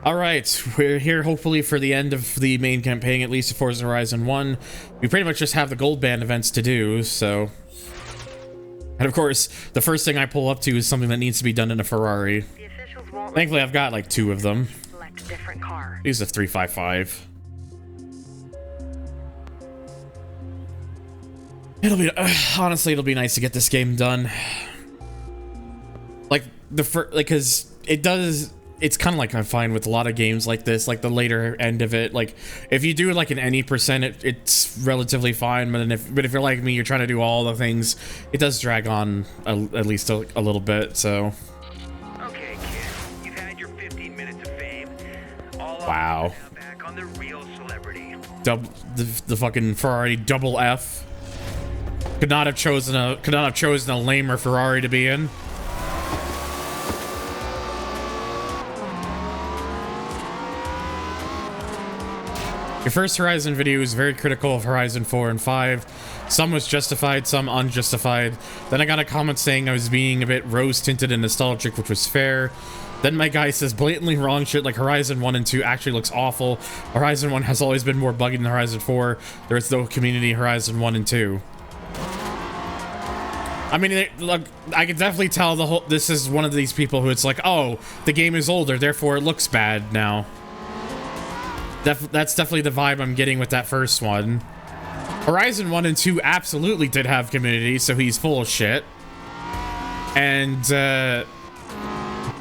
All right, we're here hopefully for the end of the main campaign, at least for Forza Horizon 1. We pretty much just have the gold band events to do, so... And of course, the first thing I pull up to is something that needs to be done in a Ferrari. Thankfully, I've got like 2 of them. Select a different car. Use the 355. It'll be... honestly, it'll be nice to get this game done. Like, because it does... It's kind of like I find with a lot of games like this, like the later end of it, like if you do like an any percent, it's relatively fine. But if you're like me, you're trying to do all the things, it does drag on at least a little bit. So. Okay, kid, you've had your 15 minutes of fame. Wow. Now back on the real celebrity. The fucking Ferrari double F. Could not have chosen a lamer Ferrari to be in. Your first Horizon video was very critical of Horizon 4 and 5. Some was justified, some unjustified. Then I got a comment saying I was being a bit rose-tinted and nostalgic, which was fair. Then my guy says blatantly wrong shit like Horizon 1 and 2 actually looks awful. Horizon 1 has always been more buggy than Horizon 4. There is no community Horizon 1 and 2. I mean, look, I can definitely tell this is one of these people who it's like, oh, the game is older, therefore it looks bad now. That's definitely the vibe I'm getting with that first one. Horizon 1 and 2 absolutely did have community, so he's full of shit. And,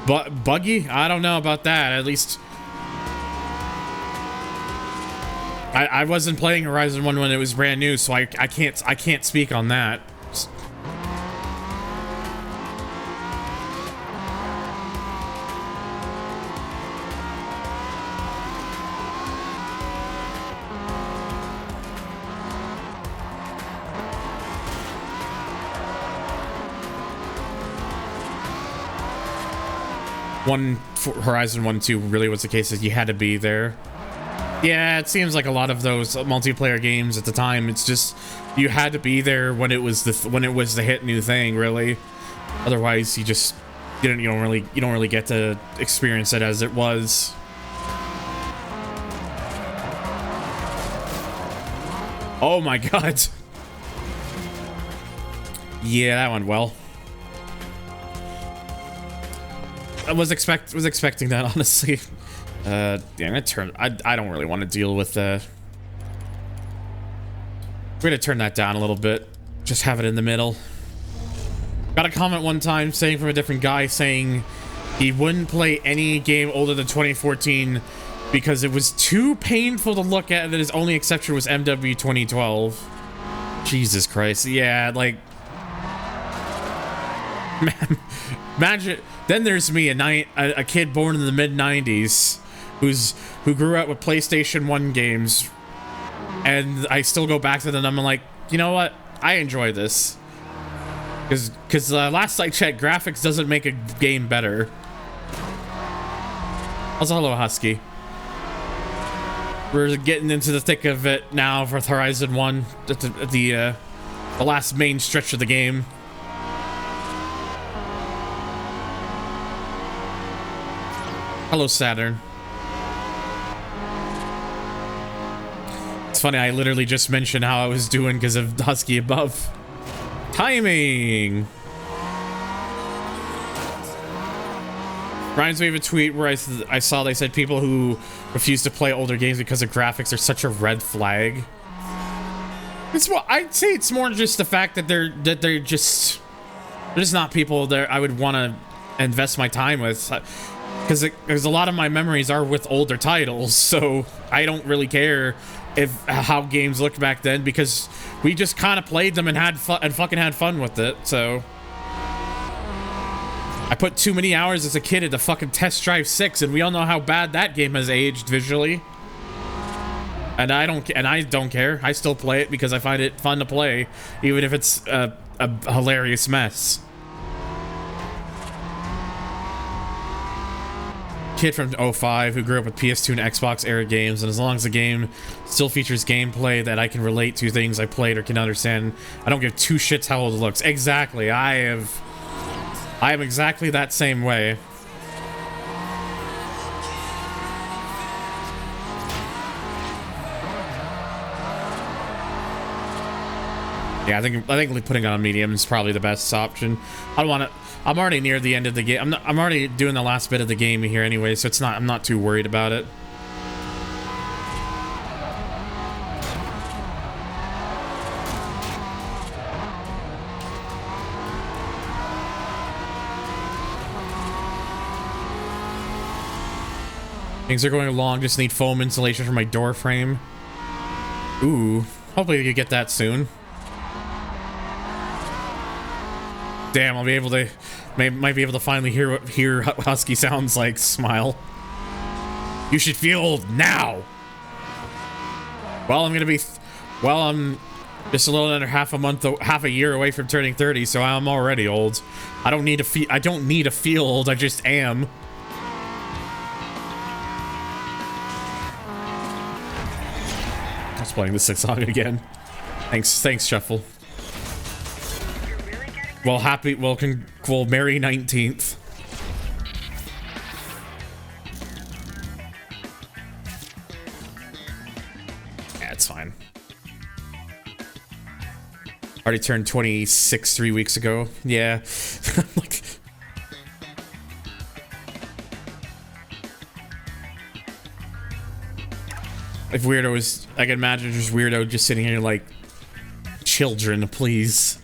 but buggy? I don't know about that. At least... I wasn't playing Horizon 1 when it was brand new, so I can't speak on that. Horizon 1 2 really was the case that you had to be there. Yeah, it seems like a lot of those multiplayer games at the time, it's just you had to be there when it was the hit new thing, really. Otherwise, you don't really get to experience it as it was. Oh my god. Yeah, that went well. I was expecting that, honestly. Yeah, I'm gonna I don't really want to deal with we're gonna turn that down a little bit. Just have it in the middle. Got a comment one time saying from a different guy saying he wouldn't play any game older than 2014 because it was too painful to look at, and that his only exception was MW 2012. Jesus Christ. Yeah, like... Man, imagine... Then there's me, a kid born in the mid-90s, who grew up with PlayStation 1 games, and I still go back to them and I'm like, you know what? I enjoy this. Because last I checked, graphics doesn't make a game better. Also, hello, Husky. We're getting into the thick of it now for Horizon 1, the last main stretch of the game. Hello, Saturn. It's funny, I literally just mentioned how I was doing because of Husky above. Timing! Reminds me of a tweet where I saw they said people who refuse to play older games because of graphics are such a red flag. I'd say it's more just the fact that they're just not people that I would want to invest my time with. Because a lot of my memories are with older titles, so I don't really care how games looked back then, because we just kind of played them and fucking had fun with it. So I put too many hours as a kid into fucking Test Drive 6, and we all know how bad that game has aged visually. And I don't care. I still play it because I find it fun to play, even if it's a hilarious mess. Kid from 05 who grew up with PS2 and Xbox era games, and as long as the game still features gameplay that I can relate to things I played or can understand, I don't give two shits how old it looks. Exactly. I am exactly that same way. Yeah, I think putting it on medium is probably the best option. I don't want to. I'm already near the end of the game. I'm already doing the last bit of the game here anyway, so it's not. I'm not too worried about it. Things are going along. Just need foam insulation for my door frame. Ooh, hopefully we can get that soon. Damn, I'll be able to, might be able to finally hear what Husky sounds like. Smile. You should feel old now. Well, I'm just a little under half a year away from turning 30, so I'm already old. I don't need to feel old. I just am. I was playing the song again. Thanks, Shuffle. Well, Merry 19th. Yeah, it's fine. Already turned 26 3 weeks ago. Yeah. Like, if Weirdo was, I can imagine just Weirdo just sitting here like, children, please.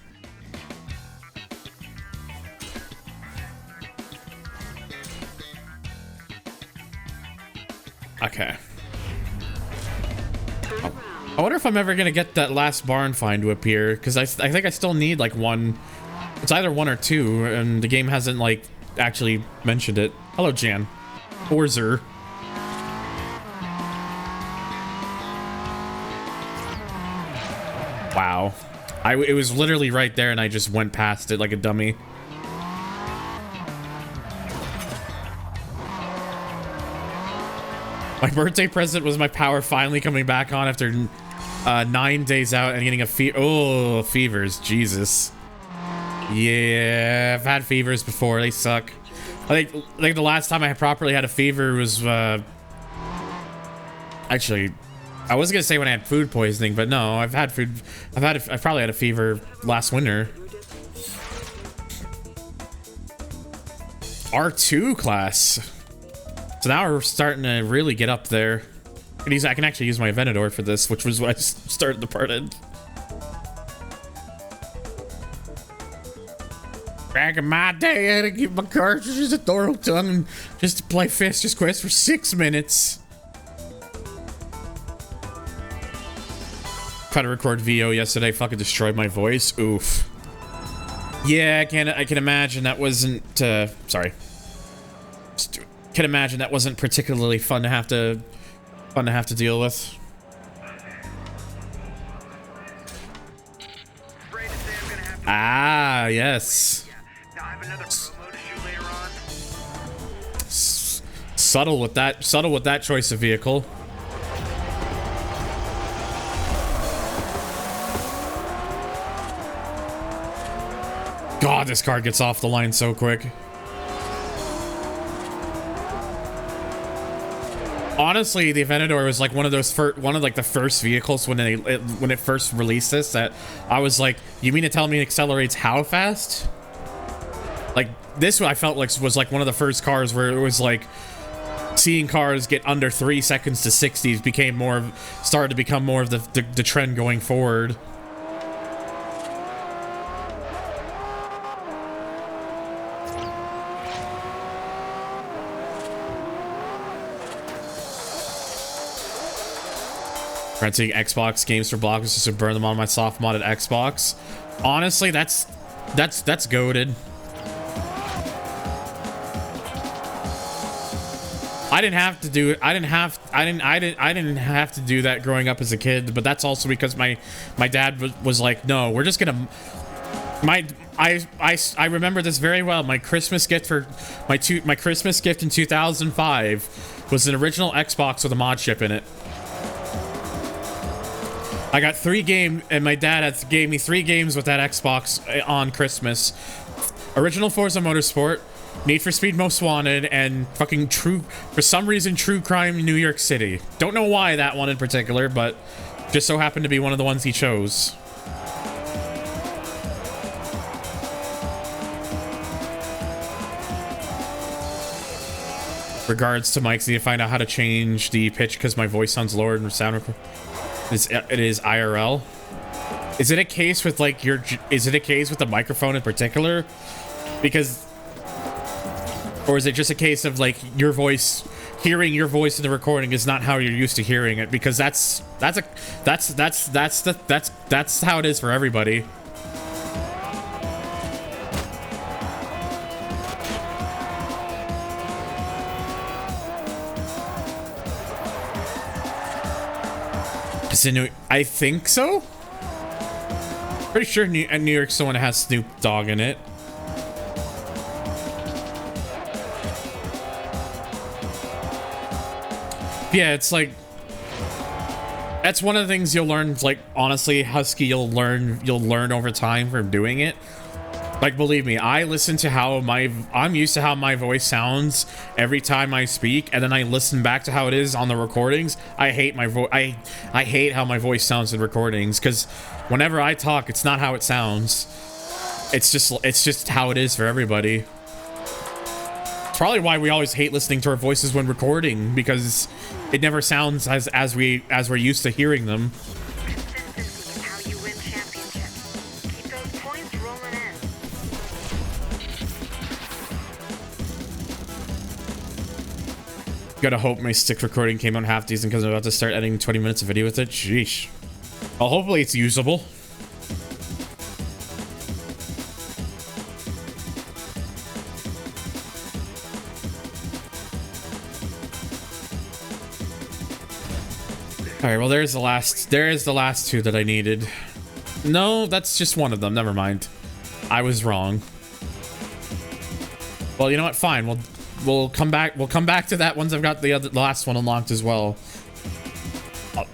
Okay. I wonder if I'm ever gonna get that last barn find to appear, because I think I still need like one. It's either one or two, and the game hasn't like actually mentioned it. Hello, Jan. Forza. Wow. It was literally right there, and I just went past it like a dummy. My birthday present was my power finally coming back on after 9 days out and getting a fevers. Jesus. Yeah, I've had fevers before. They suck. I think the last time I properly had a fever was actually, I was gonna say when I had food poisoning, but no, I've probably had a fever last winter. R2 class. So now we're starting to really get up there. I can actually use my Venador for this, which was what I started the part in. Back in my day, I had to keep my cartridges at Thorolton just to play Festus Quest for 6 minutes. Tried to record VO yesterday, fucking destroyed my voice. Oof. Yeah, I can imagine that wasn't, sorry. Can imagine that wasn't particularly fun to have to deal with. Ah, yes. Subtle with that choice of vehicle. God, this car gets off the line so quick. Honestly, the Venador was like one of the first vehicles when it first released this that I was like, you mean to tell me it accelerates how fast? Like this, I felt like was like one of the first cars where it was like seeing cars get under 3 seconds to 60 started to become more of the trend going forward. Renting Xbox games for blockers just to burn them on my soft modded Xbox. Honestly, that's goated. I didn't have to do it. I didn't have to do that growing up as a kid, but that's also because my dad was like, no, we're just gonna. I remember this very well. My Christmas gift for my Christmas gift in 2005 was an original Xbox with a mod chip in it. I got 3 games, and my dad gave me 3 games with that Xbox on Christmas. Original Forza Motorsport, Need for Speed Most Wanted, and fucking for some reason, True Crime New York City. Don't know why that one in particular, but just so happened to be one of the ones he chose. Regards to mics, need to find out how to change the pitch because my voice sounds lower in sound record. It is IRL. Is it a case with like is it a case with the microphone in particular? Because, or is it just a case of like your voice, hearing your voice in the recording is not how you're used to hearing it? Because that's how it is for everybody. I think so. Pretty sure New York's the one that has Snoop Dogg in it. Yeah, it's like that's one of the things you'll learn. Like honestly, Husky, you'll learn over time from doing it. Like believe me, I listen to I'm used to how my voice sounds every time I speak, and then I listen back to how it is on the recordings. I hate my voice. I hate how my voice sounds in recordings because whenever I talk, it's not how it sounds. It's just how it is for everybody. It's probably why we always hate listening to our voices when recording, because it never sounds as we're used to hearing them. Consistency is how you win championships. Keep those points rolling in. Gotta hope my stick recording came out half decent because I'm about to start editing 20 minutes of video with it. Sheesh. Well, hopefully it's usable. All right, well, there is the last two that I needed. No, that's just one of them. Never mind. I was wrong. Well, you know what? Fine. We'll come back. We'll come back to that once I've got the last one unlocked as well. Oh.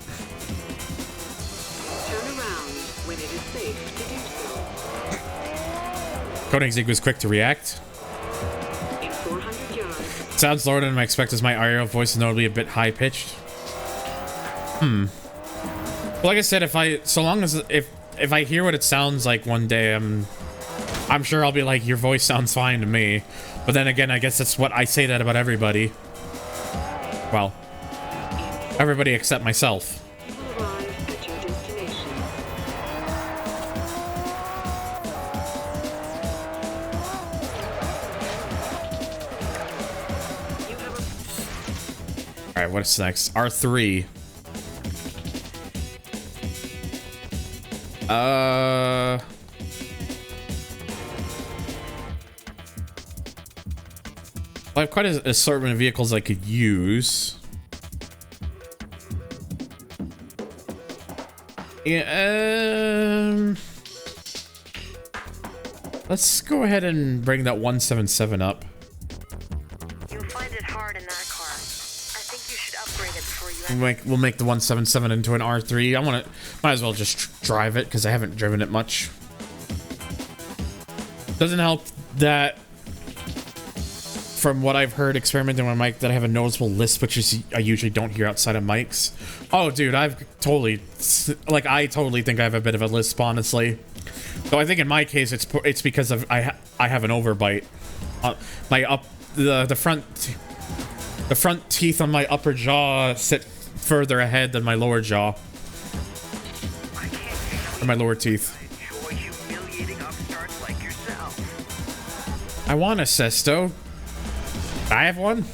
Turn around when it is safe to do so. Koenigsegg was quick to react. In 400 yards. Sounds lower than I expect as my IRL voice is notably a bit high pitched. Well, like I said, if I hear what it sounds like one day, I'm sure I'll be like, your voice sounds fine to me. But then again, I guess that's what I say that about everybody. Well, everybody except myself. You will arrive at your destination. You have All right, what's next? R3. I have quite an assortment of vehicles I could use. Yeah, let's go ahead and bring that 177 up. You'll find it hard in that car. I think you should upgrade it before you We'll make the 177 into an R3. Might as well just drive it because I haven't driven it much. Doesn't help that, from what I've heard experimenting with my mic, that I have a noticeable lisp, which is I usually don't hear outside of mics. Oh, dude, I totally think I have a bit of a lisp, honestly. So I think in my case, it's because of I have an overbite. The front teeth on my upper jaw sit further ahead than my lower jaw. Or my lower teeth. Enjoy humiliating upstarts like yourself. I want a Sesto. I have one.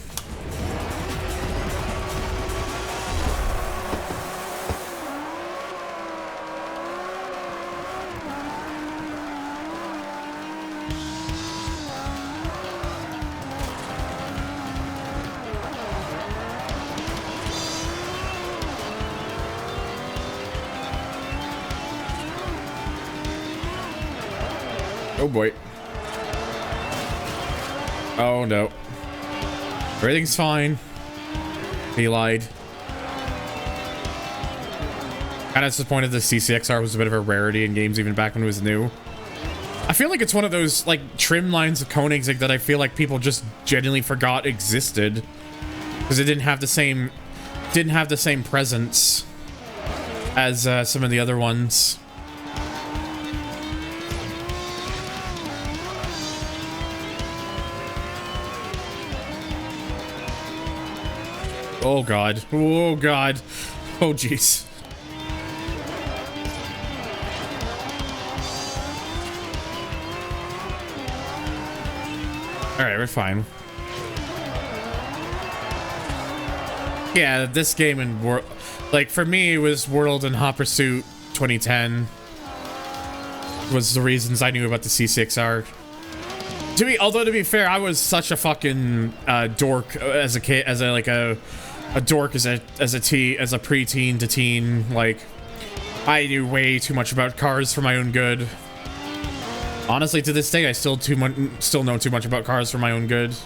Oh boy. Oh no. Everything's fine. He lied. Kind of disappointed the CCXR was a bit of a rarity in games even back when it was new. I feel like it's one of those like trim lines of Koenigsegg that I feel like people just genuinely forgot existed because it didn't have the same presence as some of the other ones. Oh god. Oh god. Oh jeez. Alright, we're fine. Yeah, this game and World, like for me, it was World and Hot Pursuit 2010 was the reasons I knew about the C6R. Although to be fair, I was such a fucking dork as a kid, as a dork as a preteen to teen. Like, I knew way too much about cars for my own good. Honestly, to this day, I still know too much about cars for my own good.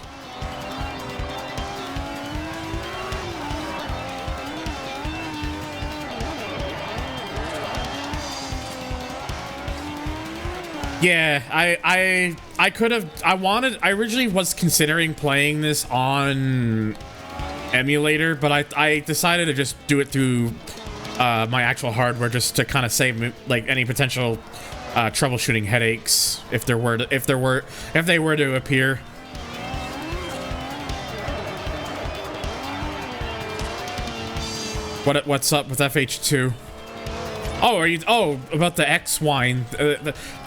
Yeah, I could have, I originally was considering playing this on emulator, but I decided to just do it through my actual hardware, just to kind of save like any potential troubleshooting headaches if they were to appear. What's up with FH2? Oh, are you? Oh, about the X wine,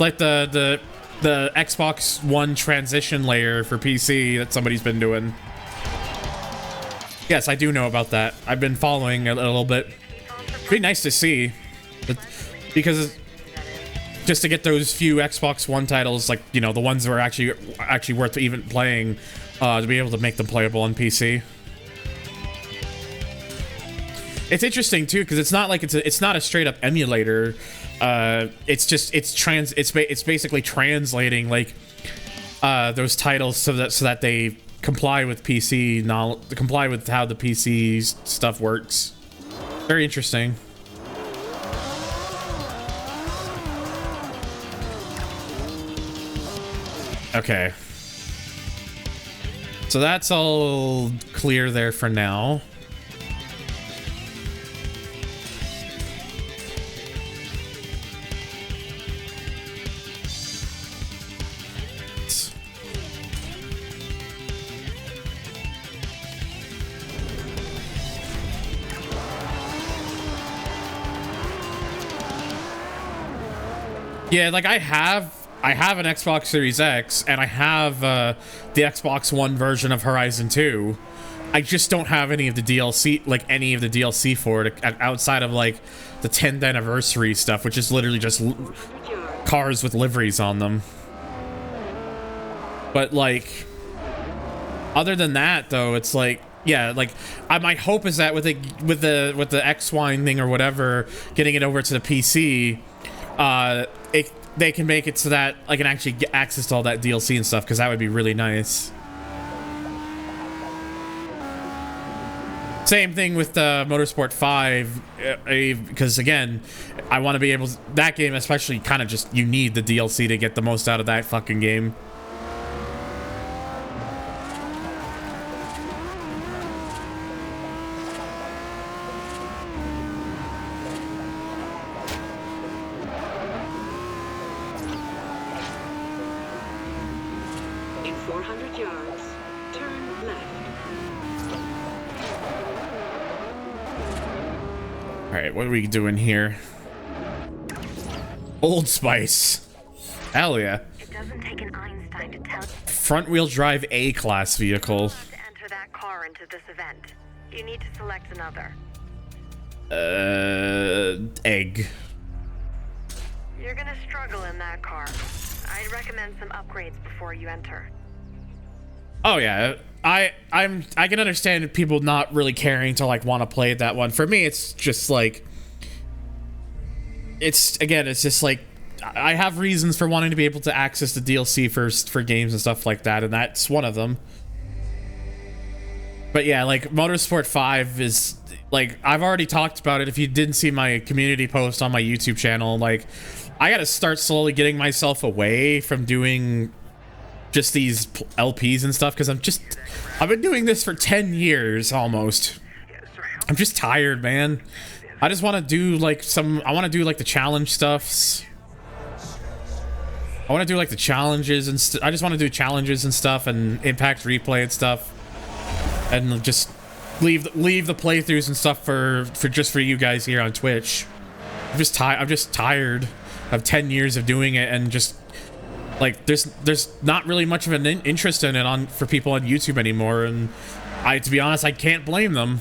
like the Xbox One transition layer for PC that somebody's been doing. Yes, I do know about that. I've been following a little bit. It'd be nice to see, because just to get those few Xbox One titles, like, you know, the ones that are actually worth even playing, to be able to make them playable on PC. It's interesting too, because it's not like it's not a straight up emulator. It's basically translating like those titles so that they comply with PC comply with how the PC stuff works. Very interesting. Okay. So that's all clear there for now. Yeah, like I have an Xbox Series X, and I have the Xbox One version of Horizon 2. I just don't have any of the DLC for it outside of like the 10th anniversary stuff, which is literally just cars with liveries on them. But like, other than that, though, it's like, yeah, like my hope is that with the X Wine thing or whatever, getting it over to the PC, they can make it so that I can actually get access to all that DLC and stuff, because that would be really nice. Same thing with Motorsport 5, because again, I want to be able to, that game especially, kind of just, you need the DLC to get the most out of that fucking game. What are we doing here? Old Spice. Hell yeah. It doesn't take an Einstein to tell. Front wheel drive A-class vehicle. To enter that car into this event, you need to select another. Egg. You're gonna struggle in that car. I'd recommend some upgrades before you enter. Oh yeah, I can understand people not really caring to like want to play that one. For me, it's just like, it's just like, I have reasons for wanting to be able to access the DLC for games and stuff like that, and that's one of them. But yeah, like Motorsport 5 is like, I've already talked about it. If you didn't see my community post on my YouTube channel, like, I gotta start slowly getting myself away from doing just these LPs and stuff, because I've been doing this for 10 years almost. I'm just tired, man. I just want to do like I want to do like the challenge stuffs. I want to do like the challenges and I just want to do challenges and stuff, and impact replay and stuff, and just leave the playthroughs and stuff for just for you guys here on Twitch. I'm just tired of 10 years of doing it, and just like there's not really much of an interest in it for people on YouTube anymore, and to be honest, I can't blame them.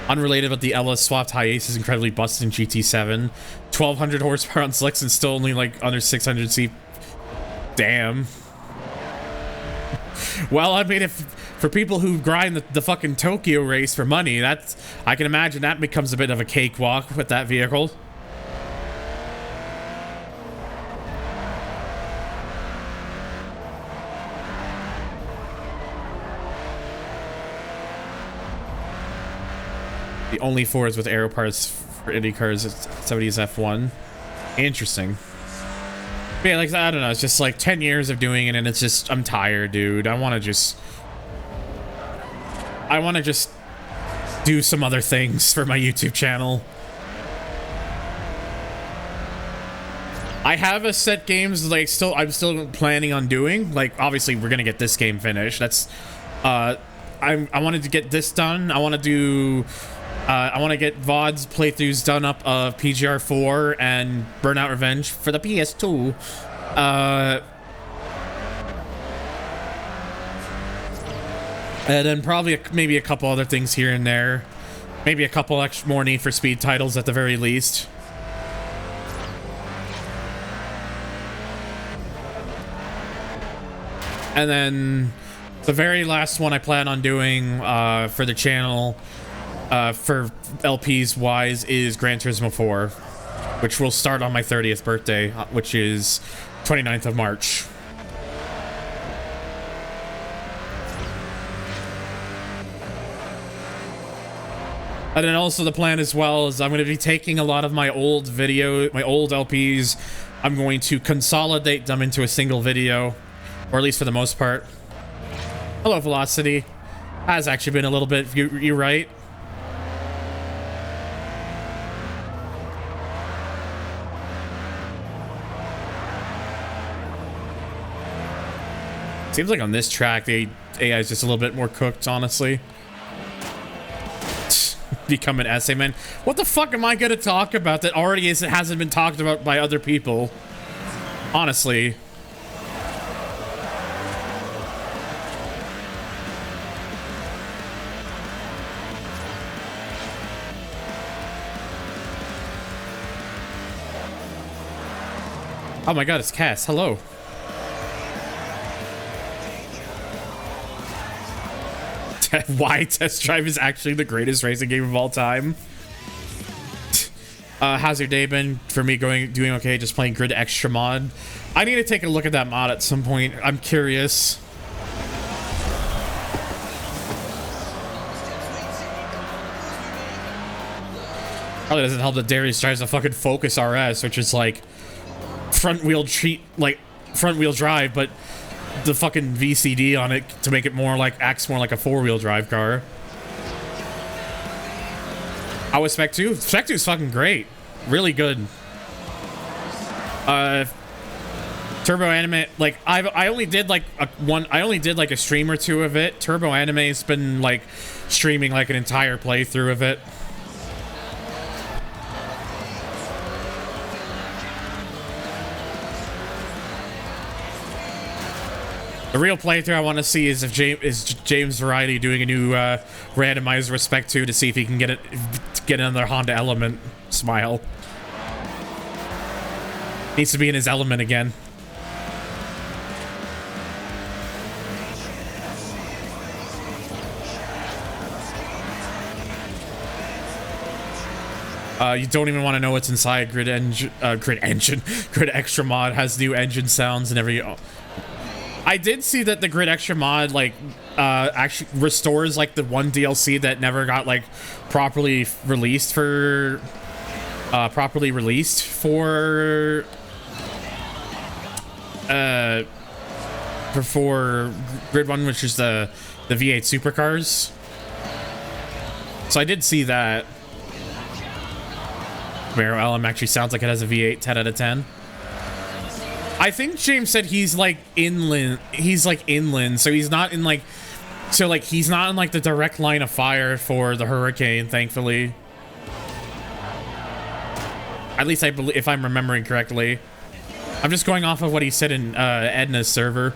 Unrelated, but the LS swapped high ace is incredibly busted in GT7. 1200 horsepower on slicks and still only like under 600 C. Damn. Well, I mean, if for people who grind the fucking Tokyo race for money, I can imagine that becomes a bit of a cakewalk with that vehicle. The only Fords with aero parts for Indy cars is 70s F1. Interesting. But yeah, like, I don't know, it's just like 10 years of doing it, and it's just, I'm tired, dude. I want to just do some other things for my YouTube channel. I have a set games like I'm still planning on doing. Like, obviously we're gonna get this game finished. That's I wanted to get this done. I want to do I want to get VOD's playthroughs done up of PGR 4 and Burnout Revenge for the PS2. And then probably maybe a couple other things here and there. Maybe a couple extra more Need for Speed titles at the very least. And then the very last one I plan on doing for the channel, for LPs wise, is Gran Turismo 4, which will start on my 30th birthday, which is 29th of March. And then also the plan as well is I'm going to be taking a lot of my old LPs. I'm going to consolidate them into a single video, or at least for the most part. Hello, Velocity. Has actually been a little bit, you're right. Seems like on this track, the AI is just a little bit more cooked, honestly. Become an essay, man. What the fuck am I gonna talk about that already hasn't been talked about by other people? Honestly. Oh my god, it's Cass. Hello. Why Test Drive is actually the greatest racing game of all time. How's your day been? For me, doing okay, just playing Grid Extra mod. I need to take a look at that mod at some point. I'm curious. Probably doesn't help that Darius drives a fucking Focus RS, which is like front wheel drive, but the fucking VCD on it to make it acts more like a four-wheel drive car. How was Spec 2? Spec 2 is fucking great. Really good. Turbo Anime, like I only did like a stream or two of it. Turbo Anime's been like streaming like an entire playthrough of it. The real playthrough I want to see is if James Variety doing a new randomizer with Spec 2 to see if he can get another Honda Element. Smile. Needs to be in his element again. You don't even want to know what's inside. Grid Extra mod has new engine sounds and every. I did see that the Grid Extra mod like actually restores like the one DLC that never got like properly released for Grid 1, which is the V8 supercars. So I did see that. Camaro LM actually sounds like it has a V8. 10 out of 10. I think James said he's like inland, so he's not in like So like he's not in like the direct line of fire for the hurricane, thankfully. At least I believe, if I'm remembering correctly. I'm just going off of what he said in Edna's server.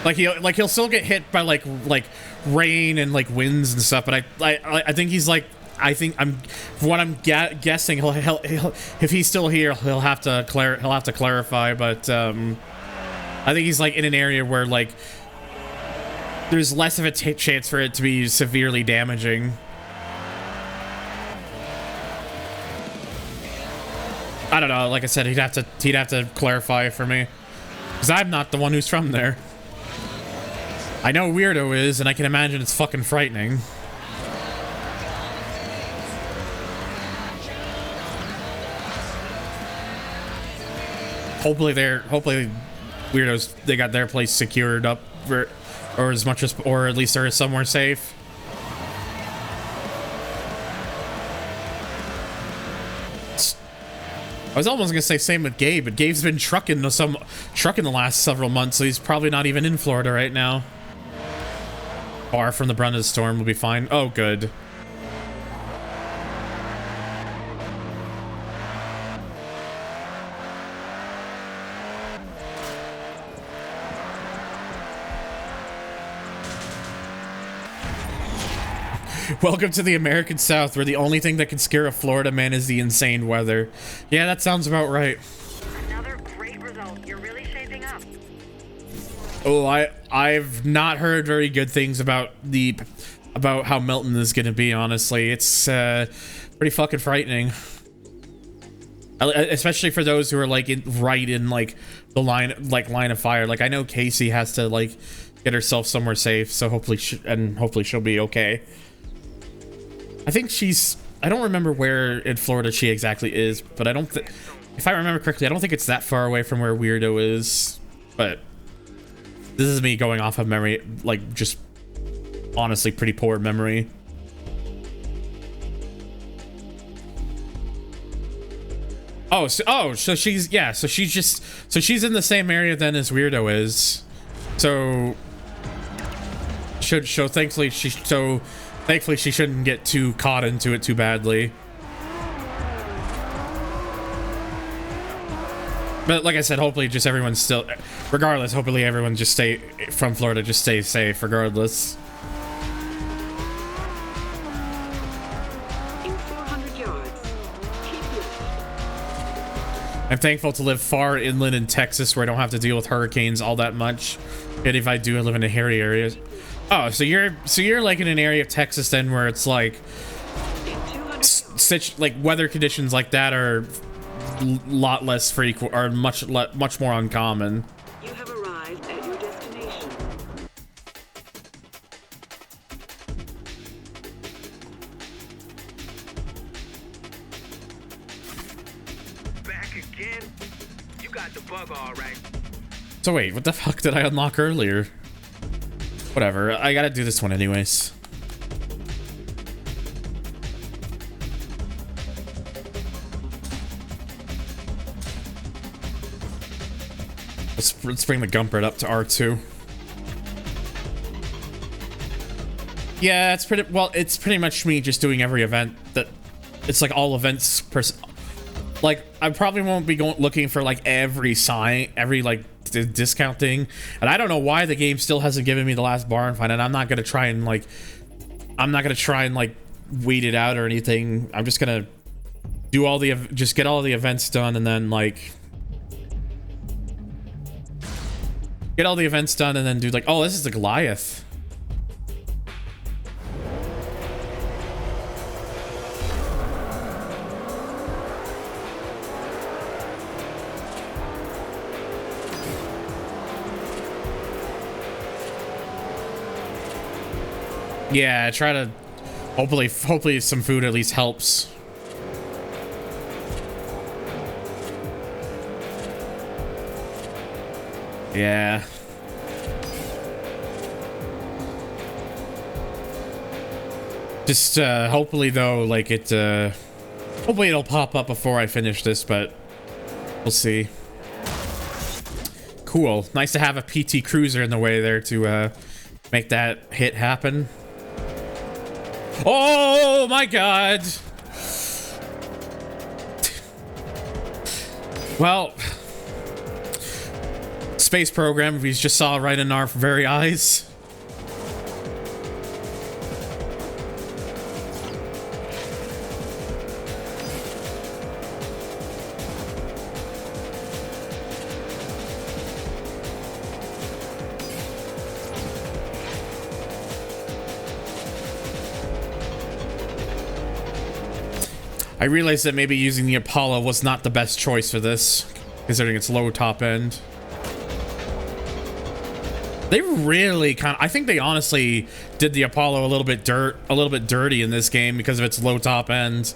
Like he'll still get hit by like rain and like winds and stuff, but I think he's like, what I'm guessing he'll if he's still here he'll have to clarify, but I think he's like in an area where like there's less of a chance for it to be severely damaging. I don't know, like I said, he'd have to clarify for me, because I'm not the one who's from there. I know Weirdo is, and I can imagine it's fucking frightening. Hopefully Weirdos, they got their place secured up or as much as, or at least they're somewhere safe. I was almost gonna say same with Gabe, but Gabe's been trucking the last several months, so he's probably not even in Florida right now. Far from the brunt of the storm, will be fine. Oh, good. Welcome to the American South, where the only thing that can scare a Florida man is the insane weather. Yeah, that sounds about right. Another great result. You're really shaping up. Oh, I've not heard very good things about how Milton is going to be, honestly. It's pretty fucking frightening. Especially for those who are like right in like the line of fire. Like I know Casey has to like get herself somewhere safe, so hopefully she'll be okay. I think I don't remember where in Florida she exactly is, but if I remember correctly, I don't think it's that far away from where Weirdo is, but this is me going off of memory, like just honestly pretty poor memory. So she's in the same area then as Weirdo is. So thankfully she shouldn't get too caught into it too badly. But like I said, hopefully just everyone's still, regardless, hopefully everyone just from Florida, just stay safe regardless. In 400 yards, keep left. I'm thankful to live far inland in Texas where I don't have to deal with hurricanes all that much. And if I do, I live in a hairy area. Oh, so you're like in an area of Texas then where it's like such like weather conditions like that are lot less frequent, or much more uncommon. You have arrived at your destination. Back again? You got the bug all right. So wait, what the fuck did I unlock earlier? Whatever, I gotta do this one anyways. Let's bring the Gumpert up to R2. Yeah, it's pretty much me just doing every event that, it's like all events like I probably won't be looking for like every like discount thing, and I don't know why the game still hasn't given me the last barn find, and I'm not gonna try and like weed it out or anything. I'm just gonna do get all the events done, and then like get all the events done and then do like, oh, this is the Goliath. Yeah, try to hopefully some food at least helps. Yeah. Just hopefully though, like hopefully it'll pop up before I finish this, but we'll see. Cool. Nice to have a PT Cruiser in the way there to make that hit happen. Oh my god! Well, space program we just saw right in our very eyes. I realized that maybe using the Apollo was not the best choice for this, considering its low top end. They really I think they honestly did the Apollo a little bit dirty in this game because of its low top end.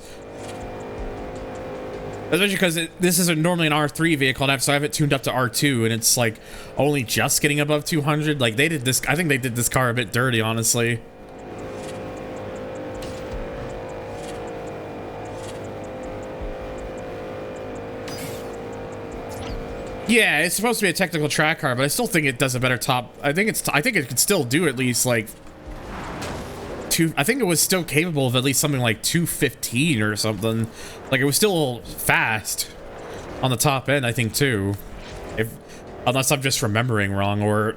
Especially because this is normally an R3 vehicle, so I have it tuned up to R2, and it's like only just getting above 200. Like they did this, I think they did this car a bit dirty, honestly. Yeah, it's supposed to be a technical track car, but I still think it does a better top. I think it could still do at least like I think it was still capable of at least something like 215 or something. Like it was still fast on the top end, I think too. Unless I'm just remembering wrong, or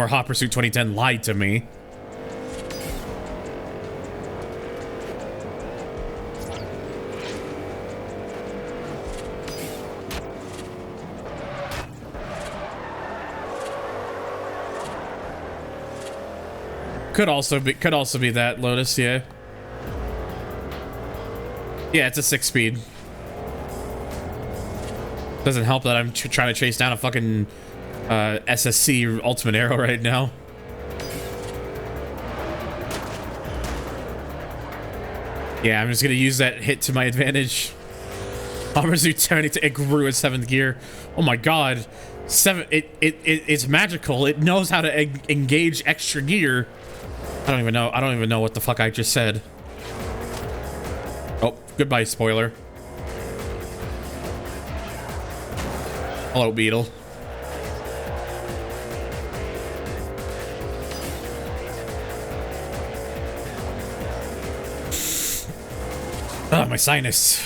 Hot Pursuit 2010 lied to me. Could also be that Lotus, yeah. Yeah, it's a 6-speed. Doesn't help that I'm trying to chase down a fucking SSC Ultimate Arrow right now. Yeah, I'm just gonna use that hit to my advantage. Pursuit 72, it grew in 7th gear. Oh my god, it's magical. It knows how to engage extra gear. I don't even know what the fuck I just said. Oh, goodbye, spoiler. Hello, Beetle. Ah, my sinus.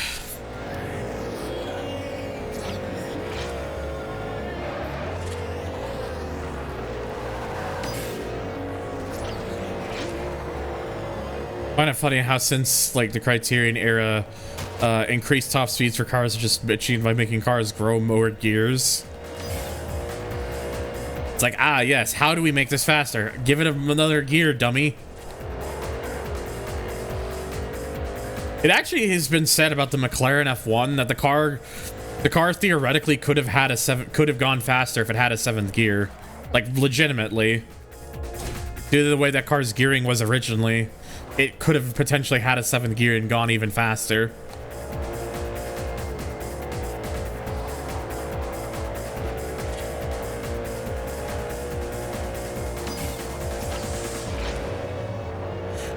I find it funny how since like the Criterion era, increased top speeds for cars are just achieved by making cars grow more gears. It's like, ah yes, how do we make this faster? Give it another gear, dummy. It actually has been said about the McLaren F1 that the car theoretically could have gone faster if it had a 7th gear, like legitimately. Due to the way that car's gearing was originally, it could have potentially had a 7th gear and gone even faster.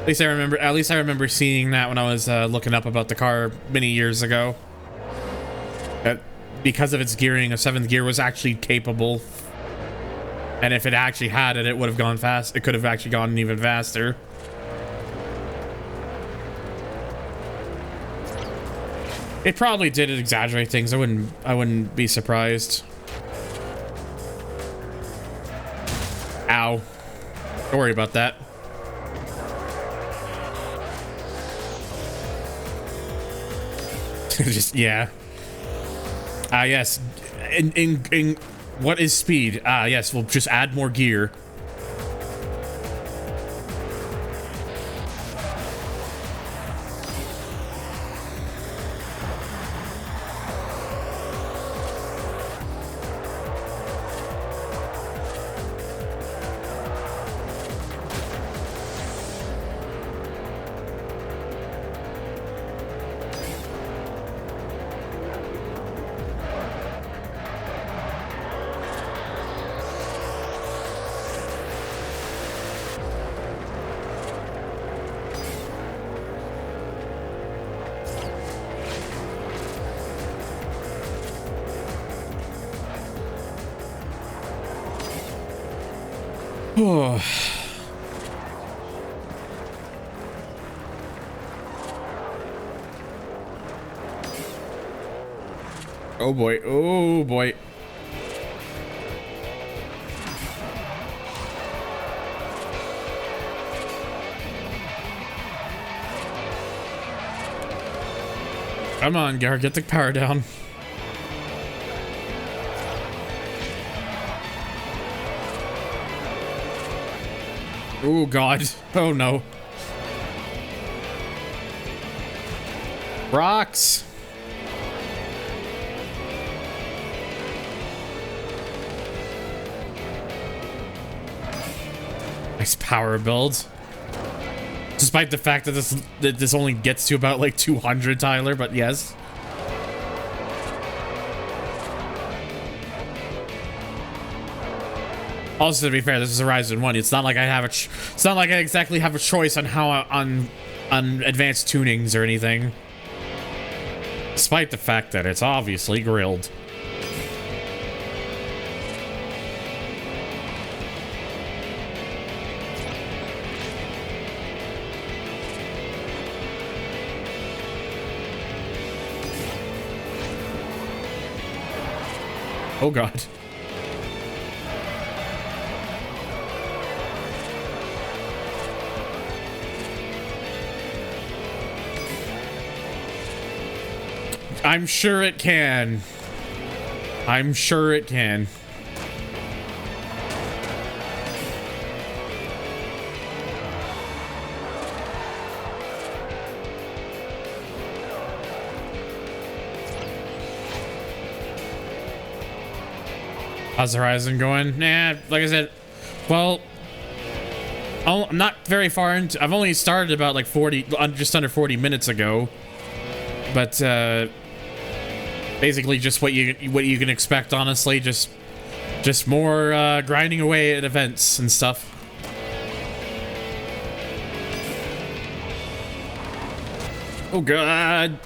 At least I remember seeing that when I was looking up about the car many years ago. That because of its gearing, a 7th gear was actually capable. And if it actually had it, it would have gone fast. It could have actually gone even faster. It probably did exaggerate things. I wouldn't be surprised. Ow. Don't worry about that. Just, yeah. Yes. In what is speed? Yes, we'll just add more gear. Oh boy, oh boy. Come on, Gar, get the power down. Oh god. Oh no. Rocks. Nice power build. Despite the fact that this only gets to about like 200, Tyler, but yes. Also, to be fair, this is Horizon 1. It's not like I have it's not like I exactly have a choice on how on advanced tunings or anything. Despite the fact that it's obviously grilled. Oh god. I'm sure it can. I'm sure it can. How's Horizon going? Nah, like I said, well, I'm not very far into. I've only started about like 40, just under 40 minutes ago, but basically just what you can expect. Honestly, just more grinding away at events and stuff. Oh god.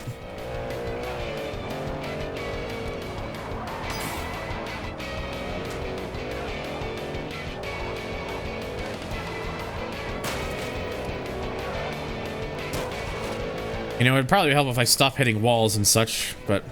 You know, it'd probably help if I stop hitting walls and such, but...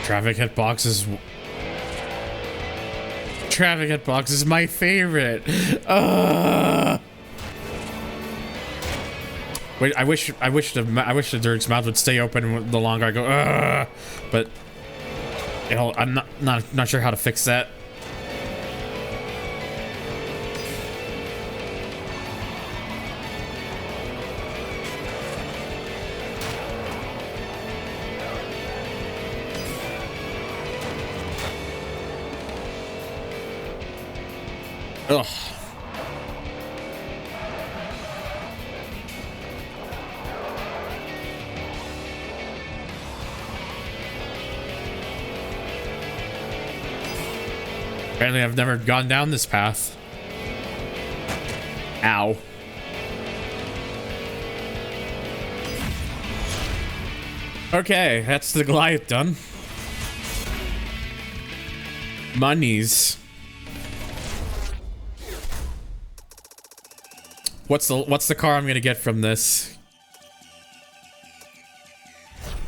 Traffic hitbox is my favorite. Wait, I wish the Dirk's mouth would stay open the longer I go. But you know, I'm not sure how to fix that. Ugh. Apparently I've never gone down this path. Ow. Okay, that's the Goliath done. Monies. What's the car I'm gonna get from this?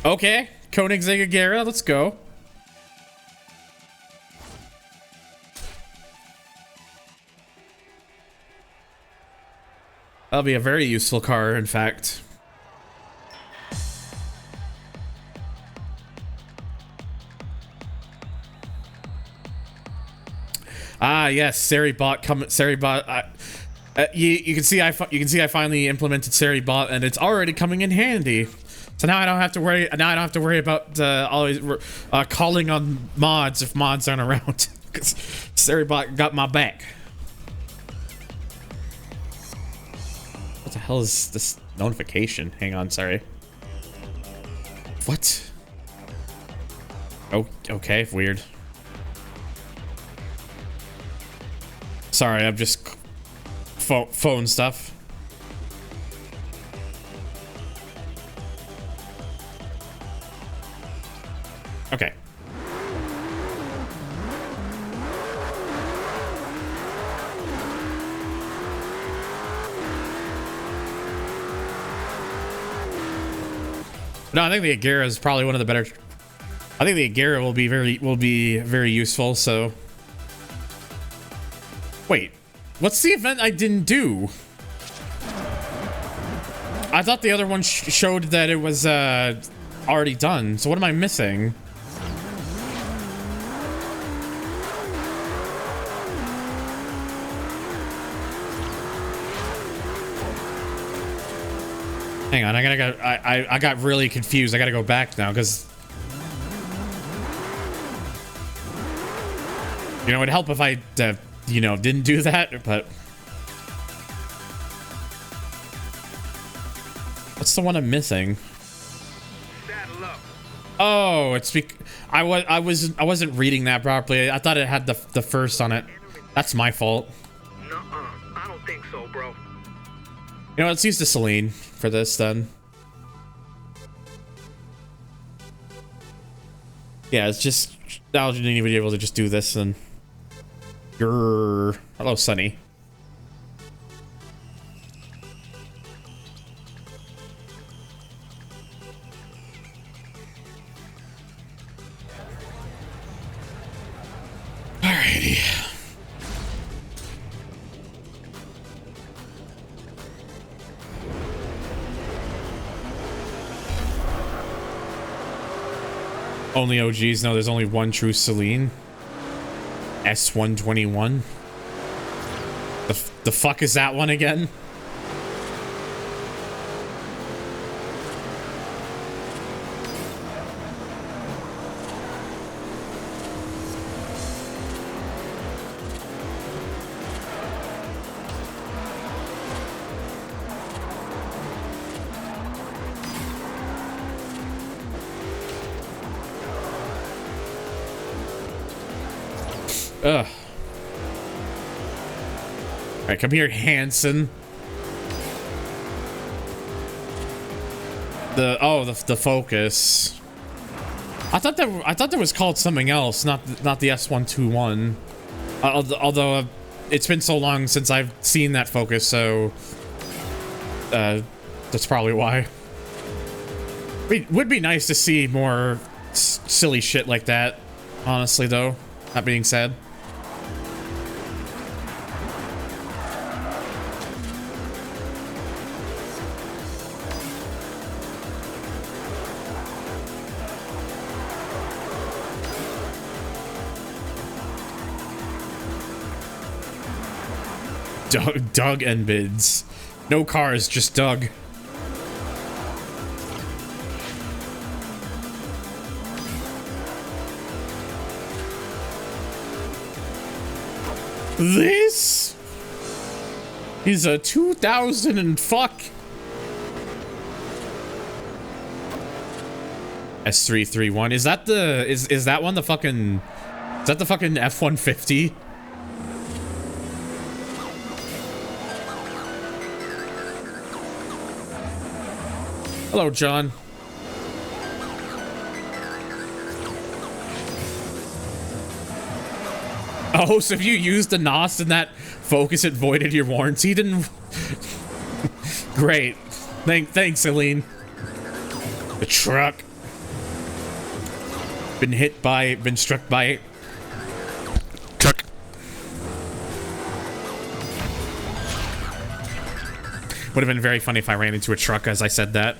Okay, Koenigsegg Agera, let's go. That'll be a very useful car, in fact. Ah, yes, Seribot. You can see I finally implemented Seribot, and it's already coming in handy. So now I don't have to worry. Now I don't have to worry about always calling on mods if mods aren't around, because Seribot got my back. What the hell is this notification? Hang on, sorry. What? Oh, okay, weird. Sorry, I'm just phone stuff. Okay. No, I think the Agera is probably one of the better. I think the Agera will be very useful. So, wait, what's the event I didn't do? I thought the other one showed that it was already done. So what am I missing? Hang on, I got really confused. I gotta go back now because you know it'd help if I you know didn't do that. But what's the one I'm missing? Oh, it's I wasn't reading that properly. I thought it had the first on it. That's my fault. Nuh-uh. I don't think so, bro. You know, let's use the Celine for this then. Yeah, it's just now you need to be able to just do this and hello, Sunny. Alrighty. Only OGs know there's only one true Celine. S121. The fuck is that one again? Ugh. All right, come here, Hanson. The Focus. I thought that was called something else, not the S121. Although it's been so long since I've seen that Focus, so that's probably why. It would be nice to see more silly shit like that. Honestly, though, that being said. Doug and bids. No cars, just Doug. This is a 2000 and fuck S331. Is that the is that one the fucking F-150? Hello, John. Oh, so if you used the NOS in that Focus, it voided your warranty, didn't? Great. Thanks, Celine. The truck. Been struck by truck. Would have been very funny if I ran into a truck as I said that.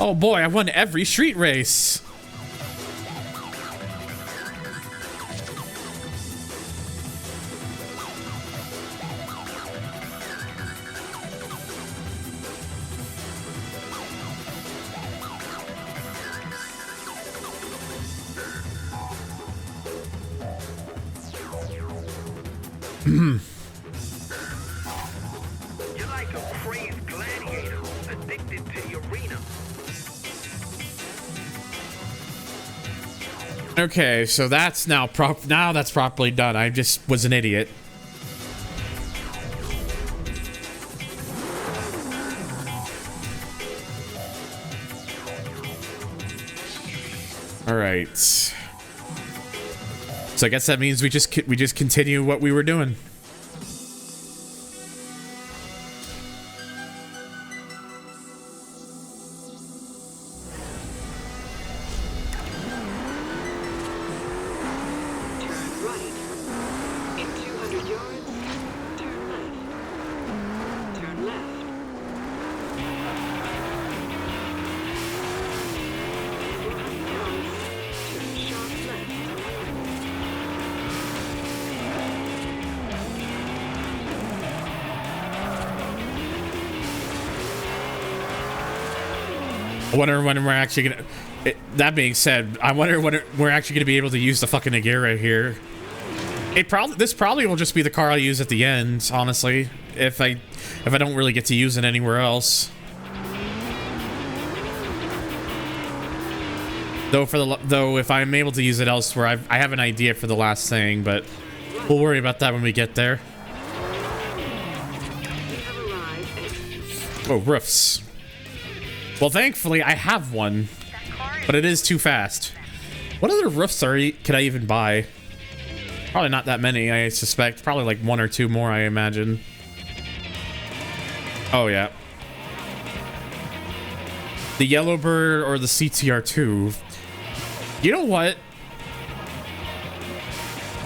Oh boy, I won every street race. You're like a crazed gladiator, addicted to the arena. Okay, so that's now that's properly done. I just was an idiot. All right. So I guess that means we just continue what we were doing. I wonder when we're actually gonna. That being said, I wonder when we're actually gonna be able to use the fucking Agera here. This probably will just be the car I use at the end, honestly. If I don't really get to use it anywhere else. Though if I'm able to use it elsewhere, I have an idea for the last thing, but we'll worry about that when we get there. Oh, roofs. Well, thankfully, I have one, but it is too fast. What other roofs could I even buy? Probably not that many, I suspect. Probably like one or two more, I imagine. Oh, yeah. The Yellowbird or the CTR2. You know what?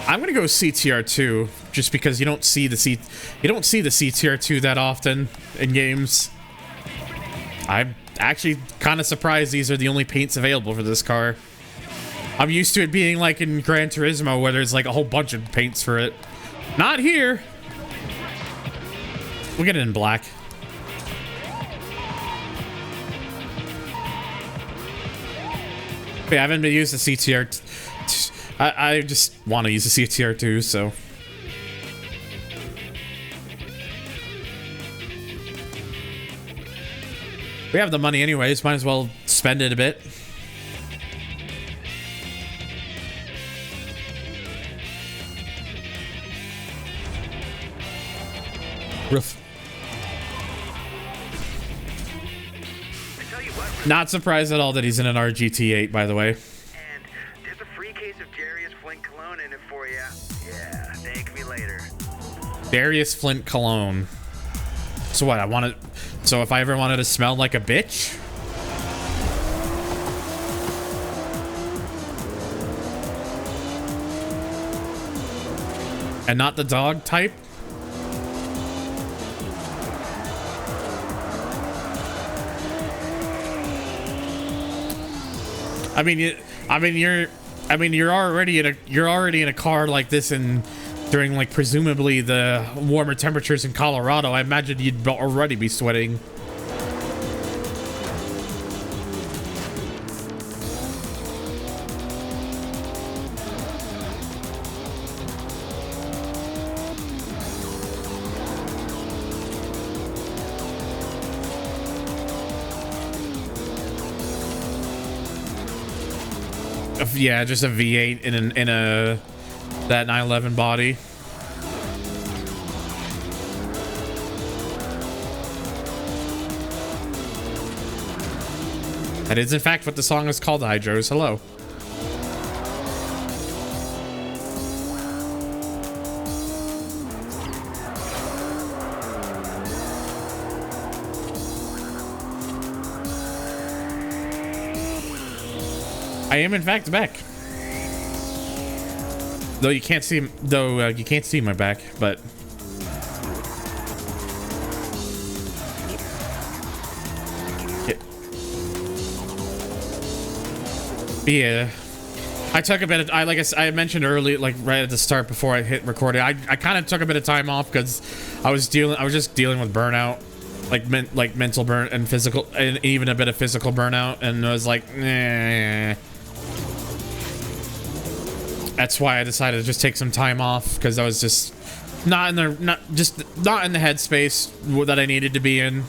I'm gonna go CTR2 just because you don't see the CTR2 that often in games. I'm actually kind of surprised these are the only paints available for this car. I'm used to it being like in Gran Turismo where there's like a whole bunch of paints for it. Not here. We'll get it in black. But yeah, I haven't been used the CTR. I just want to use the CTR2, so. We have the money anyways, might as well spend it a bit. Roof. Not surprised at all that he's in an RGT8, by the way. And there's a free case of Darius Flint cologne in it for you. Yeah, thank me later. Darius Flint cologne. So what, so if I ever wanted to smell like a bitch? And not the dog type? You're already in a car like this during like presumably the warmer temperatures in Colorado. I imagine you'd already be sweating. Yeah, just a V8 in a that 911 body. That is in fact what the song is called, Hydros. Hello. I am in fact back. Though you can't see my back, but yeah. I took a bit of I mentioned earlier, like right at the start before I hit recording. I kind of took a bit of time off because I was just dealing with burnout, like mental burn and physical, and even a bit of physical burnout, and I was like, nah. That's why I decided to just take some time off, because I was just not in the headspace that I needed to be in.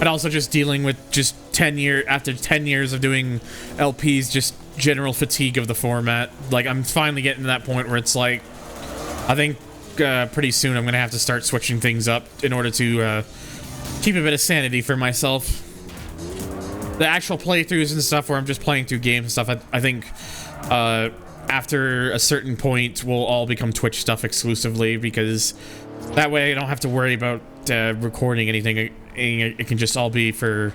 And also just dealing with just after 10 years of doing LPs, just general fatigue of the format. Like, I'm finally getting to that point where it's like, I think pretty soon I'm gonna have to start switching things up in order to keep a bit of sanity for myself. The actual playthroughs and stuff where I'm just playing through games and stuff, I think after a certain point will all become Twitch stuff exclusively, because that way I don't have to worry about recording anything. It can just all be for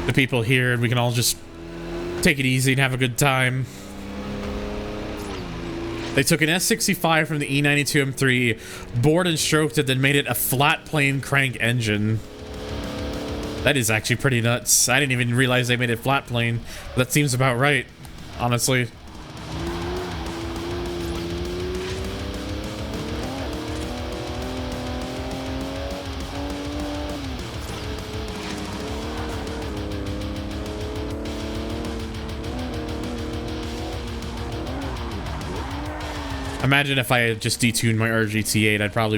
the people here, and we can all just take it easy and have a good time. They took an S65 from the E92 M3, bored and stroked it, then made it a flat plane crank engine. That is actually pretty nuts. I didn't even realize they made it flat plane. That seems about right, honestly. Imagine if I had just detuned my RGT8, I probably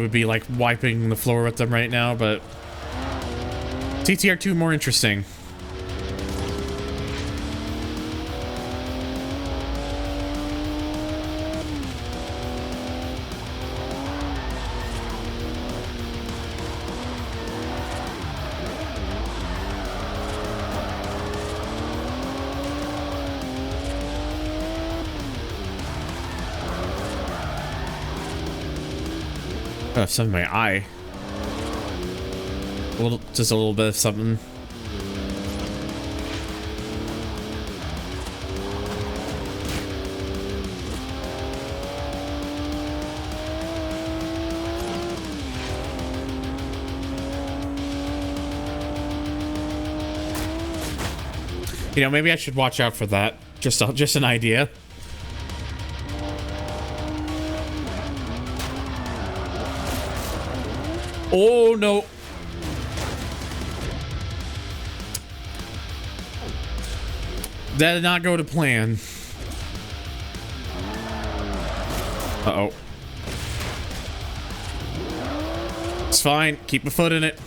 would be like wiping the floor with them right now, but TTR2 more interesting. Oh, something in my eye. Just a little bit of something. You know, maybe I should watch out for that. Just an idea. Oh no. That did not go to plan. Uh-oh. It's fine. Keep a foot in it.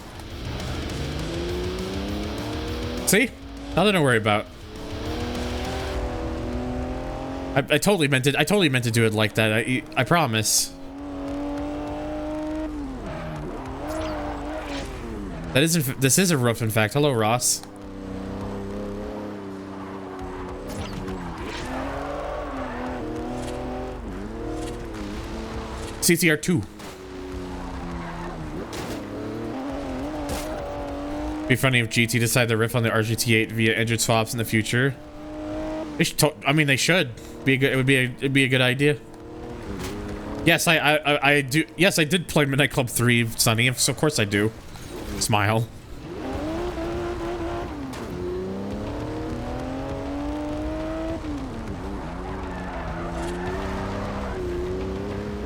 See? Nothing to worry about. I totally meant it. I totally meant to do it like that. I promise. This is a roof, in fact. Hello, Ross. CTR2. Be funny if GT decide to riff on the RGT8 via engine swaps in the future. They should. I mean, they should. It'd be a good idea. Yes, I do. Yes, I did play Midnight Club 3, Sonny. So of course I do. Smile.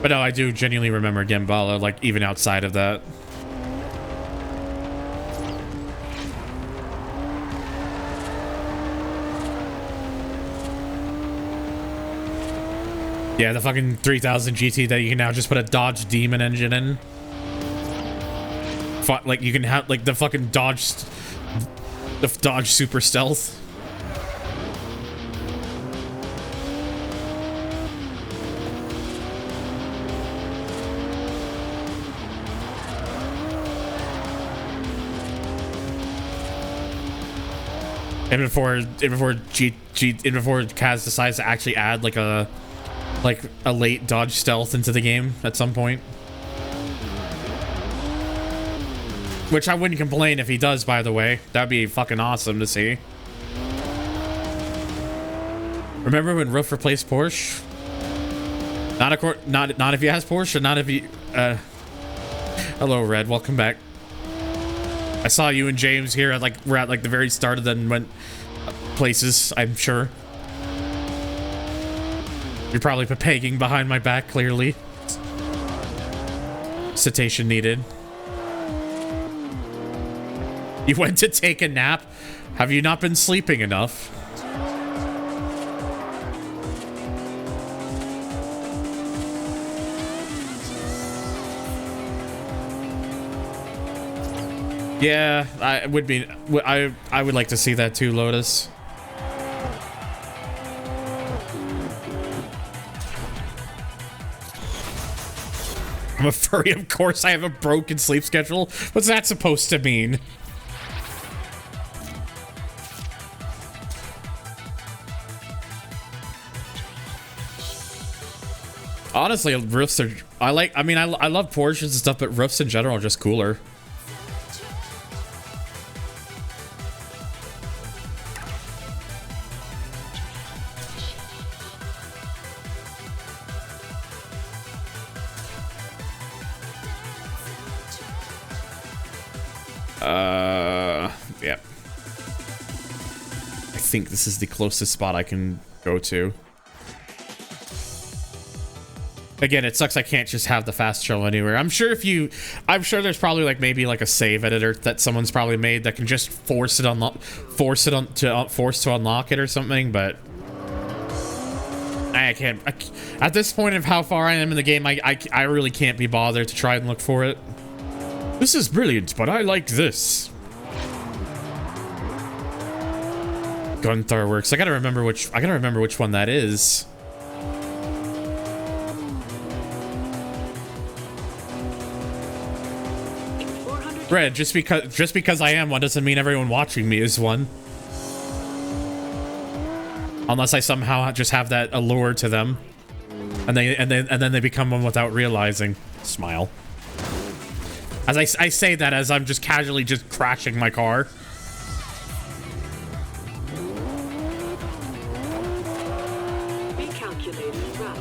But no, I do genuinely remember Gambala, like, even outside of that. Yeah, the fucking 3000 GT that you can now just put a Dodge Demon engine in. Like, you can have, like, the fucking Dodge Super Stealth. And before Kaz decides to actually add like a late Dodge Stealth into the game at some point. Which I wouldn't complain if he does, by the way. That'd be fucking awesome to see. Remember when Roof replaced Porsche? Not if you ask Porsche, not if you hello Red, welcome back. I saw you and James here at we're at the very start of then went places, I'm sure. You're probably pegging behind my back, clearly. Citation needed. You went to take a nap? Have you not been sleeping enough? Yeah, I would be. I would like to see that too, Lotus. I'm a furry, of course. I have a broken sleep schedule. What's that supposed to mean? Honestly, roofs are. I love Porsches and stuff, but roofs in general are just cooler. Yeah. I think this is the closest spot I can go to. Again, it sucks I can't just have the fast travel anywhere. I'm sure there's probably like maybe like a save editor that someone's probably made that can just force to unlock it or something, but I can't. At this point of how far I am in the game, I really can't be bothered to try and look for it. This is brilliant, but I like this. Gunther Works. I gotta remember which one that is. Red, just because I am one doesn't mean everyone watching me is one. Unless I somehow just have that allure to them, and then they become one without realizing. Smile. As I say that as I'm just casually just crashing my car. Recalculating route.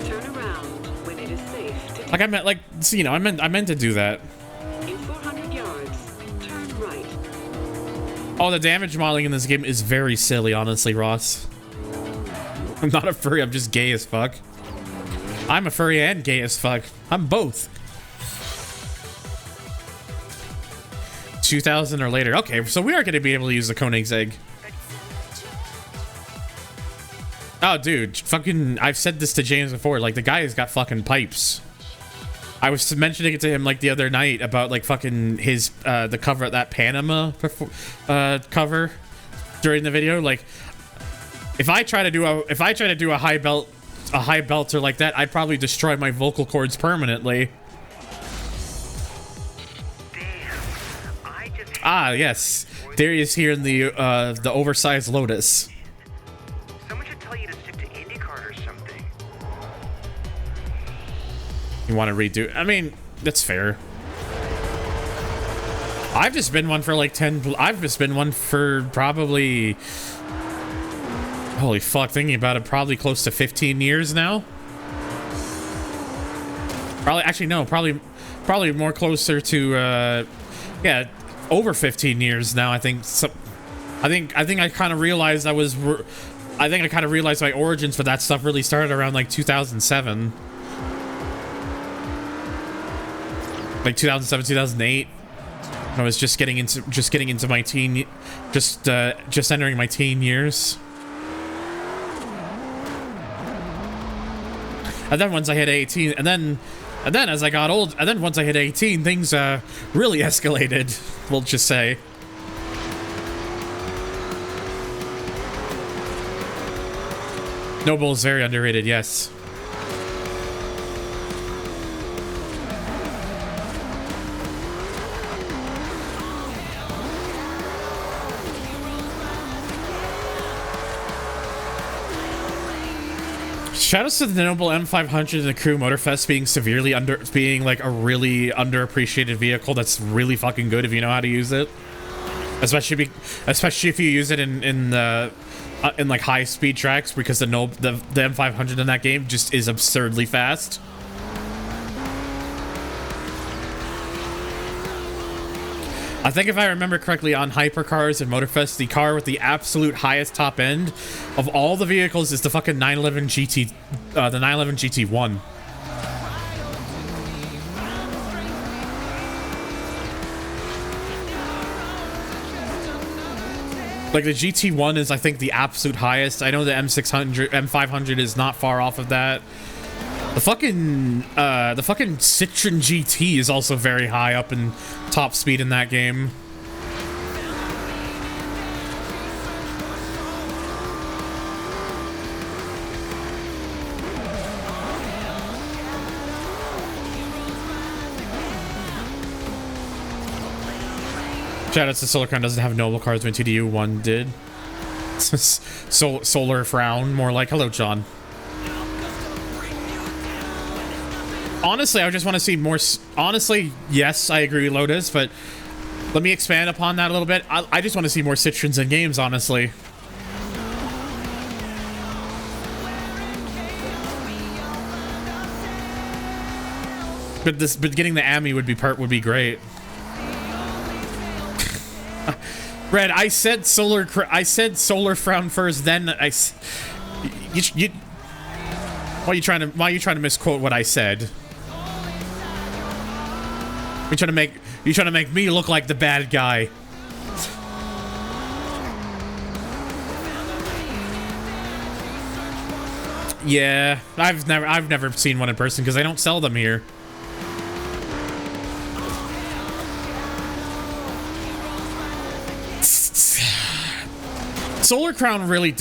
Turn around when it is safe to. Like I meant, like, so, you know, I meant to do that. In 400 yards, turn right. Oh, the damage modeling in this game is very silly, honestly, Ross. I'm not a furry, I'm just gay as fuck. I'm a furry and gay as fuck. I'm both. 2000 or later. Okay, so we are going to be able to use the Koenigsegg. Oh, dude, fucking, I've said this to James before. Like, the guy has got fucking pipes. I was mentioning it to him like the other night about like fucking his the cover of that Panama cover during the video. Like, if I try to do a high belter like that, I'd probably destroy my vocal cords permanently. Ah, yes. There he is here in the oversized Lotus. Someone should tell you to stick to IndyCar or something. You want to redo? I mean, that's fair. I've just been one for like 10. I've just been one for probably. Holy fuck! Thinking about it, probably close to 15 years now. Probably, actually, no. Probably more closer to. Yeah. Over 15 years now. I think I kind of realized I kind of realized my origins for that stuff really started around like 2007. Like 2007, 2008. I was just getting into my teen, just entering my teen years. And then once I hit 18, and then as I got old, and then once I hit 18, things really escalated, we'll just say. Noble is very underrated, yes. Shoutouts to the Noble M500 and the Crew Motorfest being like a really underappreciated vehicle that's really fucking good if you know how to use it. Especially if you use it in like high speed tracks, because the M500 in that game just is absurdly fast. I think if I remember correctly, on hypercars and Motorfest, the car with the absolute highest top end of all the vehicles is the fucking 911 GT, the 911 GT1. Like, the GT1 is, I think, the absolute highest. I know the M500 is not far off of that. The fucking Citroen GT is also very high up in top speed in that game. Shoutouts to Solar Crown doesn't have noble cards when TDU 1 did. Solar Frown, more like hello, John. Honestly, I just want to see more. Honestly, yes, I agree, Lotus, but let me expand upon that a little bit. I just want to see more Citroens in games, honestly. But getting the Ami would be great. Red, I said Solar Frown first, then why are you trying to misquote what I said? You're trying to make me look like the bad guy. Yeah, I've never seen one in person because they don't sell them here. Solar Crown really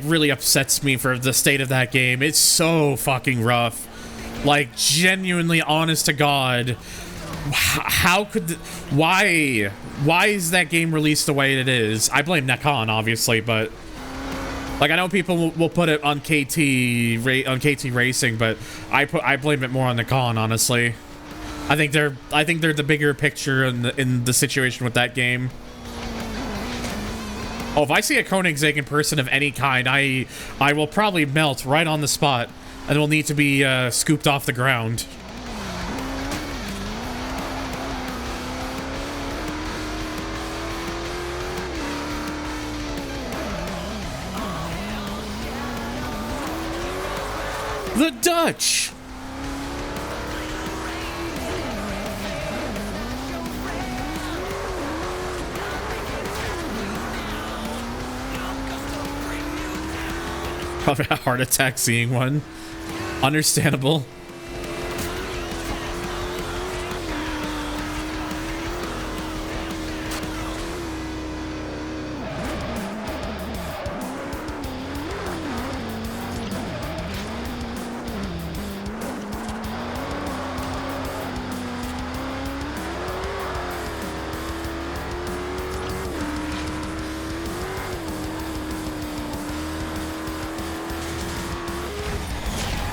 really upsets me for the state of that game. It's so fucking rough. Like, genuinely, honest to God. How could why is that game released the way it is? I blame Nekon, obviously, but like, I know people will put it on KT Racing, but I blame it more on Nekon, honestly. I think they're the bigger picture in the situation with that game. Oh, if I see a Koenigsegg in person of any kind, I will probably melt right on the spot and will need to be scooped off the ground. The Dutch! Probably a heart attack seeing one. Understandable.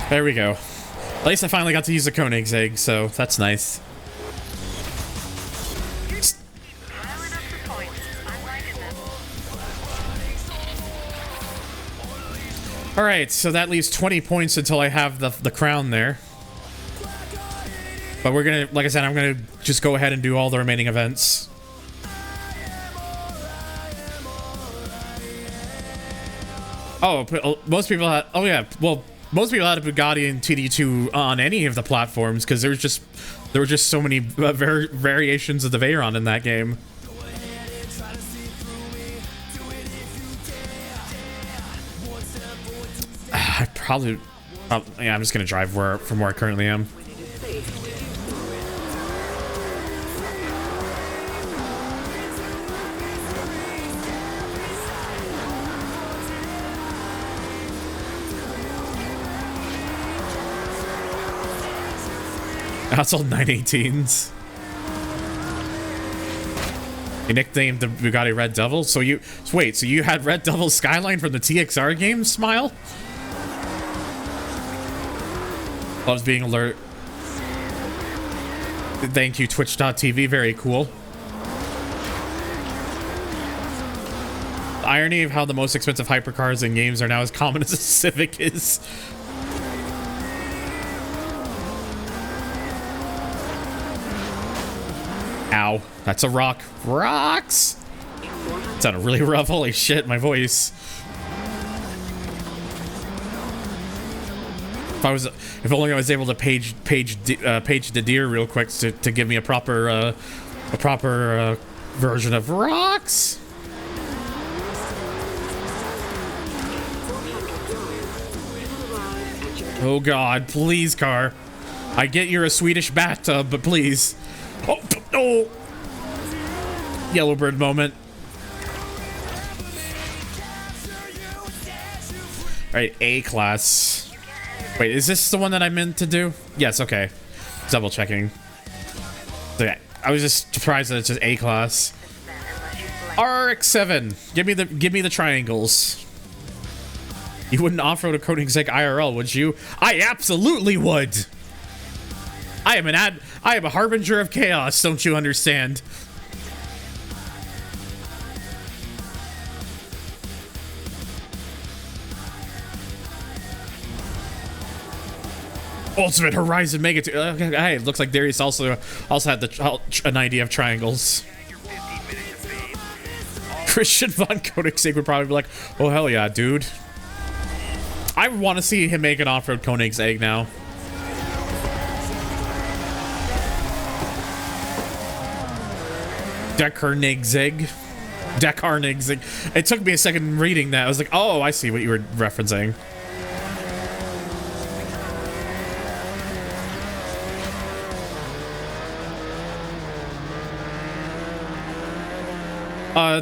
There we go. At least I finally got to use a Koenigsegg, so that's nice. Alright, so that leaves 20 points until I have the crown there. But we're gonna, like I said, I'm gonna just go ahead and do all the remaining events. Oh, most people had, oh yeah, well, most people had a Bugatti and TD2 on any of the platforms because there were just so many variations of the Veyron in that game. I probably, yeah, I'm just gonna drive from where I currently am. That's all 918s. You nicknamed the Bugatti Red Devil? So you had Red Devil Skyline from the TXR game, Smile? Loves being alert. Thank you, Twitch.tv, very cool. The irony of how the most expensive hypercars in games are now as common as a Civic is. Ow, that's a rock. Rocks! It sounded really rough. Holy shit, my voice. If only I was able to page the deer real quick to give me a proper version of rocks. Oh god, please, car. I get you're a Swedish bathtub, but please. Oh, oh. Yellowbird moment. Alright, A class. Wait, is this the one that I meant to do? Yes, okay. Double checking. Okay, I was just surprised that it's just A class. RX-7. Give me the triangles. You wouldn't off-road a Koenigsegg IRL, would you? I absolutely would. I am a harbinger of chaos, don't you understand? Ultimate Horizon Mega. Hey, it looks like Darius also had an idea of triangles. Christian von Koenigsegg would probably be like, "Oh hell yeah, dude." I want to see him make an off-road Koenigsegg now. Dekarnigzig. It took me a second reading that. I was like, oh, I see what you were referencing.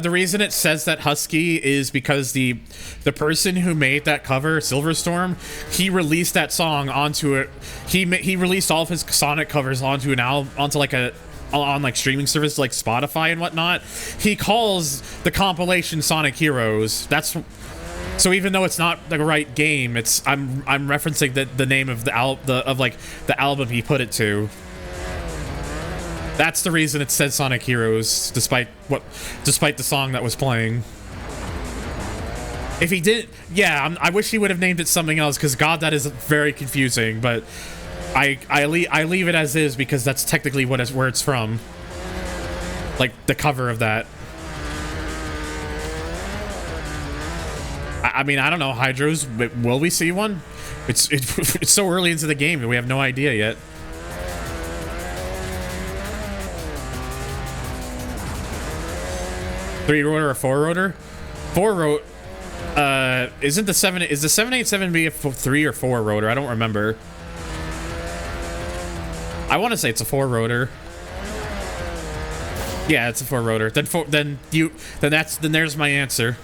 The reason it says that Husky is because the person who made that cover, Silverstorm, he released that song onto it. He released all of his Sonic covers onto an album, onto like on like streaming services like Spotify and whatnot. He calls the compilation Sonic Heroes. That's so even though it's not the right game, it's I'm referencing the name of the album he put it to. That's the reason it said Sonic Heroes, despite the song that was playing. If he did, yeah, I wish he would have named it something else, because God, that is very confusing. But I leave it as is because that's technically where it's from. Like the cover of that. I mean, I don't know, Hydros. Will we see one? It's so early into the game that we have no idea yet. Three-rotor or four-rotor? Four-rotor. Isn't the 787B a 3 or 4 rotor? I don't remember. I want to say it's a 4-rotor. Yeah, it's a 4-rotor. Then there's my answer.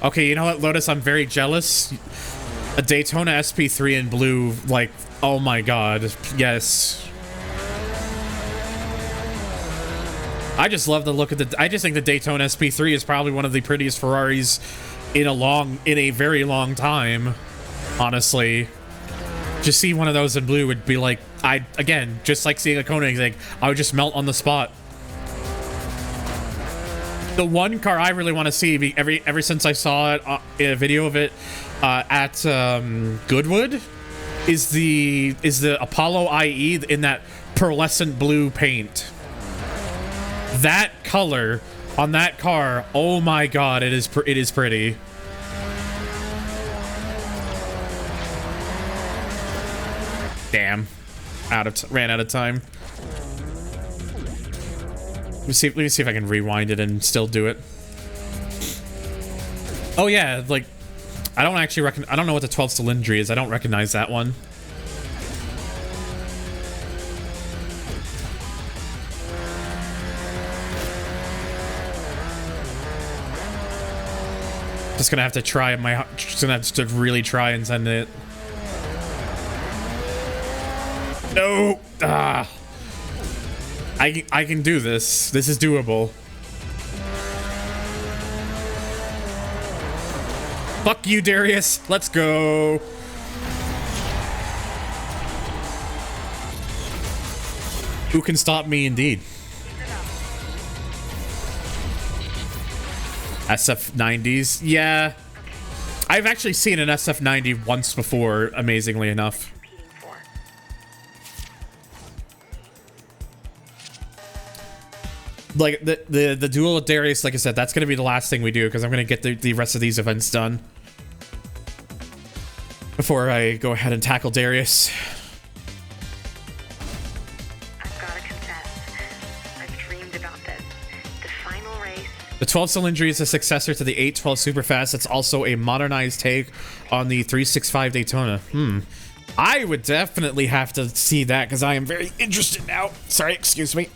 Okay, you know what, Lotus? I'm very jealous. A Daytona SP3 in blue, like, oh my god, yes. I just love the look of I just think the Daytona SP3 is probably one of the prettiest Ferraris in a very long time, honestly. Just see one of those in blue would be like, again, just like seeing a Koenigsegg, I would just melt on the spot. The one car I really want to see, ever since I saw it in a video of it at Goodwood, is the Apollo IE in that pearlescent blue paint. That color on that car, oh my god, it is pretty. Damn, ran out of time. Let me see if I can rewind it and still do it. Oh yeah, like I don't know what the 12 cylindry is. I don't recognize that one. Just gonna have to try to really try and send it. No. I can do this. This is doable. Fuck you, Darius. Let's go. Who can stop me, indeed? SF90s. Yeah. I've actually seen an SF90 once before, amazingly enough. Like the duel with Darius, like I said, that's gonna be the last thing we do, because I'm gonna get the rest of these events done before I go ahead and tackle Darius. I've gotta confess, I've dreamed The 12-cylinder is a successor to the 812 Superfast. It's also a modernized take on the 365 Daytona. I would definitely have to see that because I am very interested now. Sorry, excuse me.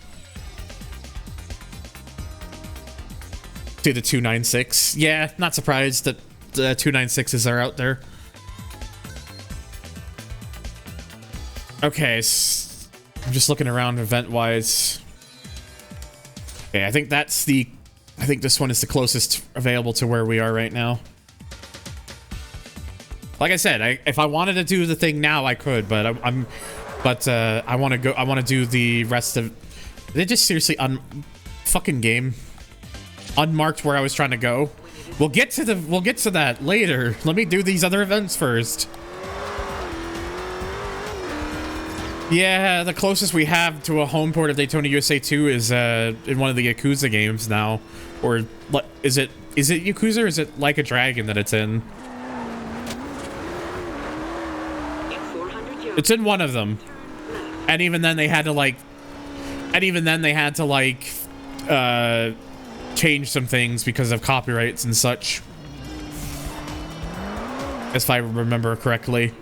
To the 296. Yeah, not surprised that the 296s are out there. Okay, I'm just looking around event-wise. Okay, I think that's the... I think this one is the closest available to where we are right now. Like I said, if I wanted to do the thing now, I could, but I want to go. I want to do the rest of. They just seriously fucking game unmarked where I was trying to go. We'll get to that later. Let me do these other events first. Yeah, the closest we have to a home port of Daytona USA 2 is in one of the Yakuza games now. Or is it Yakuza or is it Like a Dragon that it's in? It's in one of them. And even then they had to change some things because of copyrights and such. If I remember correctly.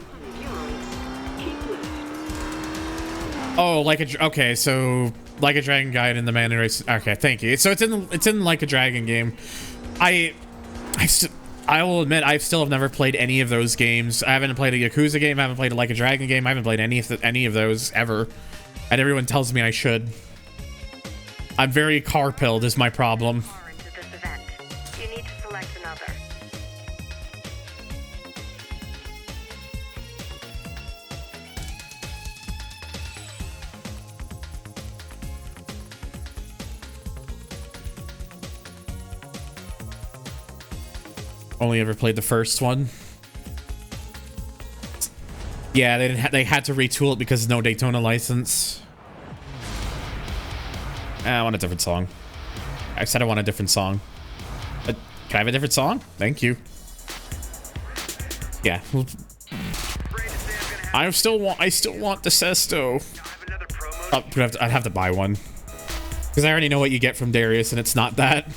Oh, okay, so Like a Dragon Guide in the Man Race. Okay, thank you. So it's in Like a Dragon game. I will admit I still have never played any of those games. I haven't played a Yakuza game. I haven't played a Like a Dragon game. I haven't played any of those ever. And everyone tells me I should. I'm very car-pilled is my problem. You need to select another. Only ever played the first one. Yeah, they had to retool it because no Daytona license. I want a different song. I said I want a different song. Can I have a different song? Thank you. Yeah. I still want the Sesto. Oh, I'd have to buy one. Because I already know what you get from Darius and it's not that.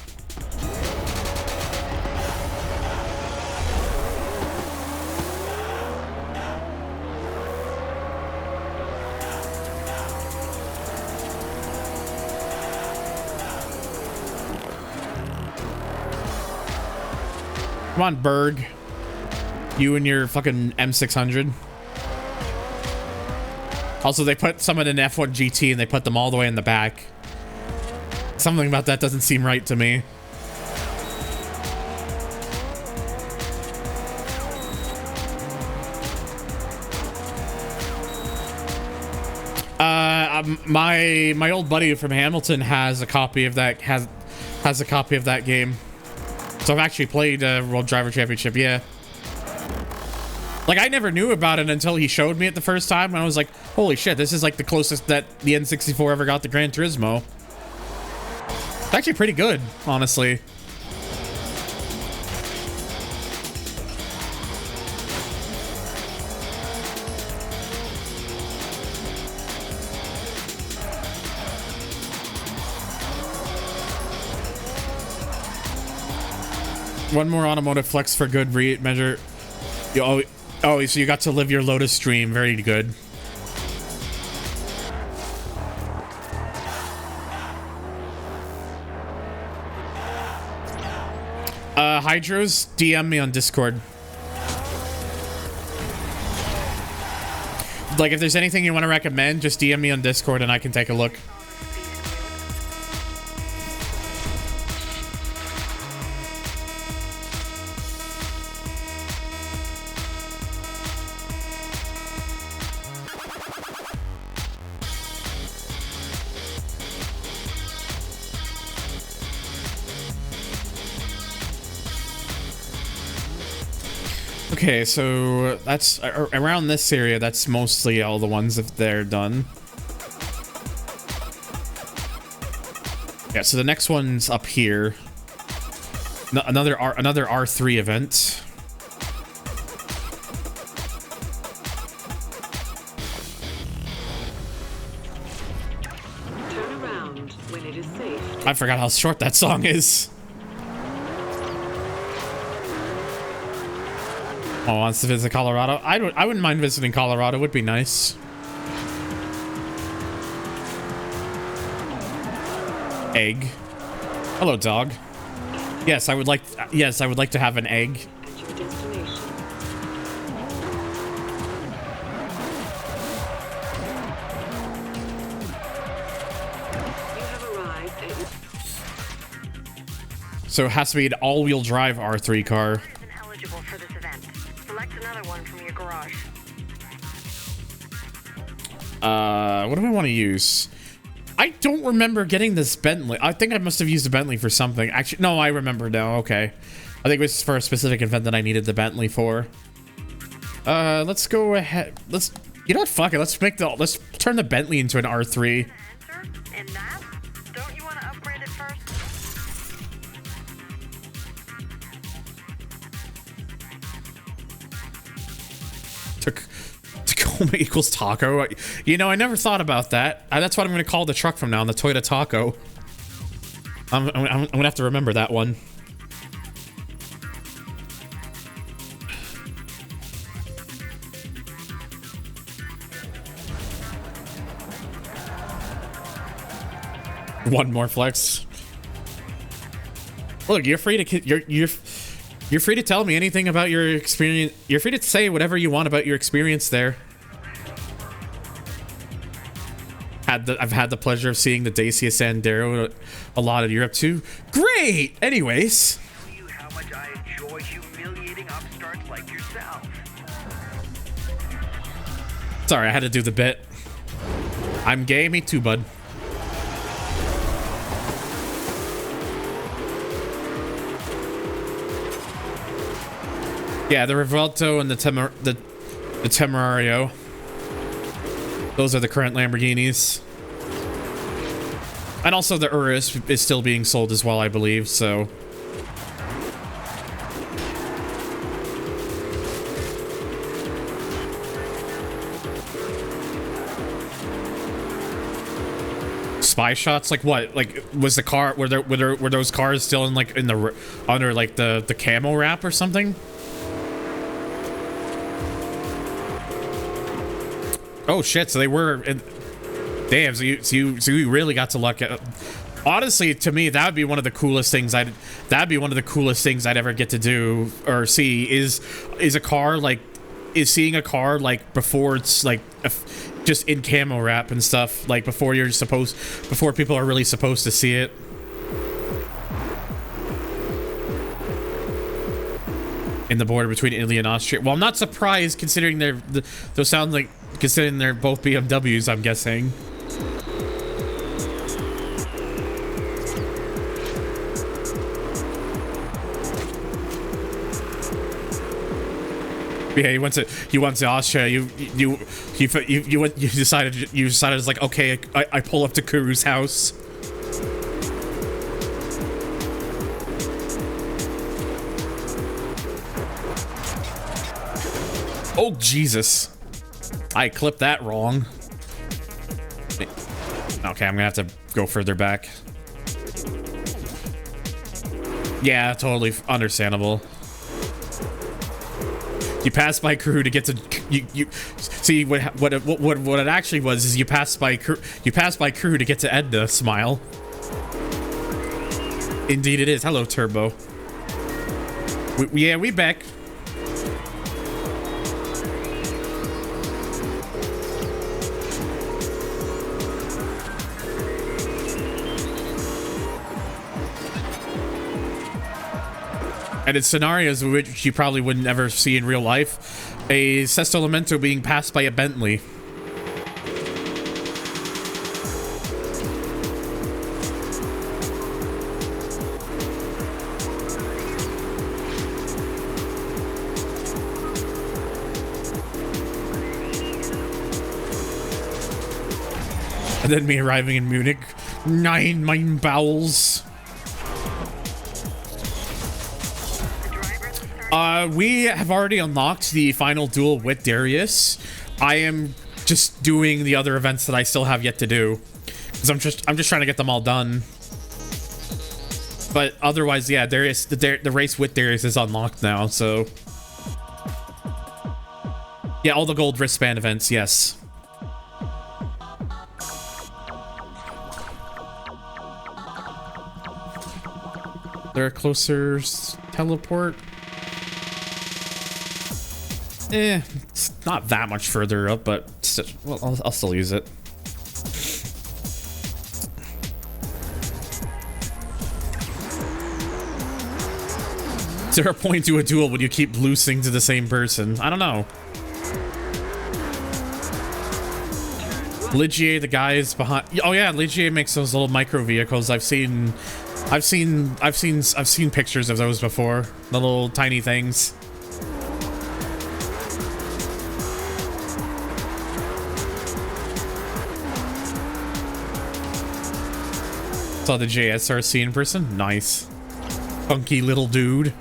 Come on, Berg. You and your fucking M600. Also, they put some in an F1 GT and they put them all the way in the back. Something about that doesn't seem right to me. My old buddy from Hamilton has a copy of that has a copy of that game. So I've actually played World Driver Championship, yeah. Like, I never knew about it until he showed me it the first time, and I was like, holy shit, this is like the closest that the N64 ever got to Gran Turismo. It's actually pretty good, honestly. One more automotive flex for good measure. Oh, so you got to live your Lotus dream. Very good. Hydros, DM me on Discord. Like, if there's anything you want to recommend, just DM me on Discord and I can take a look. Okay, so that's around this area. That's mostly all the ones if they're done. Yeah, so the next one's up here. Another R3 event. Turn around when it is safe. I forgot how short that song is. Oh, wants to visit Colorado? I wouldn't mind visiting Colorado. Would be nice. Egg. Hello, dog. Yes, I would like. Yes, I would like to have an egg. At your destination. You have arrived at your... So it has to be an all-wheel drive R3 car. Isn't eligible for this event. Select another one from your garage. What do I want to use? I don't remember getting this Bentley. I think I must have used the Bentley for something. Actually, no, I remember now. Okay. I think it was for a specific event that I needed the Bentley for. Let's go ahead. You know what? Fuck it. Let's turn the Bentley into an R3. Enter in that. Don't you want to upgrade it first? Tacoma equals taco. You know, I never thought about that. That's what I'm going to call the truck from now on, the Toyota Taco. I'm going to have to remember that one. One more flex. Look, you're free to you're free to tell me anything about your experience. You're free to say whatever you want about your experience there. I've had the pleasure of seeing the Dacia Sandero a lot in Europe too. Great. Anyways, Tell you how much I enjoy humiliating upstarts like yourself. sorry, I had to do the bit. I'm gay, me too, bud. Yeah, the Revuelto and the Temerario. Those are the current Lamborghinis. And also the Urus is still being sold as well, I believe, so. Spy shots? Like what? Like was the car were those cars still in like in the under like the camo wrap or something? Oh shit! So they were. Damn! So you really got to luck at. Honestly, to me, that would be one of the coolest things I'd ever get to do or see is a car like seeing a car like before it's like just in camo wrap and stuff, like before people are really supposed to see it. In the border between Italy and Austria. Well, I'm not surprised considering those sound like. Considering they're both BMWs, I'm guessing. Yeah, he went to Austria. You decided it's like, okay, I pull up to Kuru's house. Oh Jesus. I clipped that wrong. Okay, I'm gonna have to go further back. Yeah, totally understandable. You pass by crew to get to you see what it actually was is you pass by crew to get to Edna. Smile. Indeed it is. Hello, Turbo. We back. And in scenarios which you probably wouldn't ever see in real life, a Sesto Lamento being passed by a Bentley. And then me arriving in Munich. Nine mein bowels. We have already unlocked the final duel with Darius. I am just doing the other events that I still have yet to do, because I'm just trying to get them all done. But otherwise, yeah, Darius, the race with Darius is unlocked now. So Yeah, all the gold wristband events, yes. There a closer teleport? It's not that much further up, but still, well, I'll still use it. Is there a point to a duel when you keep losing to the same person? I don't know. Ligier, the guys behind. Oh yeah, Ligier makes those little micro vehicles. I've seen pictures of those before. The little tiny things. Saw the JSRC in person. Nice. Funky little dude.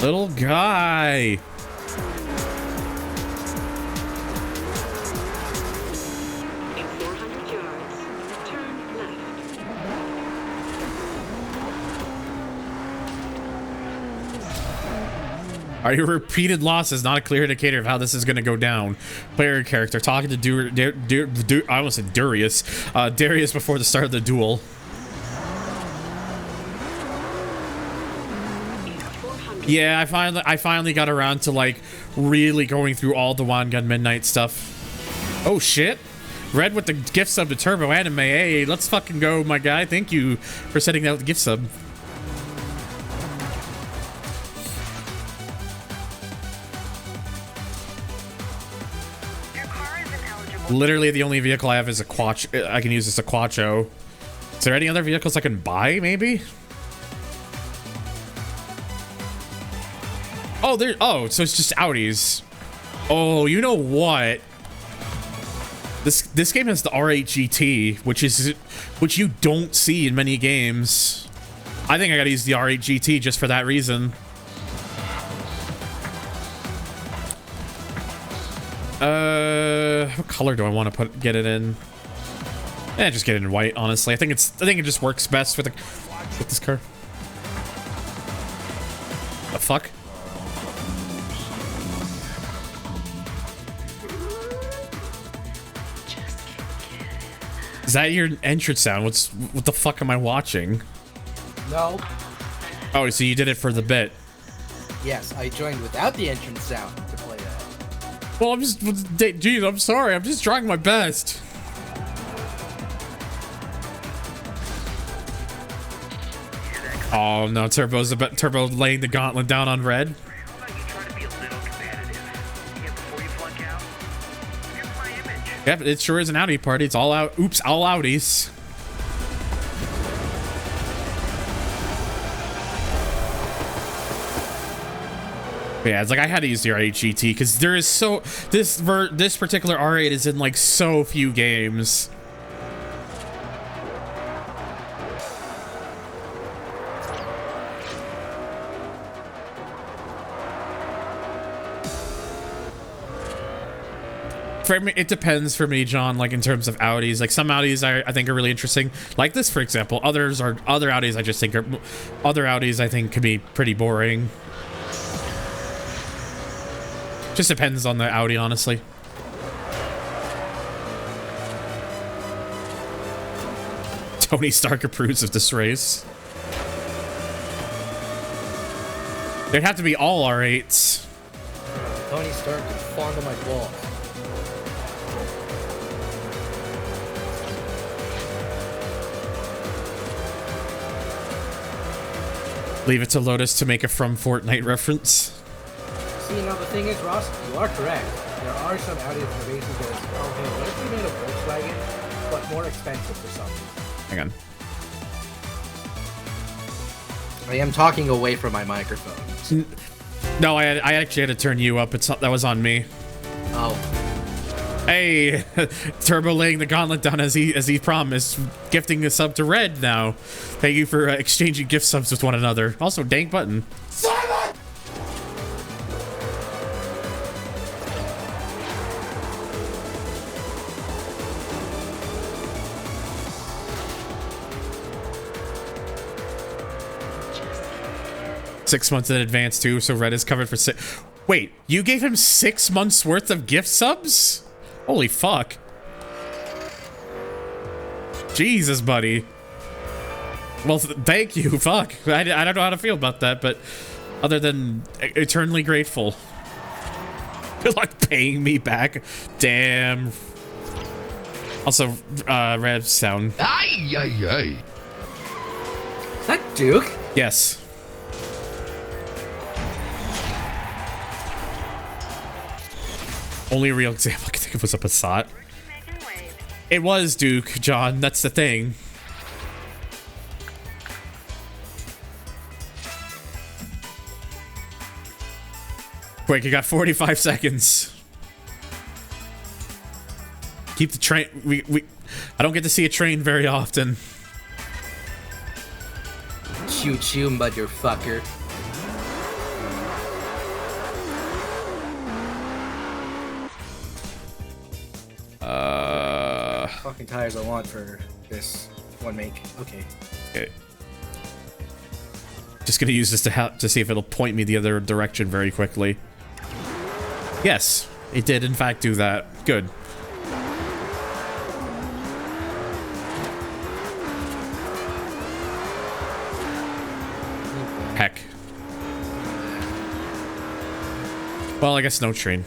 Little guy. In 400 yards, turn left. Are your repeated losses not a clear indicator of how this is going to go down? Player character talking to I almost said Darius. Darius before the start of the duel. Yeah, I finally got around to like really going through all the Wand Gun Midnight stuff. Oh shit. Red with the gift sub to Turbo Anime. Hey, let's fucking go, my guy. Thank you for setting out the gift sub. Your car isn't eligible. Literally the only vehicle I have is a Quacho. I can use this a Quacho. Is there any other vehicles I can buy, maybe? Oh, there. Oh, so it's just Audis. Oh, you know what? This game has the R8 GT, which you don't see in many games. I think I gotta use the R8 GT just for that reason. What color do I want to get it in? Just get it in white. Honestly, I think it just works best with this car. The fuck? Is that your entrance sound? What the fuck am I watching? No. Oh, so you did it for the bit. Yes, I joined without the entrance sound to play that. Well, geez, I'm sorry. I'm just trying my best. Oh no, Turbo laying the gauntlet down on Red. How about you try to be a little competitive? Yeah, before you flunk out. Here's my image. Yep, it sure is an Audi party. It's all out. Oops, all Audis. But yeah, it's like I had to use the R8 GT because there is this particular R8 is in like so few games. For me, it depends for me, John, like in terms of Audis. Like some Audis I think are really interesting. Like this, for example. Other Audis I just think I think could be pretty boring. Just depends on the Audi, honestly. Tony Stark approves of this race. There'd have to be all R8s. Tony Stark can fondle my balls. Leave it to Lotus to make a From Fortnite reference. See, now the thing is, Ross, you are correct. There are some Audis that are basically just, oh, hey, what if we made a Volkswagen, but more expensive for some reason? Hang on. I am talking away from my microphone. No, I actually had to turn you up. That was on me. Oh. Hey, Turbo laying the gauntlet down as he promised, gifting a sub to Red now. Thank you for exchanging gift subs with one another. Also, dank button. Simon! 6 months in advance too, so Red is covered for 6. Wait, you gave him 6 months worth of gift subs? Holy fuck. Jesus, buddy. Well, thank you. Fuck. I don't know how to feel about that, but other than eternally grateful. You're like paying me back. Damn. Also, Rev sound. Ay, ay, ay. Is that Duke? Yes. Only real example I can think of was a Passat. Making waves. It was Duke, John. That's the thing. Quick, you got 45 seconds. Keep the train. I don't get to see a train very often. Choo choo, motherfucker. Fucking tires I want for this one make. Okay. Okay. Just gonna use this to see if it'll point me the other direction very quickly. Yes, it did in fact do that. Good. Heck. Well, I guess no train.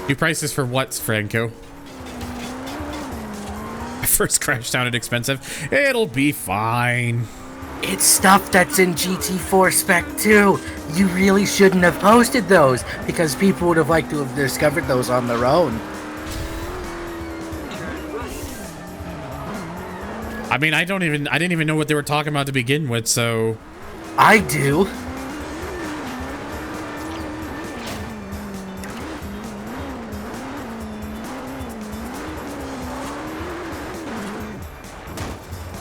New prices for what, Franco? My first crash sounded expensive. It'll be fine. It's stuff that's in GT4 spec too. You really shouldn't have posted those because people would have liked to have discovered those on their own. Turn right. I mean, I didn't even know what they were talking about to begin with, so I do.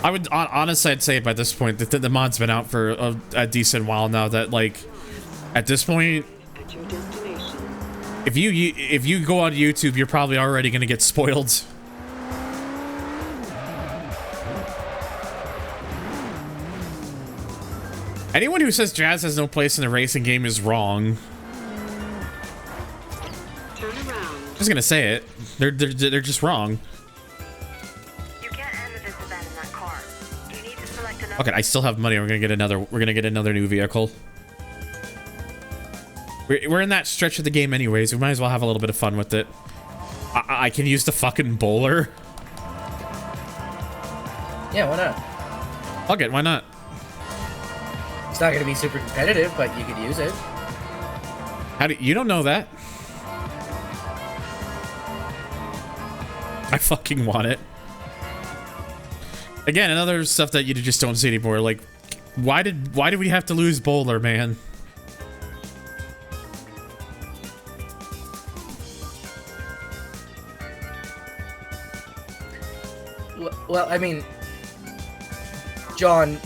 I would honestly, I'd say by this point that the mod's been out for a decent while now. That like, at this point, At your destination. if you go on YouTube, you're probably already gonna get spoiled. Anyone who says jazz has no place in a racing game is wrong. Turn around. I'm just gonna say it. They're just wrong. You can't end this event in that car. You need to select another. Okay, I still have money. We're gonna get another new vehicle. We're in that stretch of the game anyways. We might as well have a little bit of fun with it. I can use the fucking bowler. Yeah, why not? Fuck it, why not? It's not gonna be super competitive, but you could use it. How do you don't know that? I fucking want it. Again, another stuff that you just don't see anymore. Like, why did we have to lose Bowler, man? Well, I mean, John,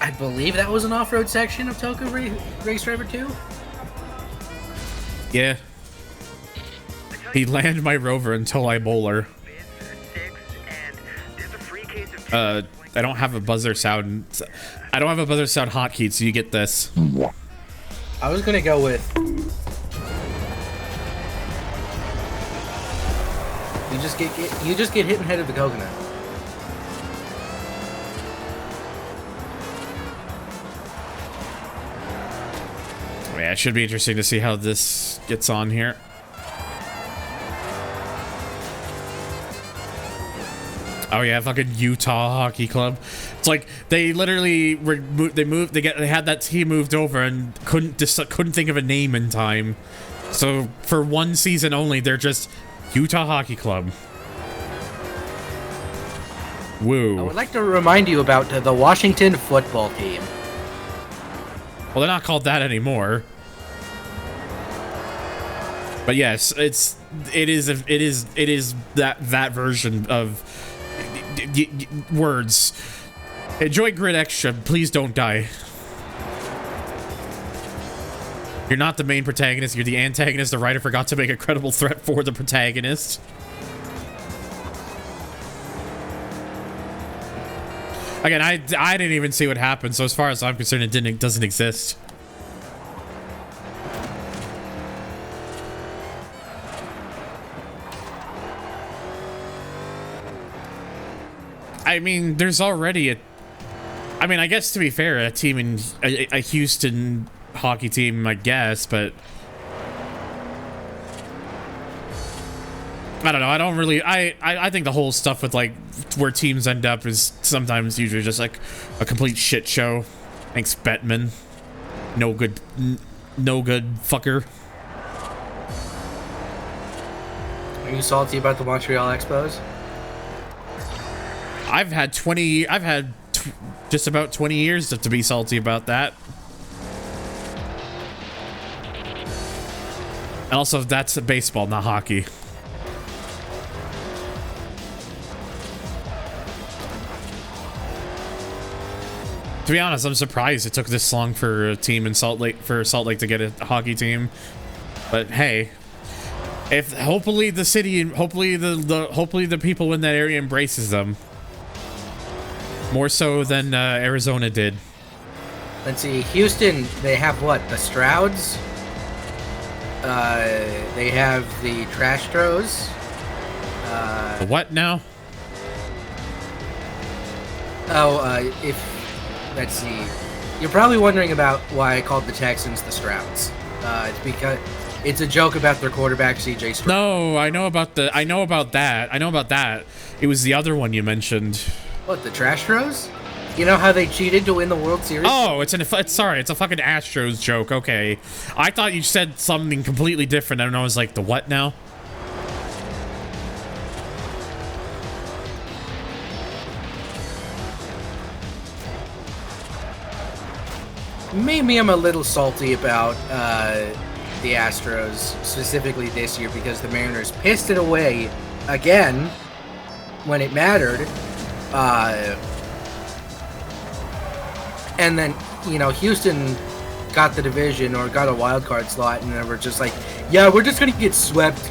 I believe that was an off-road section of Tokyo Race Driver 2? Yeah. He landed my rover until I bowler. I don't have a buzzer sound. I don't have a buzzer sound hotkey, so you get this. I was gonna go with... You just get hit in the head of the coconut. Yeah, it should be interesting to see how this gets on here. Oh yeah, fucking Utah Hockey Club. It's like they literally they had that team moved over and couldn't think of a name in time. So for one season only, they're just Utah Hockey Club. Woo. I would like to remind you about the Washington football team. Well, they're not called that anymore. But yes, it is that version of words. Enjoy Grid Extra. Please don't die. You're not the main protagonist, you're the antagonist. The writer forgot to make a credible threat for the protagonist. Again, I didn't even see what happened, so as far as I'm concerned, it doesn't exist. I mean, there's already I mean, I guess to be fair, a team in a Houston hockey team, I guess, but I don't know. I don't really. I think the whole stuff with like where teams end up is sometimes usually just like a complete shit show. Thanks, Bettman. No good fucker. Are you salty about the Montreal Expos? I've had just about 20 years to be salty about that. And also, that's baseball, not hockey. To be honest, I'm surprised it took this long for a team in Salt Lake to get a hockey team. But hey, if hopefully the city and hopefully the people in that area embraces them more so than Arizona did. Let's see, Houston, they have what? The Strouds? They have the Trastros. The what now? Let's see. You're probably wondering about why I called the Texans the Strouds. It's because it's a joke about their quarterback, CJ Stroud. No, I know about that. It was the other one you mentioned. What, the Trastros? You know how they cheated to win the World Series? Oh, it's a fucking Astros joke. Okay, I thought you said something completely different, and I was like, the what now? Maybe I'm a little salty about the Astros, specifically this year, because the Mariners pissed it away again when it mattered. And then, you know, Houston got the division or got a wild card slot, and then we're just like, yeah, we're just gonna get swept.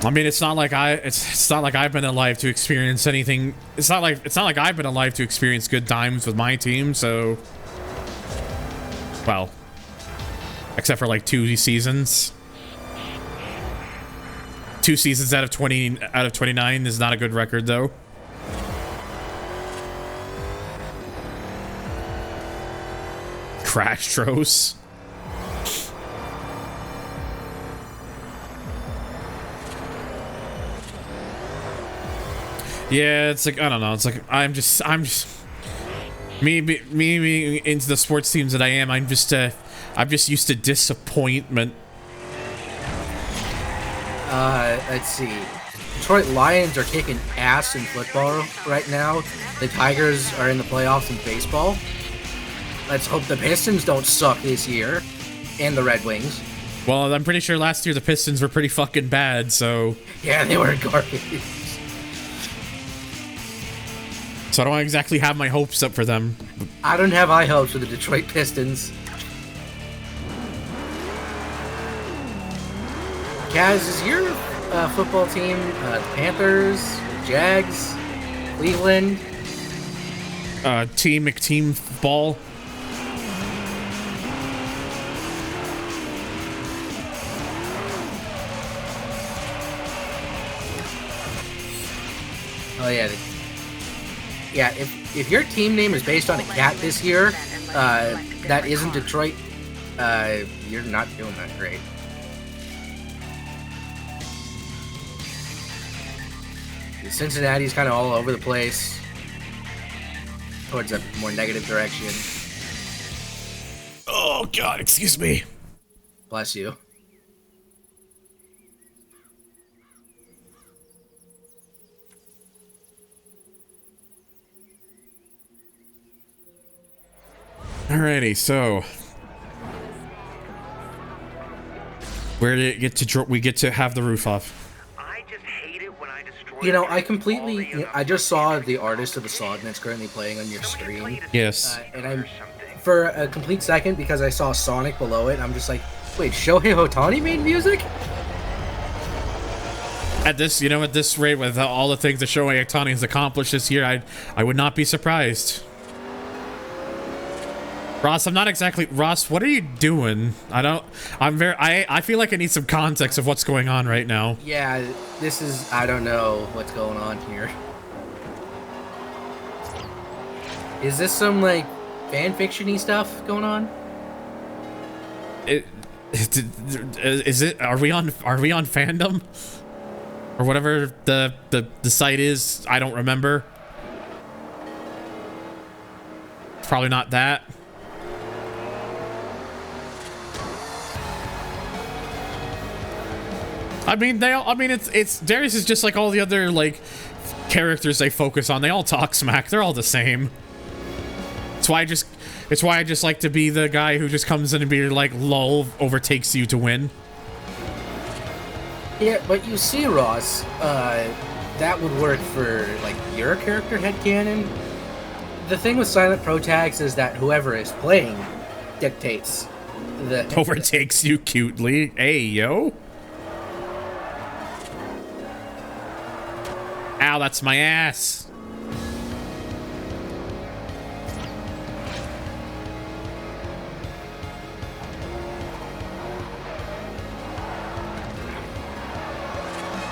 I mean, it's not like I've been alive to experience anything. It's not like I've been alive to experience good times with my team. So, well, except for like 2 seasons. 2 seasons out of 29 is not a good record, though. Crashtros. Yeah, it's like, I don't know. It's like, I'm just me being into the sports teams that I am. I'm just used to disappointment. Let's see. Detroit Lions are kicking ass in football right now. The Tigers are in the playoffs in baseball. Let's hope the Pistons don't suck this year. And the Red Wings. Well, I'm pretty sure last year the Pistons were pretty fucking bad, so... Yeah, they were garbage. So I don't exactly have my hopes up for them. I don't have high hopes for the Detroit Pistons. Kaz, is your football team the Panthers, Jags, Cleveland? Team McTeam Ball. Oh yeah. Yeah, if your team name is based on a cat this year, that isn't Detroit, you're not doing that great. Cincinnati's kind of all over the place towards a more negative direction. Oh God, excuse me. Bless you. Alrighty, so where did it get to? We get to have the roof off. I just hate it when I destroy. You know, I just saw the artist of the song that's currently playing on your screen. Yes. And for a complete second, because I saw Sonic below it, I'm just like, wait, Shohei Otani made music? At this, at this rate, with all the things that Shohei Ohtani has accomplished this year, I would not be surprised. Ross, I'm not exactly... Ross, what are you doing? I feel like I need some context of what's going on right now. Yeah, this is... I don't know what's going on here. Is this some, like, fanfiction-y stuff going on? Is it... Are we on Fandom? Or whatever the site is? I don't remember. Probably not that. I mean, it's Darius is just like all the other, like, characters they focus on. They all talk smack. They're all the same. It's why I just like to be the guy who just comes in and be like, lol, overtakes you to win. Yeah, but you see, Ross, that would work for, like, your character headcanon. The thing with Silent Pro tags is that whoever is playing dictates the... Overtakes you cutely. Hey, yo. Ow, that's my ass.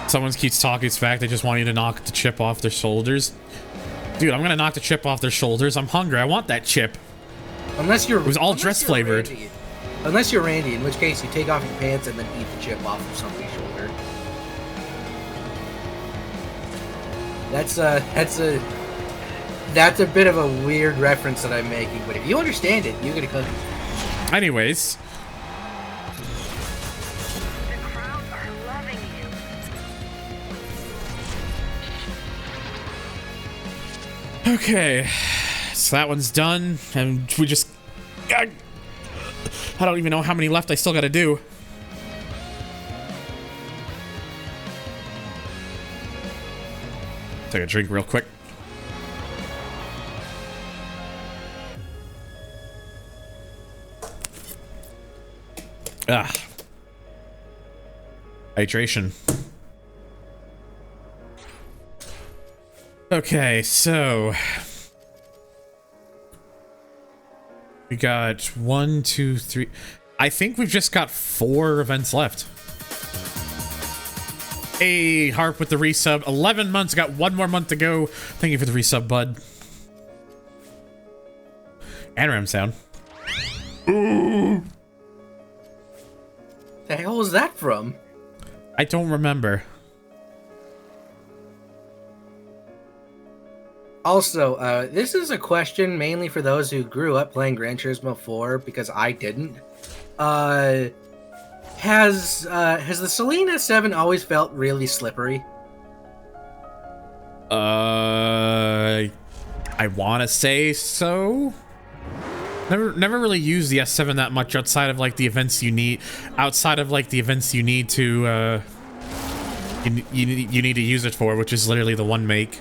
Someone keeps talking smack. They just want you to knock the chip off their shoulders. Dude, I'm gonna knock the chip off their shoulders. I'm hungry. I want that chip. Unless you're... It was all dress flavored. Randy. Unless you're Randy, in which case you take off your pants and then eat the chip off of somebody's shoulder. That's a bit of a weird reference that I'm making, but if you understand it, you get a cookie. Anyways. The crowds are loving you. Okay. So that one's done, and we just... I don't even know how many left I still gotta do. Take a drink real quick. Hydration. Okay, so we got 1, 2, 3. I think we've just got 4 events left. Hey, Harp with the resub. 11 months. Got 1 more month to go. Thank you for the resub, bud. And Ram sound. The hell was that from? I don't remember. Also, this is a question mainly for those who grew up playing Gran Turismo 4, because I didn't. Has the Celine S7 always felt really slippery? I want to say so. Never really used the S7 that much outside of like the events you need. Outside of like the events you need to you need to use it for, which is literally the one make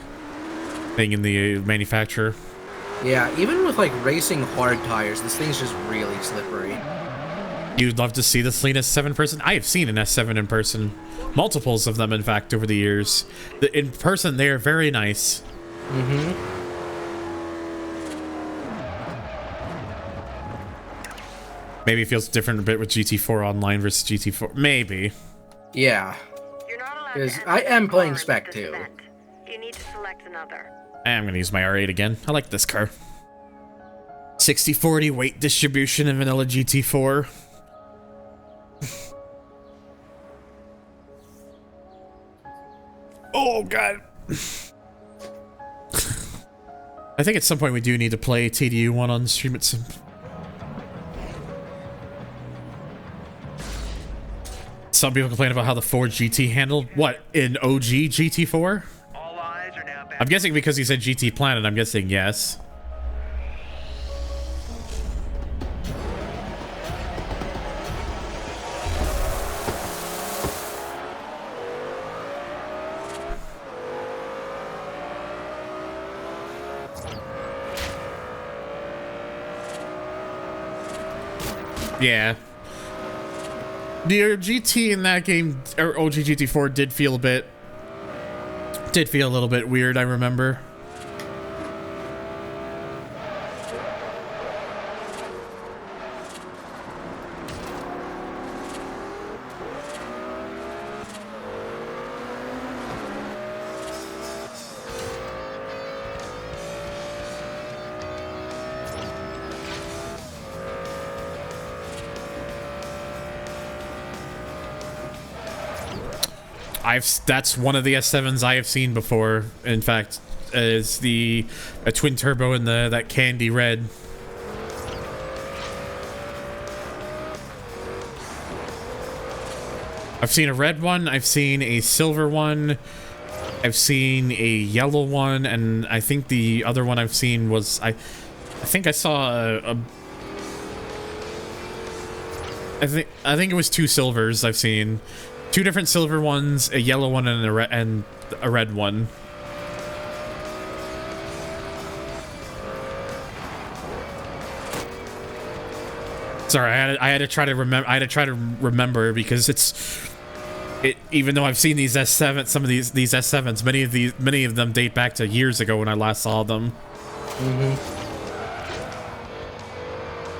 thing in the manufacturer. Yeah, even with like racing hard tires, this thing's just really slippery. You'd love to see the Celine S7 in person? I have seen an S7 in person. Multiples of them, in fact, over the years. In person, they are very nice. Mm-hmm. Maybe it feels different a bit with GT4 Online versus GT4. Maybe. Yeah. You're not allowed Because to I enter am this playing car Spec with this 2. event. You need to select another. I'm going to use my R8 again. I like this car. 60/40 weight distribution in vanilla GT4. Oh, God. I think at some point we do need to play TDU 1 on stream at some... Some people complain about how the Ford GT handled... What, in OG GT4? All eyes are now back. I'm guessing because he said GT Planet, I'm guessing yes. Yeah. The GT in that game, or OG GT4, did feel a little bit weird, I remember. That's one of the S7s I have seen before. In fact, is a twin turbo in that candy red. I've seen a red one, I've seen a silver one, I've seen a yellow one, and I think the other one I've seen was I think I saw I think it was two silvers I've seen. Two different silver ones, a yellow one and a red one. Sorry, I had to try to remember because even though I've seen these S7, some of these S7s, many of them date back to years ago when I last saw them.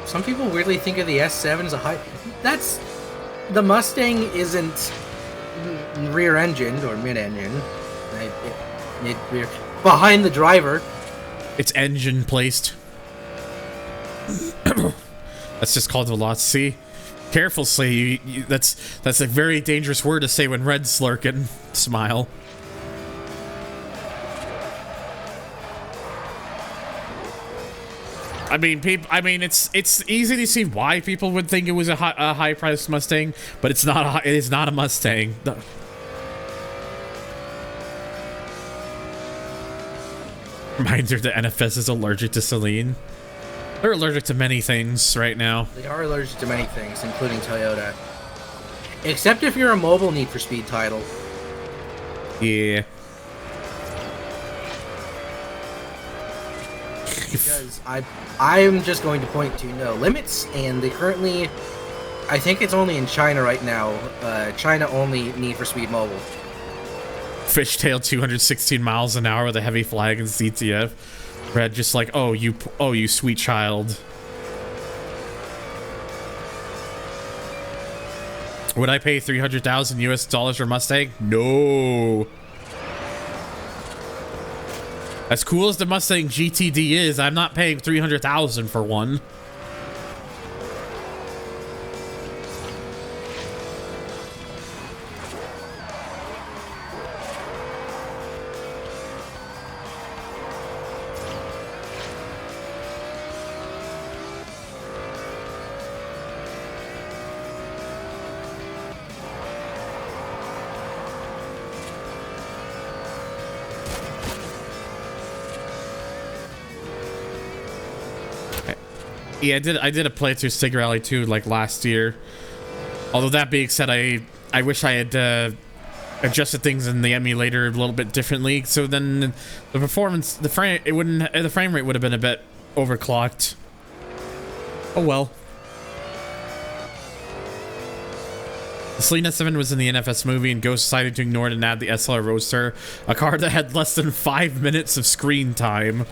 Some people weirdly think of the S7 as a high. The Mustang isn't rear-engined or mid-engine. Rear behind the driver. It's engine placed. That's just called velocity. Careful, Slay. That's a very dangerous word to say when Red's lurking. Smile. I mean, it's easy to see why people would think it was a high-priced Mustang, but it's not. It is not a Mustang. Reminder that NFS is allergic to Celine. They're allergic to many things right now. They are allergic to many things, including Toyota. Except if you're a mobile Need for Speed title. Yeah. Because I'm just going to point to no limits, and they currently, I think it's only in China right now. China only Need for Speed Mobile. Fishtail 216 miles an hour with a heavy flag and CTF. Red just like, oh you sweet child. Would I pay 300,000 US dollars for Mustang? No. As cool as the Mustang GTD is, I'm not paying 300,000 for one. Yeah, I did a playthrough Sig Rally 2 like last year. Although that being said, I wish I had adjusted things in the emulator a little bit differently. So then the performance, the frame rate would have been a bit overclocked. Oh well. The Selena 7 was in the NFS movie, and Ghost decided to ignore it and add the SLR Roadster, a car that had less than 5 minutes of screen time.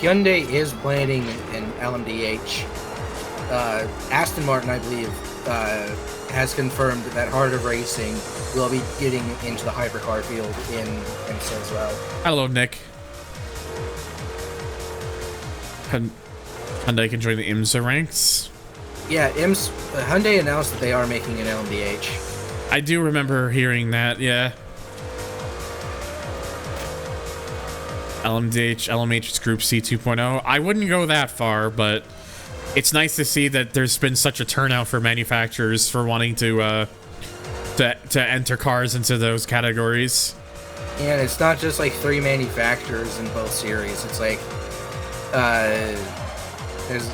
Hyundai is planning an LMDH. Aston Martin, I believe, has confirmed that Heart of Racing will be getting into the hypercar field in IMSA as well. Hello, Nick. Hyundai can join the IMSA ranks. Yeah, Hyundai announced that they are making an LMDH. I do remember hearing that, yeah. LMH is Group C 2.0. I wouldn't go that far, but it's nice to see that there's been such a turnout for manufacturers for wanting to enter cars into those categories. And it's not just like 3 manufacturers in both series. It's like there's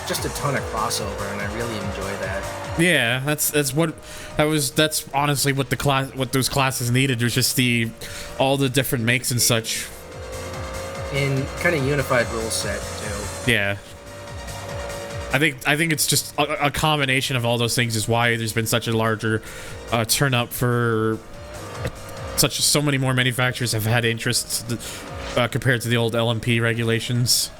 just a ton of crossover, and I really enjoy that. Yeah, that's honestly what those classes needed. Was just all the different makes and such. in kind of unified rule set too. Yeah. I think it's just a combination of all those things is why there's been such a larger turn up for so many more manufacturers have had interest compared to the old LMP regulations.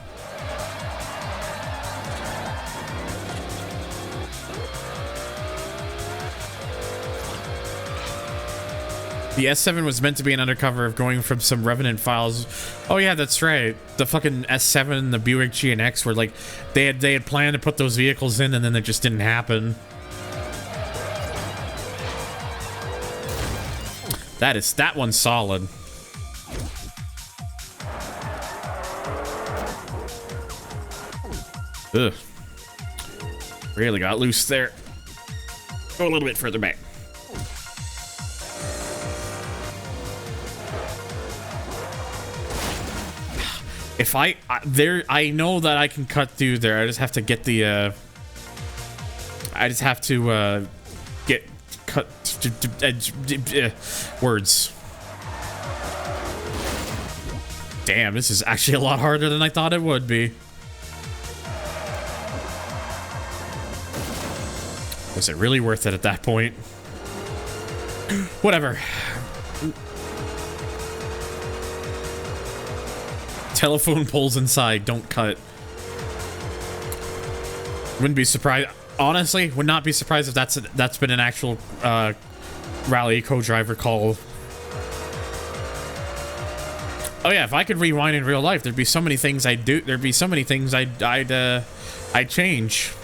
The S7 was meant to be an undercover of going from some Revenant files. Oh yeah, that's right. The fucking S7, the Buick GNX were like, they had planned to put those vehicles in and then it just didn't happen. That one's solid. Ugh. Really got loose there. Go a little bit further back. If I know that I can cut through there. I just have to get the I just have to get cut words. Damn, this is actually a lot harder than I thought it would be. Was it really worth it at that point? Whatever. Telephone poles inside, don't cut. Wouldn't be surprised. Honestly, would not be surprised if that's been an actual rally co-driver call. Oh yeah, if I could rewind in real life, there'd be so many things I'd do. There'd be so many things I'd change.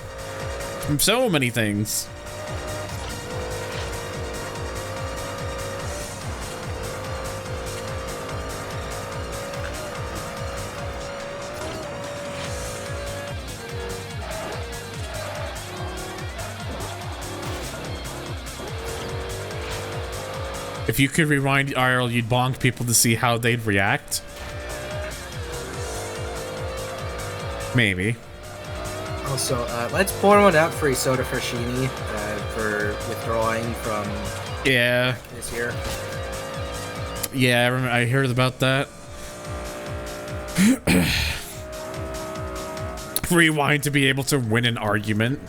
So many things. If you could rewind IRL, you'd bonk people to see how they'd react. Maybe. Also, let's pour one out for Isoda Frashini for withdrawing from this year. Yeah, I heard about that. Rewind to be able to win an argument.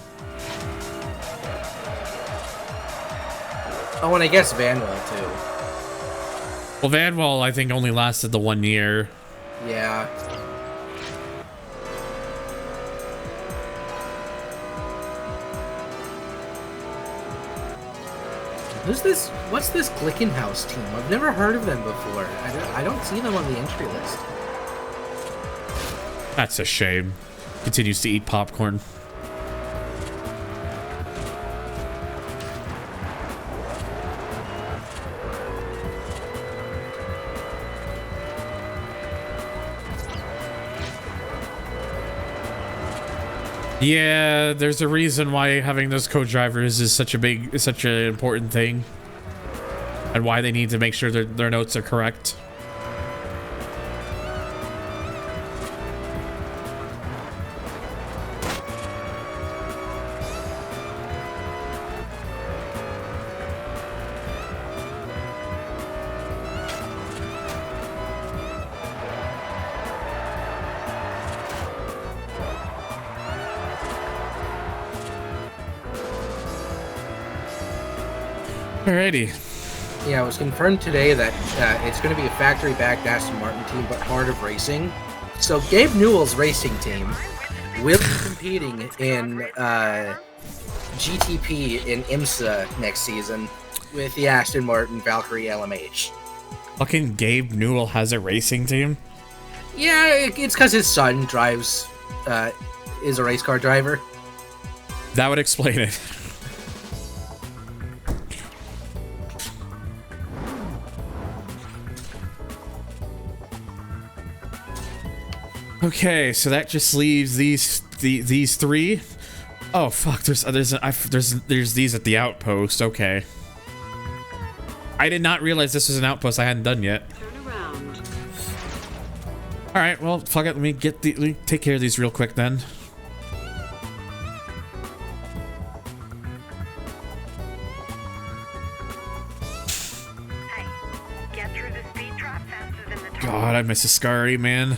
Oh, and I guess Vanwell too. Well, Vanwell, I think, only lasted the 1 year. Yeah. Who's this? What's this Glickenhaus team? I've never heard of them before. I don't see them on the entry list. That's a shame. Continues to eat popcorn. Yeah, there's a reason why having those co-drivers is such an important thing, and why they need to make sure their notes are correct. Alrighty. Yeah, it was confirmed today that it's going to be a factory-backed Aston Martin team, but Heart of Racing. So Gabe Newell's racing team will be competing in GTP in IMSA next season with the Aston Martin Valkyrie LMH. Fucking Gabe Newell has a racing team? Yeah, it's because his son is a race car driver. That would explain it. Okay, so that just leaves these three. Oh fuck! There's these at the outpost. Okay. I did not realize this was an outpost I hadn't done yet. Turn around. All right. Well, fuck it. Let me take care of these real quick then. Hey, get through the speed trap faster than the God, I miss Ascari, man.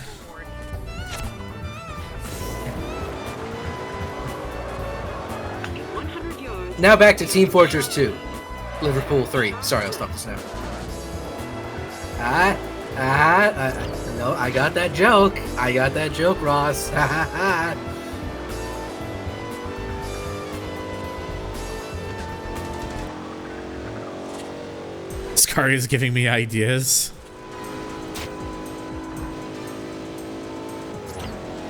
In 100 yards. Now back to Team Fortress 2. Liverpool 3. Sorry, I'll stop this now. No, I got that joke. I got that joke, Ross. Ha ha ha. Ascari is giving me ideas.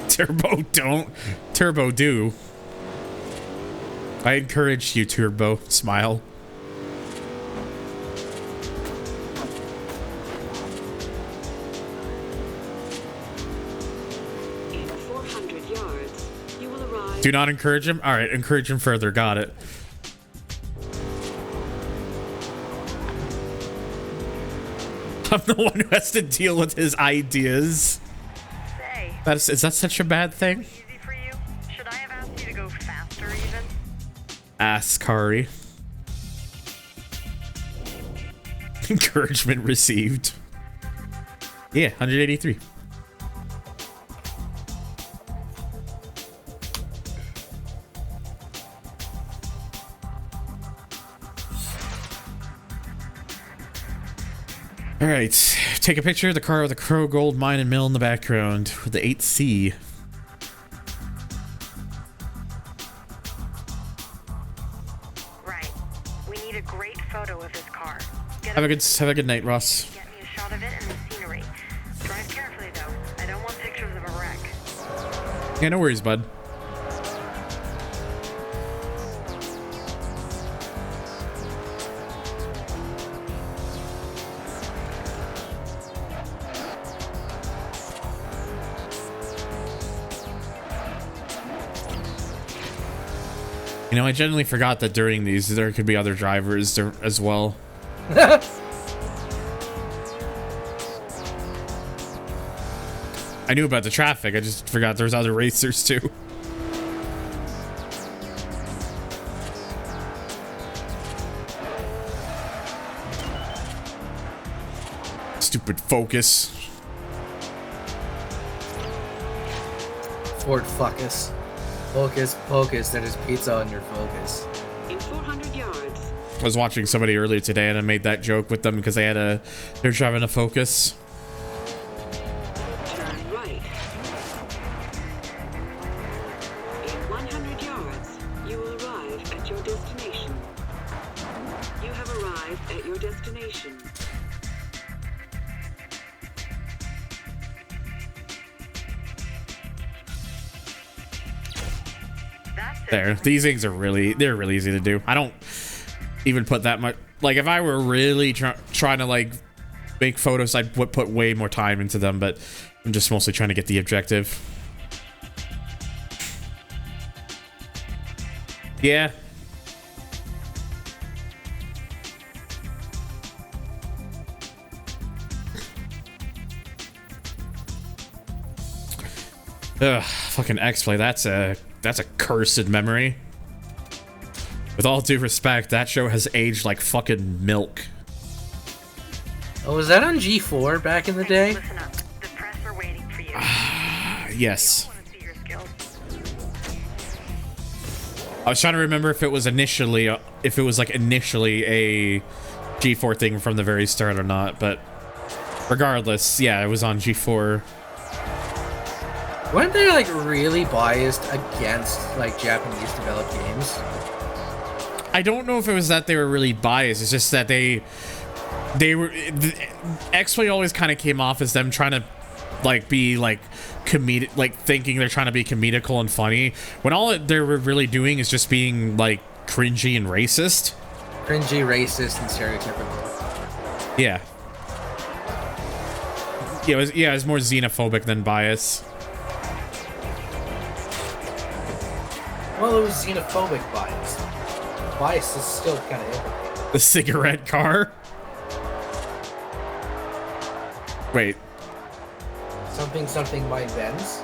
Turbo, don't. Turbo, do. I encourage you, Turbo. Smile. In 400 yards, you will arrive. Do not encourage him? Alright, encourage him further. Got it. I'm the one who has to deal with his ideas. Say, Is that such a bad thing? easy for you? Should I have asked you to go faster even? Ascari. Encouragement received. Yeah, 183. All right, take a picture of the car with the Crow Gold Mine and Mill in the background with the 8C. Right. We need a great photo of his car. Get Have a good night, Ross. Get me a shot of it and the scenery. Drive carefully though. I don't want pictures of a wreck. Yeah, no worries, bud. You know, I generally forgot that during these there could be other drivers there as well. I knew about the traffic, I just forgot there's other racers too. Stupid Focus. Ford Focus. Focus, focus, there is pizza on your Focus. In 400 yards. I was watching somebody earlier today and I made that joke with them because they're driving a Focus. Turn right. In 100 yards, you will arrive at your destination. You have arrived at your destination. That's it. There, these things are they're really easy to do. I don't even put that much, like if I were really trying to like make photos, I'd put way more time into them, but I'm just mostly trying to get the objective. Yeah. Ugh, fucking X-Play, that's a cursed memory. With all due respect, that show has aged like fucking milk. Oh, was that on G4 back in the day? Listen up. The press are waiting for you. Yes. I want to see your skills. I was trying to remember if it was initially, a G4 thing from the very start or not, but regardless, yeah, it was on G4. Weren't they like really biased against like Japanese developed games? I don't know if it was that they were really biased. It's just that they were. X-Play always kind of came off as them trying to like be like comedic, like thinking they're trying to be comedical and funny, when all they were really doing is just being like cringy and racist. Cringy, racist, and stereotypical. Yeah. Yeah, it was more xenophobic than bias. Well, it was xenophobic bias. Bias is still kind of implicated. The cigarette car. Wait. Something by Benz.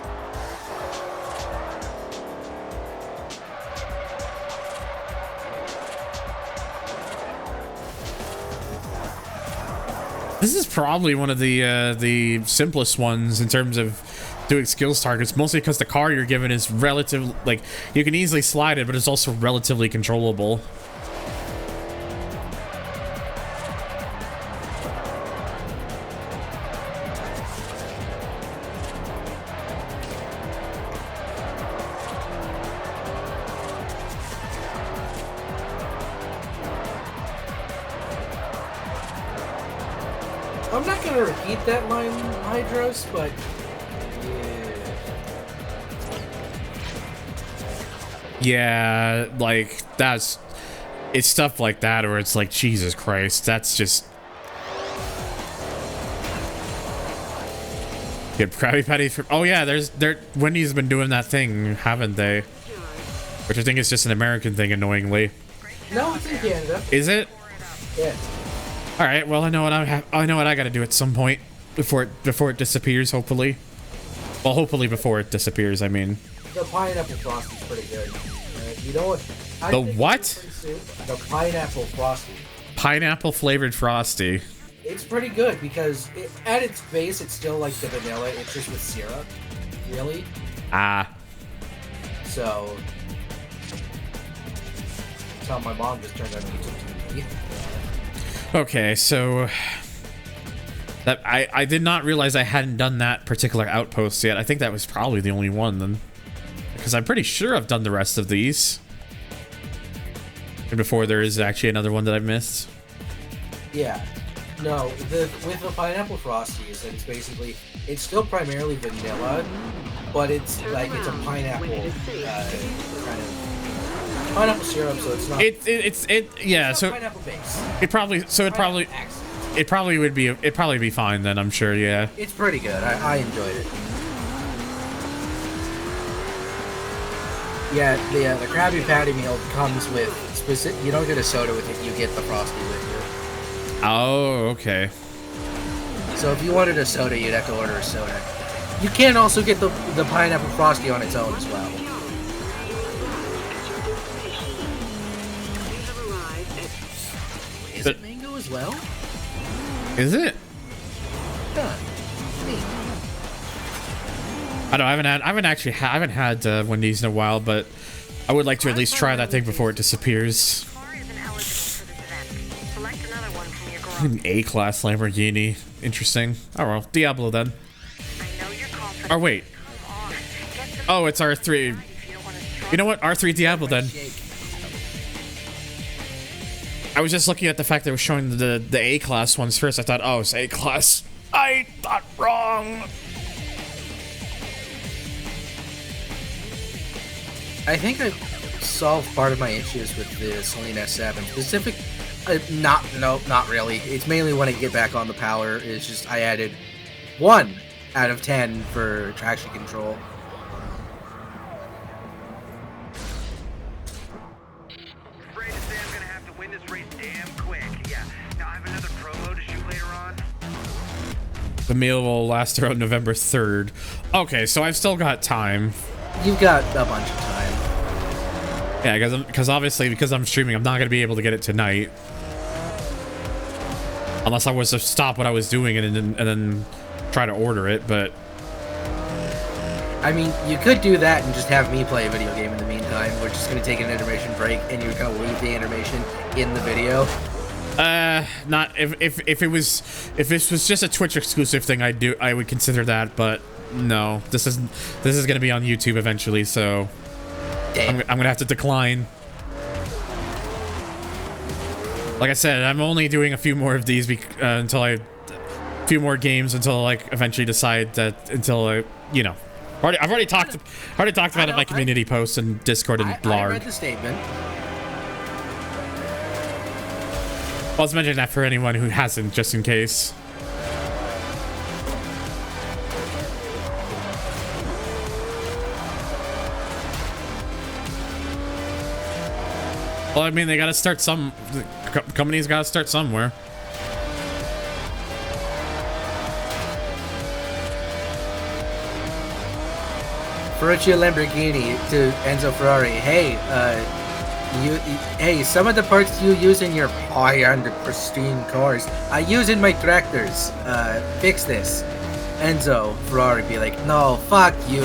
This is probably one of the simplest ones in terms of doing skills targets, mostly because the car you're given is relative, like, you can easily slide it, but it's also relatively controllable. I'm not gonna repeat that line, Hydros, but Yeah, like, it's stuff like that where it's like, Jesus Christ, that's just... Get Krabby Patty for... Oh yeah, Wendy's been doing that thing, haven't they? Which I think is just an American thing, annoyingly. no, it's in Canada. Is it? Yeah. All right. Well, I know what I know what I got to do at some point before it disappears. Hopefully. Well, hopefully before it disappears. I mean. The pineapple frosty is pretty good. You know what? The what? The pineapple frosty. Pineapple flavored frosty. It's pretty good because at its base, it's still like the vanilla. It's just with syrup. Really? Ah. So. That's how my mom just turned on YouTube TV. Okay, so that I did not realize I hadn't done that particular outpost yet. I think that was probably the only one then, because I'm pretty sure I've done the rest of these. And before there is actually another one that I've missed. Yeah. No, with the pineapple frosties, it's still primarily vanilla, but it's like it's a pineapple kind of pineapple syrup, so it's not. Yeah. It's so pineapple base. it probably it'd probably be fine then. I'm sure. Yeah. It's pretty good. I enjoyed it. Yeah, the Krabby Patty meal comes with specific. You don't get a soda with it. You get the frosty with it. Oh, okay. So if you wanted a soda, you'd have to order a soda. You can also get the pineapple frosty on its own as well. Is it mango as well? Is it? Yeah. Neat. I don't know. I haven't had Wendy's in a while, but I would like to at least try that thing before it disappears. Car isn't eligible for this event. Select another one from your garage. An A-class Lamborghini. Interesting. Oh well, Diablo then. I know you're confident. Or wait. Come on. Get some Oh, it's R3. if you don't want to You know what? R3 Diablo then. I was just looking at the fact that it was showing the A-class ones first. I thought, oh, it's A-class. I thought wrong. I think I solved part of my issues with the Celine S7. Not really. It's mainly when I get back on the power. It's just I added 1 out of 10 for traction control. Afraid to say I'm gonna have to win this race damn quick. Yeah. Now I have another promo to shoot later on. The meal will last around November 3rd. Okay, so I've still got time. You've got a bunch of time. Yeah, because obviously because I'm streaming, I'm not gonna be able to get it tonight, unless I was to stop what I was doing and then try to order it. But I mean, you could do that and just have me play a video game in the meantime. We're just gonna take an intermission break, and you're gonna leave the intermission in the video. not if this was just a Twitch exclusive thing, I would consider that. But no, this is gonna be on YouTube eventually, so. I'm gonna have to decline. Like I said, I'm only doing a few more of these until a few more games until like eventually decide that I've already talked about it in my community posts and Discord and blog. I read the statement. Well, let's mention that for anyone who hasn't, just in case. Well, I mean, they gotta start companies gotta start somewhere. Ferruccio Lamborghini to Enzo Ferrari. Hey, Hey, some of the parts you use in your high-end pristine cars, I use in my tractors. Fix this. Enzo, Ferrari, be like, no, fuck you.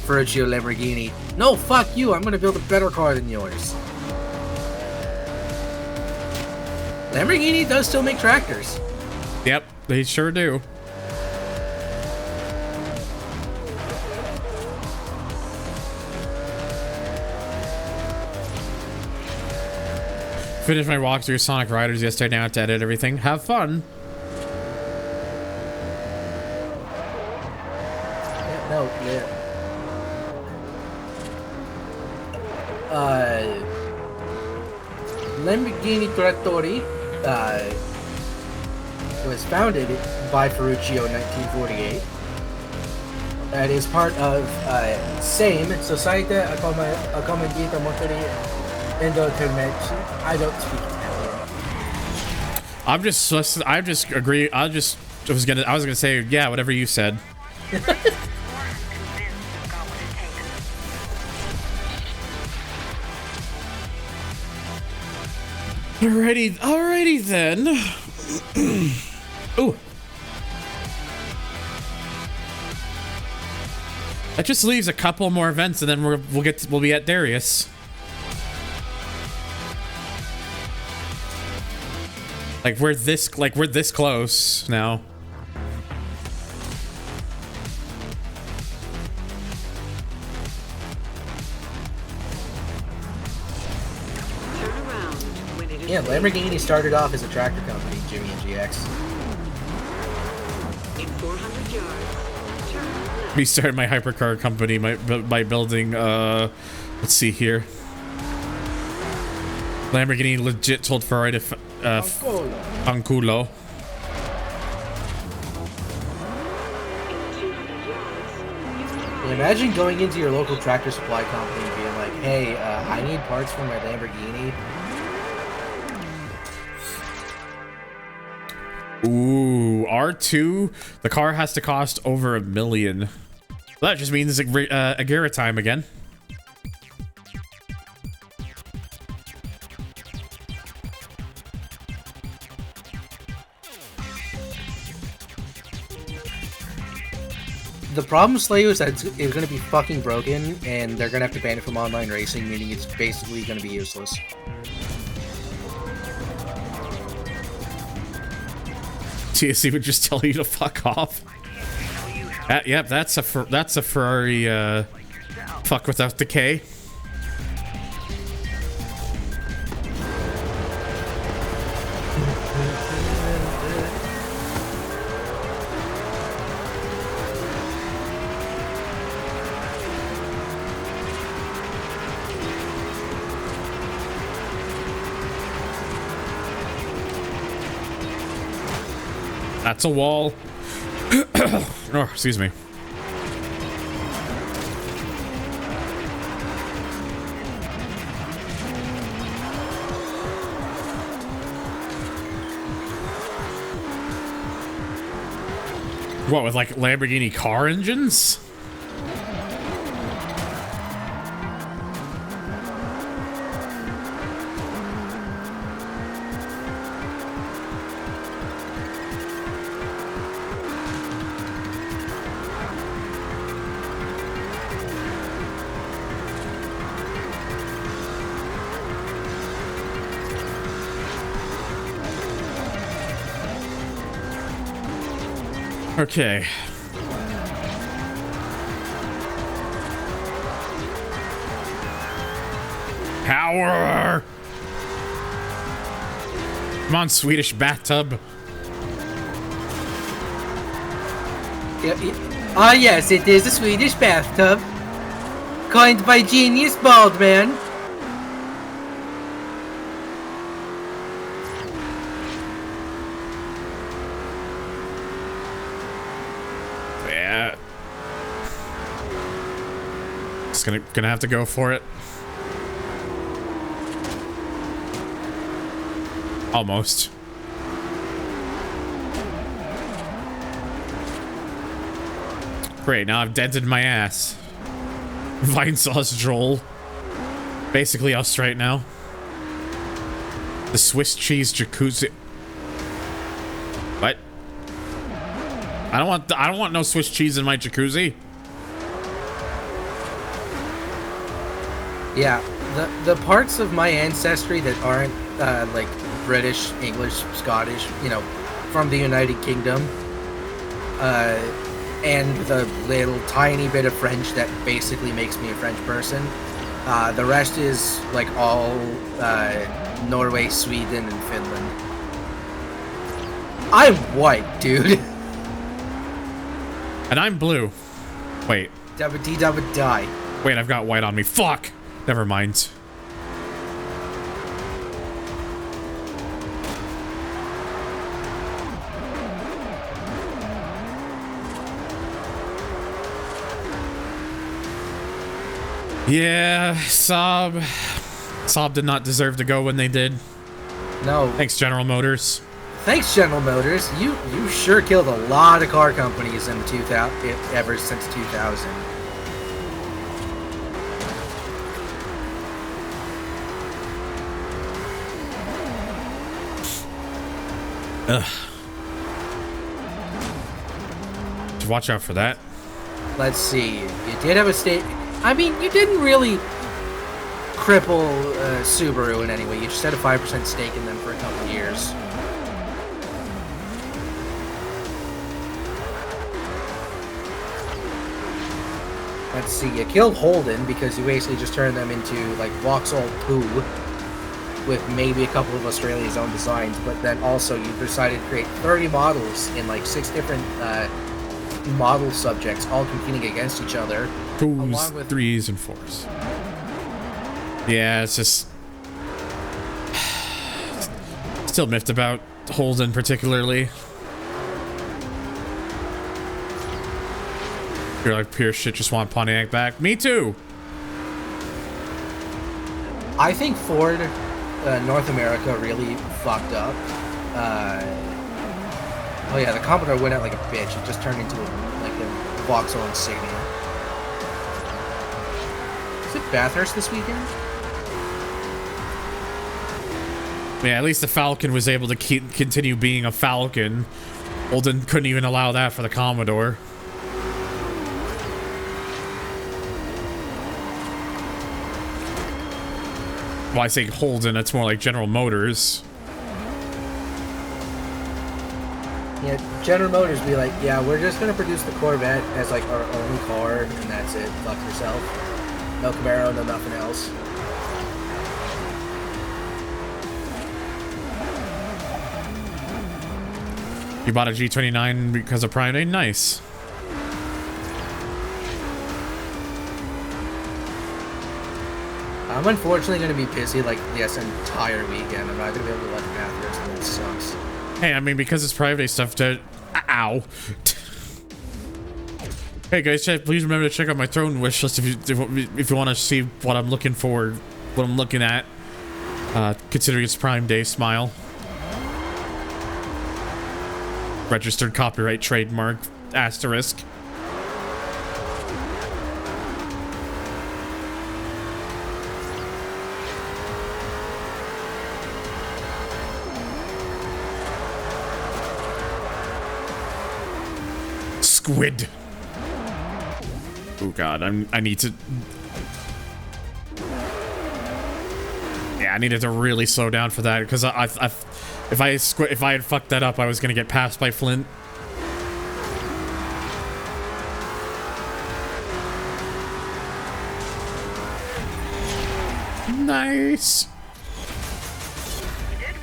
Ferruccio, Lamborghini, no, fuck you. I'm gonna build a better car than yours. Lamborghini does still make tractors. Yep, they sure do. Finished my walkthrough of Sonic Riders yesterday. Now I have to edit everything. Have fun. Yeah, no, yeah. Lamborghini Trattori was founded by Ferruccio in 1948. It is part of SAME, Società Accomandita Motori Endotermeci. I don't speak Italian. I was gonna say, yeah, whatever you said. Alrighty then. Ooh. That just leaves a couple more events, and then we'll be at Darius. We're this close now. Yeah, Lamborghini started off as a tractor company, Jimmy and GX. In 400 yards, turn left. We started my hypercar company by building, let's see here. Lamborghini legit told Ferrari to Fanculo. Imagine going into your local tractor supply company and being like, hey, I need parts for my Lamborghini. Ooh, R2, the car has to cost over $1 million. That just means Agera time again. The problem, Slayer, is that it's going to be fucking broken, and they're going to have to ban it from online racing, meaning it's basically going to be useless. TSC would just tell you to fuck off. Yep, that's a Ferrari fuck without decay. That's a wall. Oh, excuse me. What, with like Lamborghini car engines? Okay. Power! Come on, Swedish bathtub. Ah, yes, it is a Swedish bathtub. Coined by Genius Baldman. Yeah. Just gonna have to go for it. Almost. Great, now I've dented my ass. Vine sauce droll. basically us right now. The Swiss cheese jacuzzi. What? I don't want no Swiss cheese in my jacuzzi. Yeah, the parts of my ancestry that aren't like British, English, Scottish, you know, from the United Kingdom, and the little tiny bit of French that basically makes me a French person. The rest is like all Norway, Sweden, and Finland. I'm white, dude. And I'm blue. Wait. Dabba dee dabba die. Wait, I've got white on me. Fuck! Never mind. Yeah, Saab did not deserve to go when they did. No. Thanks, General Motors. Thanks, General Motors. You sure killed a lot of car companies in the 2000 ever since 2000. Ugh. Just watch out for that. Let's see. You did have a state. I mean, you didn't really cripple Subaru in any way. You just had a 5% stake in them for a couple of years. Let's see. You killed Holden because you basically just turned them into like Vauxhall poo with maybe a couple of Australia's own designs, but then also you decided to create 30 models in like 6 different model subjects, all competing against each other. 2s, 3s, and 4s. Yeah, it's just still miffed about Holden particularly. You're like, pure shit, just want Pontiac back. Me too. I think Ford North America really fucked up. Oh yeah, the Commodore went out like a bitch. It just turned into like a Vauxhall Insignia. Is it Bathurst this weekend? Yeah, at least the Falcon was able to continue being a Falcon. Holden couldn't even allow that for the Commodore. Well, I say Holden, it's more like General Motors. Yeah, General Motors be like, yeah, we're just gonna produce the Corvette as like our only car, and that's it. Fuck yourself. No Camaro, no nothing else. You bought a G29 because of Prime Day? Nice. I'm unfortunately going to be busy like this entire weekend. I'm not going to be able to let Bathurst, and that sucks. Hey, I mean, because it's Prime Day stuff to... Ow. Hey guys, please remember to check out my throne wish list if you want to see what I'm looking for, what I'm looking at. Considering it's Prime Day, smile. Registered copyright trademark asterisk. Squid. Oh god, I need to. Yeah, I needed to really slow down for that because if I had fucked that up, I was gonna get passed by Flint. Nice.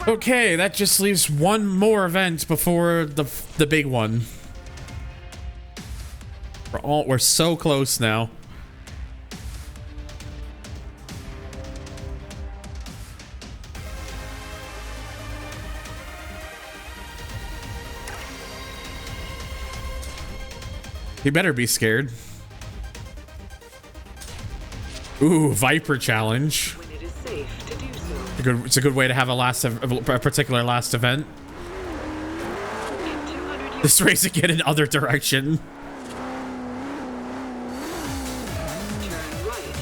Okay, that just leaves one more event before the big one. We're so close now. He better be scared. Ooh, Viper challenge. When it is safe to do so. It's a good way to have a particular last event. In 200 yards. This race again in other direction. Turn right.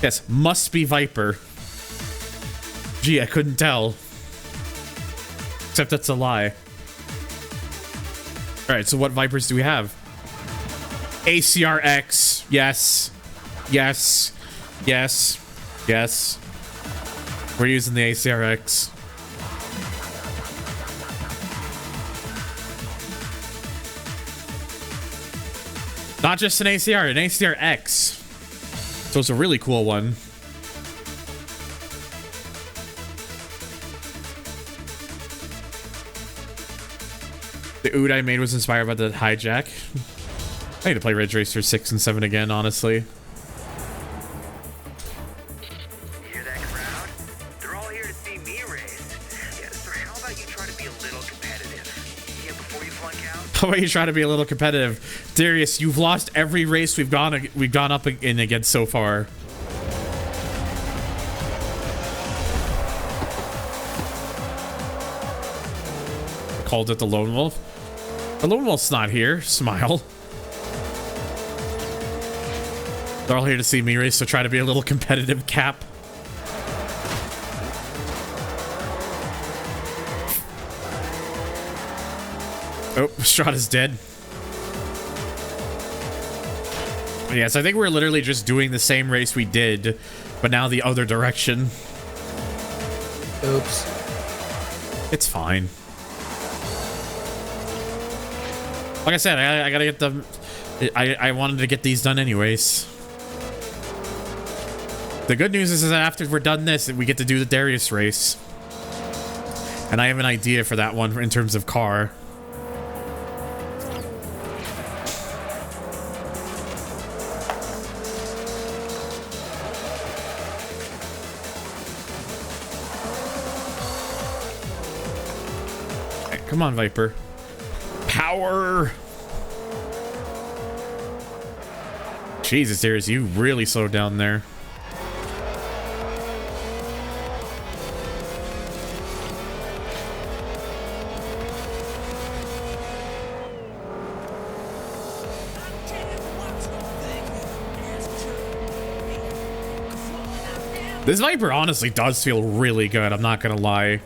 Yes, must be Viper. Gee, I couldn't tell. Except that's a lie. Alright, so what Vipers do we have? ACRX. Yes. Yes. Yes. Yes. We're using the ACRX. Not just an ACR, an ACRX. So it's a really cool one. The oud I made was inspired by the hijack. I need to play Ridge Racer 6 and 7 again, honestly. You hear that crowd? They're all here to see me race. Yeah, so how about you try to be a little competitive? Yeah, before you flunk out? How about you try to be a little competitive? Darius, you've lost every race we've gone up in against so far. Called it the Lone Wolf. The Lone Wolf's not here. Smile. They're all here to see me race, so try to be a little competitive, Cap. Oh, Strata's dead. Yes, I think we're literally just doing the same race we did, but now the other direction. Oops. It's fine. Like I said, I gotta get them. I wanted to get these done anyways. The good news is that after we're done this, we get to do the Darius race. And I have an idea for that one in terms of car. Hey, come on, Viper. Power! Jesus, Darius, you really slowed down there. This Viper honestly does feel really good, I'm not gonna lie.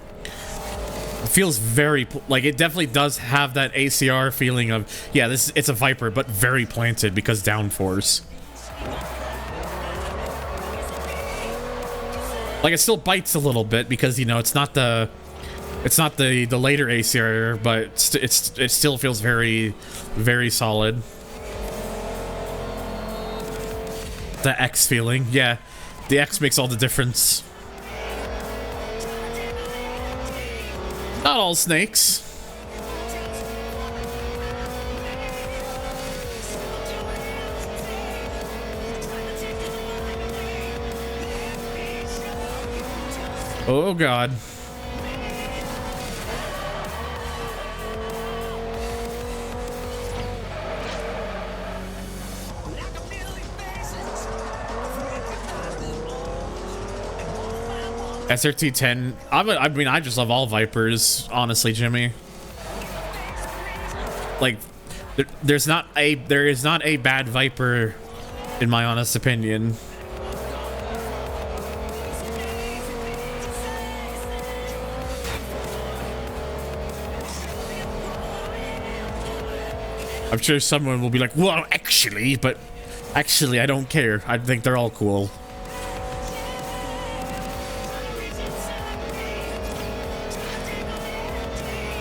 It feels very, like, it definitely does have that ACR feeling of, yeah, it's a Viper, but very planted because downforce. Like, it still bites a little bit because, you know, it's not the later ACR, but it still feels very, very solid. The X feeling, yeah. The X makes all the difference. Not all snakes. Oh God. SRT-10. I mean, I just love all Vipers, honestly, Jimmy. Like, there is not a bad Viper, in my honest opinion. I'm sure someone will be like, well, actually, but actually, I don't care. I think they're all cool.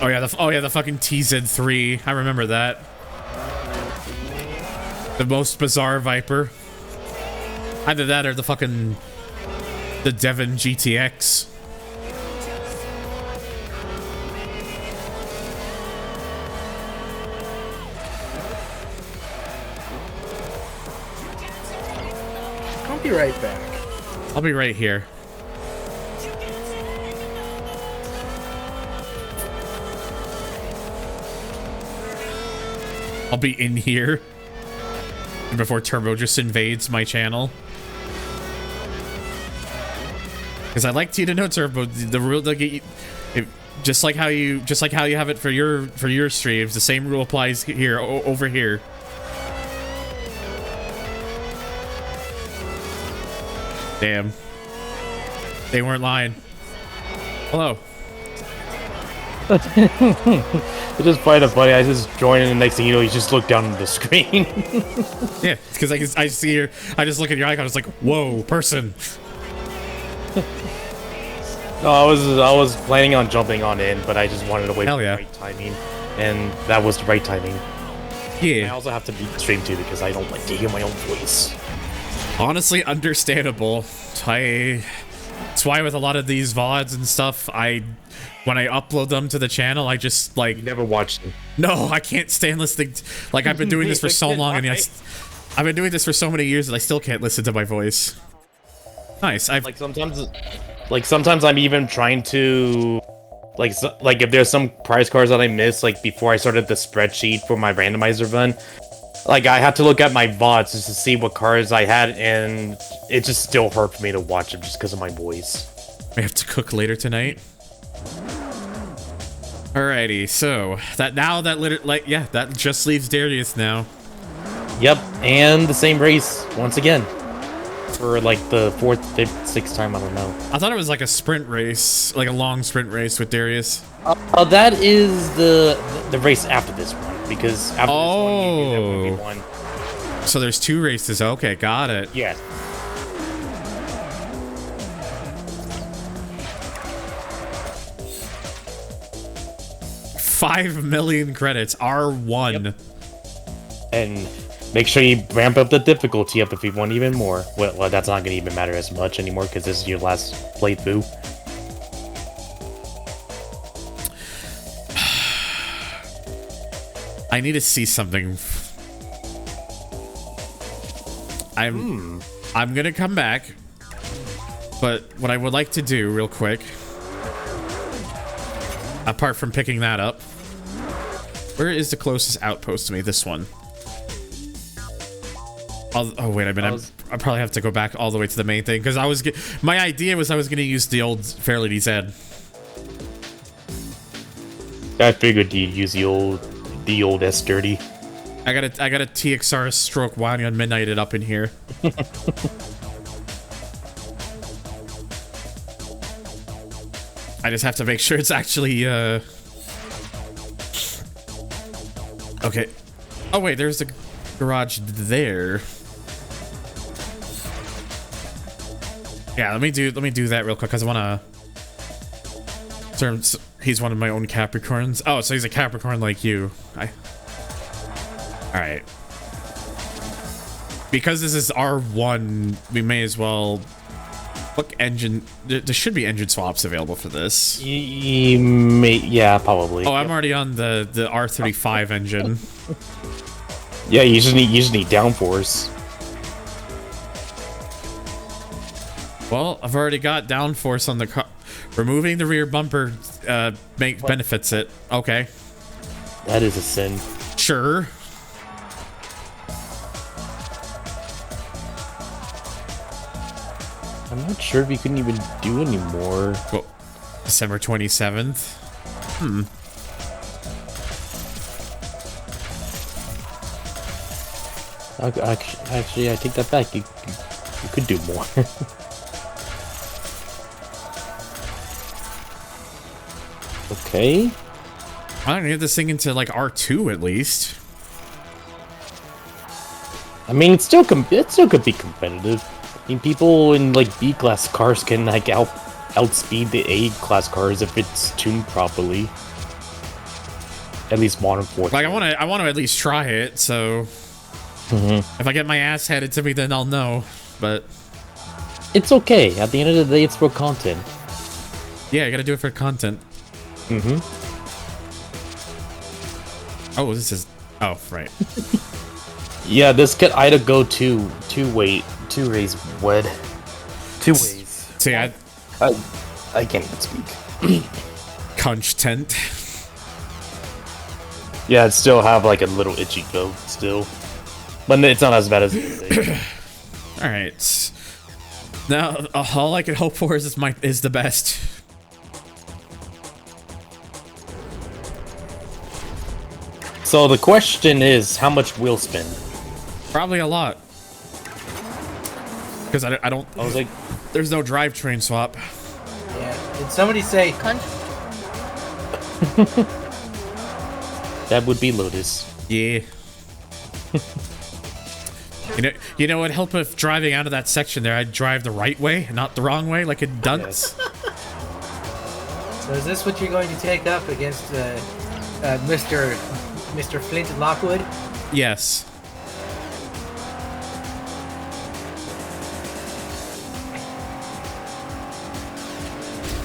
Oh yeah, the fucking TZ3. I remember that. The most bizarre Viper. Either that or the Devon GTX. I'll be right back. I'll be right here. I'll be in here before Turbo just invades my channel. Because I like you to know, Turbo, the rule that get you, just like how you have it for your streams, the same rule applies here over here. Damn. They weren't lying. Hello. It's just kind of funny. I just join in, and the next thing you know, you just look down at the screen. Yeah, because I see your, I just look at your icon. It's like, whoa, person. No, I was planning on jumping on in, but I just wanted to wait Hell for yeah. the right timing, and that was the right timing. I Yeah. also have to beat the stream too because I don't like to hear my own voice. Honestly, understandable. That's why with a lot of these VODs and stuff, when I upload them to the channel, I just like You never watched them. no, I can't stand listening. Like I've been doing this for so long, and I've been doing this for so many years that I still can't listen to my voice. Nice. Like sometimes I'm even trying to like if there's some prize cards that I missed like before I started the spreadsheet for my randomizer run, like I had to look at my VODs just to see what cards I had, and it just still hurt for me to watch them just because of my voice. I have to cook later tonight. Alrighty, so that just leaves Darius now. Yep, and the same race once again. For like the 4th, 5th, 6th time, I don't know. I thought it was like a sprint race, like a long sprint race with Darius. That is the race after this one, because after this one, you do that 1v1. So there's 2 races. Okay, got it. Yeah. $5 million credits, R1. Yep. And make sure you ramp up the difficulty of the V1 even more. Well, that's not going to even matter as much anymore because this is your last playthrough. I need to see something. I'm gonna come back, but what I would like to do real quick, apart from picking that up, where is the closest outpost to me? This one. Oh wait a minute, I probably have to go back all the way to the main thing because my idea was I was gonna use the old Fairly DZ. I figured you'd use the old S30. I got a TXR stroke winding on midnight it up in here. I just have to make sure it's actually okay. Oh wait, there's the garage there. Yeah, let me do that real quick because I want to. He's one of my own Capricorns. Oh, so he's a Capricorn like you. All right. Because this is R1, we may as well look engine. There should be engine swaps available for this. Yeah, probably. Oh, I'm already on the R35 engine. Yeah, you just need downforce. Well, I've already got downforce on the car. Removing the rear bumper benefits it. Okay. That is a sin. Sure. I'm not sure if you couldn't even do anymore. Well, December 27th. Actually, I take that back. You could do more. Okay. I don't get this thing into like R2 at least. I mean, it still could be competitive. I mean, people in like B-class cars can like outspeed the A-class cars if it's tuned properly. At least modern Forza. Like I want to at least try it. So if I get my ass handed to me, then I'll know. But it's okay. At the end of the day, it's for content. Yeah, I gotta do it for content. Oh, this is. Oh, right. Yeah, this could either go two ways. See, I can't even speak. Conch tent. Yeah, it still have like a little itchy goat still, but it's not as bad as the other day. All right. Now, all I can hope for is the best. So the question is, how much wheel spin? Probably a lot. Because I don't. I was like, There's no drivetrain swap. Yeah. Did somebody say that would be Lotus. Yeah. You know, it'd help if driving out of that section there, I'd drive the right way, not the wrong way, like a dunce. So is this what you're going to take up against Mr. Flint Lockwood? Yes.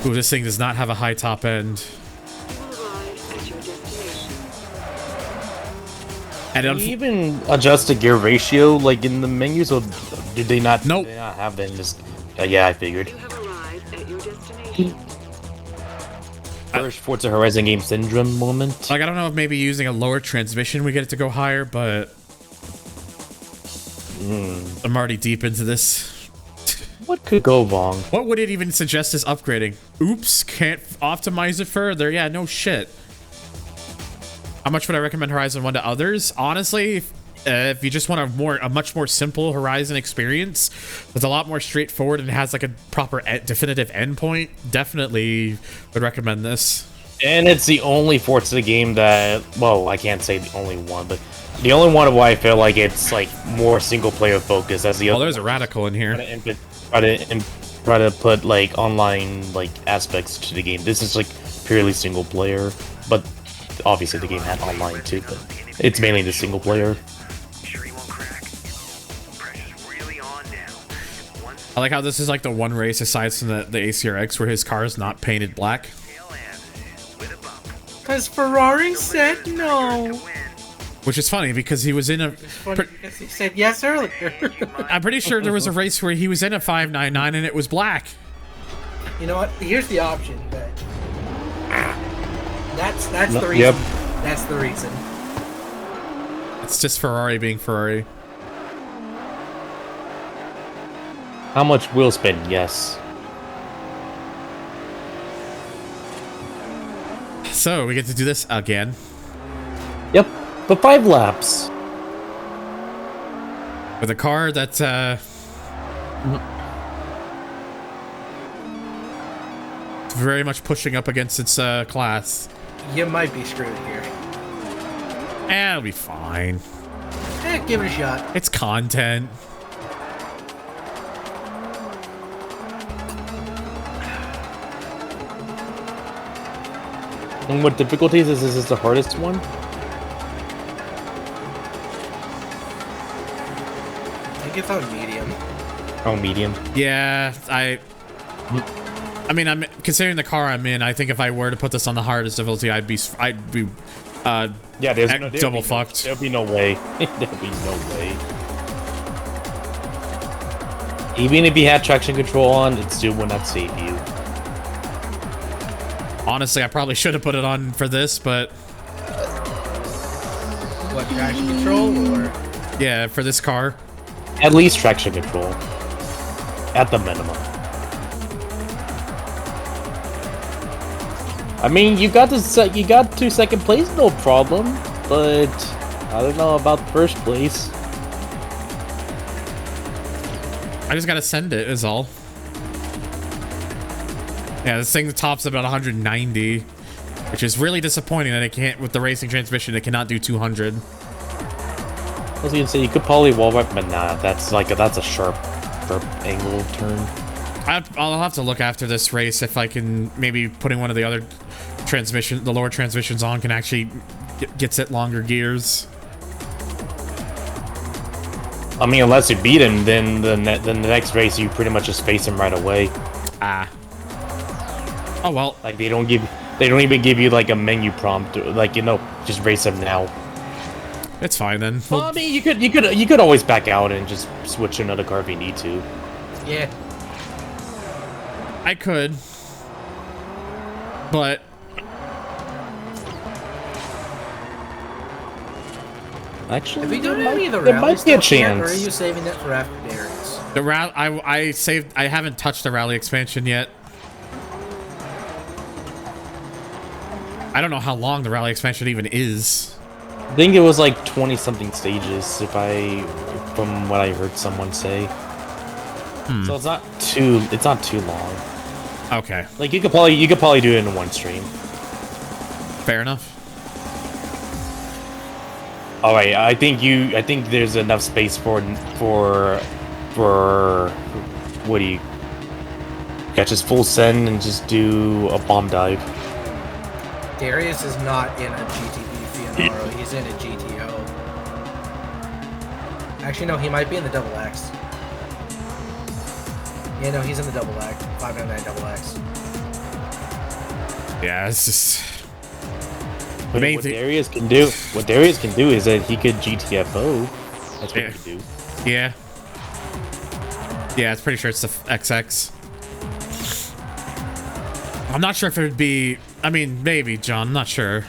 Ooh, this thing does not have a high top end. And Can you even adjust the gear ratio like in the menus, or did they not? Nope. Did they not have that in this? Yeah, I figured. You have arrived at your destination. First Forza Horizon game syndrome moment. Like, I don't know if maybe using a lower transmission we get it to go higher, but I'm already deep into this. What could go wrong? What would it even suggest as upgrading? Oops, can't optimize it further. Yeah, no shit. How much would I recommend Horizon 1 to others? Honestly, if you just want a much more simple Horizon experience that's a lot more straightforward and has like a proper definitive endpoint, definitely would recommend this. And it's the only Forza game that, well, I can't say the only one, but the only one where I feel like it's like more single player focused as the Oh, other. there's a radical in here. Try to put like online like aspects to the game. This is like purely single player, but obviously the game had online too, but it's mainly the single player. Sure you won't crack? Pressure's really on now. One I like how this is like the one race aside from the ACRX where his car is not painted black. tail end with a bump. Because Ferrari said no. Which is funny because he was in a... Funny because he said yes earlier. I'm pretty sure there was a race where he was in a 599 and it was black. You know what? Here's the option. But that's the reason. Yep. That's the reason. It's just Ferrari being Ferrari. How much wheel spin? Yes. So, we get to do this again. Yep. But 5 laps. With a car that's, very much pushing up against its, class. You might be screwed here. It'll be fine. Give it a shot. It's content. And what difficulties is this? Is the hardest one? I think it's on medium. Oh, medium. Yeah, I mean, I'm considering the car I'm in. I think if I were to put this on the hardest difficulty, I'd be Yeah, there's double fucked. There'll be no way. There'll be no way. Even if you had traction control on, it still would not save you. Honestly, I probably should have put it on for this, but What, traction control or? yeah, for this car. At least traction control. At the minimum. I mean, you got to second place, no problem. But I don't know about first place. I just gotta send it, is all. Yeah, this thing tops about 190, which is really disappointing that it can't, with the racing transmission, it cannot do 200. I was gonna say, you could probably wall ride, but nah, that's a sharp angle turn. I'll have to look after this race if I can, maybe putting one of the other the lower transmissions on can actually gets it longer gears. I mean, unless you beat him, then the next race you pretty much just face him right away. Ah. Oh well. Like they don't even give you like a menu prompt, like, you know, just race him now. It's fine then. Well, I mean, you could always back out and just switch to another car if you need to. Yeah. I could, but Actually, Have we done any of the there rally might be a stuff yet, or are chance. you saving that for after Darius? the I haven't touched the rally expansion yet. I don't know how long the rally expansion even is. I think it was like 20 something stages, from what I heard someone say. So it's not too long. Okay, Like you could probably do it in one stream. fair enough. All right, I think there's enough space for Woody. Catch his full send and just do a bomb dive. Darius is not in a GTE Fianaro, he's in a GTO. Actually, no, he might be in the double X. Yeah, no, he's in the double X. 599 double X. Yeah, it's just. What Darius can do is that he could GTFO. That's what he could do. Yeah. Yeah, it's pretty sure it's the XX. I'm not sure if it would be. I mean, maybe, John. I'm not sure.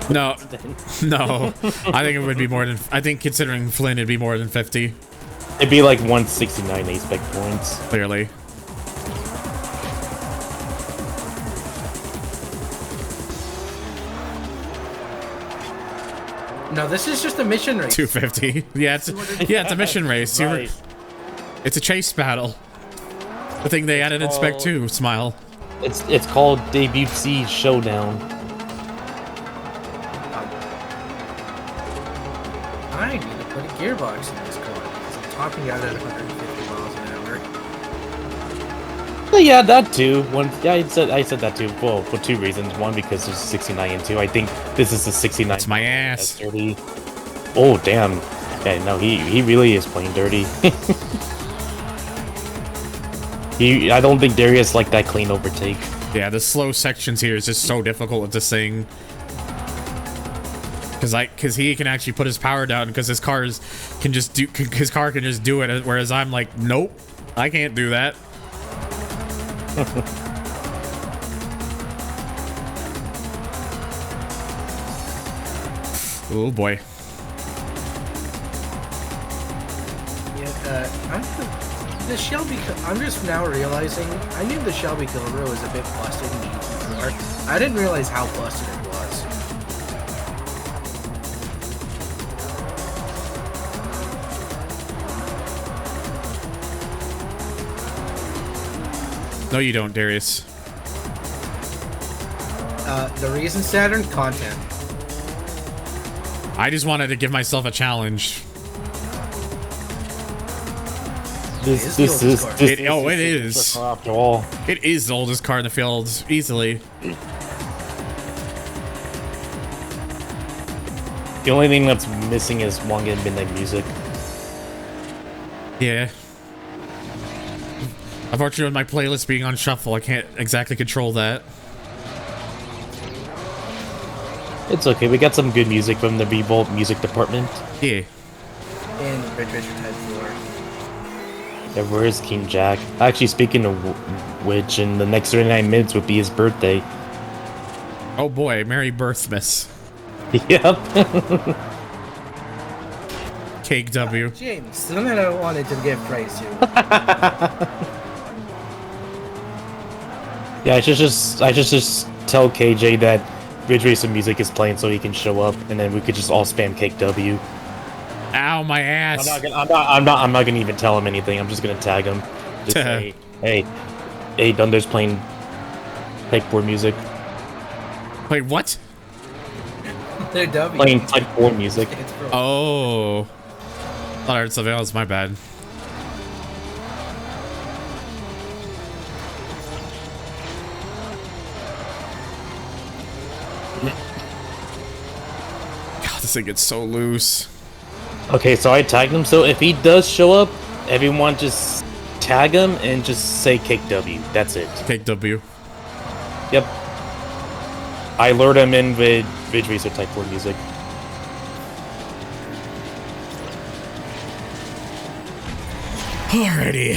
No, no. I think it would be more than. I think considering Flynn, it'd be more than 50. It'd be like 169 A-spec points. Clearly. No, this is just a mission race. 250. Yeah, it's a mission race. Right. It's a chase battle. The thing they added in Spec 2. Smile. It's called Debut C Showdown. I need to put a gearbox in this car. I'm topping out at 150 miles an hour. But yeah, that too. I said that too. Well, for two reasons. One, because there's 69 and two. I think this is the 69. That's my ass. Dirty. Oh damn. Yeah, no, he really is playing dirty. I don't think Darius like that clean overtake. Yeah, the slow sections here is just so difficult with this thing. Because he can actually put his power down because his car can just do it, whereas I'm like, nope, I can't do that. Oh boy. Yeah, the Shelby. I'm just now realizing I knew the Shelby Cobra was a bit busted in GT4. I didn't realize how busted it was. No, you don't, Darius. The reason Saturn content. I just wanted to give myself a challenge. This It is. After all. It is the oldest car in the field, easily. The only thing that's missing is Wong and Midnight Music. Yeah. Unfortunately, with my playlist being on shuffle, I can't exactly control that. It's okay, we got some good music from the Revolt music department. Yeah. And Rich Richard Head 4. Yeah, where is King Jack? Actually, speaking of which, in the next 39 minutes would be his birthday. Oh boy, Merry Birthmas. Yep. Cake W. James, something I wanted to give praise to. Yeah, I should just tell KJ that Ridge Racer music is playing so he can show up, and then we could just all spam Cake W. Ow, my ass. I'm not gonna even tell him anything. I'm just gonna tag him. Just say, hey, Dunder's playing Type 4 music. Wait, what? They're W. Playing Type 4 music. Oh. Thought I heard something else, my bad. God, this thing gets so loose. Okay, so I tagged him. So if he does show up, everyone just tag him and just say Cake W. That's it. Cake W. Yep. I lured him in with Ridge Racer Type 4 music. Alrighty.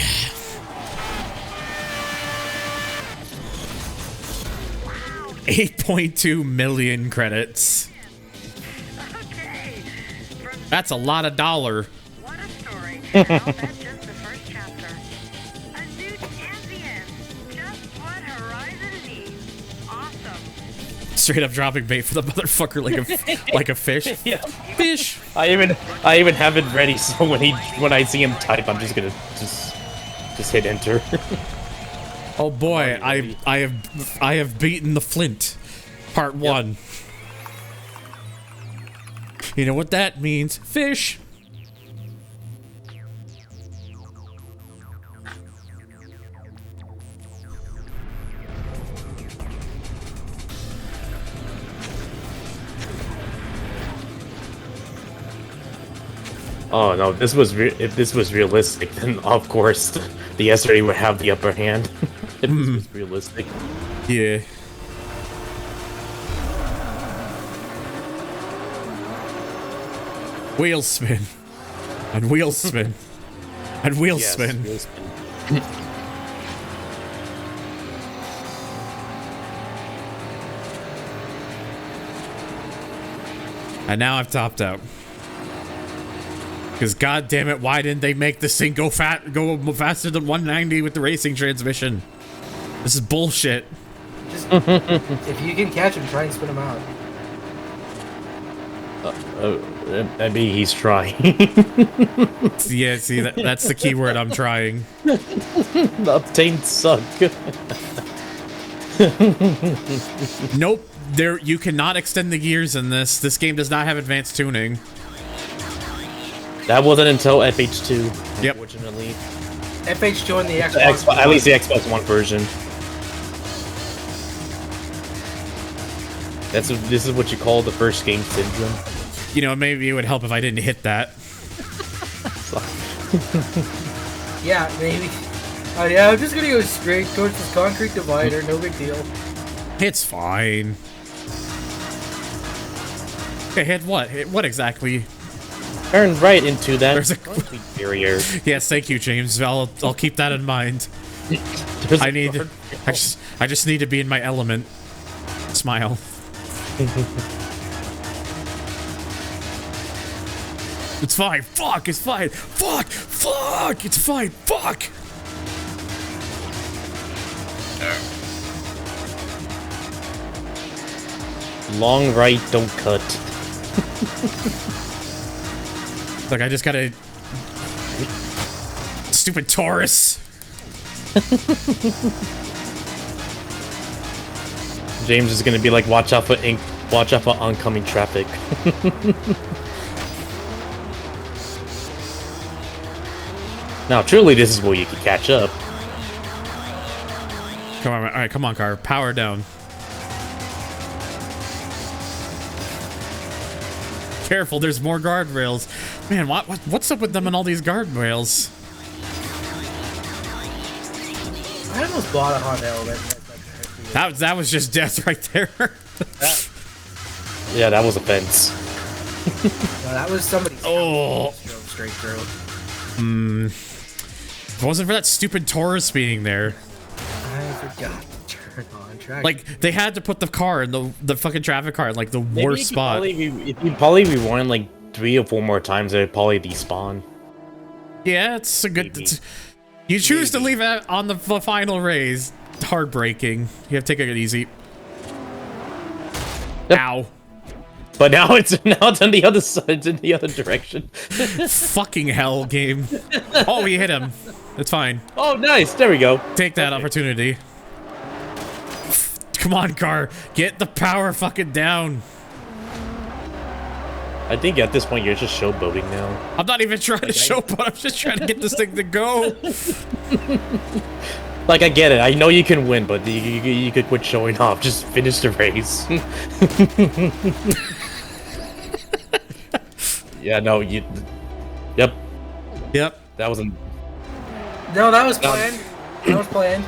Wow. 8.2 million credits. Okay. From That's a lot of dollar. what a story. Well, that's just the first chapter. A new champion. Straight up dropping bait for the motherfucker like a fish. Yeah. Fish. I even have it ready, so when I see him type, I'm just gonna just hit enter. Oh boy, I have beaten the Flint, part 1. You know what that means? Fish. Oh no, if this was realistic, then of course the SRE would have the upper hand. If this was realistic. Yeah. Wheel spin. And wheel spin. And wheel Yes, spin. wheel spin. And now I've topped out. Because god damn it, why didn't they make this thing go faster than 190 with the racing transmission? This is bullshit. Just, if you can catch him, try and spin him out. I mean, he's trying. Yeah, see, that's the key word. I'm trying. The obtained suck. Nope. You cannot extend the gears in this. This game does not have advanced tuning. That wasn't until FH2, yep. Unfortunately. FH2 and the Xbox. At least the Xbox One version. This is what you call the first game syndrome. You know, maybe it would help if I didn't hit that. Yeah, maybe. Yeah, I'm just gonna go straight towards this concrete divider. No big deal. It's fine. Okay, hit what? Hit what exactly? Turn right into that There's a concrete barrier. Yes, thank you, James. I'll keep that in mind. I just need to be in my element. Smile. It's fine. Fuck. It's fine. Fuck. Fuck. It's fine. Fuck. Long right, don't cut. Look, I just gotta... Stupid Taurus. James is gonna be like, watch out for oncoming traffic. Now, truly, this is where you can catch up. Come on, alright, come on, car. Power down. Careful, there's more guardrails. Man, what's up with them and all these guardrails? I almost bought a Honda element. That was just death right there. Yeah, that was a fence. No, that was somebody's Oh. drove straight through. If it wasn't for that stupid Taurus being there. I forgot to turn on track. Like, they had to put the car in the fucking traffic car in like the worst spot. If you probably rewind like 3 or 4 more times, it'd probably despawn. Yeah, it's a good... You choose to leave it on the final raise. Heartbreaking. You have to take it easy. Yep. Ow. But now it's on the other side, it's in the other direction. Fucking hell, game. Oh, we hit him. It's fine. Oh, nice. There we go. Take that opportunity. Come on, car. Get the power fucking down. I think at this point you're just showboating now. I'm not even trying to showboat. I'm just trying to get this thing to go. Like, I get it. I know you can win, but you could quit showing off. Just finish the race. Yeah, no, you... Yep. Yep. That wasn't... No, that was planned. That was planned.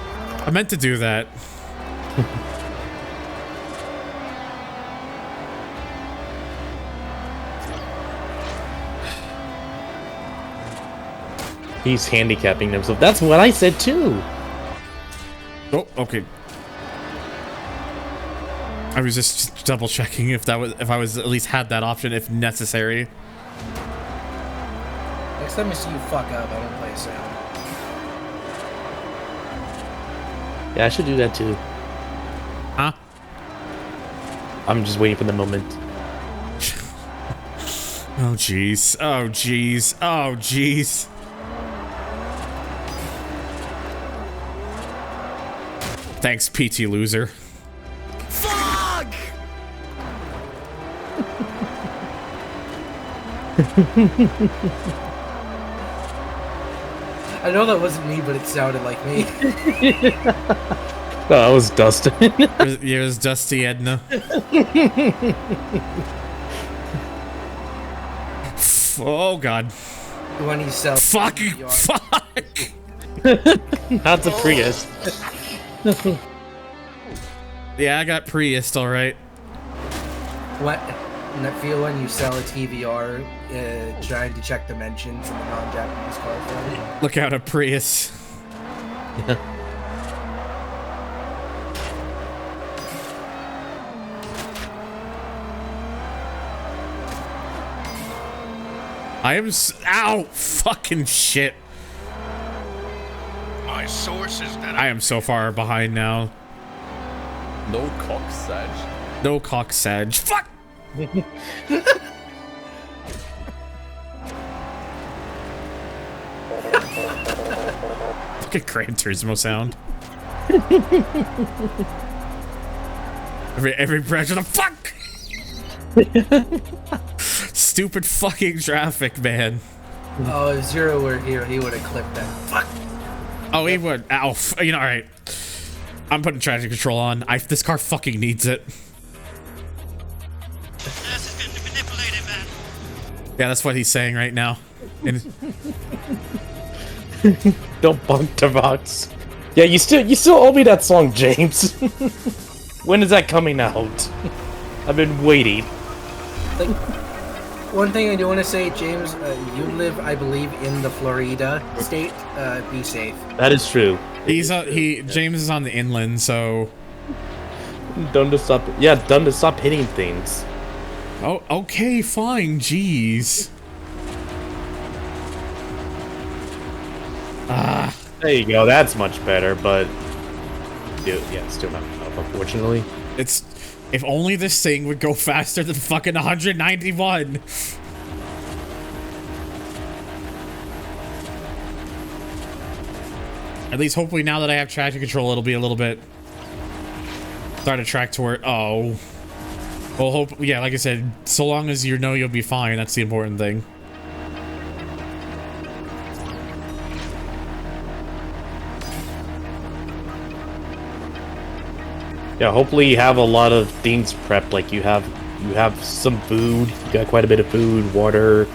I meant to do that. He's handicapping himself. That's what I said, too. Oh, okay. I was just double checking if I was at least had that option if necessary. Next time I see you fuck up, I won't play a sound. Yeah, I should do that, too. Huh? I'm just waiting for the moment. Oh jeez. Oh jeez. Oh jeez. Thanks, PT loser. Fuck! I know that wasn't me, but it sounded like me. Oh, that was Dustin. It was Dusty Edna. Oh god. When he sells Fucking TVR. fuck! Not the Prius. Yeah, I got Prius, alright. What? And I feel when you sell a TVR, trying to check dimensions in the non-Japanese car form. Look out, a Prius. I am ow! Fucking shit. My sources that I am so far behind now. No cock Sag. No cock Sag. Fuck! Look at Gran Turismo sound. every branch of the fuck! Stupid fucking traffic, man. Oh, if Zero were here, he would have clipped that. Fuck. Oh, he would. Ow. You know, alright. I'm putting traction control on. This car fucking needs it. Yeah, that's what he's saying right now. Don't bunk the box. Yeah, you still owe me that song, James. When is that coming out? I've been waiting. Like, one thing I do want to say, James, you live, I believe, in the Florida state. Be safe. That is true. James is on the inland, so Done to stop. Yeah, done to stop hitting things. oh, okay, fine. Jeez. Ah, There you go. That's much better, but yeah, still not enough, unfortunately. it's if only this thing would go faster than fucking 191. At least, hopefully, now that I have traction control, it'll be a little bit. Start to track toward. Oh. Well, hope. Yeah, like I said, so long as you know you'll be fine, that's the important thing. Yeah, hopefully you have a lot of things prepped. Like you have some food. You got quite a bit of food, water,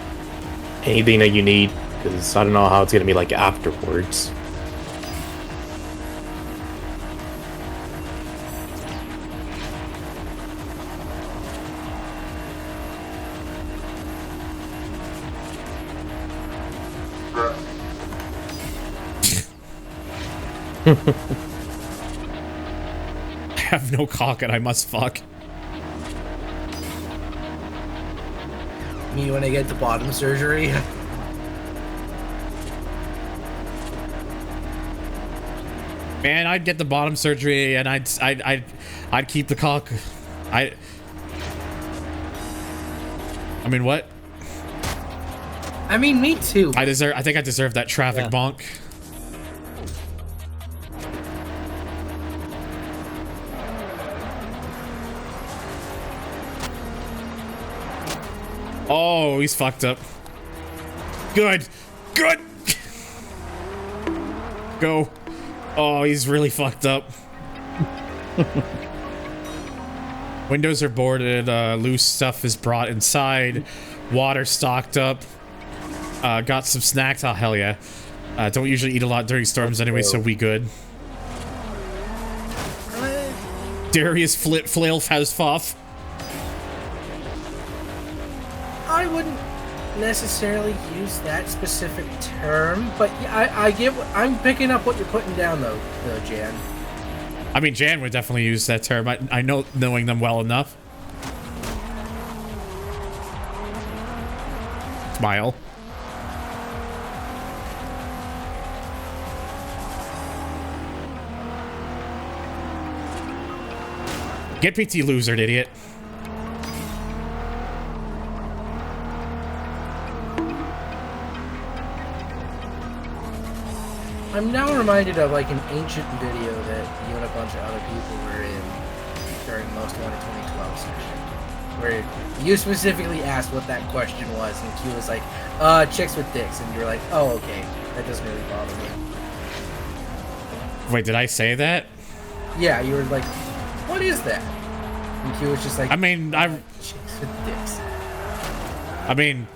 anything that you need. Because I don't know how it's gonna be like afterwards. I have no cock and I must fuck. Me when I get to bottom surgery. Man, I'd get the bottom surgery and I'd keep the cock. I mean, what? I mean, me too. I think I deserve that traffic bonk. Oh, he's fucked up. Good. Good. Go. Oh, he's really fucked up. Windows are boarded. Loose stuff is brought inside. Water stocked up. Got some snacks. Oh, hell yeah. Don't usually eat a lot during storms anyway, so we good. Darius Flail Fazfoff. I wouldn't necessarily use that specific term, but yeah, I'm picking up what you're putting down though, Jan. I mean, Jan would definitely use that term. I know, knowing them well enough. Smile. Get PT loser, idiot. I'm now reminded of like an ancient video that you and a bunch of other people were in during Most Wanted 2012 session, where you specifically asked what that question was, and Q was like, chicks with dicks, and you were like, oh, okay, that doesn't really bother me. Wait, did I say that? Yeah, you were like, what is that? And Q was just like, I mean, chicks with dicks. I mean,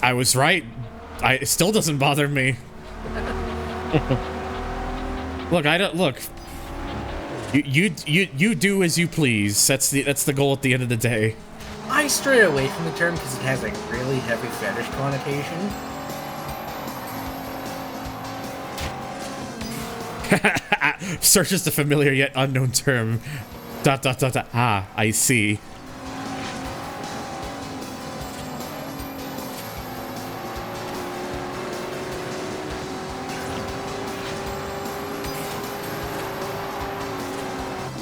I was right. It still doesn't bother me. Look, look. You do as you please. That's the goal at the end of the day. I stray away from the term because it has a really heavy fetish connotation. Search is the familiar yet unknown term. ... Ah, I see.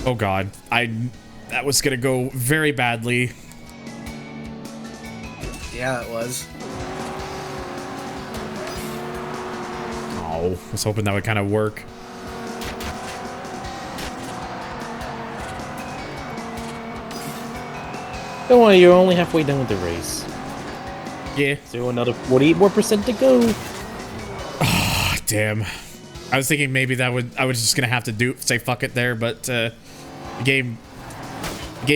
Oh god, that was gonna go very badly. Yeah, it was. Oh, I was hoping that would kind of work. Don't worry, you're only halfway done with the race. Yeah. So another 48% more to go. Oh, damn. I was thinking maybe I was just gonna have to say fuck it there, but the game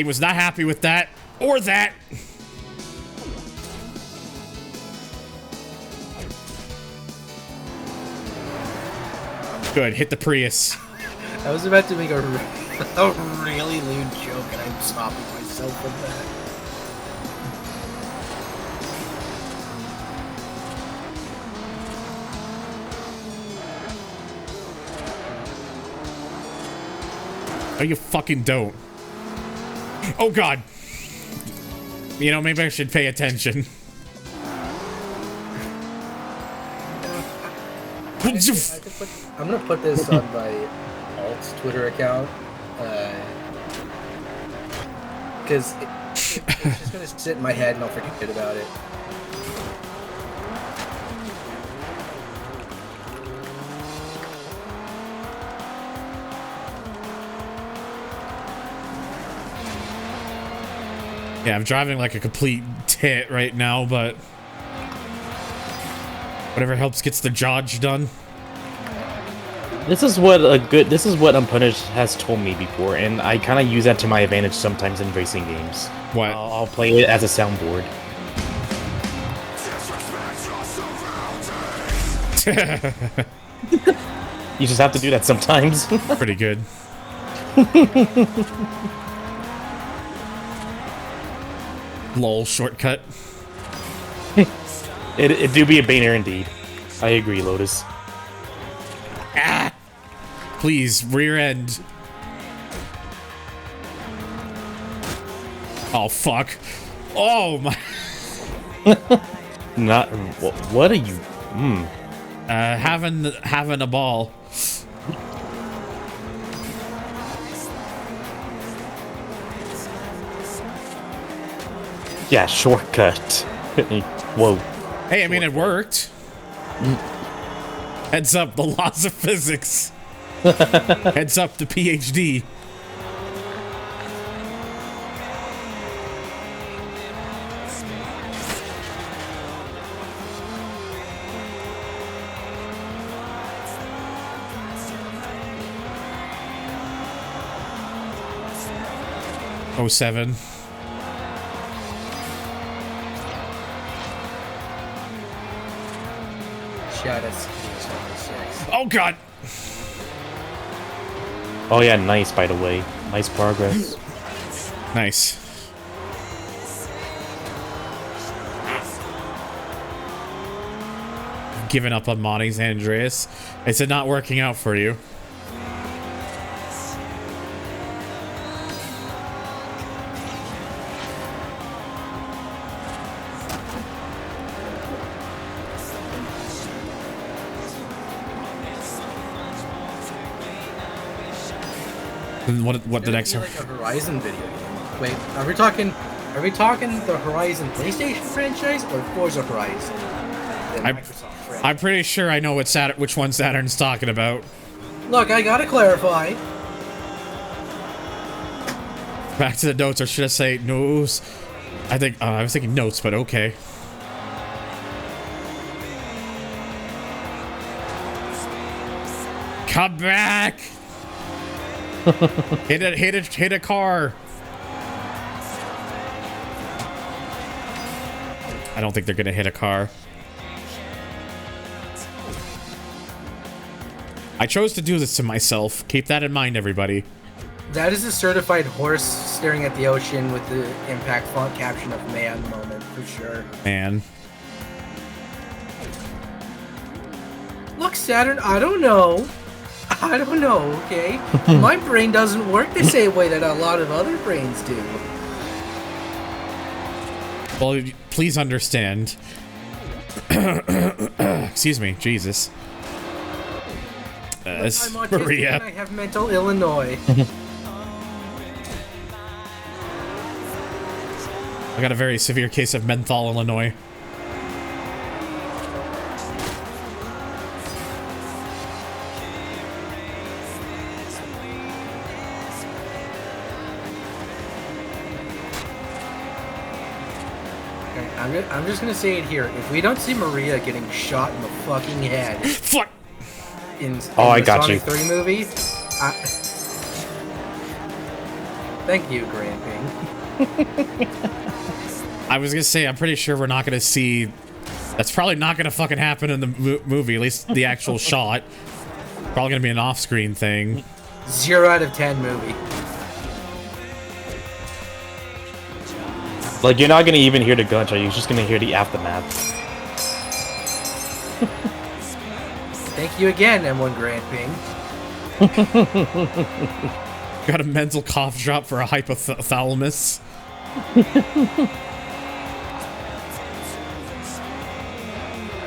was not happy with that or that. Good, hit the Prius. I was about to make a really lewd joke, and I'm stopping myself from that. Oh, you fucking don't. Oh, God. You know, maybe I should pay attention. I'm gonna put this on my alt's Twitter account, because it's just gonna sit in my head and I'll forget about it. Yeah, I'm driving like a complete tit right now, but whatever helps gets the job done. This is what Unpunished has told me before, and I kind of use that to my advantage sometimes in racing games. What? I'll play it as a soundboard. You just have to do that sometimes. Pretty good. Lol, shortcut. It do be a banner indeed. I agree, Lotus. Ah! Please, rear end. Oh, fuck. Oh, my... Not... What are you... having a ball. Yeah, shortcut. Whoa. Hey, I mean, it worked. Heads up, the laws of physics. Heads up, the PhD. Oh, 07. Shot at 76. Oh, God. Oh yeah, nice, by the way. Nice progress. Nice. Giving up on Monty's Andreas. Is it not working out for you? What the next? Like a Horizon video game. Wait, are we talking the Horizon PlayStation franchise or Forza Horizon? than Microsoft. Friend. I'm pretty sure I know which one Saturn's talking about. Look, I gotta clarify. Back to the notes, or should I say notes? I think I was thinking notes, but okay. Come back! hit a car. I don't think they're gonna hit a car. I chose to do this to myself. Keep that in mind, everybody. That is a certified horse staring at the ocean with the impact font caption of "man" moment for sure. Man. Look, Saturn, I don't know. I don't know, okay? My brain doesn't work the same way that a lot of other brains do. Well, please understand. Excuse me, Jesus. I'm autistic Maria. and I have mental Illinois. I got a very severe case of menthol, Illinois. I'm just gonna say it here. If we don't see Maria getting shot in the fucking head Fuck! in I the got Sonic you. 3 movie, thank you, Gramping. I was gonna say, I'm pretty sure we're not gonna see... That's probably not gonna fucking happen in the movie, at least the actual shot. Probably gonna be an off-screen thing. 0 out of 10 movie. Like, you're not gonna even hear the gunshot, you're just gonna hear the aftermath. Thank you again, M1 Gramping. Got a mental cough drop for a hypothalamus.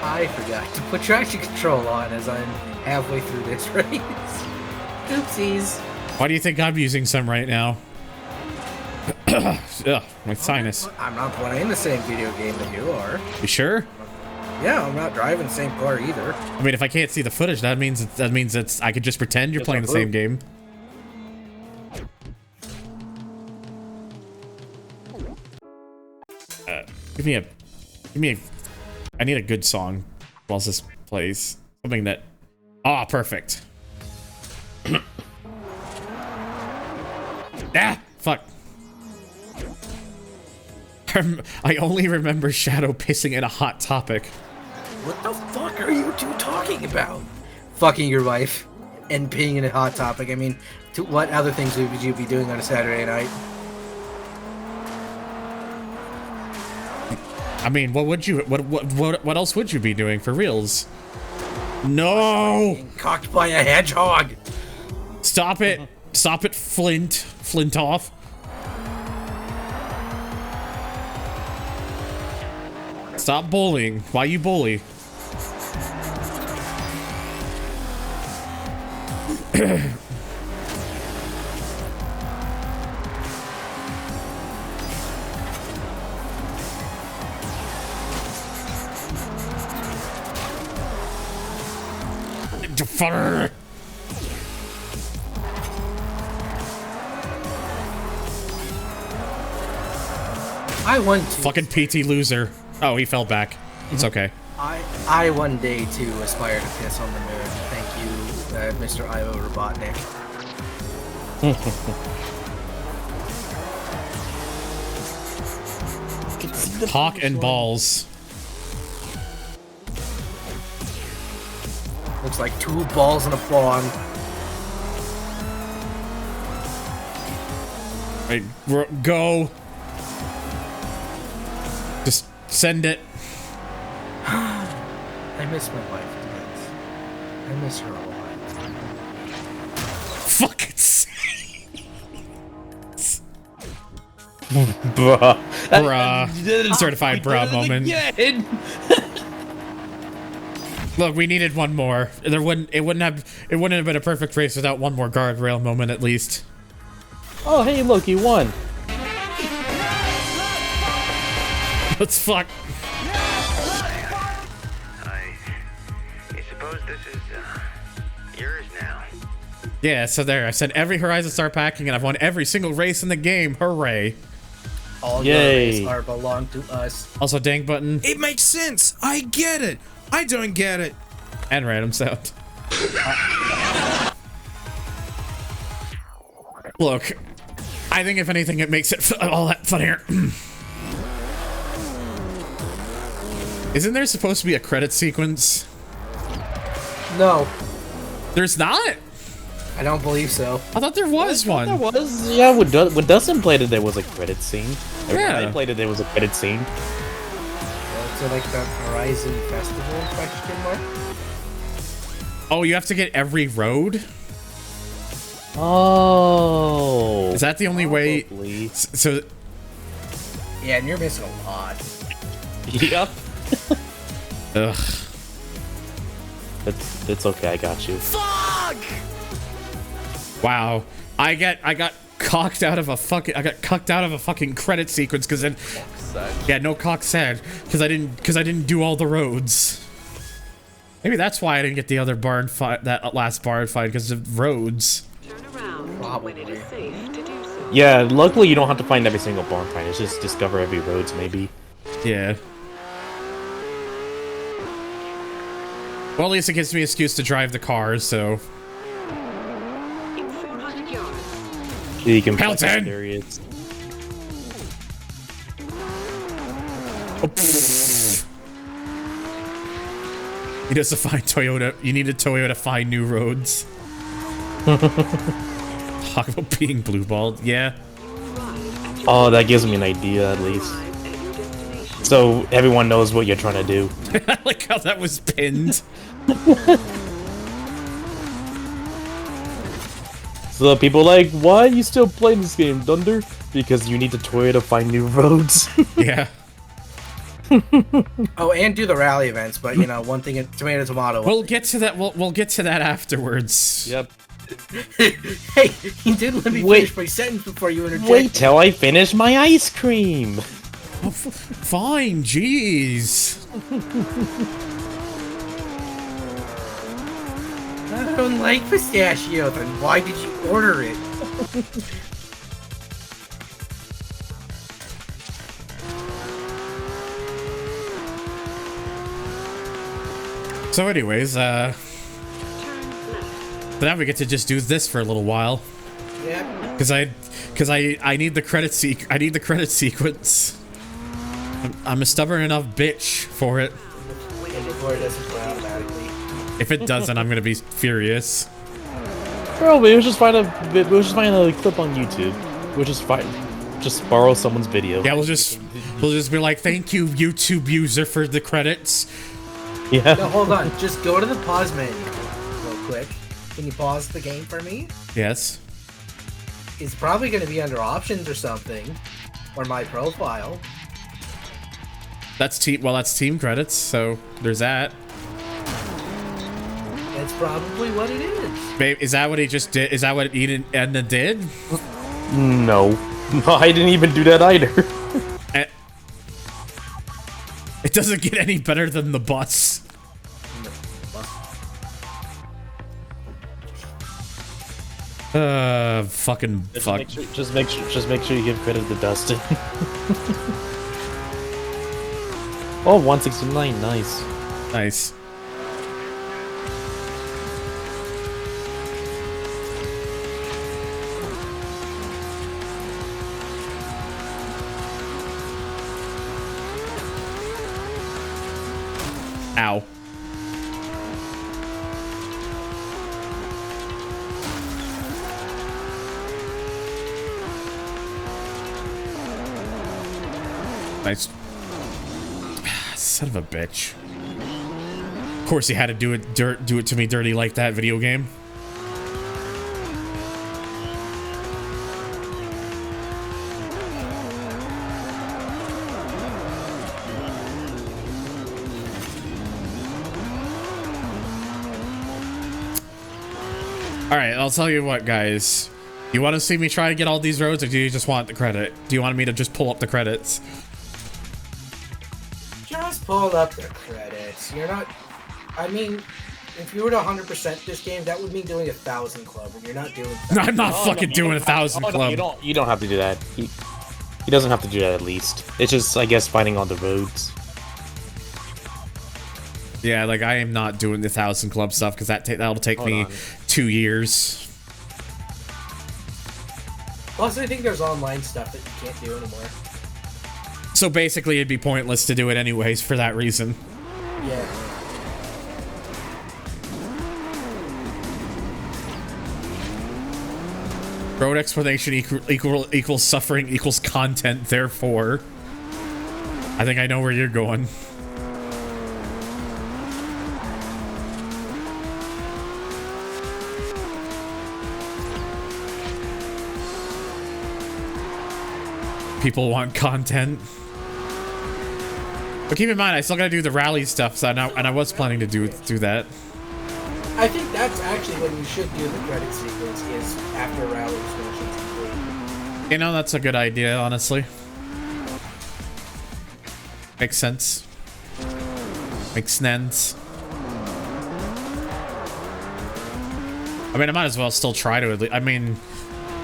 I forgot to put traction control on as I'm halfway through this race. Oopsies. Why do you think I'm using some right now? Ugh, my sinus. I'm not playing the same video game that you are. You sure? Yeah, I'm not driving the same car either. I mean, if I can't see the footage, that means it's I could just pretend you're playing the same game. Give me a. I need a good song whilst this plays. Something that. Ah, perfect. Ah, fuck. I only remember Shadow pissing in a Hot Topic. What the fuck are you two talking about? Fucking your wife and peeing in a Hot Topic. I mean, what other things would you be doing on a Saturday night? I mean, what would you what else would you be doing for reals? No! Being cocked by a hedgehog. Stop it! Stop it, Flint! Flintoff! Stop bullying. Why you bully? I won to Fucking PT loser. Oh, he fell back. It's okay. I one day to aspire to piss on the moon. Thank you, Mr. Ivo Robotnik. Hawk and balls. Looks like 2 balls in a pond. Right, go. Just send it. I miss my wife, Dance. I miss her a lot. Fucking sake. Bruh. Bruh. Certified bruh moment. Look, we needed one more. It wouldn't have been a perfect race without one more guardrail moment at least. Oh, hey, look, you won. Let's fuck. Yeah, so there. I said every Horizon Star packing, and I've won every single race in the game. Hooray! All Yay. your are belong to us. Also, dang button It makes sense. I get it. I don't get it. and random sound. Look, I think if anything, it makes it all that funnier. Isn't there supposed to be a credit sequence? No, There's not. I don't believe so. I thought there was one. There was, yeah. When Dustin played it, there was a credit scene. And Yeah. When I played it, there was a credit scene. Is it like the Horizon Festival question mark? Oh, you have to get every road? Oh. Is that the only way? Probably. So, Yeah, and you're missing a lot. Yep. ugh. It's okay. I got you. Wow. I got cocked out of a fucking credit sequence because then yeah, no cock said because I didn't do all the roads. Maybe that's why I didn't get the other barn fight, that last barn fight, because of roads. Turn around when it is safe to do so. Yeah. Luckily, you don't have to find every single barn fight. It's just discover every roads, maybe. Yeah. Well, at least it gives me an excuse to drive the cars, so. In 400 yards, You can Pelton! areas. Oh, pfft. You need to find Toyota. You need a Toyota to find new roads. Talk about being blue-balled. Yeah. Oh, that gives me an idea at least. arrive at your destination. So everyone knows what you're trying to do. I like how that was pinned. So people are like, why are you still playing this game, Thunder? Because you need the Toyota to find new roads. Yeah. Oh, and do the rally events, but you know, one thing, tomato. We'll get to that. We'll get to that afterwards. Yep. Hey, you did let me Wait. finish my sentence before you interjected. Wait till I finish my ice cream. Oh, fine. Jeez. I don't like pistachio, then why did you order it? So, anyways, Turn left. so now we get to just do this for a little while, Yeah. because I need the credit I need the credit sequence. I'm a stubborn enough bitch for it. And before it doesn't play automatically. If it doesn't, I'm gonna be furious. Bro, we'll just find a clip on YouTube. We'll just just borrow someone's video. Yeah, we'll just be like, thank you, YouTube user, for the credits. Yeah. No, hold on. Just go to the pause menu real quick. Can you pause the game for me? Yes. It's probably going to be under options or something. Or my profile. That's team credits, so there's that. That's probably what it is. Babe, is that what he just did? Is that what Edna did? No. No, I didn't even do that either. Eh. It doesn't get any better than the bus. Fucking fuck. Just make sure you give credit to Dustin. Oh, 169, nice. Nice. Ow. Nice. Son of a bitch. Of course he had to do it to me dirty like that, video game. Alright, I'll tell you what, guys. You want to see me try to get all these roads, or do you just want the credit? Do you want me to just pull up the credits? Just pull up the credits. You're not... I mean, if you were to 100% this game, that would mean doing 1,000 club, and you're not doing. No, I'm not fucking no, doing you 1,000 don't- club. You don't have to do that. He doesn't have to do that at least. It's just, I guess, finding on the roads. Yeah, like I am not doing the 1,000 club stuff because that'll take me 2 years. Plus, I think there's online stuff that you can't do anymore. So basically, it'd be pointless to do it anyways for that reason. Yeah. Road explanation equals suffering equals content, therefore. I think I know where you're going. People want content. But keep in mind, I still gotta do the rally stuff, so and I was planning to do that. I think that's actually when you should do the credit sequence, is after rally missions complete. You know, that's a good idea, honestly. Makes sense. Makes sense. I mean, I might as well still try to. I mean,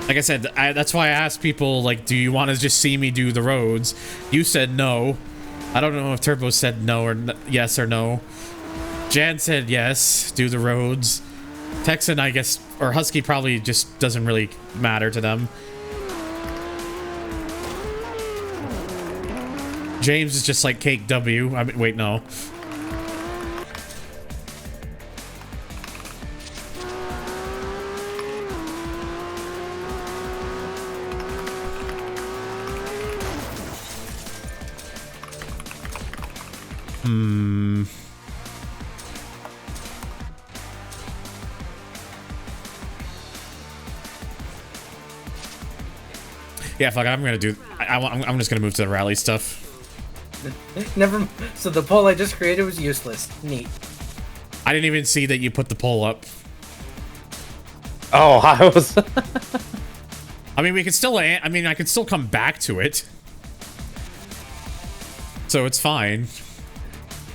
like I said, that's why I asked people, like, do you want to just see me do the roads? You said no. I don't know if Turbo said no or yes or no. Jan said yes, do the roads. Texan, I guess, or Husky probably just doesn't really matter to them. James is just like Cake W. I mean, wait, no. Yeah, fuck it, I'm gonna do. I'm just gonna move to the rally stuff. Never. So the poll I just created was useless. Neat. I didn't even see that you put the poll up. Oh, I was. I mean, we could still. I mean, I could still come back to it. So it's fine.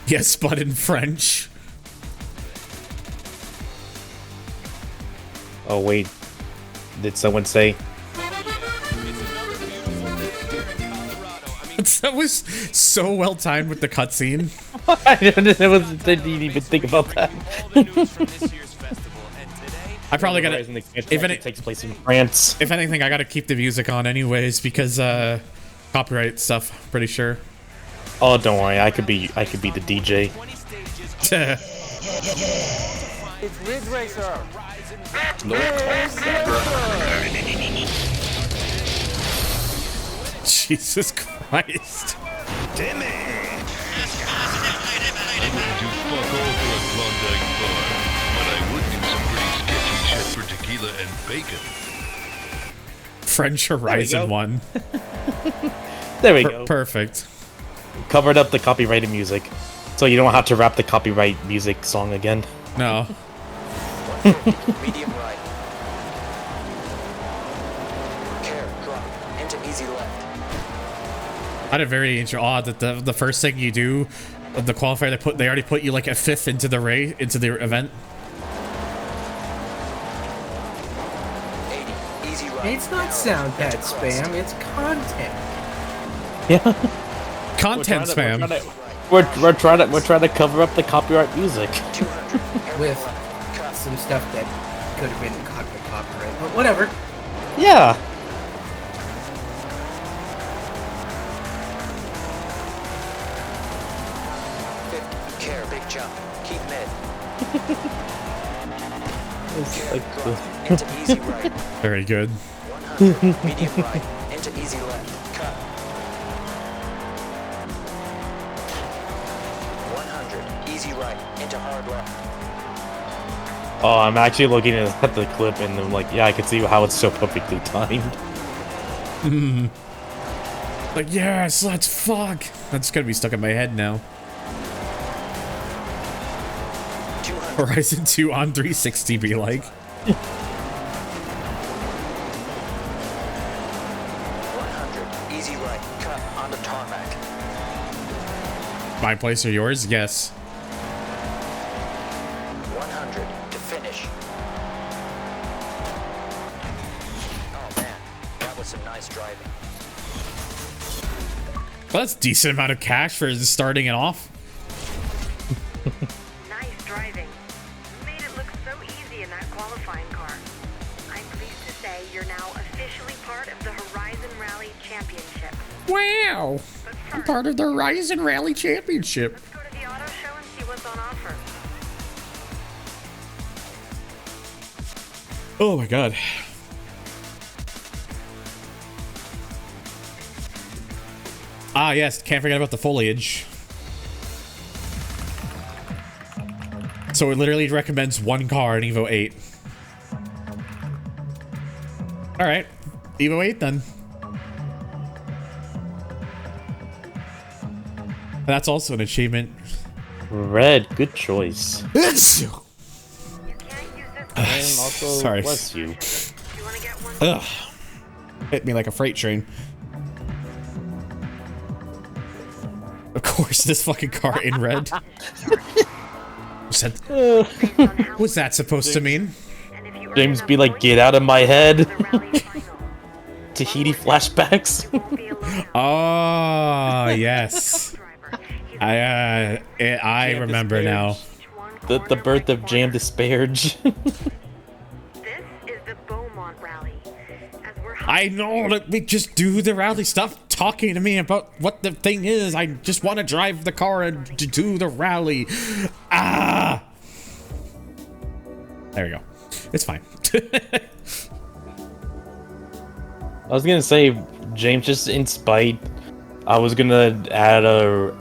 Yes, but in French. Oh wait, did someone say? That was so well timed with the cutscene. I didn't even think about that. I probably gotta. If it takes place in France. If anything, I gotta keep the music on anyways because copyright stuff. Pretty sure. Oh, don't worry. I could be the DJ. It's Ridge Racer. No Jesus Christ. Damn it! I wouldn't do fuck all for a Klondike bar, but I would do some pretty sketchy shit for tequila and bacon. French Horizon 1. There we go. Perfect. Covered up the copyrighted music, so you don't have to rap the copyright music song again. No. Medium right. Care, drop. Into easy left. I had a very odd that the first thing you do, the qualifier they already put you like a 5th into the event. 80. Easy right. It's not sound pad spam. It's content. Yeah. Content spam. We're trying to cover up the copyright music. 200. With some stuff that could have been copyright, but whatever. Yeah. Care, big jump. Keep mid. It's like the... Into easy right. Very good. 100. Medium right. Into easy left. Cut. 100. Easy right. Into hard left. Oh, I'm actually looking at the clip and I'm like, yeah, I can see how it's so perfectly timed. Like, yes, let's fuck. That's gonna be stuck in my head now. 200. Horizon 2 on 360 be like. 100. Easy right. Cut. Onto tarmac. My place or yours? Yes. 100. was some nice driving. Well, that's a decent amount of cash for starting it off. Nice driving. You made it look so easy in that qualifying car. I'm pleased to say you're now officially part of the Horizon Rally Championship. Wow! I'm part of the Horizon Rally Championship. Let's go to the auto show and see what's on offer. Oh my god. Ah, yes, can't forget about the foliage. So it literally recommends one car in Evo 8. Alright, Evo 8 then. That's also an achievement. Red, good choice. You can't use this. And also, Sorry. bless you. You want to get one? Ugh. Hit me like a freight train. Of course, this fucking car in red. What's that supposed to mean? And if you earn James enough be like, points, get out of my head. the rally final. Tahiti flashbacks. You won't be alone. Oh, yes. Driver. He's I remember now. each one The corner birth by of Jam corner. Disparage. This is the Beaumont Rally. As we're I know that we just do the rally stuff. Talking to me about what the thing is. I just want to drive the car and to do the rally. Ah! There we go. It's fine. I was gonna say, James, just in spite, I was gonna add a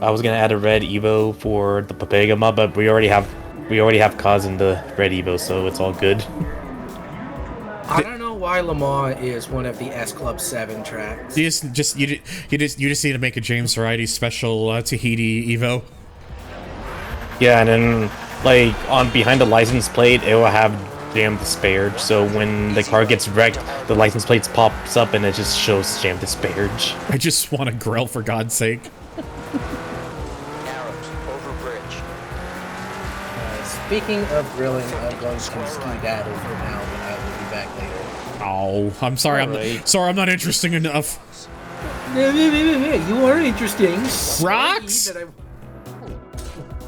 red Evo for the Papega mod, but we already have Kaz in the red Evo, so it's all good. I don't know why Le Mans is one of the S Club 7 tracks. You just need to make a James Variety special Tahiti Evo. Yeah, and then like on behind the license plate, it will have Jam Disparage. So when the car gets wrecked, the license plate pops up and it just shows Jam Disparage. I just want a grill for God's sake. Narrows, over bridge. Speaking of grilling, I'm going to skedaddle for now, but I will be back later. Oh, I'm sorry. Alright. Sorry, I'm not interesting enough. You are interesting. Rocks?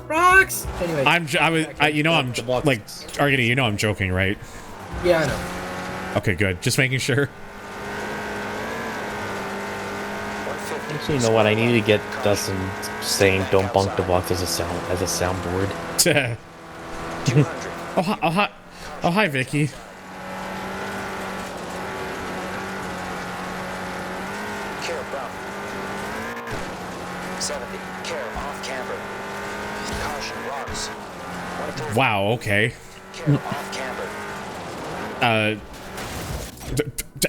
Rocks! Anyway. I'm joking, right? Yeah, I know. Okay, good. Just making sure. Actually, you know what? I need to get Dustin saying "Don't bunk the box" as a soundboard. Oh hi, Vicky. Care bump. 70. Care off camber. Caution rocks. 130. Wow. Okay. Care off camber.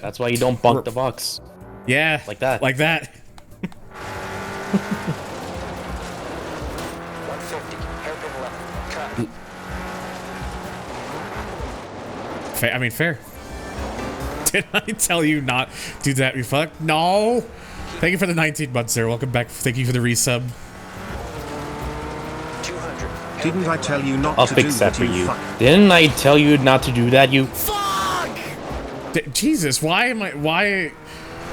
That's why you don't bunk the box. Yeah. Like that. Like that. 150. Hairpin left. Cut. I mean, fair. Did I tell you not do that? You fuck. No. Thank you for the 19 months, sir. Welcome back. Thank you for the resub. 200. Didn't I tell you not I'll to do fix that that, for you. fuck? Didn't I tell you not to do that, you? Jesus, why?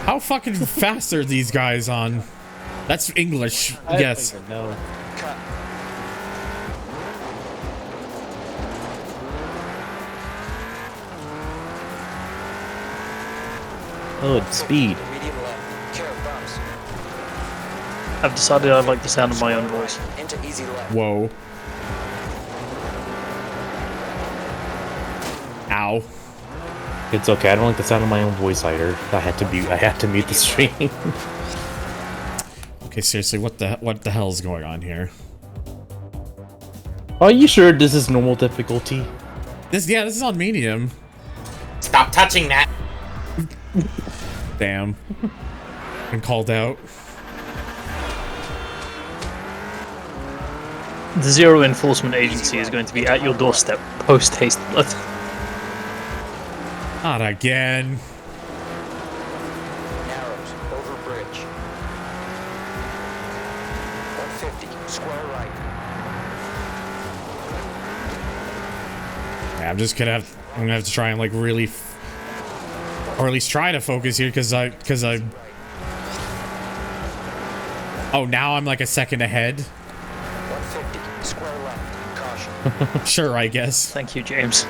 How fucking fast are these guys on? That's English. Yes. No. Cut. Oh, it's speed. Medium left. Care bumps. I've decided I like the sound of my own voice. Into easy left. Whoa. Ow. It's okay. I don't like the sound of my own voice either. I had to mute the stream. Okay, seriously, what the hell is going on here? Are you sure this is normal difficulty? This is on medium. Stop touching that. Damn. Been called out. The Zero Enforcement Agency is going to be at your doorstep post haste blood. Not again. Narrows. Over bridge. 150. Square right. Yeah, I'm gonna have to try and like really. Or at least try to focus here, because I... Oh, now I'm like a second ahead. 150, square left, caution. Sure, I guess. Thank you, James.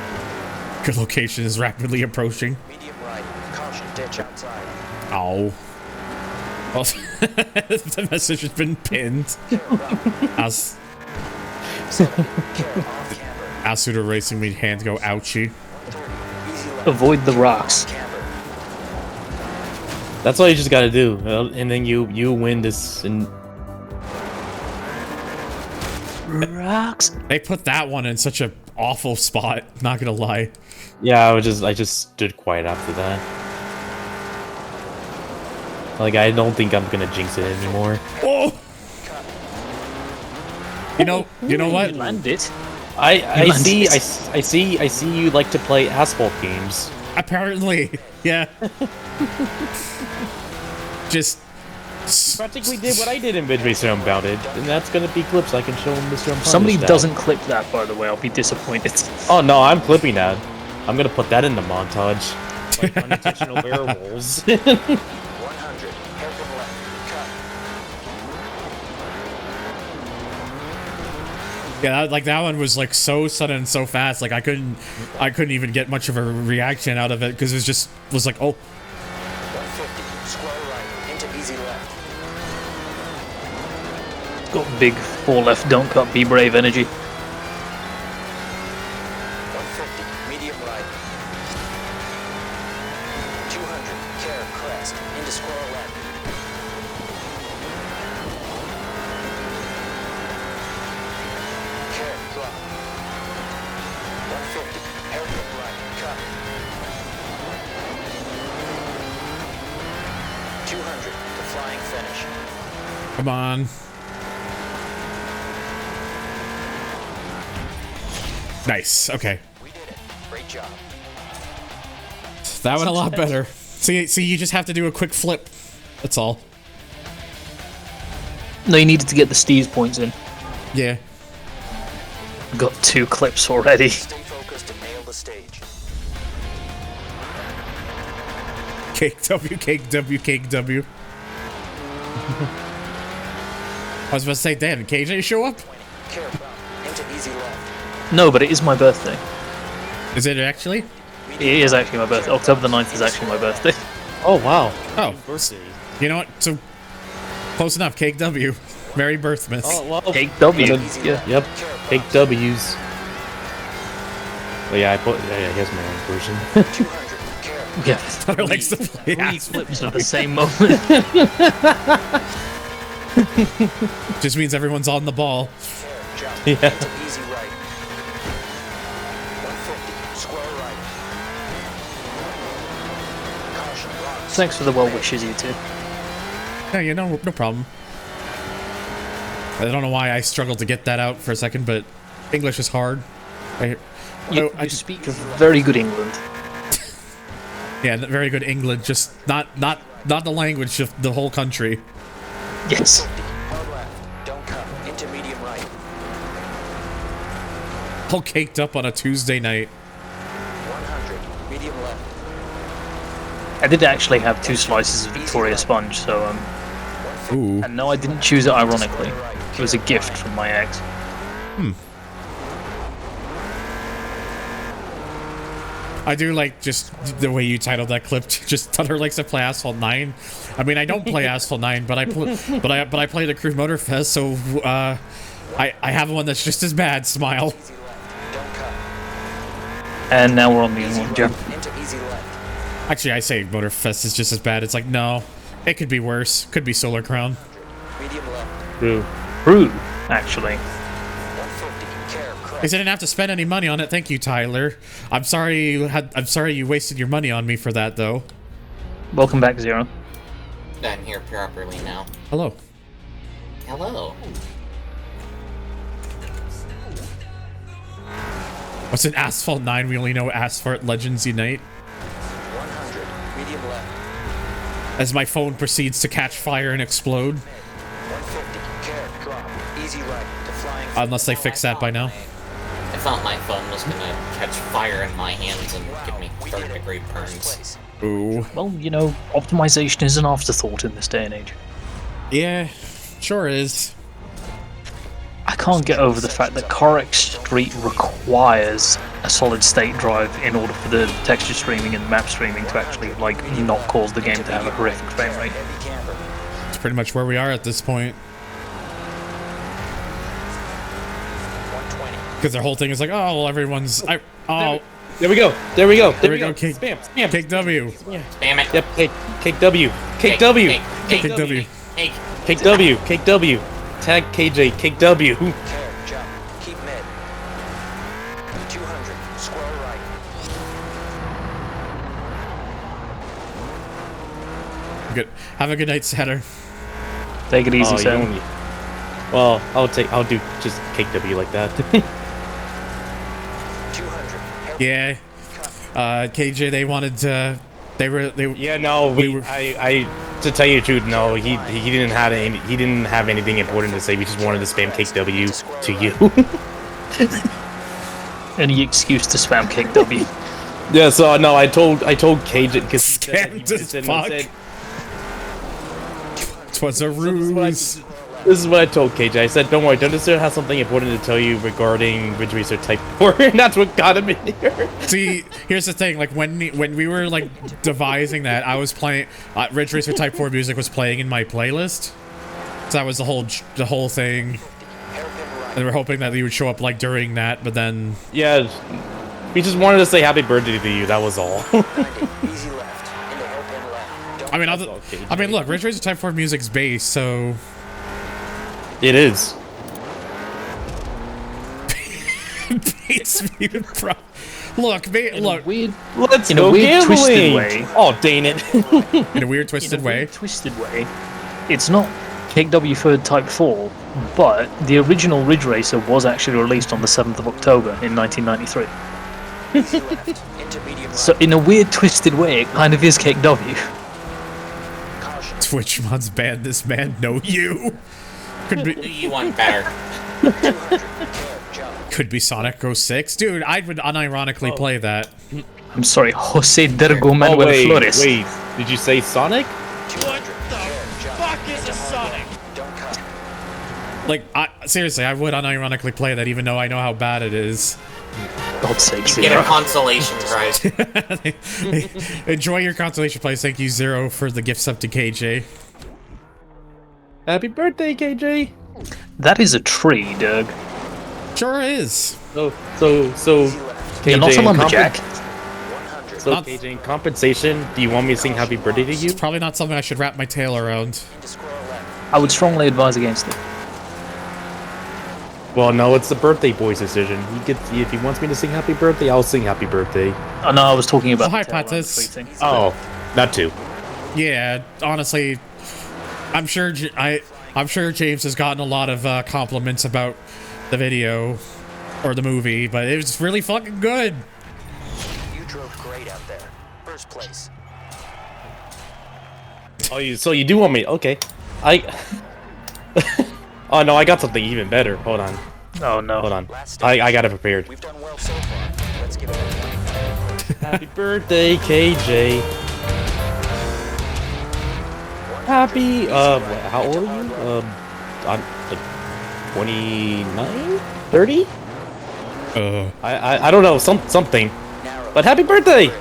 Good location is rapidly approaching. Medium right, caution, ditch outside. Oh. Well, the message has been pinned. As Asuda Racing made hands go ouchie. Avoid the rocks. That's all you just gotta do, and then you win this. And rocks. They put that one in such a awful spot. Not gonna lie. Yeah, I just stood quiet after that. Like, I don't think I'm gonna jinx it anymore. Oh! You know what? You landed. I see you like to play asphalt games. Apparently, yeah. Just practically did what I did in Meister Unbounded, and that's gonna be clips I can show him Mr. Unpunished. Somebody doesn't clip that, by the way. I'll be disappointed. Oh no, I'm clipping that. I'm gonna put that in the montage. Like unintentional werewolves. 100, hairpin left, cut. yeah, that one was like so sudden and so fast. Like I couldn't even get much of a reaction out of it because it was like, oh. 150, square right, into easy left. Got big 4 left, don't cut, be brave energy. 150, medium right. 200, care, crest, into square left. Care, drop. 150, hairpin right, cut. 200, to flying finish. Come on. Nice. Okay. We did it. Great job. That went a lot better. See, you just have to do a quick flip. That's all. No, you needed to get the Steve's points in. Yeah. Got 2 clips already. Stay focused and nail the stage. Cake W, cake W, cake W. I was about to say, damn, did KJ show up? Care, into easy left. No, but it is my birthday. Is it actually? It is actually my birthday. October the 9th is actually my birthday. Oh, wow. Oh. You know what? So, close enough. Cake W. Merry Birthmas. Oh, well. Cake W. Yeah. Yep. Cake W's. But yeah, yeah, he has my own version. Yeah. Hunter likes to play 3 clips at the same moment. Just means everyone's on the ball. Yeah. Easy right. 150, square right. Caution, rocks. Thanks for the well wishes, you two. Yeah, no problem. I don't know why I struggled to get that out for a second, but English is hard. You speak very good England. Yeah, very good England, just not the language of the whole country. Yes. Hard left, don't cut, into medium right. All caked up on a Tuesday night. 100, medium left. I did actually have 2 slices of Victoria sponge, so Ooh. and no, I didn't choose it ironically. It was a gift from my ex. I do like just the way you titled that clip. Just Thunder likes to play Asphalt 9. I mean, I don't play Asphalt 9, but I play the Cruise Motor Fest, so I have one that's just as bad. Smile. And now we're on the one, Jeff. Into easy left. Actually, I say Motor Fest is just as bad. It's like, no, it could be worse. Could be Solar Crown. Medium left. True, actually. 150, care, crest. Because I didn't have to spend any money on it. Thank you, Tyler. I'm sorry you wasted your money on me for that, though. Welcome back, Zero. I'm here properly now. Hello. Hello. What's an Asphalt 9? We only know Asphalt Legends Unite. 100, medium left. As my phone proceeds to catch fire and explode. 150, care, drop. Easy right, to flying. Unless they fix that by now. I thought my phone was gonna catch fire in my hands and give me third-degree burns. Ooh. Well, you know, optimization is an afterthought in this day and age. Yeah, sure is. I can't get over the fact that CarX Street requires a solid state drive in order for the texture streaming and map streaming to actually, like, not cause the game to have a horrific frame rate. It's pretty much where we are at this point. Because their whole thing is like, oh, well, everyone's... There we go. There we go. There we go. Kick, spam. Spam. Kick W. Spam it. Yep. Kick W. Kick W. Kick W. Kick W. Kick W. Tag KJ. Kick W. Care, jump. Keep mid. 200. Square right. Good. Have a good night, Satter. Take it easy, Sam. Well, I'll do just kick W like that. 200. Yeah. KJ, they wanted to... Yeah, no, I to tell you the truth, no, he didn't have anything important to say. We just wanted to spam kick W to you. Any excuse to spam kick W. Yeah, so no, I told KJ because Scammed as fuck. It was a ruse. This is what I told KJ. I said, don't worry, Dunderster has something important to tell you regarding Ridge Racer Type 4, and that's what got him in here. See, here's the thing, like, when we were, like, devising that, I was playing, Ridge Racer Type 4 music was playing in my playlist. So that was the whole thing. And we were hoping that he would show up, like, during that, but then... Yeah, we just wanted to say happy birthday to you, that was all. I mean, look, Ridge Racer Type 4 music's bass, so... It is. Look, look. Let's in a go weird, gambling. twisted way. Oh, dang it! In a weird, twisted way. Twisted way. It's not Kick W for Type 4, but the original Ridge Racer was actually released on the 7th of October in 1993. So, in a weird, twisted way, it kind of is Kick W. Twitch mods banned this man. No, you. Could be. You want better. Could be Sonic 06. Dude, I would unironically play that. I'm sorry, Jose Dergo Manuel Flores. Wait, did you say Sonic? What the fuck is a Sonic? Don't cut. Like, seriously, I would unironically play that even though I know how bad it is. God's sake, Get a consolation prize. Enjoy your consolation prize. Thank you, Zero, for the gift sub to KJ. Happy birthday, KJ! That is a tree, Doug. Sure is. So KJ, You're not a lumberjack. So KJ, in compensation, do you want me to sing happy birthday to you? It's probably not something I should wrap my tail around. I would strongly advise against it. Well, no, it's the birthday boy's decision. If he wants me to sing happy birthday, I'll sing happy birthday. Oh no, I was talking about hi, Patas. Oh, that too. Yeah, honestly, I'm sure James has gotten a lot of compliments about the video or the movie, but it was really fucking good. You drove great out there. First place. Oh, so you do want me? Okay, Oh no, I got something even better. Hold on. Oh no. Hold on. I got it prepared. We've done well so far. Let's give it a Happy birthday, KJ. Happy, how old are you? I'm like 29? 30? I don't know, something. But happy birthday!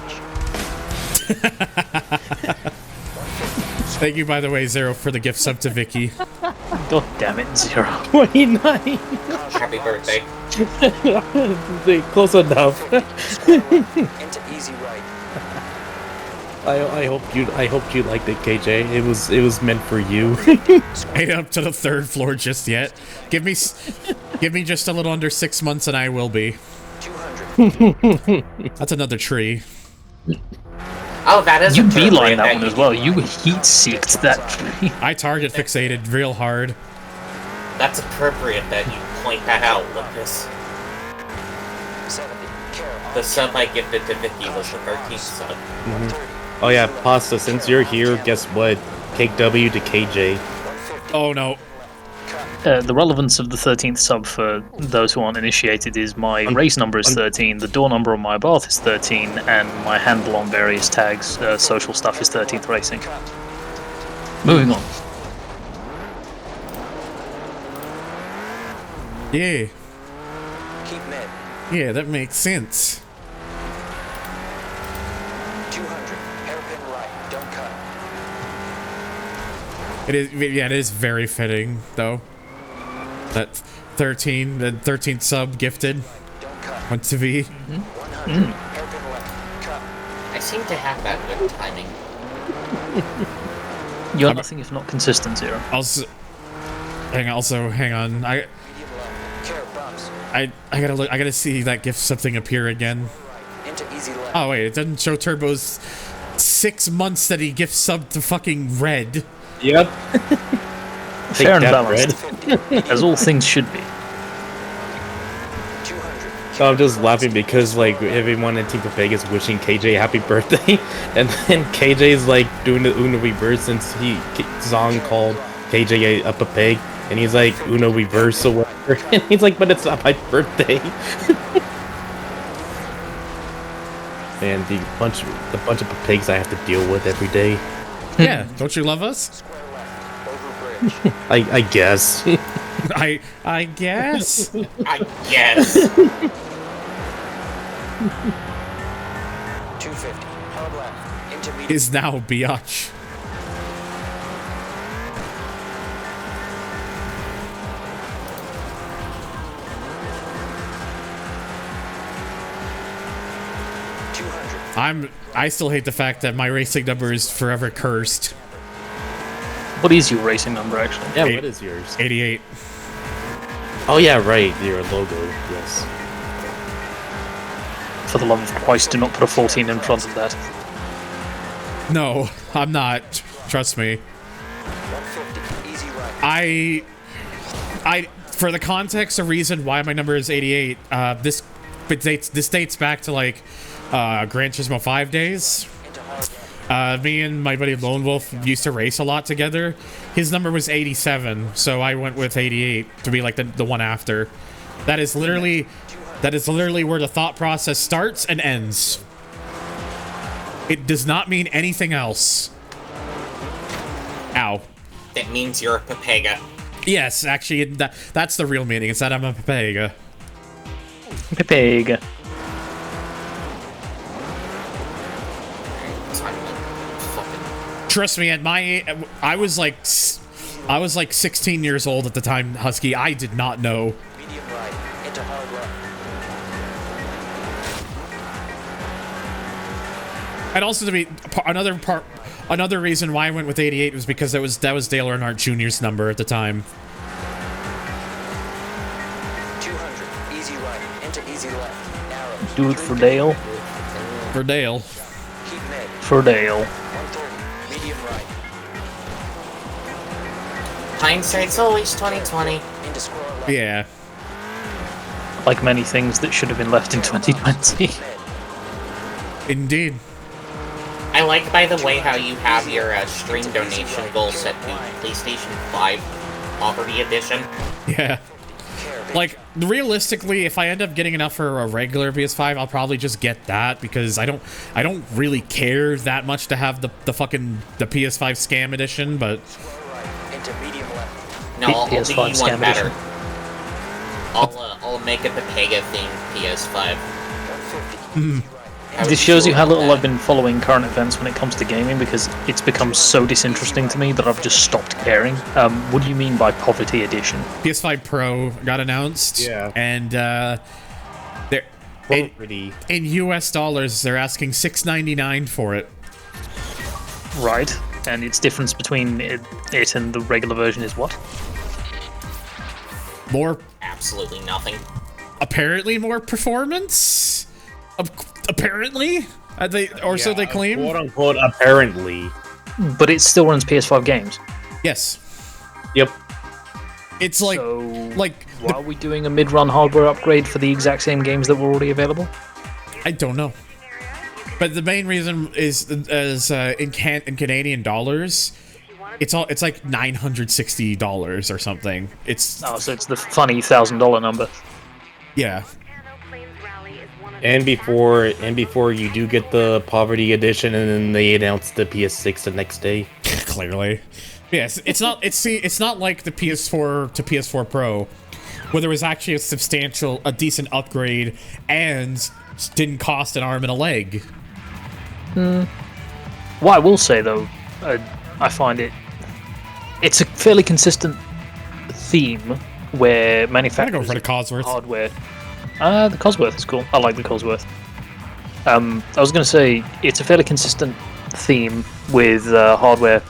Thank you, by the way, Zero, for the gift sub to Vicky. God damn it, Zero. 29! Happy birthday. Close enough. into easy right. I hope you liked it, KJ. It was meant for you. Ain't up to the 3rd floor just yet. Give me just a little under 6 months and I will be. 200. That's another tree. Oh, that is You a turn beeline right that one as well. You heat-seeked that tree. I target fixated real hard. That's appropriate that you point that out, Lucas. 70. Care. The sub I gifted to Vicky was the 13th sub. Oh yeah, Pasta, since you're here, guess what? Kick W to KJ. Oh no. The relevance of the 13th sub for those who aren't initiated is my race number is 13, the door number on my Abarth is 13, and my handle on various tags, social stuff, is 13th Racing. Moving on. Yeah. Keep mid. Yeah, that makes sense. 200. Hairpin right. Don't cut. It is, yeah, it is very fitting, though. That 13, the 13th sub gifted. Want to be. I seem to have that good timing. You're nothing if not consistent, Zero. Also, hang on. I gotta look. I gotta see that gift something appear again. Oh wait, it doesn't show Turbo's 6 months that he gift subbed to fucking Red. Yep. Fair and balanced, as all things should be. So I'm just laughing because like everyone in Team Papega is wishing KJ happy birthday, and then KJ's like doing the Uno reverse since Zong called KJ a Papeg, and he's like Uno reverse or whatever, and he's like, but it's not my birthday. Man, the bunch of Papegs I have to deal with every day. Yeah, don't you love us? I guess. I guess. I guess. 250. Hard left. Intermediate. Is now biatch. I still hate the fact that my racing number is forever cursed. What is your racing number, actually? Yeah, what is yours? 88. Oh yeah, right. Your logo, yes. For the love of Christ, do not put a 14 in front of that. No, I'm not. Trust me. 150. Easy right. I, for the context of reason why my number is 88, this dates back to like Gran Turismo 5 days. Me and my buddy Lone Wolf used to race a lot together. His number was 87, so I went with 88 to be like the one after. That is literally where the thought process starts and ends. It does not mean anything else. Ow. That means you're a Papega. Yes, actually, that's the real meaning. It's that I'm a Papega. Papega. Trust me, at my I was like 16 years old at the time, Husky. I did not know. Medium right. Into hard left. And also to be another reason why I went with 88 was because that was Dale Earnhardt Jr.'s number at the time. 200. Easy right. Into easy left. Narrow. Do it for Dale. For Dale. Keep mid. For Dale. 130. Medium right. Hindsight's always 2020. Into square left. Yeah. Like many things that should have been left in 2020. Indeed. I like, by the way, how you have your stream donation goal set to PlayStation 5 Poverty Edition. Yeah. Like, realistically, if I end up getting enough for a regular PS5, I'll probably just get that because I don't really care that much to have the PS5 scam edition, but No, I'll do you PS5 one scam better. edition. I'll make a Papega themed PS5. This shows you how little I've been following current events when it comes to gaming because it's become so disinteresting to me that I've just stopped caring. What do you mean by Poverty Edition? PS5 Pro got announced. Yeah. And they're in US dollars, they're asking $699 for it. Right. And its difference between it and the regular version is what? More, Absolutely nothing. apparently more performance. Apparently, so they claim. Quote unquote, apparently. But it still runs PS5 games. Yes. Yep. It's like Why are we doing a mid-run hardware upgrade for the exact same games that were already available? I don't know. But the main reason is in Canadian dollars, it's like $960 or something. It's so it's the funny $1,000 number. Yeah. And before you do get the Poverty Edition, and then they announce the PS6 the next day. Clearly. Yes, it's not like the PS4 to PS4 Pro, where there was actually a decent upgrade and didn't cost an arm and a leg. What I will say though, I find it's a fairly consistent theme where manufacturers go for the Cosworth hardware. The Cosworth is cool. I like the Cosworth. I was going to say it's a fairly consistent theme with hardware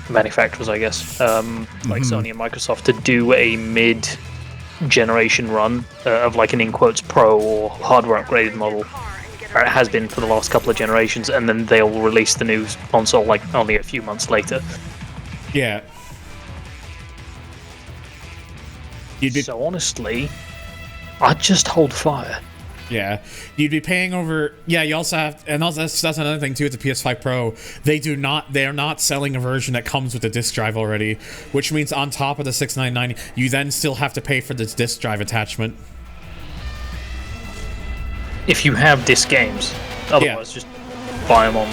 manufacturers, I guess, like Sony and Microsoft, to do a mid-generation run of like an in quotes pro or hardware upgraded model. Or it has been for the last couple of generations, and then they'll release the new console like only a few months later. Yeah. So honestly, I'd just hold fire. Yeah, you'd be paying over. Yeah, you also have, and also that's another thing too. With the PS5 Pro, they are not selling a version that comes with a disc drive already, which means on top of the $699, you then still have to pay for this disc drive attachment. If you have disc games, otherwise just buy them on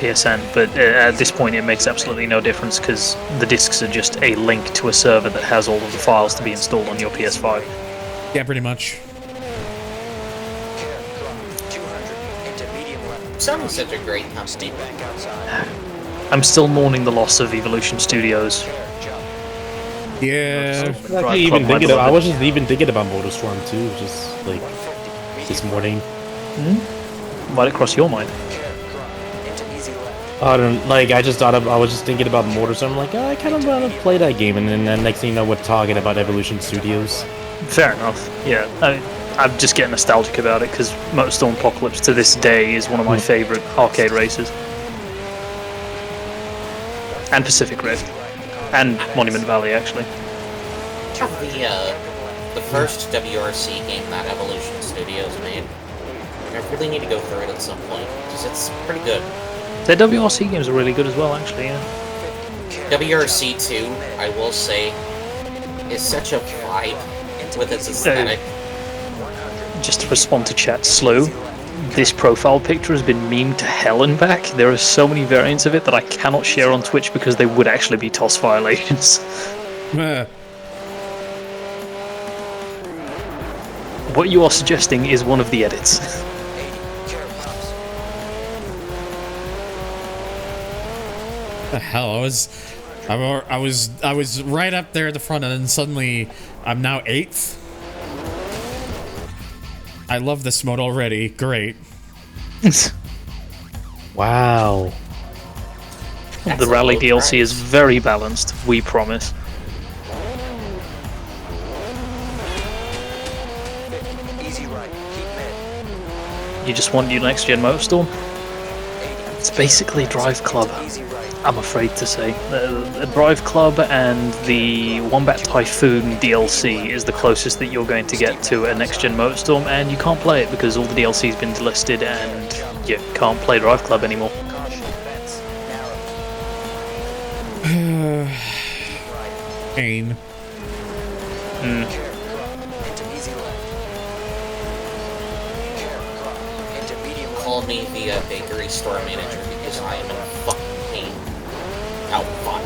PSN. But at this point, it makes absolutely no difference because the discs are just a link to a server that has all of the files to be installed on your PS5. Yeah, pretty much. Sony's such a great company. I'm still mourning the loss of Evolution Studios. Yeah. I was just even thinking about MotorStorm too, just like this morning. Why'd it cross your mind? I don't like. I was just thinking about MotorStorm. I'm like, I kind of want to play that game, and then next thing you know, we're talking about Evolution Studios. Fair enough. Yeah, I'm just getting nostalgic about it because Motorstorm Apocalypse to this day is one of my favorite arcade races. And Pacific Rift. And Monument Valley, actually. The first WRC game that Evolution Studios made. I really need to go through it at some point, because it's pretty good. Their WRC games are really good as well, actually, yeah. WRC 2, I will say, is such a vibe with its aesthetic. Just to respond to chat, Slow, this profile picture has been memed to hell and back. There are so many variants of it that I cannot share on Twitch because they would actually be TOS violations. What you are suggesting is one of the edits. The hell, I was right up there at the front, and then suddenly I'm now 8th. I love this mode already. Great. Wow. The Rally DLC is very balanced, we promise. You just want your next gen Motorstorm? It's basically Drive Club, I'm afraid to say. The Drive Club and the Wombat Typhoon DLC is the closest that you're going to get to a next gen Motorstorm, and you can't play it because all the DLC has been delisted and you can't play Drive Club anymore. Pain. Call me the bakery store manager because I am in fucking pain. Out fun.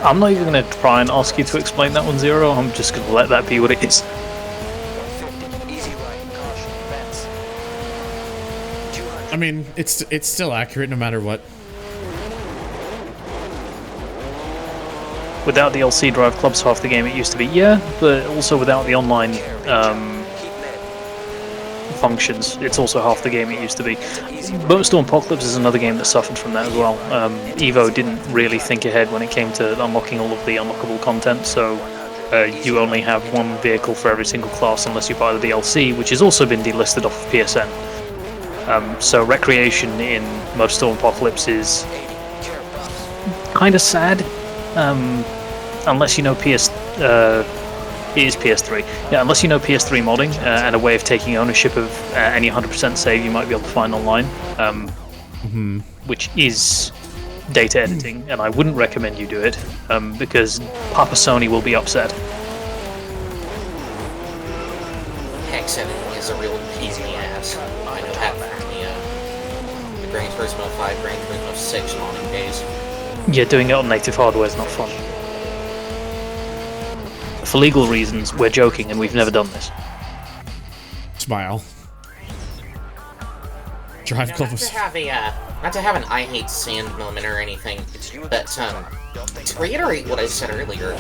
I'm not even going to try and ask you to explain that one, Zero. I'm just going to let that be what it is. I mean, it's still accurate no matter what. Without the DLC, Drive Club's half the game it used to be, yeah, but also without the online functions, it's also half the game it used to be. Motorstorm Apocalypse is another game that suffered from that as well. Evo didn't really think ahead when it came to unlocking all of the unlockable content, so you only have one vehicle for every single class unless you buy the DLC, which has also been delisted off of PSN. So recreation in Motorstorm Apocalypse is kind of sad, unless you know it is PS3. Yeah, unless you know PS3 modding and a way of taking ownership of any 100% save you might be able to find online, which is data editing, and I wouldn't recommend you do it because Papa Sony will be upset. Hex editing is a real pain in the ass. I know that from the Gran Turismo 5, Gran Turismo 6 modding days. Yeah, doing it on native hardware is not fun. For legal reasons, we're joking, and we've never done this. Smile. Drive Club was... Not to have an I hate sand moment or anything, but to reiterate what I said earlier,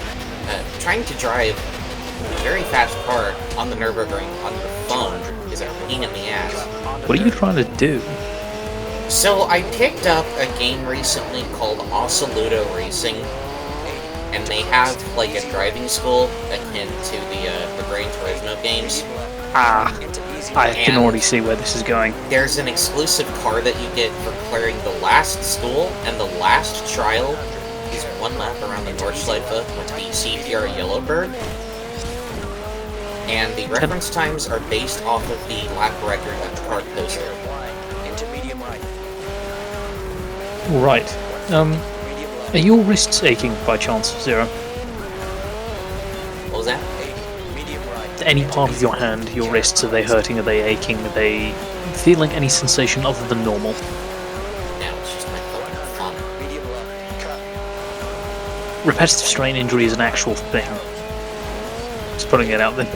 trying to drive a very fast car on the Nürburgring on your phone is a pain in the ass. What are you trying to do? So I picked up a game recently called Assoluto Racing, and they have like a driving school akin to the Gran Turismo games. I can already see where this is going. There's an exclusive car that you get for clearing the last school, and the last trial is one lap around the Nordschleife with the CTR Yellowbird. And the reference times are based off of the lap record that the car posted. Right. Are your wrists aching by chance, Zero? What was that? Any part of your hand, your wrists, are they hurting? Are they aching? Are they feeling any sensation other than normal? No, it's just my fucking fun. Repetitive strain injury is an actual thing. Just putting it out there.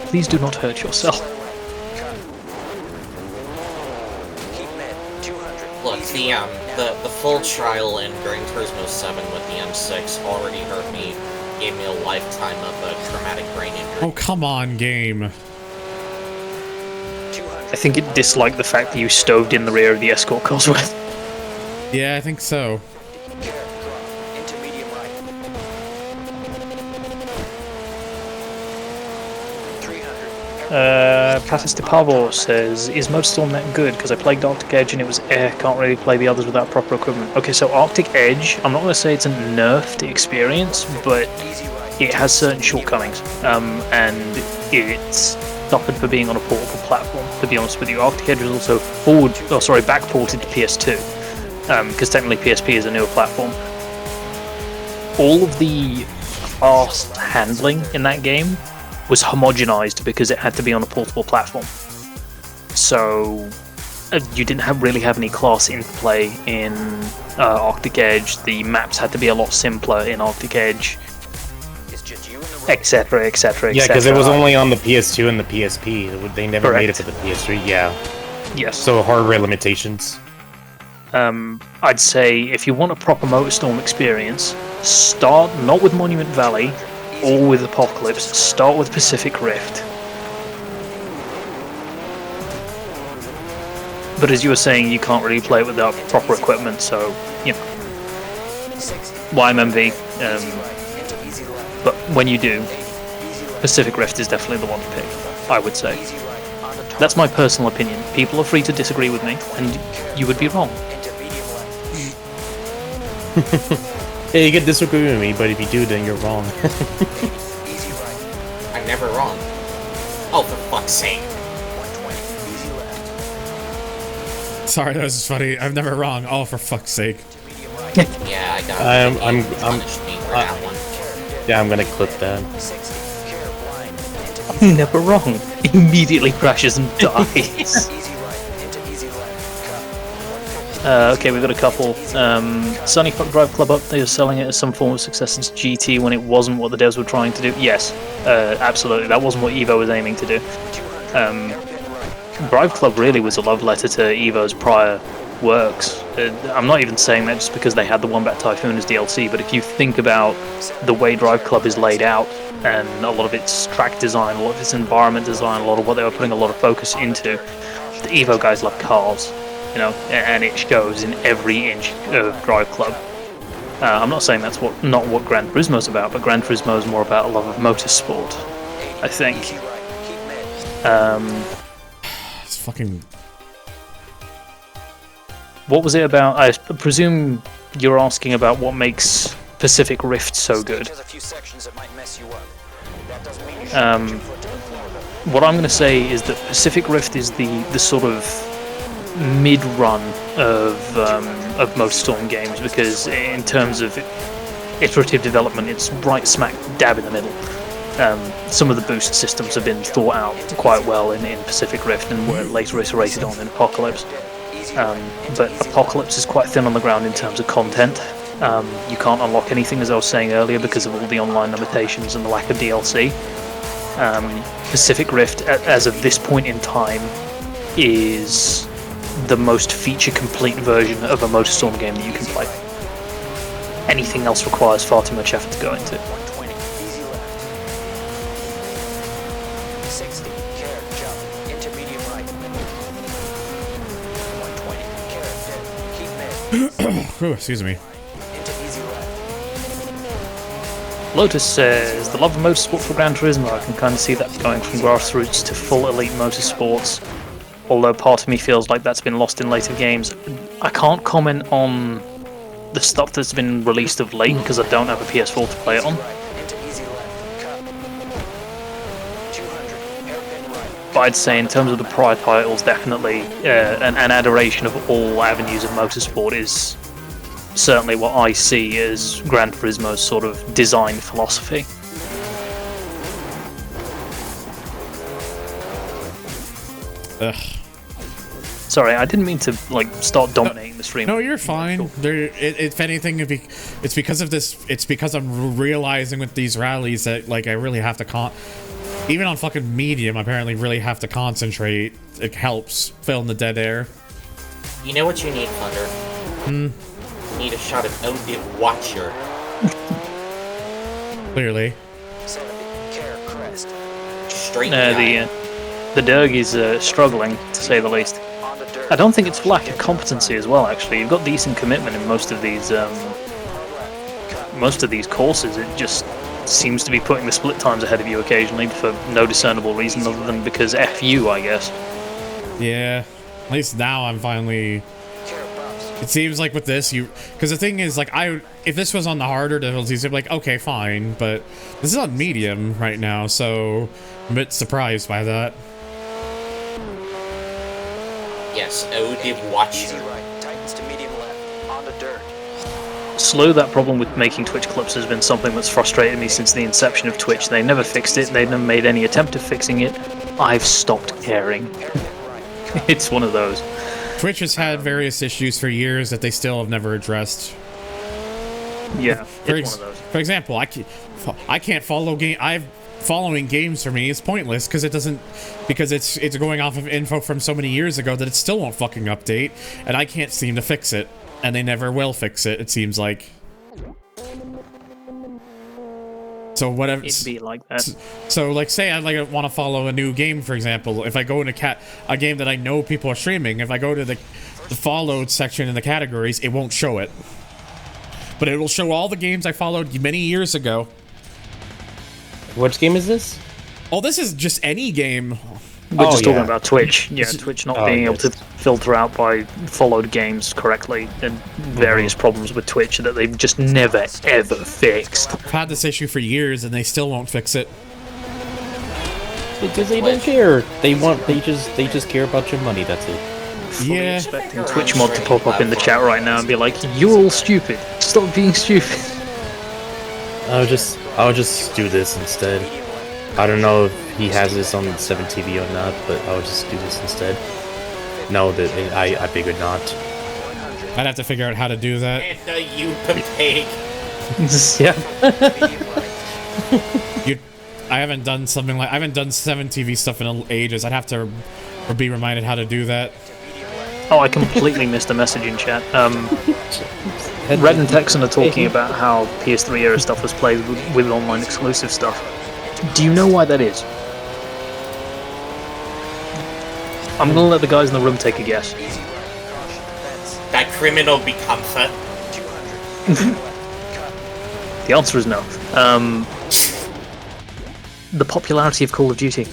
Please do not hurt yourself. Look, the full trial in Gran Turismo 7 with the M6 already hurt me, gave me a lifetime of traumatic brain injury. Oh, come on, game. I think it disliked the fact that you stoved in the rear of the escort Cosworth. Yeah, I think so. Platis de Pavo says, is Motorstorm that good? Because I played Arctic Edge and it was can't really play the others without proper equipment. Okay, so Arctic Edge, I'm not going to say it's a nerfed experience, but it has certain shortcomings. And it's suffered for being on a portable platform, to be honest with you. Arctic Edge was also backported to PS2, because technically PSP is a newer platform. All of the fast handling in that game was homogenized because it had to be on a portable platform. So you didn't really have any class interplay in Arctic Edge. The maps had to be a lot simpler in Arctic Edge, etc, etc, Yeah, because it was only on the PS2 and the PSP. They never made it for the PS3, yeah. Yes. So hardware limitations. I'd say if you want a proper Motorstorm experience, start not with Monument Valley or with Apocalypse, start with Pacific Rift. But as you were saying, you can't really play it without proper equipment, so, you know. YMMV, but when you do, Pacific Rift is definitely the one to pick, I would say. That's my personal opinion. People are free to disagree with me, and you would be wrong. Yeah, you can disagree with me, but if you do, then you're wrong. I'm never wrong. Oh, for fuck's sake. Sorry, that was funny. I'm never wrong. Oh, for fuck's sake. Yeah, I got punished me for that one. Yeah, I'm gonna clip that. I'm never wrong. Immediately crashes and dies. Okay, we've got a couple. Sunny Fuck Drive Club up, they are selling it as some form of success as GT when it wasn't what the devs were trying to do. Yes, absolutely, that wasn't what Evo was aiming to do. Drive Club really was a love letter to Evo's prior works. I'm not even saying that just because they had the Wombat Typhoon as DLC, but if you think about the way Drive Club is laid out, and a lot of its track design, a lot of its environment design, a lot of what they were putting a lot of focus into, the Evo guys love cars. You know, and it shows in every inch of Drive Club. I'm not saying that's not what Gran Turismo's about, but Gran Turismo is more about a love of motorsport, I think. It's fucking... What was it about? I presume you're asking about what makes Pacific Rift so good. what I'm going to say is that Pacific Rift is the sort of mid-run of MotorStorm games, because in terms of iterative development, it's right smack dab in the middle. Some of the boost systems have been thought out quite well in Pacific Rift and were later iterated on in Apocalypse. But Apocalypse is quite thin on the ground in terms of content. You can't unlock anything, as I was saying earlier, because of all the online limitations and the lack of DLC. Pacific Rift, as of this point in time, is the most feature-complete version of a MotorStorm game that you can play. Anything else requires far too much effort to go into. 60, care, jump, intermediate right. 120, care, dead, keep mid. Excuse me. Into easy left. Lotus says, the love of motorsport for Gran Turismo, I can kind of see that going from grassroots to full elite motorsports, although part of me feels like that's been lost in later games. I can't comment on the stuff that's been released of late because I don't have a PS4 to play it on. But I'd say in terms of the prior titles, definitely an adoration of all avenues of motorsport is certainly what I see as Gran Turismo's sort of design philosophy. Ugh. Sorry, I didn't mean to start dominating the stream. No, you're fine. Cool. If anything, it's because of this. It's because I'm realizing with these rallies that I really have to even on fucking medium, apparently really have to concentrate. It helps fill in the dead air. You know what you need, Thunder? You need a shot of Odin Watcher. Clearly. Straight the Derg is struggling, to say the least. I don't think it's lack of competency as well, actually. You've got decent commitment in most of these courses. It just seems to be putting the split times ahead of you occasionally for no discernible reason other than because F you, I guess. Yeah, at least now I'm finally... It seems like with this, because the thing is, if this was on the harder difficulties, I'd be like, okay, fine, but this is on medium right now, so I'm a bit surprised by that. Yes, Odin Watcher. Tightens to medium left, on the dirt. Slow, that problem with making Twitch clips has been something that's frustrated me since the inception of Twitch. They never fixed it, they never made any attempt of fixing it. I've stopped caring. It's one of those. Twitch has had various issues for years that they still have never addressed. Yeah, it's one of those. For example, I can't follow following games for me is pointless because it's going off of info from so many years ago that it still won't fucking update, and I can't seem to fix it, and they never will fix it. It seems like. So whatever. It'd be like that. So say I want to follow a new game, for example. If I go into a game that I know people are streaming, if I go to the followed section in the categories, it won't show it. But it will show all the games I followed many years ago. Which game is this? Oh, this is just any game. We're just talking about Twitch. Yeah, Twitch not being able to filter out by followed games correctly, and various problems with Twitch that they've just never ever fixed. I've had this issue for years, and they still won't fix it. Because they don't care. They just care about your money. That's it. Yeah. Expecting Twitch mod to pop up in the chat right now and be like, "You're all stupid. Stop being stupid." I'll just do this instead. I don't know if he has this on 7TV or not, but I'll just do this instead. No, I figured not. I'd have to figure out how to do that. You pig. Yeah. I haven't done 7TV stuff in ages. I'd have to be reminded how to do that. Oh, I completely missed a message in chat. Red and Texan are talking about how PS3 era stuff was played with online exclusive stuff. Do you know why that is? I'm gonna let the guys in the room take a guess. That criminal becomes her. The answer is no. The popularity of Call of Duty.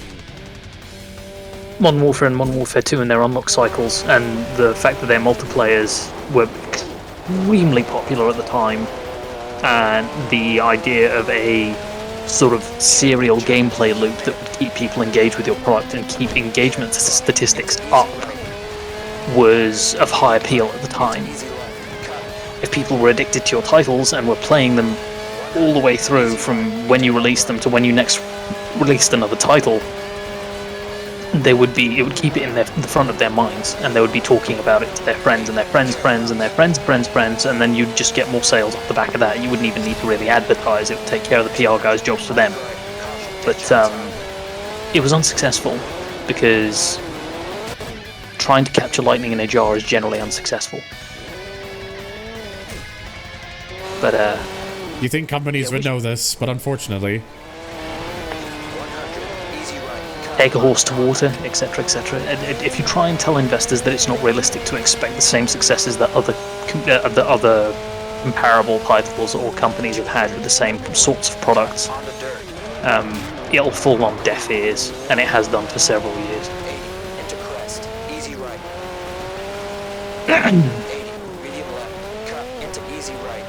Modern Warfare and Modern Warfare 2 and their unlock cycles, and the fact that their multiplayers were extremely popular at the time, and the idea of a sort of serial gameplay loop that would keep people engaged with your product and keep engagement statistics up was of high appeal at the time. If people were addicted to your titles and were playing them all the way through from when you released them to when you next released another title, it would keep it in the front of their minds, and they would be talking about it to their friends and their friends' friends and their friends' friends, and then you'd just get more sales off the back of that. You wouldn't even need to really advertise, it would take care of the PR guys' jobs for them. But it was unsuccessful, because trying to capture lightning in a jar is generally unsuccessful. But you think companies would know this, but unfortunately... Take a horse to water, etc., etc. If you try and tell investors that it's not realistic to expect the same successes that other comparable titles or companies have had with the same sorts of products, it'll fall on deaf ears, and it has done for several years.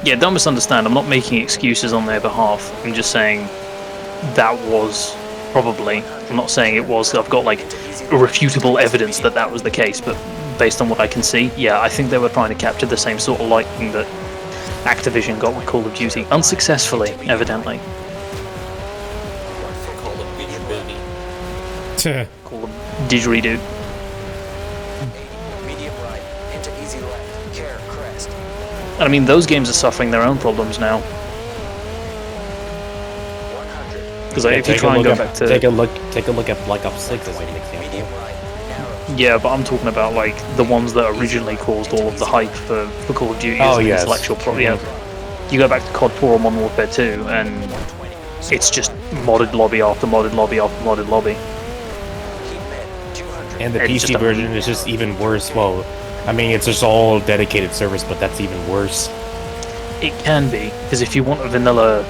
Yeah, don't misunderstand. I'm not making excuses on their behalf. I'm just saying that was probably. I'm not saying it was. I've got like irrefutable evidence that that was the case, but based on what I can see, yeah, I think they were trying to capture the same sort of lightning that Activision got with Call of Duty, unsuccessfully, evidently. Call of Duty. Call of Didgeridoo. And I mean, those games are suffering their own problems now. Because if you try and go back to take a look at Black Ops 6 as an example. Yeah, but I'm talking about like the ones that originally caused all of the hype for Call of Duty as an intellectual property. Yeah. You go back to COD 4 or Modern Warfare 2, and it's just modded lobby after modded lobby after modded lobby. And the PC version is just even worse. Well, I mean, it's just all dedicated servers, but that's even worse. It can be, because if you want a vanilla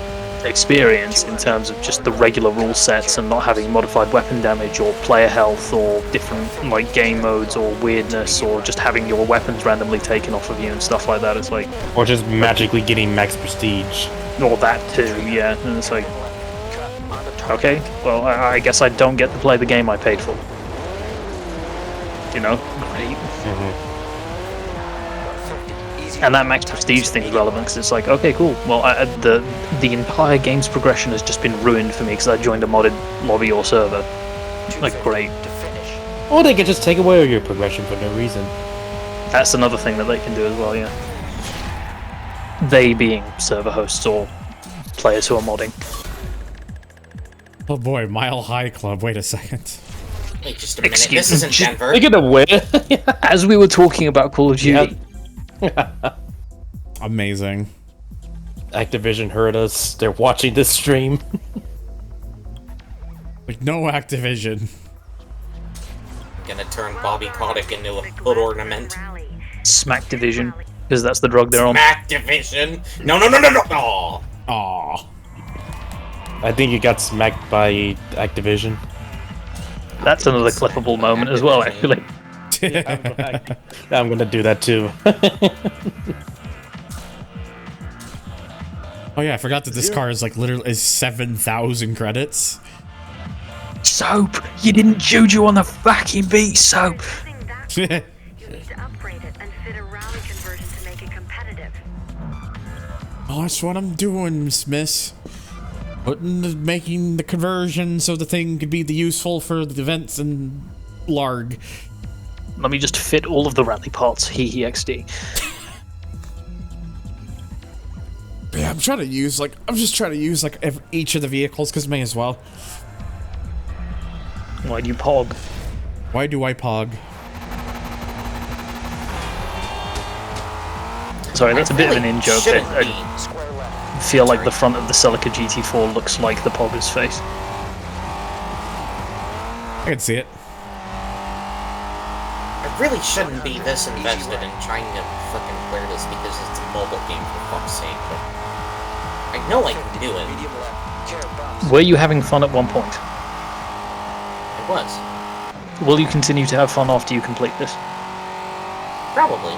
experience in terms of just the regular rule sets and not having modified weapon damage or player health or different like game modes or weirdness or just having your weapons randomly taken off of you and stuff like that, it's like... Or just magically getting max prestige. Or that too, yeah, and it's like... Okay, well, I guess I don't get to play the game I paid for. You know? Great. And that max prestige thing is relevant because it's like, okay, cool. Well, the entire game's progression has just been ruined for me because I joined a modded lobby or server. Like, great. Or they could just take away your progression for no reason. That's another thing that they can do as well, yeah. They being server hosts or players who are modding. Oh boy, Mile High Club. Wait a second. Wait just a minute. This isn't Denver. They're gonna win. As we were talking about Call of Duty. Amazing. Activision heard us. They're watching this stream. Like, no Activision. I'm gonna turn Bobby Kotick into a foot ornament. Smack Division, because that's the drug they're on. Smack Division. No. Aww. Aww. I think you got smacked by Activision. That's another clippable moment as well, actually. Yeah, I'm gonna do that too. Oh yeah, I forgot that this car is like literally is 7,000 credits. Soap! You didn't juju on the fucking beat, Soap! You need to upgrade it and fit a rally conversion to make it competitive. Oh, that's what I'm doing, Miss. Making the conversion so the thing could be useful for the events and larg. Let me just fit all of the rally parts. Hee XD. Yeah, I'm just trying to use each of the vehicles because may as well. Why do you pog? Why do I pog? Sorry, that's a bit of an in-joke. I feel like the front of the Celica GT4 looks like the pogger's face. I can see it. I really shouldn't be this invested in trying to fucking clear this because it's a mobile game for fuck's sake, but I know I can do it. Were you having fun at one point? I was. Will you continue to have fun after you complete this? Probably.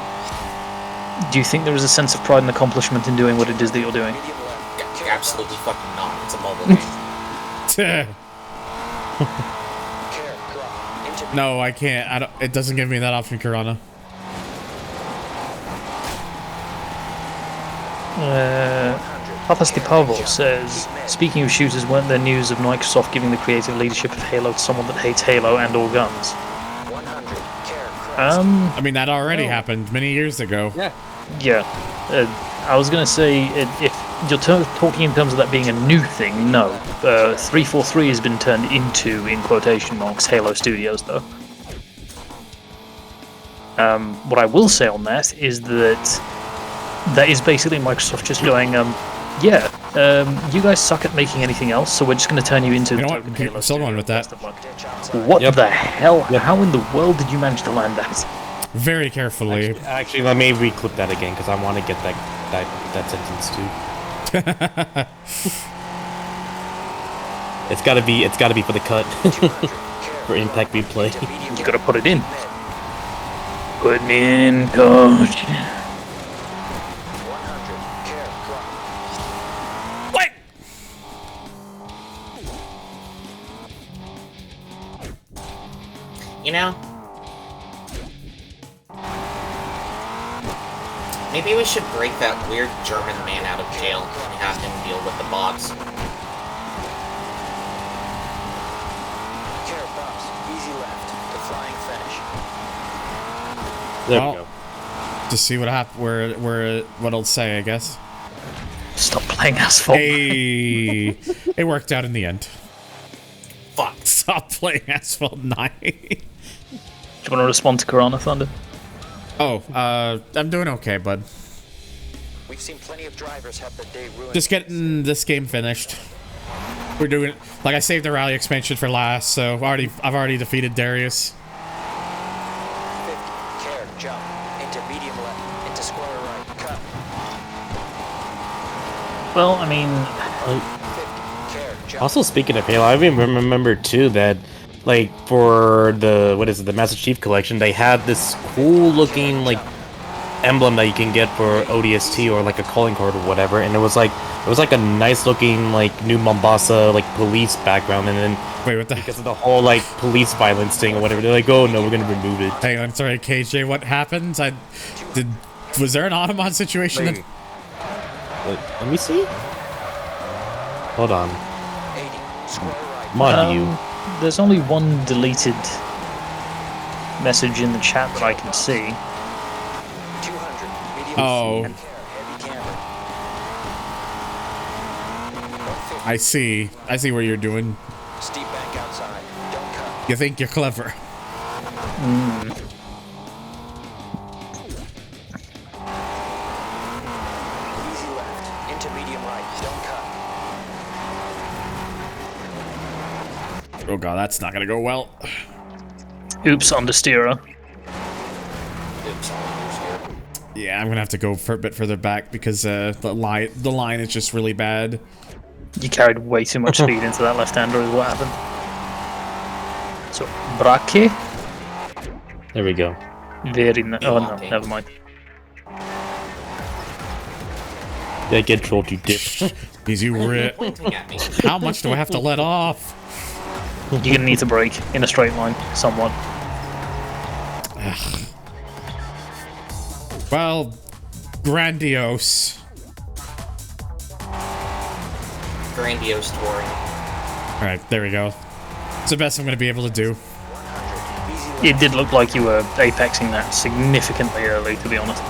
Do you think there is a sense of pride and accomplishment in doing what it is that you're doing? Absolutely fucking not. It's a mobile game. No, I can't. I don't. It doesn't give me that option, Kirana. Papas Pavel says, speaking of shooters, weren't there news of Microsoft giving the creative leadership of Halo to someone that hates Halo and all guns? I mean, that already happened many years ago. Yeah. I was gonna say, if you're talking in terms of that being a new thing, no. 343 has been turned into, in quotation marks, Halo Studios, though. What I will say on that is that is basically Microsoft just going, you guys suck at making anything else, so we're just going to turn you into... You know what? I'm still going with that. What the hell? How in the world did you manage to land that? Very carefully. Actually, let me re-clip that again, because I want to get that sentence too. It's gotta be for the cut. For impact replay. You gotta put it in. Put me in, coach. What? You know, maybe we should break that weird German man out of jail and have him deal with the bots. Easy left to flying finish. There we go. Just see what what it'll say, I guess. Stop playing Asphalt. Hey, it worked out in the end. Fuck. Stop playing Asphalt 9. Do you want to respond to Corona Thunder? Oh, I'm doing okay, bud. We've seen plenty of drivers have their day ruined. Just getting this game finished. We're doing, like, I saved the rally expansion for last, so I've already defeated Darius. 50, care, jump, into medium left, into square right, cut. Well, I mean... 50, care, jump. Also, speaking of Halo, I even remember too that, like, for the the Master Chief Collection, they had this cool looking like emblem that you can get for ODST or like a calling card or whatever, and it was like a nice looking like New Mombasa like police background, and then wait, what the? Because of the whole like police violence thing or whatever, they're like, oh no, we're gonna remove it. Hang on, sorry, KJ, what happened? Was there an Automod situation? Wait, let me see. Hold on. 80, square right. Mod you. There's only one deleted message in the chat that I can see. 200, medium Oh. and care, heavy camber. 150, I see what you're doing. steep bank outside, don't cut. You think you're clever. Easy left, into medium right, don't cut. Oh god, that's not gonna go well. Oops, understeerer. Oops, all here. Yeah, I'm gonna have to go for a bit further back because the line is just really bad. You carried way too much speed into that left-hander is what happened. So, Brake? There we go. Very oh no, never mind. Yeah, get trolled, you dip. Because you rip. Pointing at me. How much do I have to let off? You're gonna need to brake in a straight line, somewhat. Ugh. Well, grandiose. Grandiose touring. Alright, there we go. It's the best I'm gonna be able to do. It did look like you were apexing that significantly early, to be honest.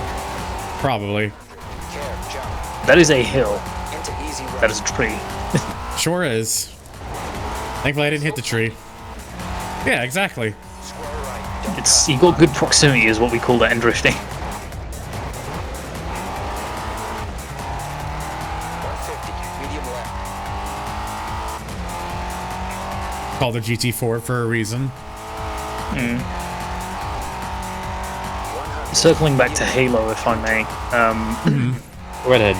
Probably. Care, jump, That is a hill. into easy right. That is a tree. Sure is. Thankfully I didn't hit the tree. Yeah, exactly. Square right, don't It's you got good proximity, is what we call that in drifting. 150, medium left. Called the GT4 for a reason. Circling back to Halo, if I may. Right ahead.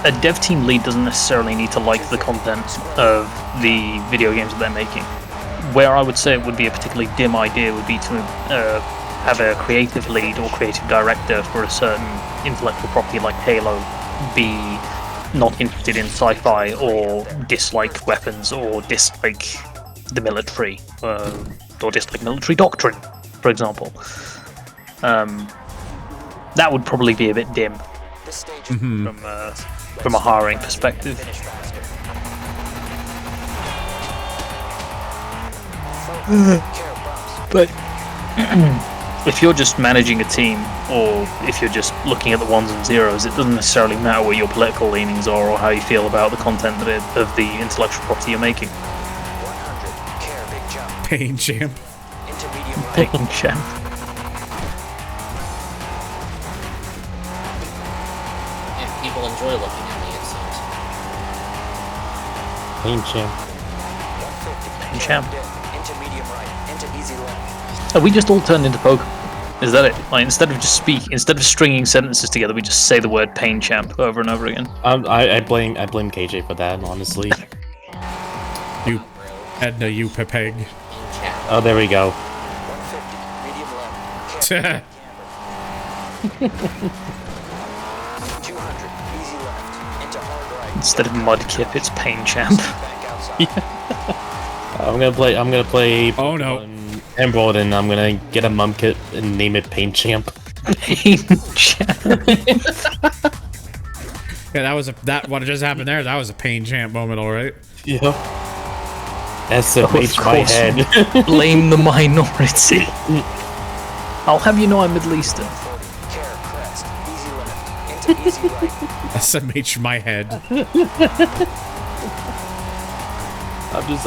A dev team lead doesn't necessarily need to like the content of the video games that they're making. Where I would say it would be a particularly dim idea would be to have a creative lead or creative director for a certain intellectual property like Halo be not interested in sci-fi or dislike weapons or dislike the military or dislike military doctrine, for example. That would probably be a bit dim from a hiring perspective. But if you're just managing a team, or if you're just looking at the ones and zeros, it doesn't necessarily matter what your political leanings are or how you feel about the content of the intellectual property you're making. Pain champ. Pain champ. And people enjoy looking at me, it seems. Pain champ. Pain champ. Have we just all turned into Pokemon? Is that it? Like, instead of stringing sentences together, we just say the word pain champ over and over again. I blame KJ for that, honestly. You, Edna, you pepeg. Oh, there we go. Instead of Mudkip, it's pain champ. I'm gonna play. Oh no. Emerald, and I'm gonna get a Mumkit and name it Pain Champ. Pain champ. Yeah, what just happened there, that was a pain champ moment, alright. Yeah. SMH my head. Blame the minority. I'll have you know I'm Middle Eastern. SMH my head. I'm just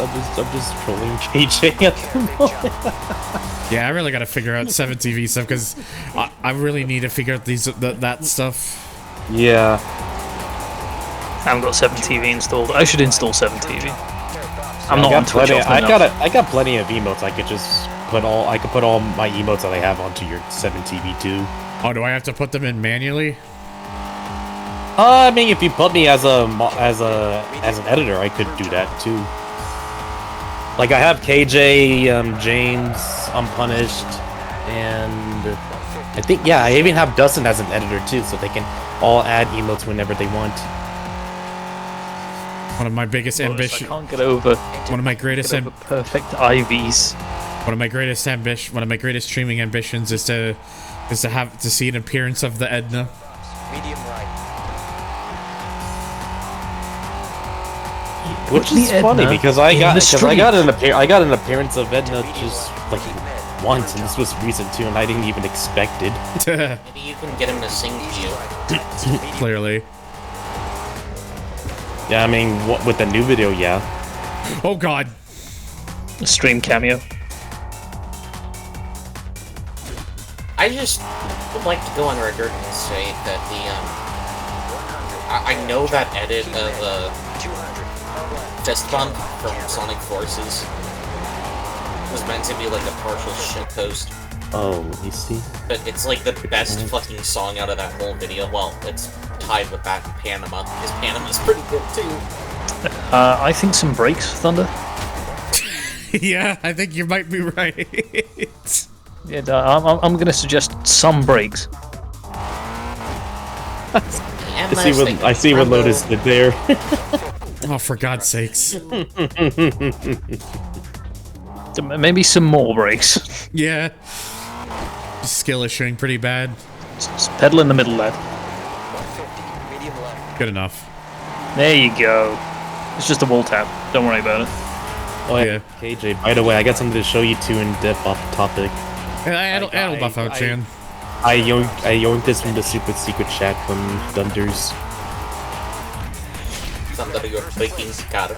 trolling KJ at the moment. Yeah, I really gotta figure out 7TV stuff, because I really need to figure out that stuff. Yeah. I haven't got 7TV installed. I should install 7TV. I'm not on Twitch often enough. I got plenty of emotes. I could put all my emotes that I have onto your 7TV too. Oh, do I have to put them in manually? I mean, if you put me as an editor, I could do that too. Like, I have KJ, James, Unpunished, and I think, yeah, I even have Dustin as an editor too, so they can all add emotes whenever they want. One of my biggest ambitions. I can't get over. One of my greatest perfect IVs. One of my greatest streaming ambitions is to see an appearance of the Edna. Medium right. Which is funny because I got an appearance of Edna just like once, and this was recent too, and I didn't even expect it. Maybe you can get him to sing to you. Clearly. Yeah, I mean, with the new video, yeah. Oh god. A stream cameo. I just would like to go on record and say that I know that edit of Fist Bump from Sonic Forces was meant to be like a partial shitpost. Oh, let me see. But it's like the best fucking song out of that whole video. Well, it's tied with that in Panama, because Panama's pretty good too. I think some breaks, Thunder. Yeah, I think you might be right. Yeah, I'm gonna suggest some breaks. I see what Lotus did there. Oh, for God's sakes. Maybe some more breaks. Yeah. Skill is showing pretty bad. Just pedal in the middle there. Good enough. There you go. It's just a wall tap. Don't worry about it. Oh yeah. KJ, by the way, I got something to show you too in depth off the topic. I'll buff out, Chan. I yoinked this from the super secret chat from Thunders. Thunder, your Vikings car.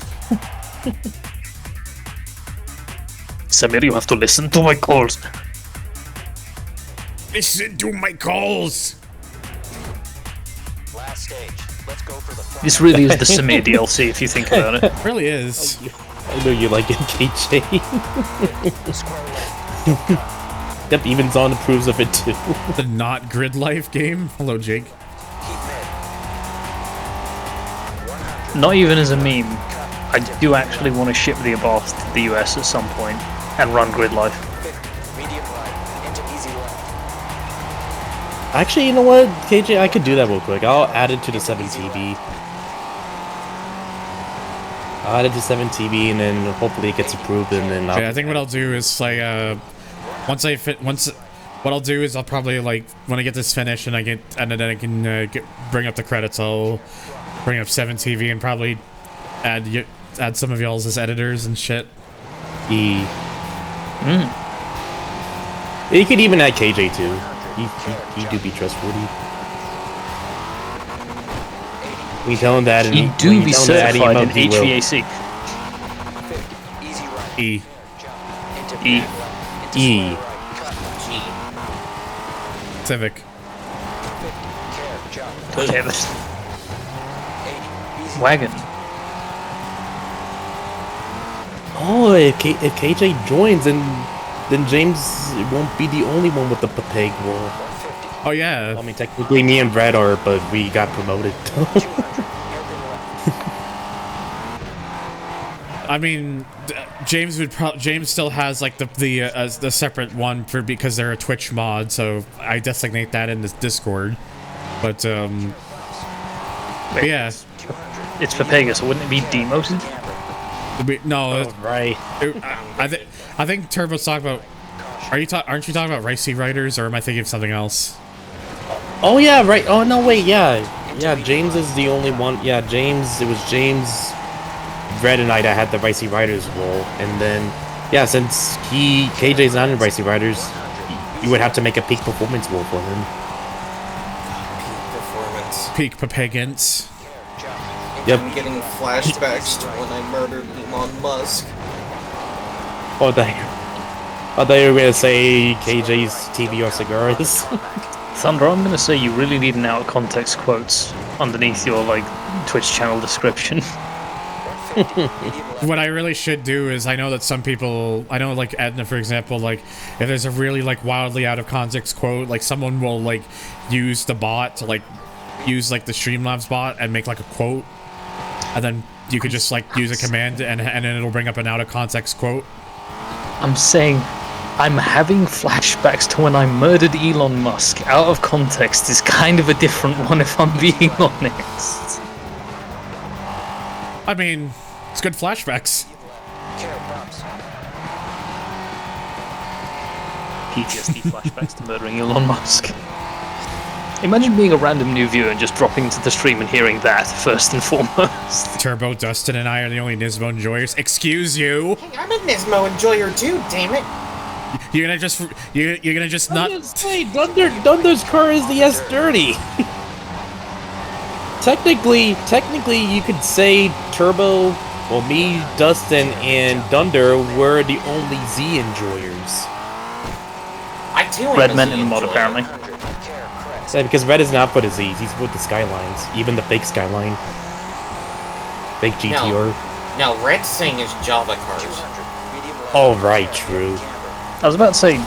Samir, you have to listen to my calls. Listen to my calls. Last stage. Let's go for the This really is the Samir DLC if you think about it. It really is. I know you like it, KJ. Yep, even Zon approves of it too. The not grid life game. Hello, Jake. Not even as a meme. I do actually want to ship the Abath to the US at some point and run grid life. Actually, you know what, KJ? I could do that real quick. I'll add it to the 7TV. I'll add it to 7 TV, and then hopefully it gets approved, and then I think what I'll do is like what I'll do is I'll probably like when I get this finished and then I can bring up the credits. I'll bring up 7 TV and probably add some of y'all's as editors and shit. You could even add KJ too. He do be trustworthy. We tell him that, and You do be certified in HVAC. E. Civic. Okay, but wagon. Oh, if KJ joins, then James won't be the only one with the peg roll. Oh yeah. I mean, technically me and Brad are, but we got promoted. I mean, James still has like the separate one because they're a Twitch mod, so I designate that in this Discord. But yeah, it's for Pega, so wouldn't it be demoted? No, right. I think Turbo's talking about. Aren't you talking about Ricey Riders, or am I thinking of something else? Oh yeah, right. Oh no, wait, yeah. James is the only one. Yeah, James. It was James, Red, and I that had the Ricey Riders role, and then yeah, since KJ's not in Ricey Riders, you would have to make a peak performance role for him. Peak Papagans. Yep. I'm getting flashbacks to when I murdered Elon Musk. Oh, I thought you were gonna say KJ's TBR cigars. Sandra, I'm gonna say you really need an out of context quotes underneath your like Twitch channel description. What I really should do is, I know that some people, I know like Edna for example, like if there's a really like wildly out of context quote, like someone will like use the bot to like use like the Streamlabs bot and make like a quote, and then you could just like use a command and then it'll bring up an out of context quote. I'm saying I'm having flashbacks to when I murdered Elon Musk. Out of context is kind of a different one if I'm being honest. I mean, it's good flashbacks. PTSD flashbacks to murdering Elon Musk. Imagine being a random new viewer and just dropping into the stream and hearing that first and foremost. Turbo, Dustin, and I are the only Nismo enjoyers. Excuse you. Hey, I'm a Nismo enjoyer too, damn it. You're gonna just not. Hey, Dunder's car is the S30. Technically, you could say Turbo, well, me, Dustin, and Dunder were the only Z enjoyers. I too am Red a men Z in the mod, enjoyer. apparently. Yeah, because Red is not for the Z's, he's with the Skylines, even the fake Skyline. Fake GTR. No, Red's saying is Java cars. Oh, right, true. I was about to say,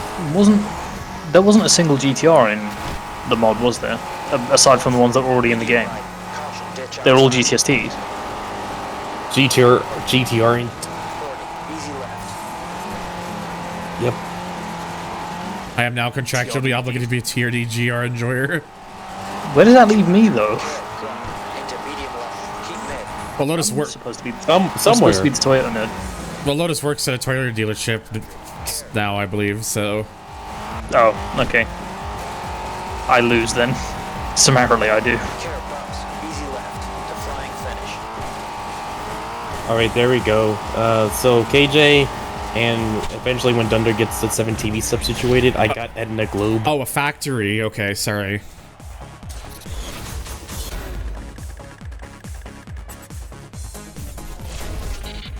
there wasn't a single GTR in the mod, was there? Aside from the ones that were already in the game. They're all GTSTs. GTR. Yep. I am now contractually obligated to be a TRD GR enjoyer. Where does that leave me, though? Well, Lotus I'm works supposed to be somewhere. Supposed to be the Toyota nerd. Well, Lotus works at a Toyota dealership now, I believe. So. Oh, okay. I lose then. Summarily, I do. Alright, there we go. So KJ, and eventually when Dunder gets the 7 TV sub situated, I got Edna Globe. Oh, a factory. Okay, sorry.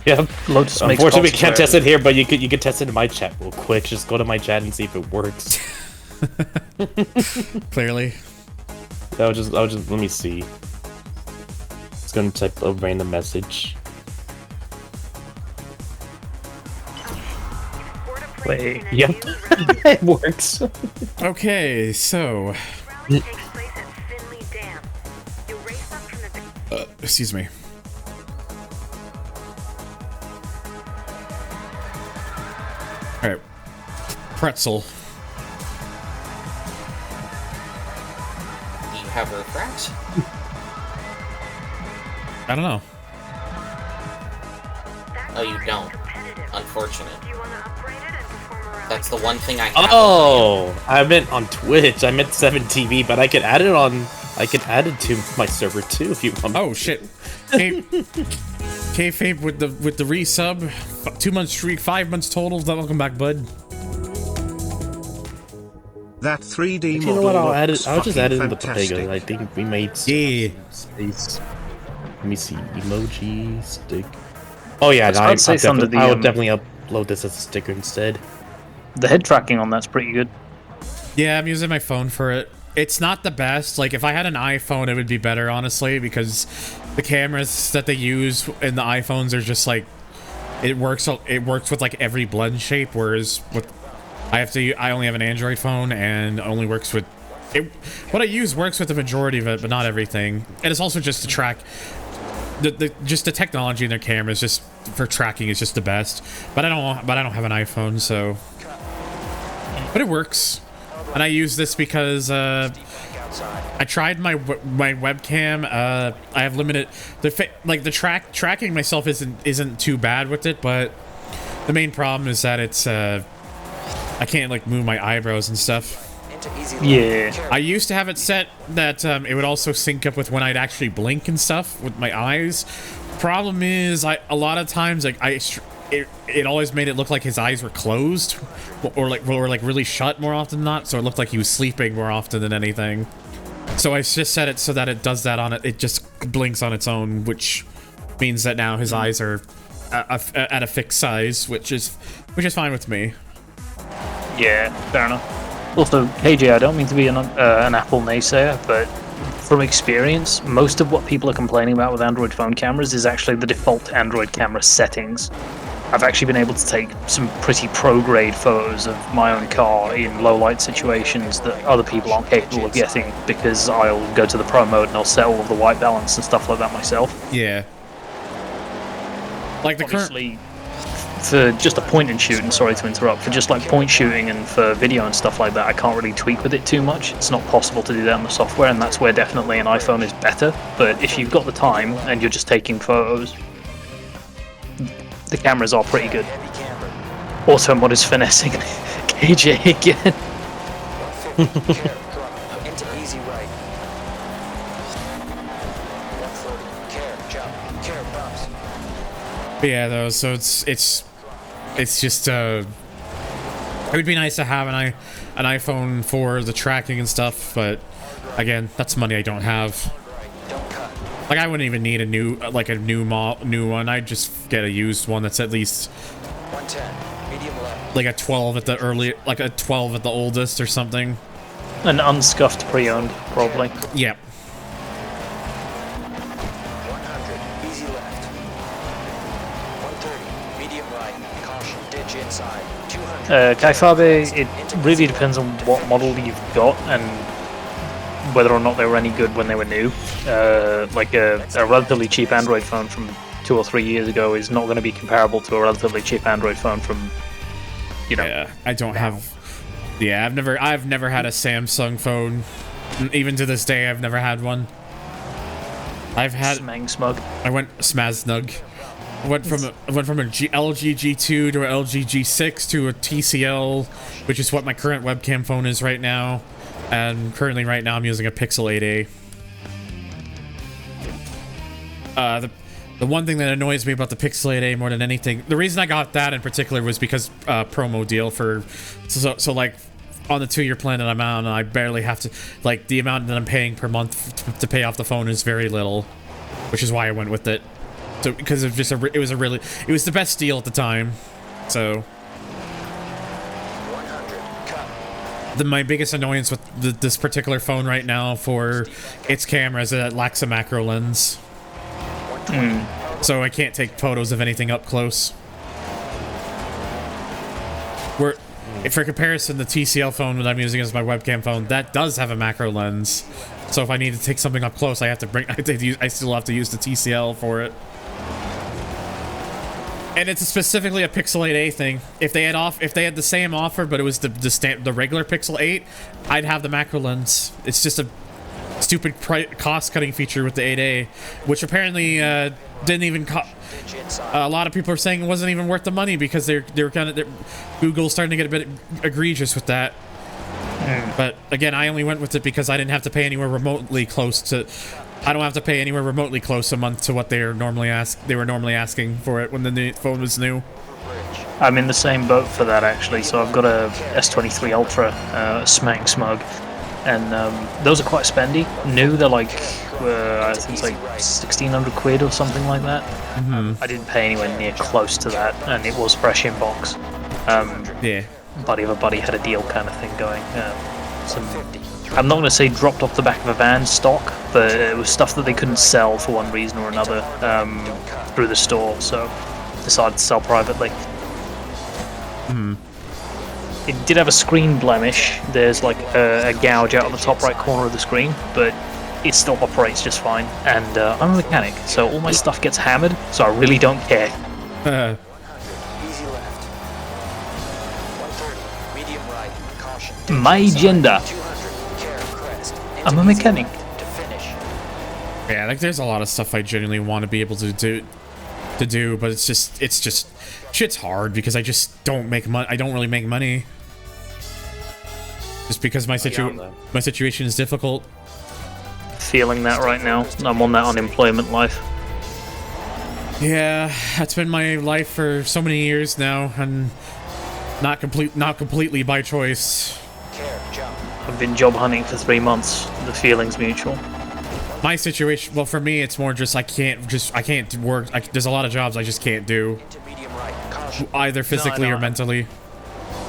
Yep. Lotus makes Unfortunately, we boxes can't for test it here, but you could test it in my chat real quick. Just go to my chat and see if it works. Clearly. I'll just let me see. Just gonna type a random message. Wait. Yep. It works. Okay, so. Excuse me. Alright. Pretzel. Do you have refract? I don't know. Oh, you don't. Unfortunate. That's the one thing I have. Oh, I meant on Twitch. I meant 7TV, but I could add it on. I could add it to my server too if you want. Oh shit. Hey, Kayfabe with the resub, 2 months streak, 5 months total. Welcome back, bud. That 3D Actually, model. you know what? I'll just add it in the fantastic. Pega. I think we made space. Let me see. Emoji stick. Oh yeah, I would say some of the, I would definitely upload this as a sticker instead. The head tracking on that's pretty good. Yeah, I'm using my phone for it. It's not the best. Like, if I had an iPhone, it would be better, honestly, because the cameras that they use in the iPhones are just like, it works with like every blend shape, whereas with I only have an Android phone and only works with it. What I use works with the majority of it, but not everything. And it's also just to track just the technology in their cameras, just for tracking, is just the best. But I don't have an iPhone, so. But it works, and I use this because I tried my webcam. I have limited tracking myself isn't too bad with it, but the main problem is that it's I can't like move my eyebrows and stuff. Yeah. I used to have it set that it would also sync up with when I'd actually blink and stuff with my eyes. Problem is, a lot of times it always made it look like his eyes were closed or like really shut more often than not, so it looked like he was sleeping more often than anything. So I just set it so that it does that on it. It just blinks on its own, which means that now his eyes are at a fixed size, which is fine with me. Yeah, fair enough. Also, KJ, I don't mean to be an Apple naysayer, but from experience, most of what people are complaining about with Android phone cameras is actually the default Android camera settings. I've actually been able to take some pretty pro-grade photos of my own car in low-light situations that other people aren't capable of getting, because I'll go to the pro mode and I'll set all of the white balance and stuff like that myself. Yeah. Like the Obviously, for just a point and shoot, and sorry to interrupt, for just like point shooting and for video and stuff like that, I can't really tweak with it too much. It's not possible to do that on the software, and that's where definitely an iPhone is better. But if you've got the time and you're just taking photos, the cameras are pretty good. Auto mod is finessing KJ again. Into easy right. 140. Care bumps. But yeah, though, so it's just it would be nice to have an iPhone for the tracking and stuff, but again, that's money I don't have. Like, I wouldn't even need a new one. I'd just get a used one that's at least 110. Medium left. like a 12 at the oldest or something. An unscuffed pre-owned, probably. Yep. 100. Easy left. 130. Medium right. Caution. Ditch inside. 200. Kaifabe, it really depends on what model you've got and whether or not they were any good when they were new. Like a relatively cheap Android phone from 2 or 3 years ago is not going to be comparable to a relatively cheap Android phone from, you know. Yeah, I don't have. Yeah, I've never had a Samsung phone. Even to this day, I've never had one. I've had Smang Smug. I went Smaznug. I went from a LG G2 to an LG G6 to a TCL, which is what my current webcam phone is right now. And currently, right now, I'm using a Pixel 8a. The one thing that annoys me about the Pixel 8a more than anything, the reason I got that in particular was because promo deal for, so like on the 2-year plan that I'm on, I barely have to, like, the amount that I'm paying per month to pay off the phone is very little, which is why I went with it. So because of just it was the best deal at the time, so. My biggest annoyance with this particular phone right now for its camera is that it lacks a macro lens. So I can't take photos of anything up close. For comparison, the TCL phone that I'm using as my webcam phone, that does have a macro lens. So if I need to take something up close, I still have to use the TCL for it. And it's specifically a Pixel 8a thing. If they had the same offer, but it was the regular Pixel 8, I'd have the macro lens. It's just a stupid cost-cutting feature with the 8a, which apparently didn't even a lot of people are saying it wasn't even worth the money because they're kind of Google's starting to get a bit egregious with that. But again, I only went with it because I didn't have to pay anywhere remotely close to. I don't have to pay anywhere remotely close a month to what they were normally asking for it when the new phone was new. I'm in the same boat for that actually. So I've got a S23 Ultra, Smang Smug, and those are quite spendy. New, they're like I think it's like 1,600 quid or something like that. I didn't pay anywhere near close to that, and it was fresh in box. Yeah. Buddy of a buddy had a deal kind of thing going. I'm not going to say dropped off the back of a van stock, but it was stuff that they couldn't sell for one reason or another through the store, so decided to sell privately. It did have a screen blemish. There's like a gouge out of the top right corner of the screen, but it still operates just fine. And I'm a mechanic, so all my stuff gets hammered, so I really don't care. My gender. I'm a mechanic. Yeah, like there's a lot of stuff I genuinely want to be able to do, but it's just shit's hard because I just don't make money. I don't really make money. Just because my situation is difficult. Feeling that right now. I'm on that unemployment life. Yeah, that's been my life for so many years now, and not completely by choice. I've been job hunting for 3 months. The feeling's mutual. My situation, well, for me, it's more just I can't work. There's a lot of jobs I just can't do, either physically or mentally.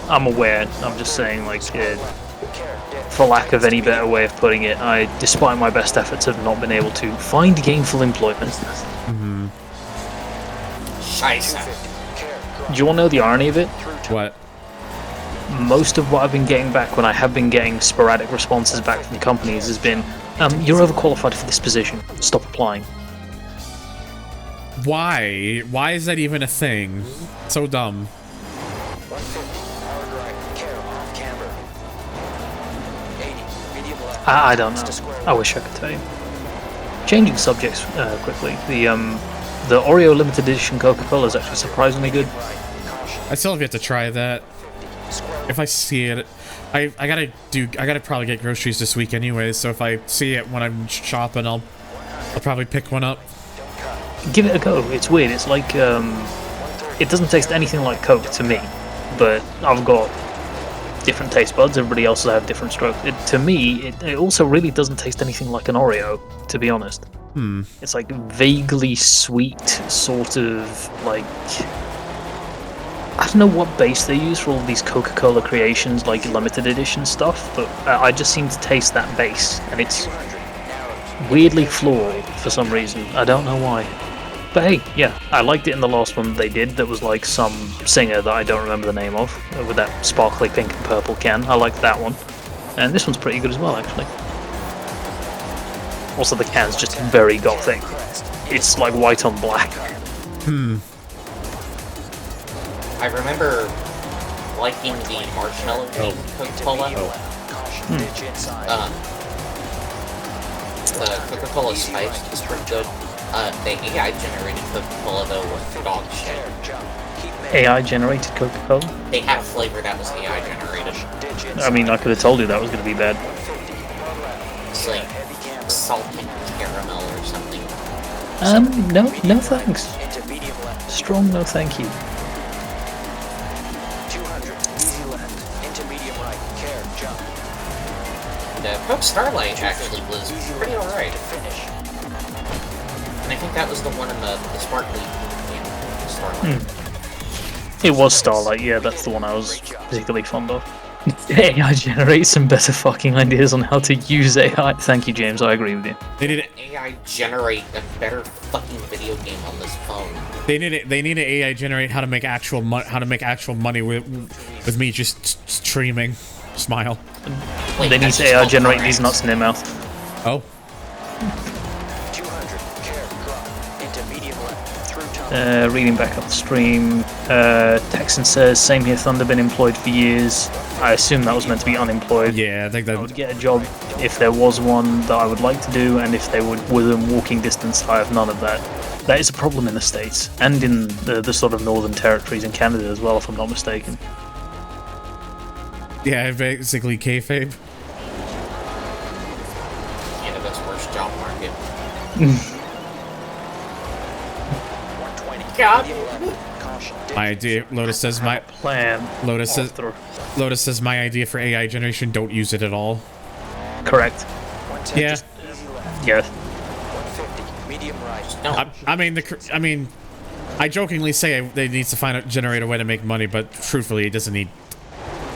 I'm aware. I'm just saying, like, for lack of any better way of putting it, despite my best efforts, have not been able to find gainful employment. Scheiße. Do you want to know the irony of it? What? Most of what I've been getting back when I have been getting sporadic responses back from companies has been, you're overqualified for this position. Stop applying. Why? Why is that even a thing? So dumb. I don't know. I wish I could tell you. Changing subjects quickly. The Oreo limited edition Coca-Cola is actually surprisingly good. I still have yet to try that. If I see it, I gotta probably get groceries this week anyway. So if I see it when I'm shopping, I'll probably pick one up. Give it a go. It's weird. It's like it doesn't taste anything like Coke to me, but I've got different taste buds. Everybody else will have different strokes. To me, it also really doesn't taste anything like an Oreo, to be honest. It's like vaguely sweet, sort of like. I don't know what base they use for all these Coca-Cola creations, like limited edition stuff, but I just seem to taste that base, and it's weirdly floral for some reason. I don't know why. But hey, yeah, I liked it in the last one they did. That was like some singer that I don't remember the name of, with that sparkly pink and purple can. I liked that one. And this one's pretty good as well, actually. Also, the can's just very gothic. It's like white on black. I remember liking the marshmallow Coca-Cola. The Coca-Cola Spiced is pretty good. The AI-generated Coca-Cola, though, was dog shit. AI-generated Coca-Cola? They had a flavor that was AI-generated. I mean, I could have told you that was going to be bad. It's like salted caramel or something. No thanks. Strong no thank you. Coke Starlight actually was pretty alright. And I think that was the one in the sparkly game, Starlight. It was Starlight, yeah, that's the one I was particularly fond of. AI generates some better fucking ideas on how to use AI. Thank you, James, I agree with you. They need AI generate a better fucking video game on this phone. They need an AI generate how to make actual money with me just streaming. Smile. Wait, they need to AI generate these nuts in their mouth. Oh. Reading back up the stream, Texan says, same here, Thunder, been employed for years. I assume that was meant to be unemployed. Yeah, I think that I would get a job if there was one that I would like to do, and if they were within walking distance. I have none of that. That is a problem in the States, and in the sort of northern territories in Canada as well, if I'm not mistaken. Yeah, basically kayfabe. Canada's worst job market. God. My idea, Lotus says my plan. Lotus says my idea for AI generation, don't use it at all. Correct. Yeah. Yeah. I mean, I jokingly say they need to generate a way to make money, but truthfully, it doesn't need.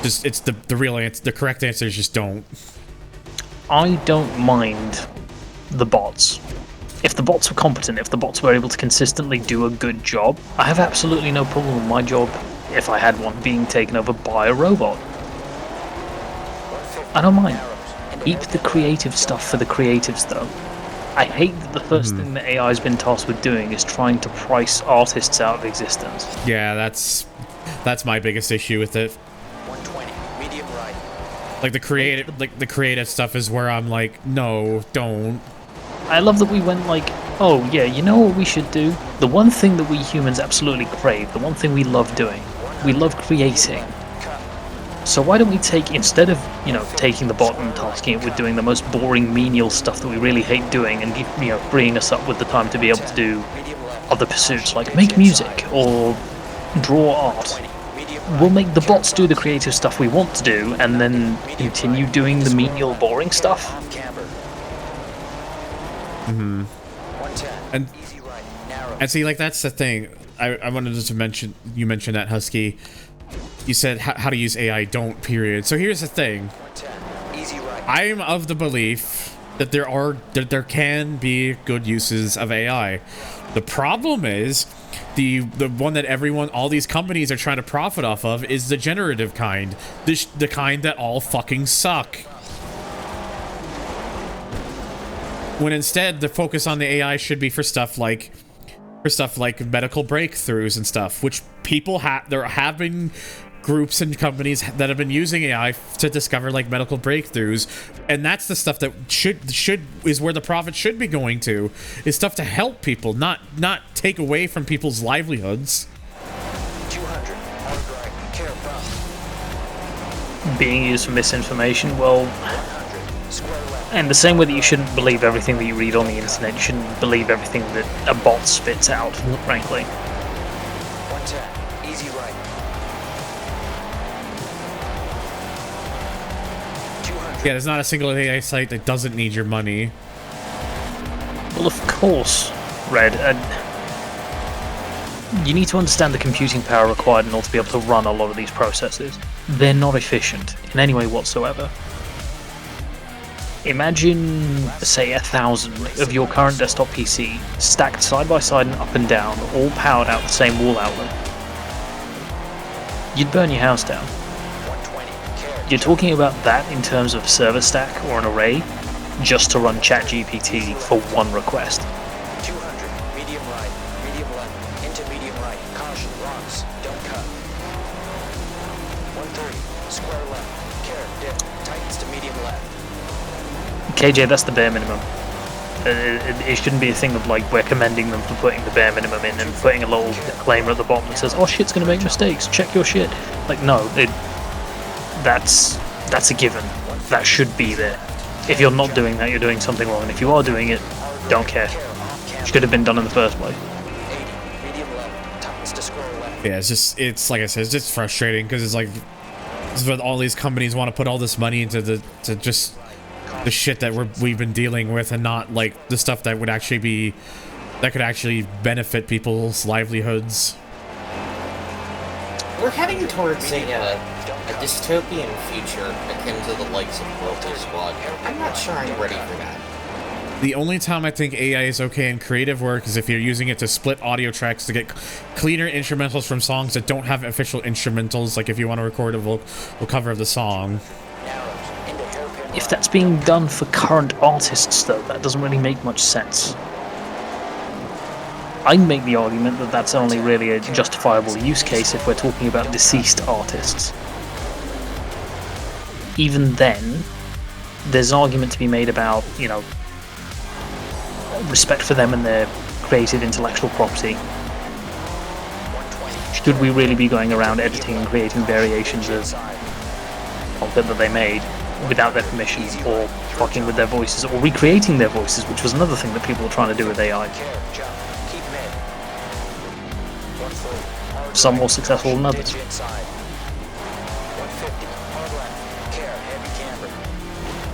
Just it's the real answer. The correct answer is just don't. I don't mind the bots. If the bots were competent, if the bots were able to consistently do a good job, I have absolutely no problem with my job, if I had one, being taken over by a robot. I don't mind. Keep the creative stuff for the creatives, though. I hate that the first thing that AI has been tasked with doing is trying to price artists out of existence. Yeah, that's my biggest issue with it. 120, medium right. Like the creative stuff is where I'm like, no, don't. I love that we went like, oh yeah, you know what we should do? The one thing that we humans absolutely crave, the one thing we love doing, we love creating. So why don't we take, instead of, taking the bot and tasking it with doing the most boring, menial stuff that we really hate doing and, freeing us up with the time to be able to do other pursuits like make music or draw art. We'll make the bots do the creative stuff we want to do and then continue doing the menial, boring stuff. And see, like, that's the thing. I wanted to mention, you mentioned that, Husky. You said how to use AI, don't, period. So here's the thing. I'm of the belief that there can be good uses of AI. The problem is the one that all these companies are trying to profit off of is the generative kind. The kind that all fucking suck. When instead the focus on the AI should be for stuff like medical breakthroughs and stuff, which there have been groups and companies that have been using AI to discover like medical breakthroughs, and that's the stuff that is where the profit should be going to, is stuff to help people, not take away from people's livelihoods. 200, right, care Being used for misinformation, well, and the same way that you shouldn't believe everything that you read on the internet, you shouldn't believe everything that a bot spits out, frankly. 110, easy right. 200. Yeah, there's not a single AI site that doesn't need your money. Well, of course, Red. You need to understand the computing power required in order to be able to run a lot of these processes. They're not efficient in any way whatsoever. Imagine, say, 1,000 of your current desktop PC stacked side by side and up and down, all powered out the same wall outlet. You'd burn your house down. You're talking about that in terms of server stack or an array, just to run ChatGPT for one request. 200, medium right, medium left, into medium right, caution, rocks, don't cut. 130, square left, carrot, dip, tightens to medium left. KJ, that's the bare minimum. It shouldn't be a thing of like we're commending them for putting the bare minimum in and putting a little disclaimer at the bottom that says, "Oh, shit's gonna make mistakes. Check your shit." Like, no, that's a given. That should be there. If you're not doing that, you're doing something wrong. And if you are doing it, don't care. It should have been done in the first place. 80, medium left, tightens to square left. Yeah, it's like I said, it's just frustrating because it's like all these companies want to put all this money into the shit that we've been dealing with, and not like the stuff that could actually benefit people's livelihoods. We're heading towards a dystopian future akin to the likes of Forza Squad. I'm not sure I'm ready for that. The only time I think AI is okay in creative work is if you're using it to split audio tracks to get cleaner instrumentals from songs that don't have official instrumentals, like if you want to record a vocal cover of the song. If that's being done for current artists, though, that doesn't really make much sense. I make the argument that that's only really a justifiable use case if we're talking about deceased artists. Even then, there's an argument to be made about, you know, respect for them and their creative intellectual property. Should we really be going around editing and creating variations of content that they made without their permission, or fucking with their voices, or recreating their voices, which was another thing that people were trying to do with AI. Some more successful than others.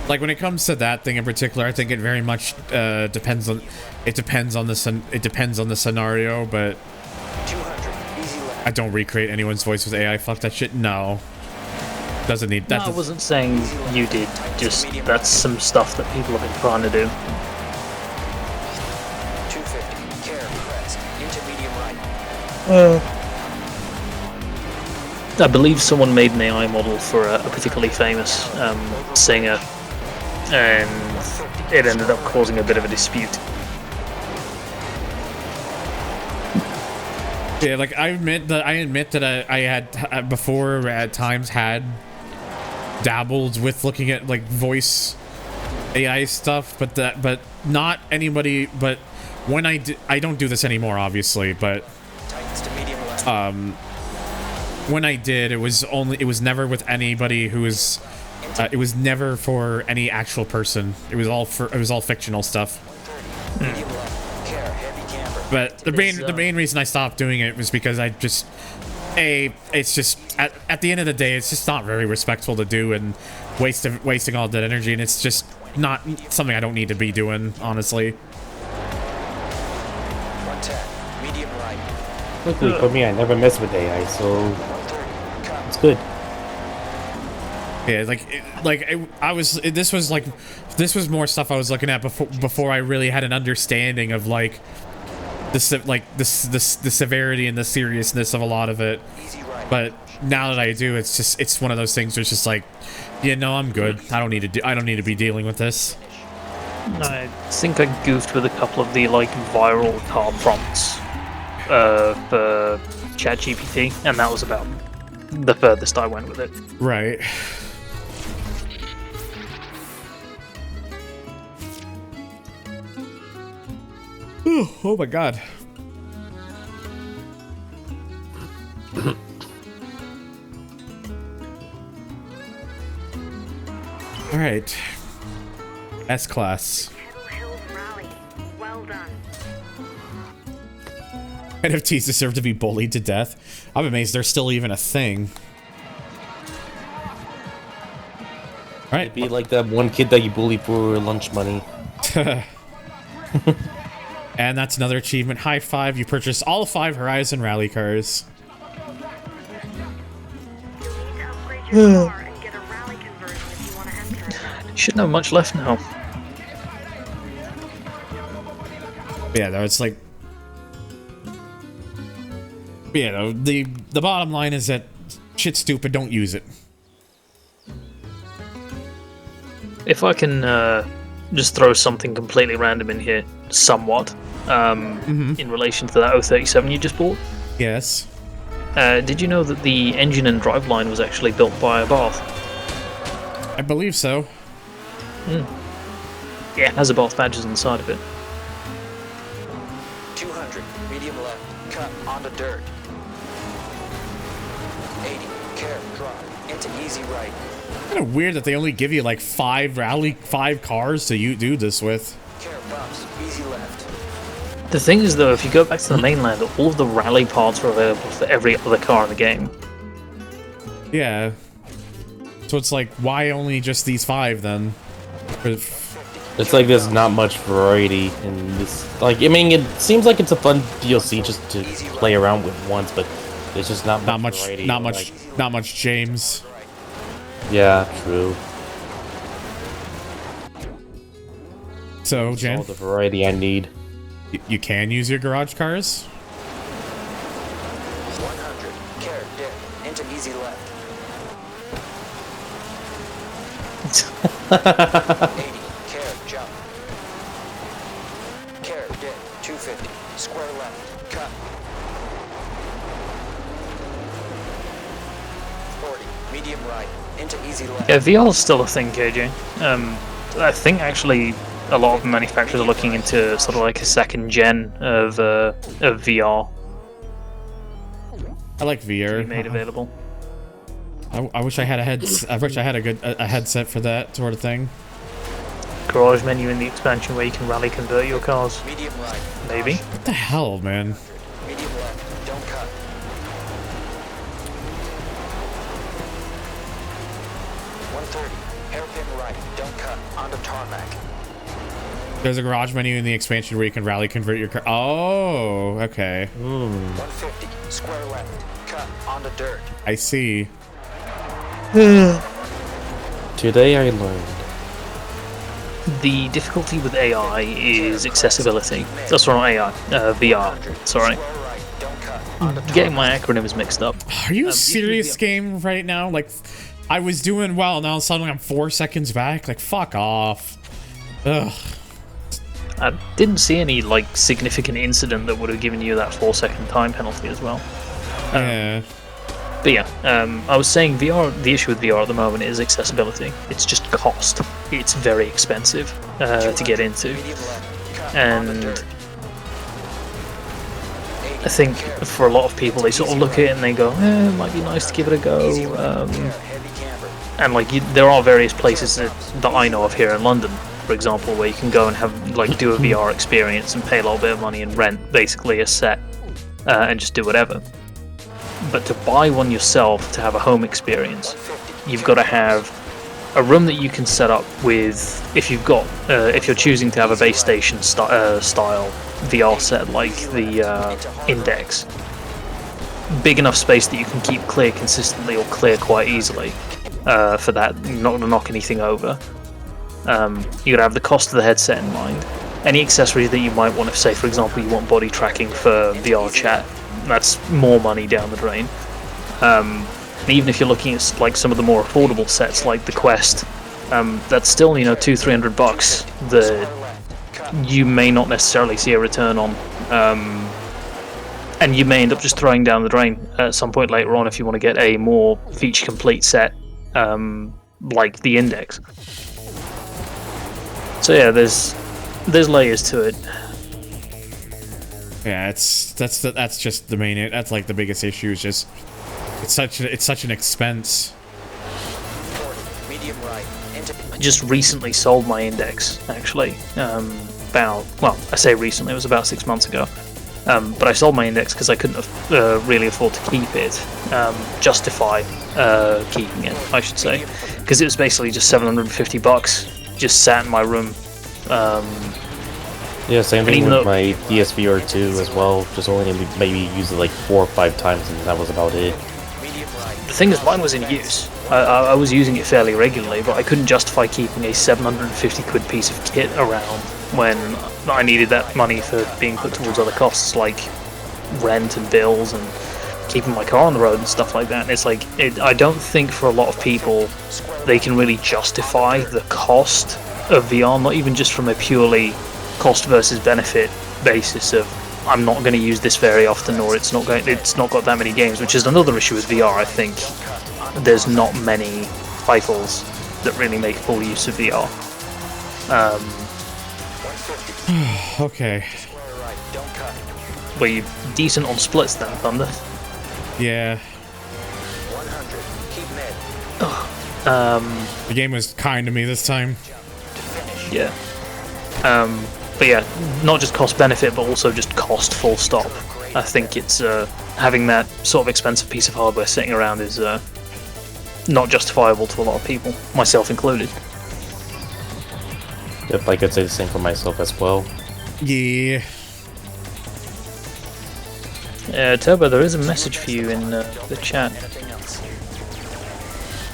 Like when it comes to that thing in particular, I think it very much depends on the scenario, but I don't recreate anyone's voice with AI. Fuck that shit. No. Doesn't need that. No, I wasn't saying you did, just that's some stuff that people have been trying to do. 250, care, crest, into medium right. I believe someone made an AI model for a particularly famous singer, and it ended up causing a bit of a dispute. Yeah, like I admit that I had before at times had dabbled with looking at like voice AI stuff, but not anybody. But when I don't do this anymore, obviously. But when I did, it was never with anybody who was. It was never for any actual person. It was all fictional stuff. But the main reason I stopped doing it was because I just it's just at the end of the day, it's just not very respectful to do, and wasting all that energy, and it's just not something I don't need to be doing, honestly. Luckily for me, I never mess with AI, so it's good. Yeah, this was more stuff I was looking at before I really had an understanding of like the severity and the seriousness of a lot of it. But now that I do, it's one of those things where it's just like, yeah, no, I'm good. I don't need to be dealing with this. I think I goofed with a couple of the like viral car prompts for ChatGPT, and that was about the furthest I went with it. Right. Oh my god. All right. S-Class. Well done. NFTs deserve to be bullied to death. I'm amazed they're still even a thing. All right. Be like that one kid that you bully for lunch money. And that's another achievement. High five, you purchased all 5 Horizon Rally cars. Shouldn't have much left now. Yeah, though, it's like... You know, the bottom line is that shit's stupid, don't use it. If I can just throw something completely random in here, somewhat, in relation to that 037 you just bought. Yes. Did you know that the engine and driveline was actually built by a Bath? I believe so. Yeah, it has a Bath badges on the side of it. 200, medium left, cut onto dirt. 80, care, drop, into easy right. Kind of weird that they only give you like 5 cars to do this with. Care, bumps, easy left. The thing is, though, if you go back to the mainland, all of the rally parts are available for every other car in the game. Yeah. So it's like, why only just these 5 then? It's like there's not much variety in this. Like, I mean, it seems like it's a fun DLC just to play around with once, but there's just not much variety. Not much James. Yeah, true. So, Jan, all the variety I need. You can use your garage cars? 100, care, dip, into easy left. 80, care, jump. Care, dip, 250, square left, cut. 40, medium right, into easy left. Yeah, VR is still a thing, KJ. I think actually a lot of manufacturers are looking into sort of like a second gen of VR. I like VR. Made available. I wish I had I wish I had a headset for that sort of thing. Garage menu in the expansion where you can rally convert your cars. Medium right. Maybe. What the hell, man? Medium left, don't cut. 130, hairpin right, don't cut, onto tarmac. There's a garage menu in the expansion where you can rally convert your car. Oh, okay. 150, square left, cut, onto dirt. I see. Today I learned. The difficulty with AI is accessibility. That's not AI, VR. Sorry. Getting my acronyms mixed up. Are you serious, game, right now? Like, I was doing well, now suddenly I'm 4 seconds back? Like, fuck off. Ugh. I didn't see any, like, significant incident that would have given you that 4-second time penalty as well. Yeah. But yeah, I was saying VR, the issue with VR at the moment is accessibility. It's just cost. It's very expensive to get into. And I think for a lot of people, they sort of look at it and they go, it might be nice to give it a go. And like, there are various places that I know of here in London, for example, where you can go and have, like, do a VR experience and pay a little bit of money and rent basically a set and just do whatever. But to buy one yourself, to have a home experience, you've got to have a room that you can set up with, if you're choosing to have a base station style VR set like the Index, big enough space that you can keep clear consistently or clear quite easily for that, not to knock anything over. You gotta have the cost of the headset in mind. Any accessories that you might want, if say for example you want body tracking for VR chat, that's more money down the drain. Even if you're looking at like some of the more affordable sets like the Quest, that's still, you know, $200-300 that you may not necessarily see a return on, and you may end up just throwing down the drain at some point later on if you want to get a more feature complete set like the Index. So yeah, there's layers to it. Yeah, that's just the main. That's like the biggest issue. Is just it's such an expense. I just recently sold my Index, actually. I say recently, it was about 6 months ago. But I sold my Index because I couldn't really afford to keep it, justify keeping it, I should say, because it was basically just $750, just sat in my room. Yeah, same thing with my PSVR 2 as well. Just only maybe used it like 4 or 5 times, and that was about it. The thing is, mine was in use. I was using it fairly regularly, but I couldn't justify keeping a 750 quid piece of kit around when I needed that money for being put towards other costs like rent and bills and keeping my car on the road and stuff like that. And it's like, I don't think for a lot of people they can really justify the cost of VR, not even just from a purely cost versus benefit basis of I'm not going to use this very often, or it's not got that many games, which is another issue with VR. I think there's not many titles that really make full use of VR. Okay. Were you decent on splits then, Thunder? Yeah. The game was kind to me this time. Yeah. But yeah, not just cost benefit, but also just cost full stop. I think it's having that sort of expensive piece of hardware sitting around is not justifiable to a lot of people, myself included. Yep, I could say the same for myself as well. Yeah. Turbo, there is a message for you in the chat.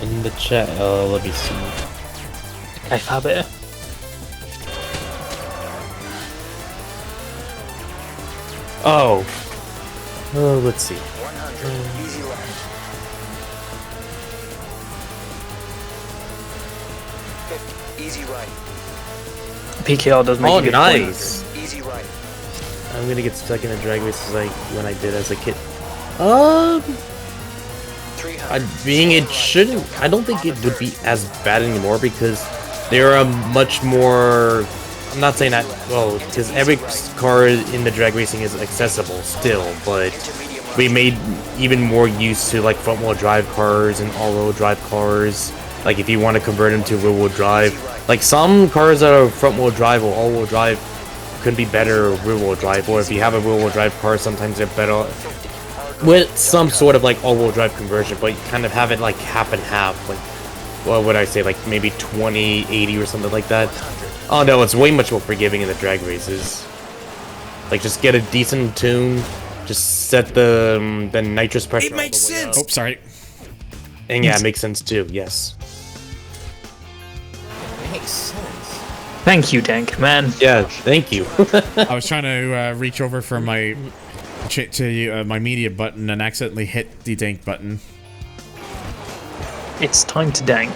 In the chat, let me see. Hey, Fabit. Oh. Let's see. Easy right. PKR does make a good nice. Easy right. I'm gonna get stuck in a drag race like when I did as a kid. It shouldn't. I don't think it would be as bad anymore because there are much more. I'm not saying that well because every car in the drag racing is accessible still, but we made even more use to like front wheel drive cars and all wheel drive cars. Like if you want to convert them to rear wheel drive, like some cars that are front wheel drive or all wheel drive could be better rear wheel drive, or if you have a rear wheel drive car, sometimes they're better with some sort of like all wheel drive conversion, but you kind of have it like half and half. Like, what would I say, like maybe 20/80 or something like that. Oh no, it's way much more forgiving in the drag races. Like just get a decent tune, just set the nitrous pressure. It makes sense. Oh, sorry. And yeah, it makes sense too. Yes. Makes sense. Thank you, Dank, man. Yeah, thank you. I was trying to reach over for my my media button and accidentally hit the dank button. It's time to dank.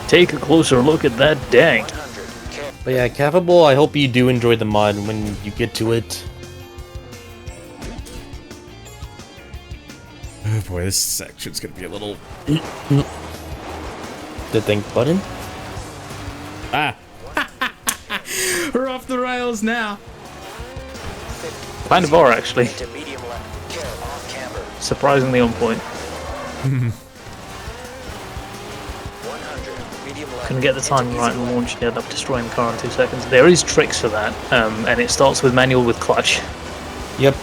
Take a closer look at that dank. But yeah, Cavable, I hope you do enjoy the mod when you get to it. Oh boy, this section's gonna be a little... The dank button? Ah! We're off the rails now. Kind of are, actually. Surprisingly on point. Couldn't get the timing right and launch, you end up destroying the car in 2 seconds. There is tricks for that, and it starts with manual with clutch. Yep.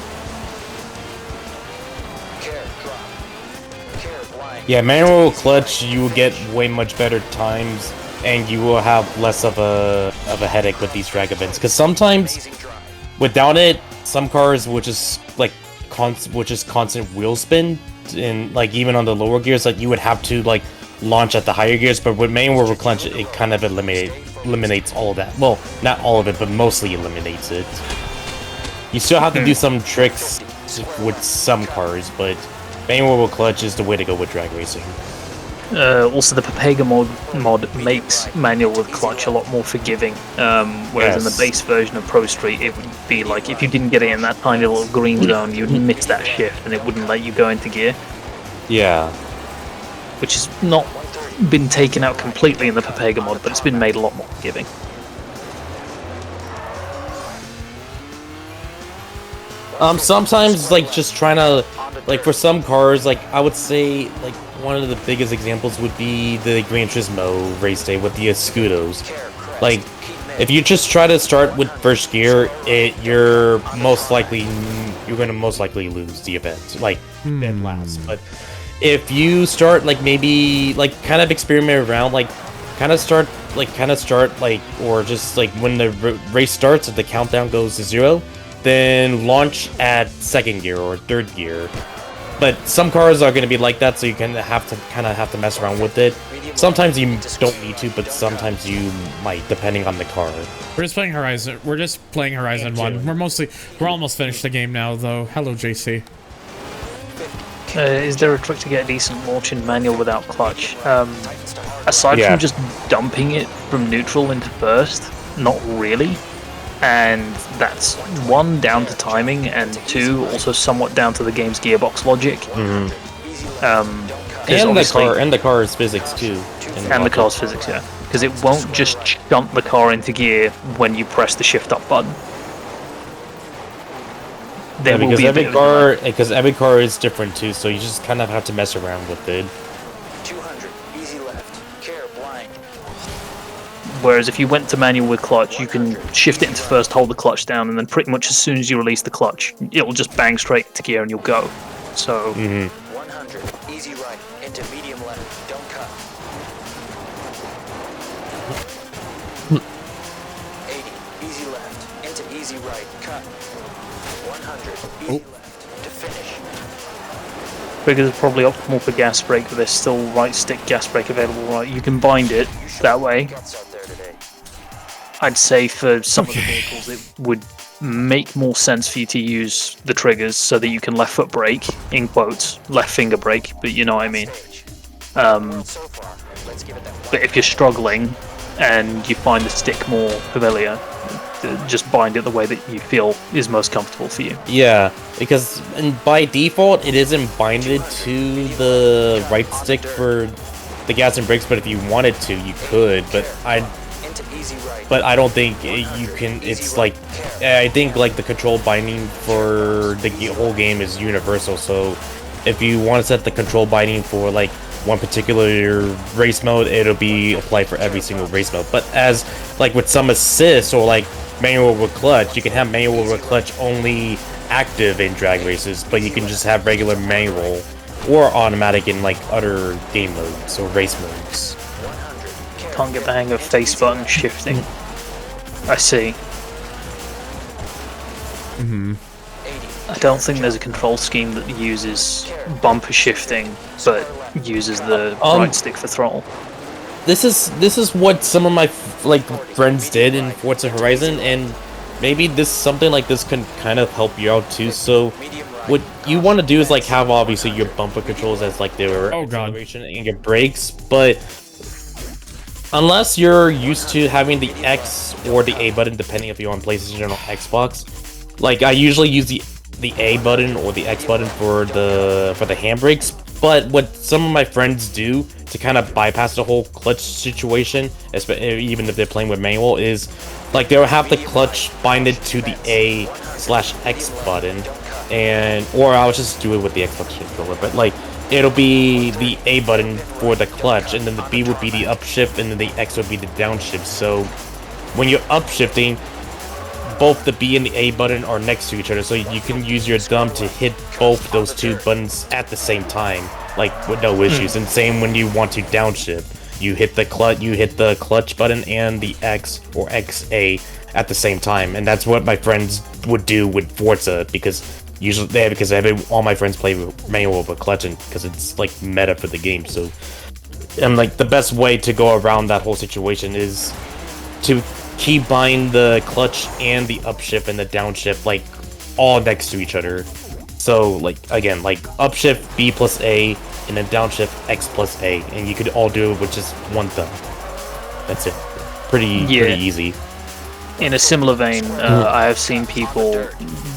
Yeah, manual clutch, you will get way much better times, and you will have less of a headache with these drag events. Because sometimes, without it, some cars which is constant wheel spin, and like even on the lower gears, like you would have to like launch at the higher gears. But with manual clutch, it kind of eliminates all of that. Well, not all of it, but mostly eliminates it. You still have to do some tricks with some cars, but manual clutch is the way to go with drag racing. Also, the Papega mod makes manual with clutch a lot more forgiving, whereas in the base version of Pro Street, it would be like if you didn't get it in that tiny little green zone, you'd miss that shift and it wouldn't let you go into gear. Yeah. Which has not been taken out completely in the Papega mod, but it's been made a lot more forgiving. Sometimes, like, just trying to, like, for some cars, like, I would say, like, one of the biggest examples would be the Gran Turismo race day with the Escudos. Like, if you just try to start with first gear, you're gonna most likely lose the event, like, dead last. But if you start, like, maybe, like, kind of experiment around, like, kind of start, like, or just, like, when the race starts, if the countdown goes to 0, then launch at second gear or third gear. But some cars are going to be like that, so you kind of have to mess around with it. Sometimes you don't need to, but sometimes you might, depending on the car. We're just playing Horizon. We're just playing Horizon 1. We're almost finished the game now, though. Hello, JC. Is there a trick to get a decent launch in manual without clutch? Aside from just dumping it from neutral into first, not really. And that's 1, down to timing, and 2, also somewhat down to the game's gearbox logic. And the car's physics too. And the car's physics, yeah. Because it won't just jump the car into gear when you press the shift up button. There will be because every car is different too, so you just kind of have to mess around with it. 200, easy left. Care blind. Whereas if you went to manual with clutch, you can shift it into first, hold the clutch down, and then pretty much as soon as you release the clutch, it'll just bang straight into gear and you'll go. So. 100, easy right, into medium left, don't cut. 80, easy left, into easy right, cut. 100, easy left, to finish. Because it's probably optimal for gas brake, but there's still right stick gas brake available, right? You can bind it that way. I'd say for some of the vehicles it would make more sense for you to use the triggers so that you can left foot brake, in quotes, left finger brake, but you know what I mean. But if you're struggling and you find the stick more familiar, just bind it the way that you feel is most comfortable for you. Yeah, because by default it isn't binded to the right stick for the gas and brakes, but if you wanted to, you could. But I don't think you can. It's like I think like the control binding for the whole game is universal. So if you want to set the control binding for like one particular race mode, it'll be applied for every single race mode. But as like with some assists or like manual with clutch, you can have manual with clutch only active in drag races, but you can just have regular manual or automatic in like other game modes or race modes. Can't get the hang of face button shifting. I see. I don't think there's a control scheme that uses bumper shifting, but uses the right stick for throttle. This is what some of my friends did in Forza Horizon, and maybe something like this can kind of help you out too. So what you want to do is like have obviously your bumper controls as like their acceleration and your brakes, but unless you're used to having the X or the A button, depending if you're on PlayStation or Xbox, like I usually use the A button or the X button for the handbrakes. But what some of my friends do to kind of bypass the whole clutch situation, even if they're playing with manual, is like they'll have the clutch binded to the A/X button, or I'll just do it with the Xbox controller. But like it'll be the A button for the clutch, and then the B would be the upshift, and then the X would be the downshift. So when you're upshifting, both the B and the A button are next to each other, so you can use your thumb to hit both those two buttons at the same time, like with no issues. And same when you want to downshift, you hit the clutch button and the X or XA at the same time, and that's what my friends would do with Forza because all my friends play with manual but clutching because it's like meta for the game. So, and like the best way to go around that whole situation is to keybind the clutch and the upshift and the downshift like all next to each other. So like again, like upshift B plus A and then downshift X plus A, and you could all do it with just one thumb. That's it. Pretty easy. In a similar vein, I have seen people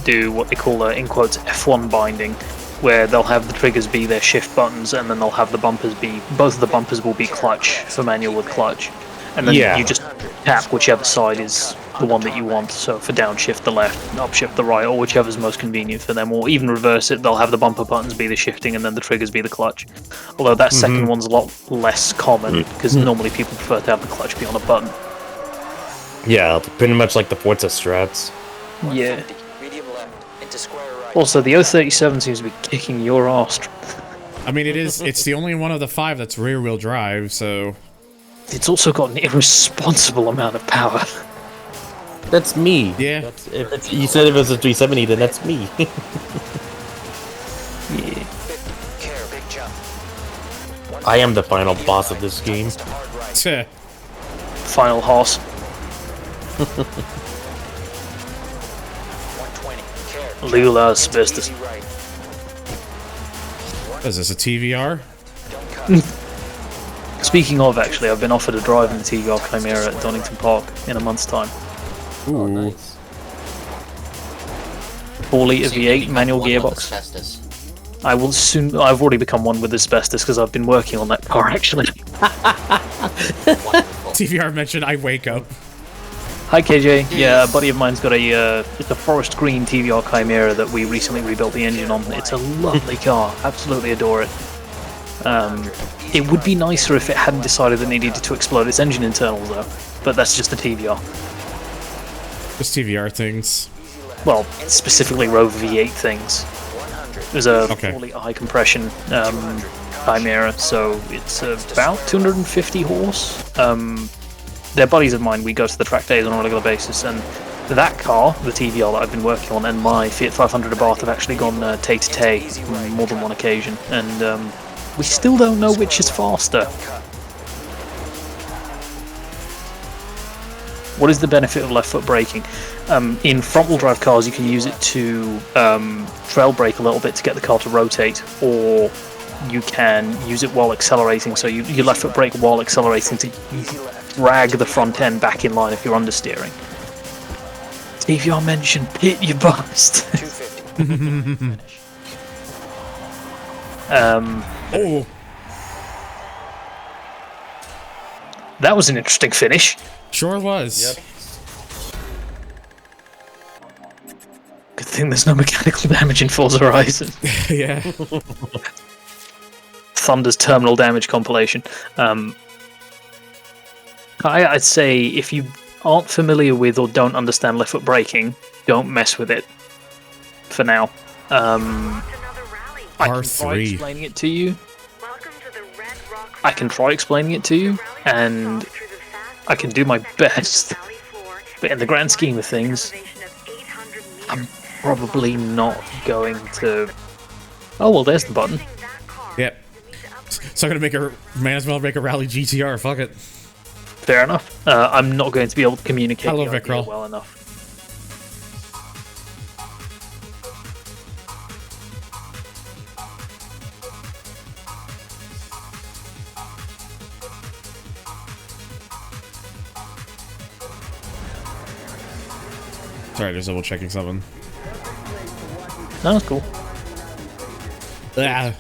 do what they call in quotes F1 binding, where they'll have the triggers be their shift buttons, and then they'll have the bumpers be both of the bumpers will be clutch for manual with clutch. And then you just tap whichever side is the one that you want. So for downshift the left, upshift the right, or whichever's most convenient for them. Or even reverse it, they'll have the bumper buttons be the shifting and then the triggers be the clutch. Although that second one's a lot less common, because normally people prefer to have the clutch be on a button. Yeah, pretty much like the Forza strats. Yeah. Also, the 037 seems to be kicking your ass. I mean, it's the only one of the 5 that's rear-wheel drive, so... It's also got an irresponsible amount of power. That's me. Yeah. If you said it was a 370, then that's me. Yeah. I am the final boss of this game. Final horse. Lula asbestos. Is this a TVR? Speaking of, actually, I've been offered a drive in the TVR Chimera at Donington Park in a month's time. Ooh. Nice. 4-litre V8 manual gearbox. I will soon. I've already become one with asbestos because I've been working on that car actually. TVR mentioned I wake up. Hi KJ. Yeah, a buddy of mine's got it's a forest green TVR Chimera that we recently rebuilt the engine on. It's a lovely car. Absolutely adore it. It would be nicer if it hadn't decided it needed to explode its engine internals though, but that's just the TVR. Just TVR things. Well, specifically Rover V8 things. It was a fully high compression Chimera, so it's about 250 horse. They're buddies of mine. We go to the track days on a regular basis, and that car, the TVR that I've been working on, and my Fiat 500 Abarth have actually gone tay-to-tay on more than one occasion, and we still don't know which is faster. What is the benefit of left foot braking? In front-wheel drive cars, you can use it to trail brake a little bit to get the car to rotate, or you can use it while accelerating. So you left foot brake while accelerating to drag the front end back in line if you're understeering. TVR mentioned pit, you bastard. 250. Finish. Oh, That was an interesting finish. sure was. Yep. Good thing there's no mechanical damage in Forza Horizon. Yeah. Thunder's terminal damage compilation. I'd say if you aren't familiar with or don't understand left foot braking, don't mess with it for now. I can try R3. explaining it to you. I can try explaining it to you, and I can do my best. But in the grand scheme of things, I'm probably not going to. Oh well, there's the button. Yep. So I'm gonna might as well make a rally GTR. Fuck it. Fair enough. I'm not going to be able to communicate Hello, the idea Vickrell. well enough. Sorry, just double checking something. No, that's cool. Yeah.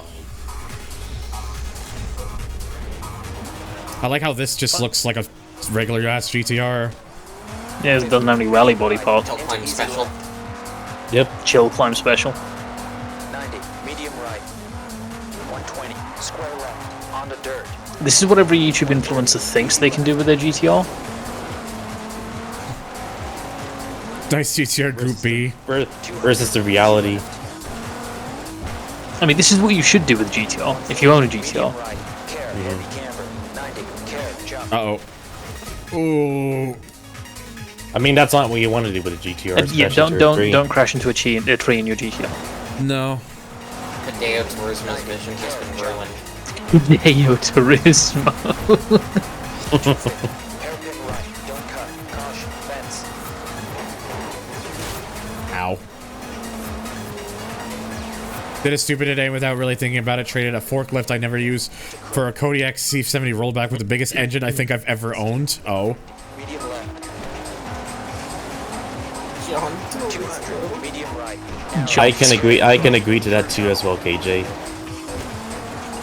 I like how this just looks like a regular ass GTR. Yeah, it doesn't have any rally body parts. Chill climb special. Yep. Chill climb special. 90. Medium right. 120. Square left. Onto dirt. This is what every YouTube influencer thinks they can do with their GTR. Nice GTR Group B. Versus the reality. I mean, this is what you should do with GTR, if you own a GTR. Right. Care. Heavy camber. 90. Care. Jump. Uh-oh. Ooh. I mean, that's not what you want to do with a GTR. Yeah, especially don't crash into a tree in your GTR. No. Hideo Turismo's vision has been ruined. Hideo Turismo. Hairpin right. Don't cut. Caution. Fence. Ow. Did it stupid today without really thinking about it. Traded a forklift I never used for a Kodiak C70 rollback with the biggest engine I think I've ever owned. Oh. Medium left. John 200. Medium right. I can agree. I can agree to that too as well, KJ.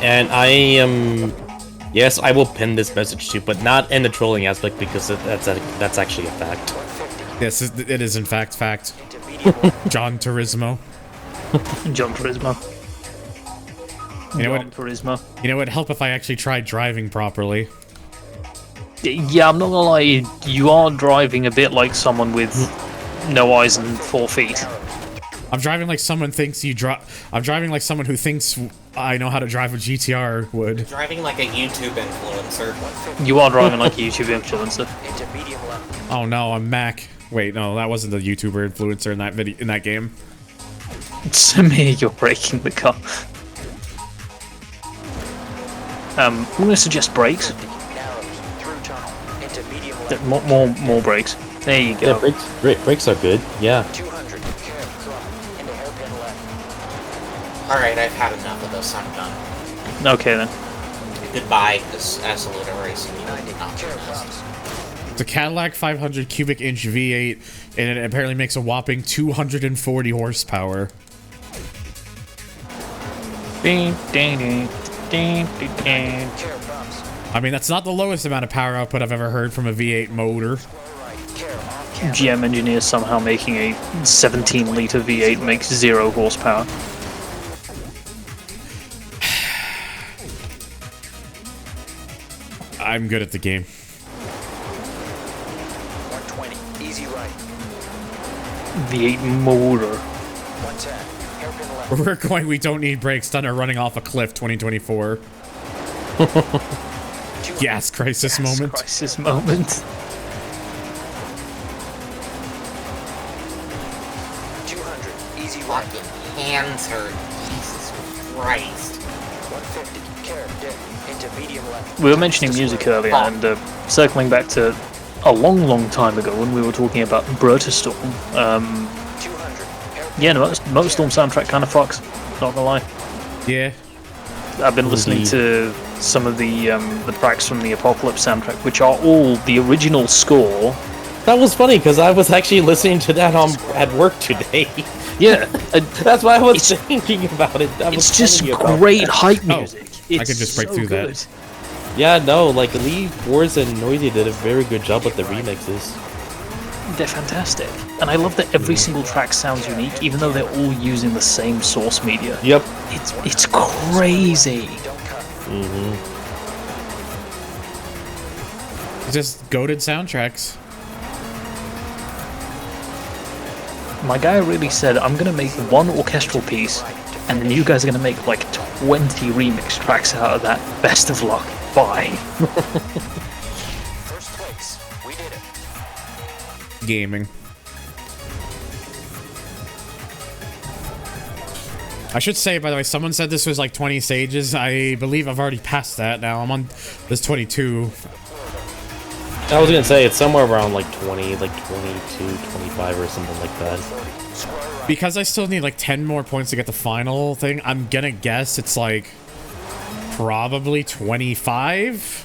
And I am. Yes, I will pin this message too, but not in the trolling aspect because that's actually a fact. Yes, it is in fact fact. John Turismo. John Turismo. You know John what? Turismo. You know, it'd help if I actually tried driving properly. Yeah, I'm not gonna lie, you are driving a bit like someone with no eyes and 4 feet. I'm driving like someone thinks you drive. I'm driving like someone who thinks I know how to drive a GTR would. Driving like a YouTube influencer. You are driving like a YouTube influencer. Into medium left. Oh no, I'm Mac. Wait, no, that wasn't the YouTuber influencer in that video in that game. Samir, you're breaking the car. I'm gonna suggest brakes. Narrows. Through tunnel. Into medium left. More brakes. There you go. Yeah, brakes are good. Yeah. 200. Care. Drop. Into hairpin left. Alright, I've had enough of this. I'm done. Okay then. Goodbye, this absolute racing. 90. Care. Drops. It's a Cadillac 500 cubic inch V8, and it apparently makes a whopping 240 horsepower. Ding, ding, ding, ding, ding, ding. Care. Bumps. I mean, that's not the lowest amount of power output I've ever heard from a V8 motor. Right. Care. Off camber. GM engineers somehow making a 17-liter V8 makes 0 horsepower. I'm good at the game. 120. Easy right. V8 motor. 110. Hairpin left. We're going, we don't need brakes, Thunder running off a cliff 2024. Gas crisis moment. Crisis moment. 200. Easy right. Fucking hands hurt. Jesus Christ. 150. Care. Dip. Into medium left. We were mentioning music earlier, and circling back to a long time ago when we were talking about Broterstorm. 200. Yeah, no, Motorstorm soundtrack kind of fucks. Not gonna lie. Yeah. I've been listening to some of the tracks from the Apocalypse soundtrack, which are all the original score That was funny because I was actually listening to that at work today. Yeah, that's why I was thinking about it. It's just great hype music. I could just break through that. Yeah, no, like Lee, Forza, and Noisy did a very good job with the remixes. They're fantastic, and I love that every single track sounds unique, even though they're all using the same source media. Yep. It's crazy. Just goated soundtracks. My guy really said, I'm gonna make one orchestral piece, and then you guys are gonna make like 20 remix tracks out of that. Best of luck. Bye. First place. We did it. Gaming. I should say, by the way, someone said this was like 20 stages. I believe I've already passed that now. I'm on this 22. I was gonna say it's somewhere around like 20, like 22, 25 or something like that. Because I still need like 10 more points to get the final thing, I'm gonna guess it's like probably 25.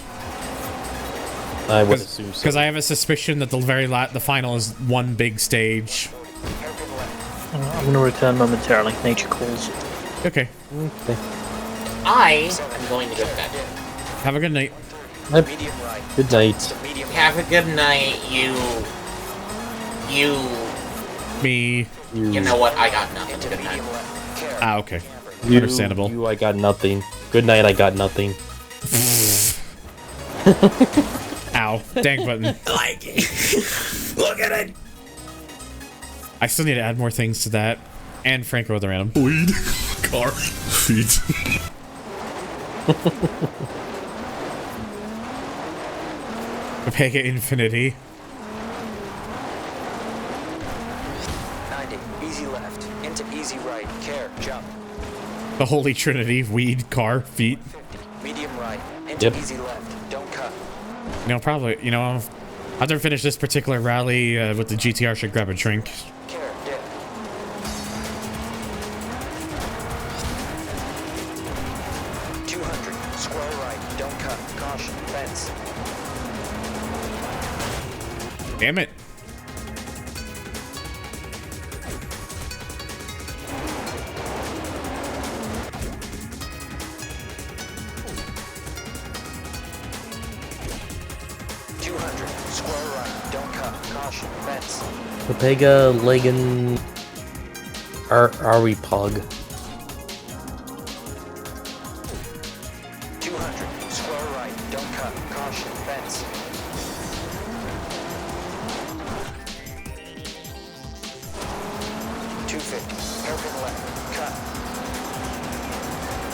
I would assume so. Because I have a suspicion that the final is one big stage. I'm gonna return momentarily. Nature calls. Okay. I am going to go to bed. Have a good night. Good night. Have a good night, Me. You know what? I got nothing. Good night. Ah, okay. You, understandable. I got nothing. Good night, I got nothing. Ow. Dang button. Like it. Look at it. I still need to add more things to that. And Franco with the random. Weed. Car. Feet. Pega Infinity. 90. Easy left. Into easy right. Care. Jump. The Holy Trinity. Weed, car, feet. 50. Medium right. Into easy left. Don't cut. You know, probably, you know, after I finish this particular rally with the GTR, I should grab a drink. Care. Dip. 200. Square right. Don't cut. Caution. Fence. Damn it. Pega, Legan, are we Pug? 200. Square right. Don't cut. Caution. Fence. Hairpin left.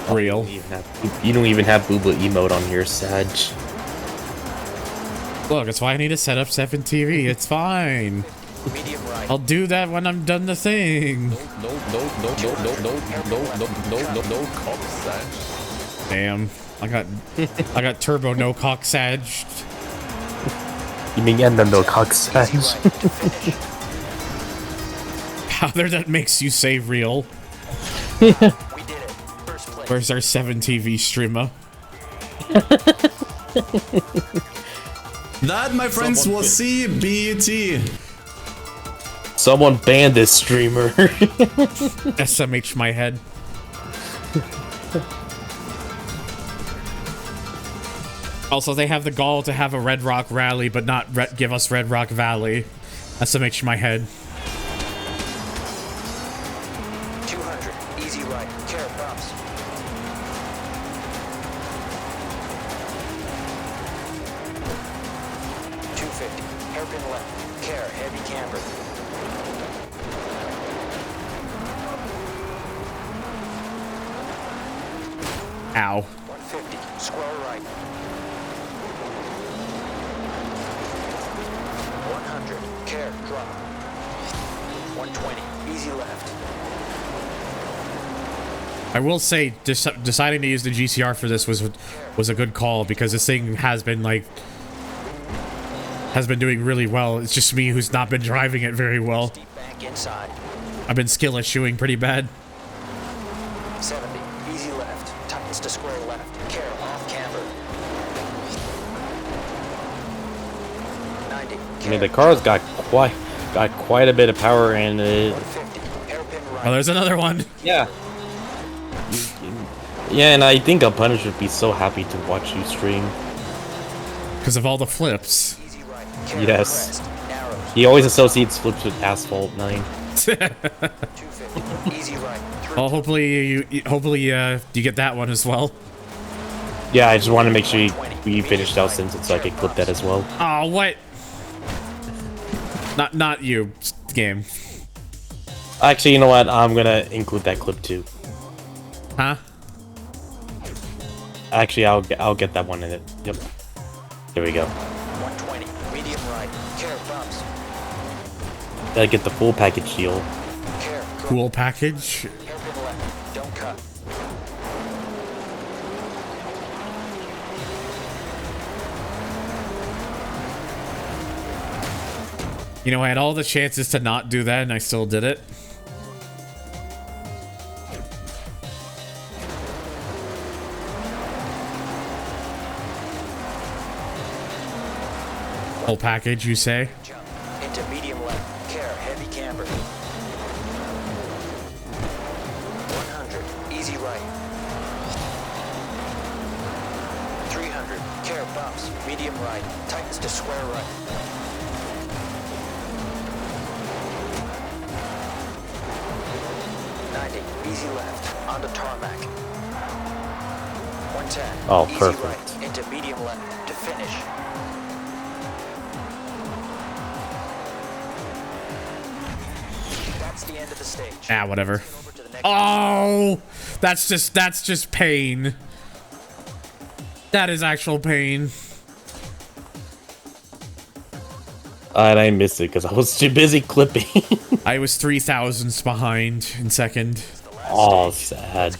Cut. Real. You don't even have Booba emote on here, Sag. Look, that's why I need to set up 7 TV. It's fine. Medium right. I'll do that when I'm done the thing. No, cock Sag. Damn. I got turbo no cock Sag. You mean no cock Sag? Powder that makes you say real. We did it. First place. Where's our 7 TV streamer? That, my friends, was CBT. Someone banned this streamer. SMH my head. Also, they have the gall to have a Red Rock rally, but not give us Red Rock Valley. SMH my head. 200. Easy right. Care bumps. Hairpin left. Care. Heavy camber. Ow. 150. Square right. 100. Care. Drop. 120. Easy left. I will say, deciding to use the GCR for this was a good call, because this thing has been doing really well. It's just me who's not been driving it very well. Steep bank inside. I've been skill eschewing pretty bad. 70. Easy left. Tightens to square left. Care. Off camber. 90. I mean, the car's got quite a bit of power in it. 150. Hairpin right. Oh, there's another one. Yeah. Yeah, and I think a Punisher would be so happy to watch you stream. Because of all the flips. Easy right. Yes. Crest. Narrows. He always associates flips with Asphalt 9. 250. Easy right. Well, hopefully you get that one as well. Yeah, I just want to make sure we finished out since so I could clip that as well. Oh, what? Not you, game. Actually, you know what? I'm gonna include that clip too. Huh? Actually, I'll get that one in it. Yep. There we go. 120. Medium right. Care bumps. Gotta get the full package deal. Care. Cool package. Hairpin left. Don't cut. You know, I had all the chances to not do that, and I still did it. Whole package, you say? Jump. Into medium left. Care. Heavy camber. 100. Easy right. 300. Care bumps. Medium right. Tightens to square right. 90. Easy left. Onto tarmac. 110. Oh, Easy perfect. right. Into medium left. To finish. That's the end of the stage. Ah, whatever. Over to the next Oh, that's just pain. That is actual pain. And I missed it because I was too busy clipping. I was 3 thousandths behind in second. Oh, sad.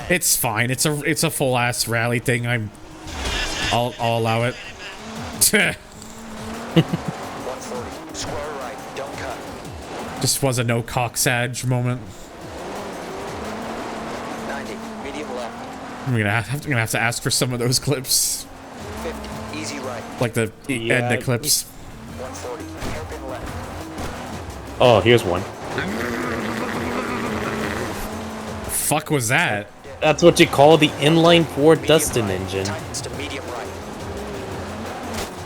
It's fine. It's a full ass rally thing. I'll allow it. 140. Square right. Don't cut. Just was a no cocksage moment. 90. Medium left. I'm gonna have to ask for some of those clips, 50. Easy right. like the Edna clips. 140. Hairpin left. Oh, here's one. Fuck was that? That's what you call the inline 4 Dustin engine. Tightens to medium right.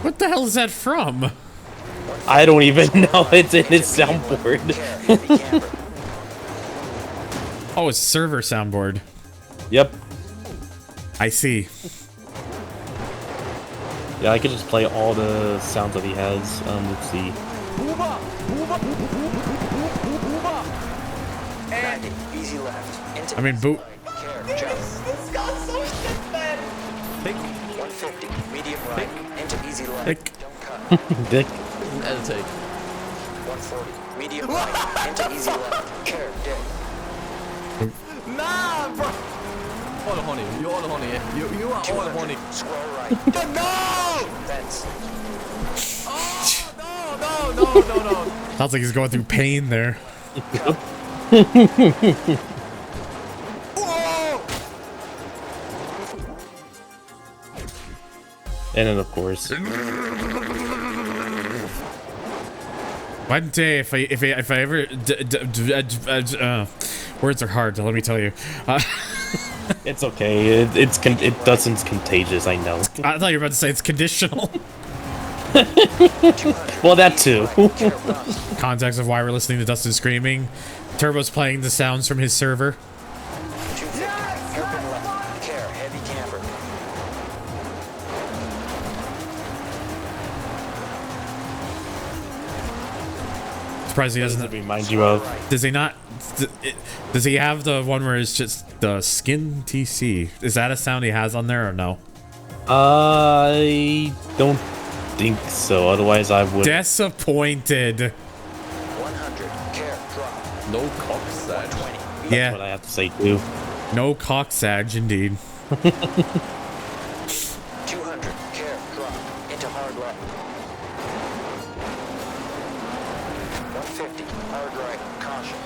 What the hell is that from? I don't even know. It's in his soundboard. Care. Heavy camber. Oh, it's server soundboard. Yep. I see. Yeah, I could just play all the sounds that he has. Let's see. 90. Easy left. Into I mean, boot. Care. Jump. This got so shit, man. 150. Medium right. Into easy left. Dick. Don't cut. Dick. Editate. 140. Medium right. Into easy left. Care. Dick. Nah, bro. All the honey. You're all the honey. You are all the honey. Square right. No! Fence. Oh, no. Sounds like he's going through pain there. And then, of course. One day, if I ever words are hard. Let me tell you. It's okay. It Dustin's contagious. I know. I thought you were about to say it's conditional. Well, that too. Context of why we're listening to Dustin screaming. Turbo's playing the sounds from his server. 250. Hairpin left. Care. Heavy camber. Surprised he doesn't remind you of. Does he not? Does he have the one where it's just the skin TC? Is that a sound he has on there or no? I don't think so. Otherwise, I would. Disappointed. 100. Care. Drop. No cocks, that. 120. Yeah. That's what I have to say too. No cocksage, indeed. 200. Care. Drop. Into hard left. 150. Hard right. Caution.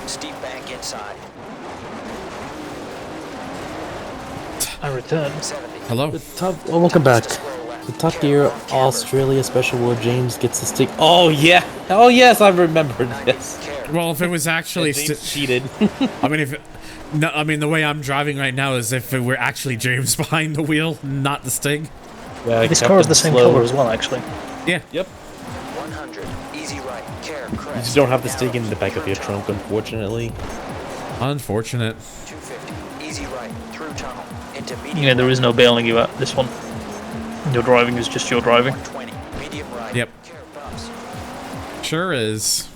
Steep bank inside. I return. 70. Hello. Welcome back. Square left. The Top Gear Australia Special World James gets the stick. Oh yeah! Oh yes, I remembered this. Well, if it was actually cheated. I mean, no, I mean the way I'm driving right now is if it were actually James behind the wheel, not the Stig. Yeah, this car is the same color as well, actually. Yeah. Yep. 100. Easy right. Care You crest. just don't have the Stig in the back of your trunk, unfortunately. Unfortunate. 250. Easy right. Through tunnel. Into medium. Yeah, there is no bailing you out this one. Your driving is just your driving. 20. Medium right. Yep. Care bumps. Sure is.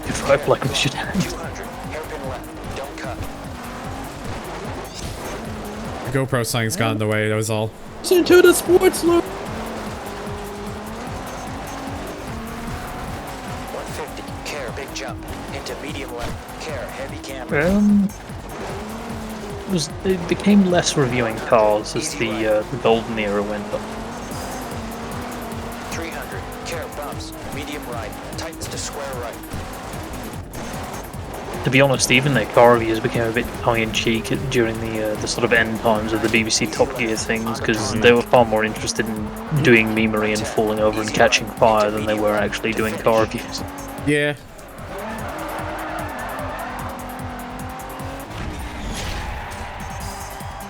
You drive like we should have. 200. Hairpin left. Don't cut. The GoPro sign's got in the way, that was all. Into the sports loop. 150. Care big jump. Into medium left. Care heavy camber. It became less reviewing cars as the golden era went up. 300. Care bumps. Medium right. Tightens to square right. To be honest, even their car reviews became a bit tongue-in-cheek during the sort of end times of the BBC Top Gear things, because they were far more interested in doing memery and falling over and catching fire than they were actually doing car reviews. Yeah.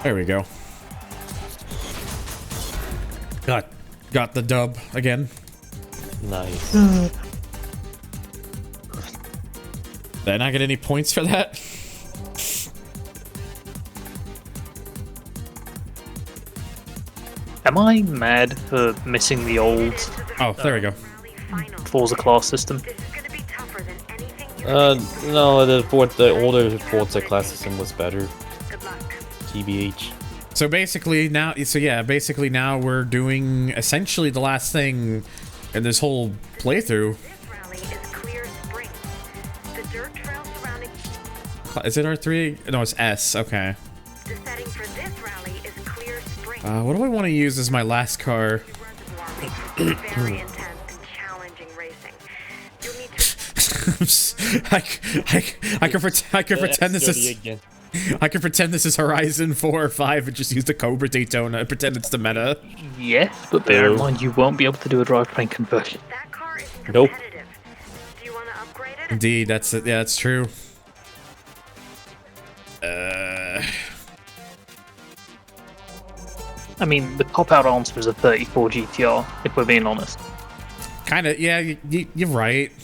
There we go. Got the dub again. Nice. Did I not get any points for that? Am I mad for missing the old Oh, there we go. Forza class system? No, the older Forza class system was better. TBH. So basically now, now we're doing essentially the last thing in this whole playthrough. Is it R3? No, it's S. Okay. The setting for this rally is clear spring. What do I want to use as my last car? Very intense and challenging racing. You'll need to I can pretend this is I can pretend this is Horizon 4 or 5 and just use the Cobra Daytona and pretend it's the meta. Yes, but bear in mind you won't be able to do a drivetrain conversion. That car is Nope. competitive. Do you want to upgrade it? Indeed, that's it. Yeah, that's true. I mean, the cop-out answer is a 34 GTR, if we're being honest. Kind of, yeah, you're right. You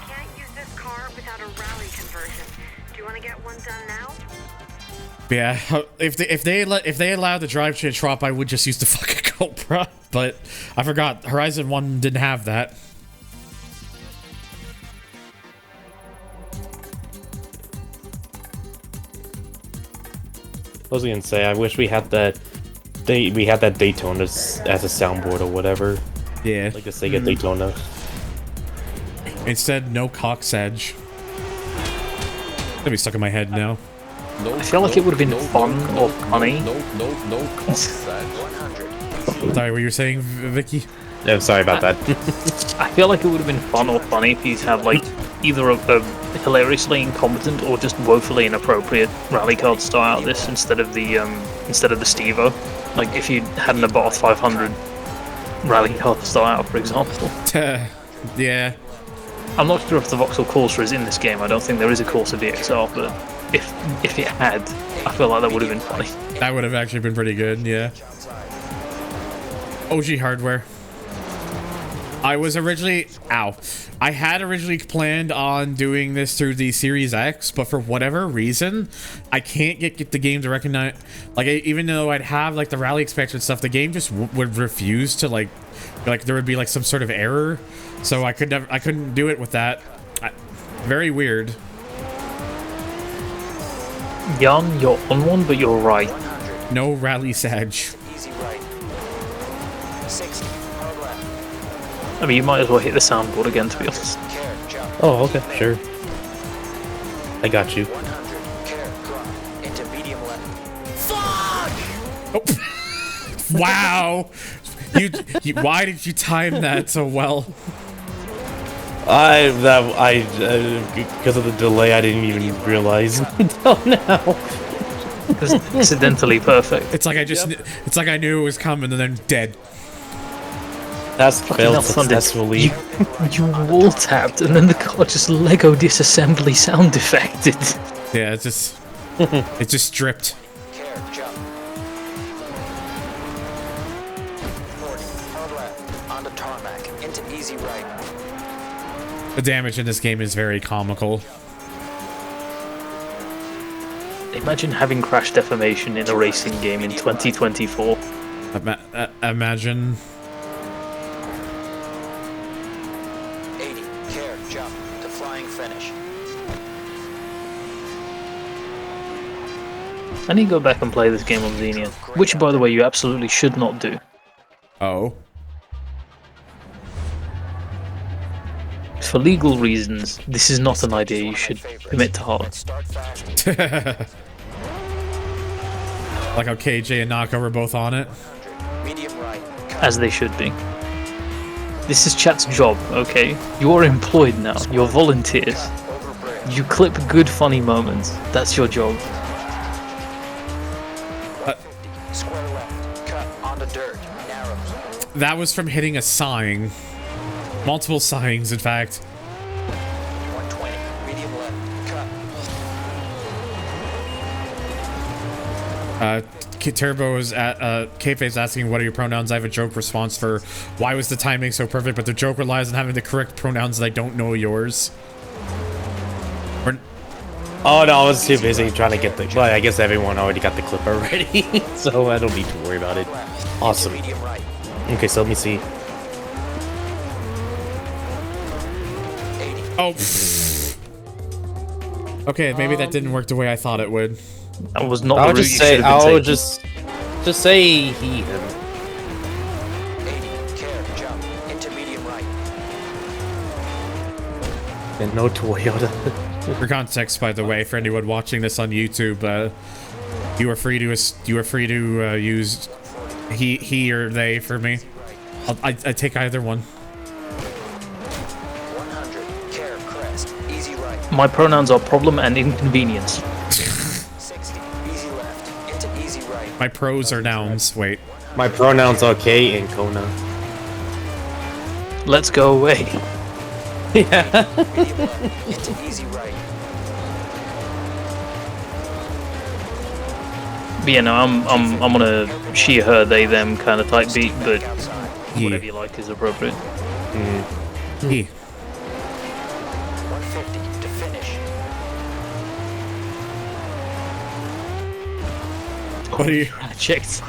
can't use this car without a rally conversion. Do you want to get one done now? Yeah, if they allowed the drivetrain drop, I would just use the fucking Cobra. But I forgot Horizon 1 didn't have that. I was gonna say, I wish we had that. We had that Daytona as a soundboard or whatever. Yeah. Like the Sega Daytona. Instead, no Cox Edge. That'd be stuck in my head now. I feel like it would have been fun or funny. Sorry, what you were saying, Vicky? No, sorry about that. I feel like it would have been fun or funny if you'd have like either a hilariously incompetent or just woefully inappropriate rally card style out of this instead of the Stevo. Like if you hadn't have bought a 500 rally card style out, for example. Yeah. I'm not sure if the Vauxhall Corsa is in this game. I don't think there is a Corsa VXR, but if it had, I feel like that would have been funny. That would have actually been pretty good, yeah. OG hardware. I had originally planned on doing this through the Series X, but for whatever reason, I can't get the game to recognize. Like, even though I'd have like the rally expansion stuff, the game just would refuse to like there would be like some sort of error, so I couldn't do it with that. Very weird. Jan, you're on one, but you're right. No rally Sag. Easy right. 60. Hard left. I mean, you might as well hit the soundboard again, to be honest. Care jump. Oh, okay, sure. I got you. 100. Care drop. Into medium left. Oh. Wow. Why did you time that so well? Because of the delay, I didn't even realize until now. Accidentally perfect. It's like it's like I knew it was coming and then dead. That's Fucking failed hell, Thunder, successfully. You wall tapped and then the car just Lego disassembly sound effected. Yeah, it just stripped. Care, jump. 40, hard left, onto tarmac, into easy right. The damage in this game is very comical. Imagine having crash deformation in a racing game in 2024. Imagine. 80, care, jump, to flying finish. I need to go back and play this game on Xenia, which, by the way, you absolutely should not do. Oh. For legal reasons, this is not an idea you should commit to heart. Like how KJ and Naka were both on it. Medium right. As they should be. This is chat's job, okay? You're employed now. You're volunteers. You clip good, funny moments. That's your job. Square left, cut, onto dirt, narrows. That was from hitting a sign. Multiple signs, in fact. 120, medium left, cut. Turbo is at Kayfabe's asking what are your pronouns. I have a joke response for why was the timing so perfect, but the joke relies on having the correct pronouns that I don't know yours. Oh no, I was too busy trying to get the. Well, I guess everyone already got the clip already, so I don't need to worry about it. Awesome. Okay, so let me see. Oh. Okay, maybe that didn't work the way I thought it would. That was not I the would route just you say. should have I been would taking. just say he. 80, care, jump, into medium right. And no Toyota. For context, by the way, for anyone watching this on YouTube, you are free to use he or they for me. I take either one. 100, care, crest, easy right. My pronouns are problem and inconvenience. 60, easy left, into easy right. My pros are nouns. Wait. My pronouns are K and Kona. Let's go away. Yeah. Medium left, into easy right. But yeah, no, I'm on a she, her, they, them kind of type beat, but whatever you like is appropriate. He. 150, to finish. What are you? Checked.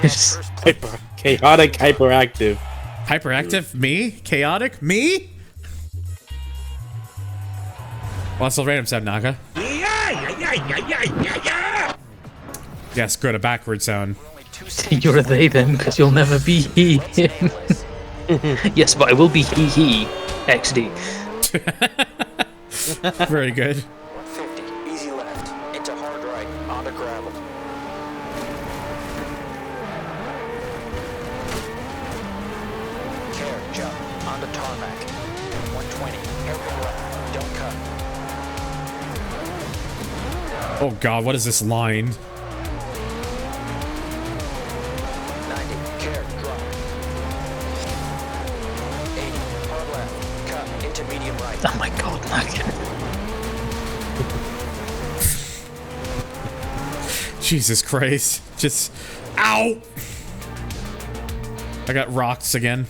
Chaotic, hyperactive. Hyperactive? Me? Chaotic? Me? Well, that's a random sound, Naka. Yes, good. A backward sound. You're a they, them, because you'll never be he, him. Yes, but I will be he, XD. Very good. 150, easy left, into hard right, onto gravel. Care, jump, onto tarmac. 120, hairpin left, don't cut. Oh god, what is this line? 90, care, drop. 80, hard left, cut, into medium right. Oh my god, Naka. Jesus Christ. Just... Ow! I got rocks again.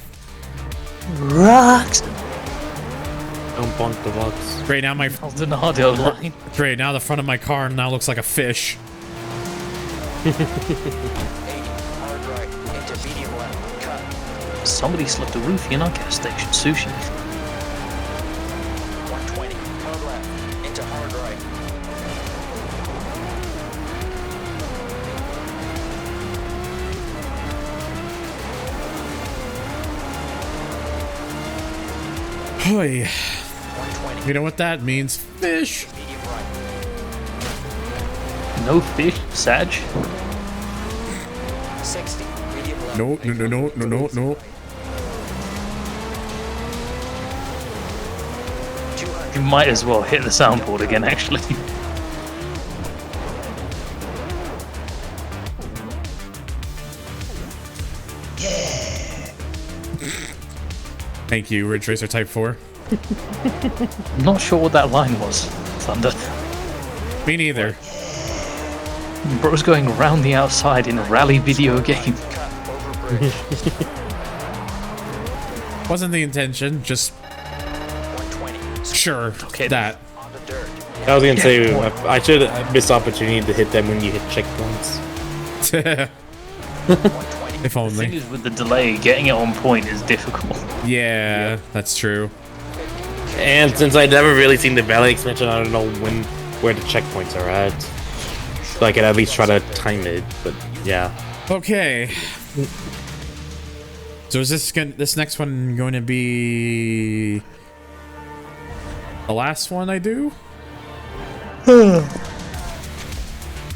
Rocks! Don't bump the rocks. Great, now my... Aldonado line. Great, now the front of my car now looks like a fish. 80, hard right, into medium left, cut. Somebody slipped a roofie in our gas station. Sushi. 120, hard left, into hard right. Hoy. 120, You know what that means? Fish. medium right. No fish, Sag. 60, medium left. No, no, no, no, no, no, no. 200, You might as well hit the soundboard again, actually. Thank you, Ridge Racer Type 4. I'm not sure what that line was, Thunder. Me neither. Bro's going around the outside in a rally video game. Wasn't the intention, just... Sure, okay, that. I was gonna say, I should miss opportunity to hit them when you hit checkpoints. If only. The thing is, with the delay, getting it on point is difficult. Yeah, that's true. And since I've never really seen the Valley expansion, I don't know where the checkpoints are at. So I could at least try to time it, but yeah. Okay. So is this next one going to be the last one I do? Okay,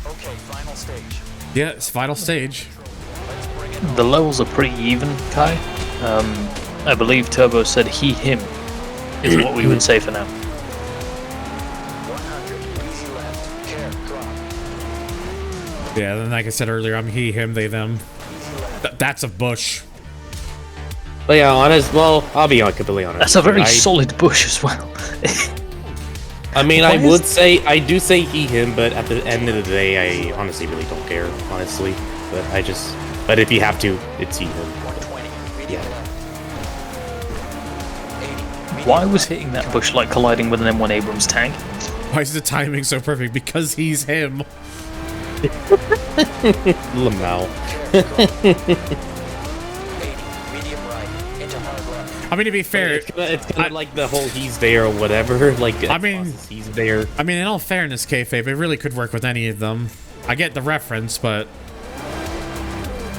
final stage. Yeah, it's final stage. The levels are pretty even, Kai. I believe Turbo said he, him is what we would say for now. 100, easy left, care, drop. Yeah, then like I said earlier, I'm he, him, they, them. That's a bush. But yeah, I'll be completely honest. That's a very solid bush as well. I mean, I do say he, him, but at the end of the day, I honestly really don't care, honestly. But if you have to, it's he, him. Yeah. Why was hitting that bush like colliding with an M1 Abrams tank? Why is the timing so perfect? Because he's him. Lamau. I mean, to be fair, it's kind of like the whole he's there or whatever. Like, I mean, he's there. I mean, in all fairness, kayfabe, it really could work with any of them. I get the reference, but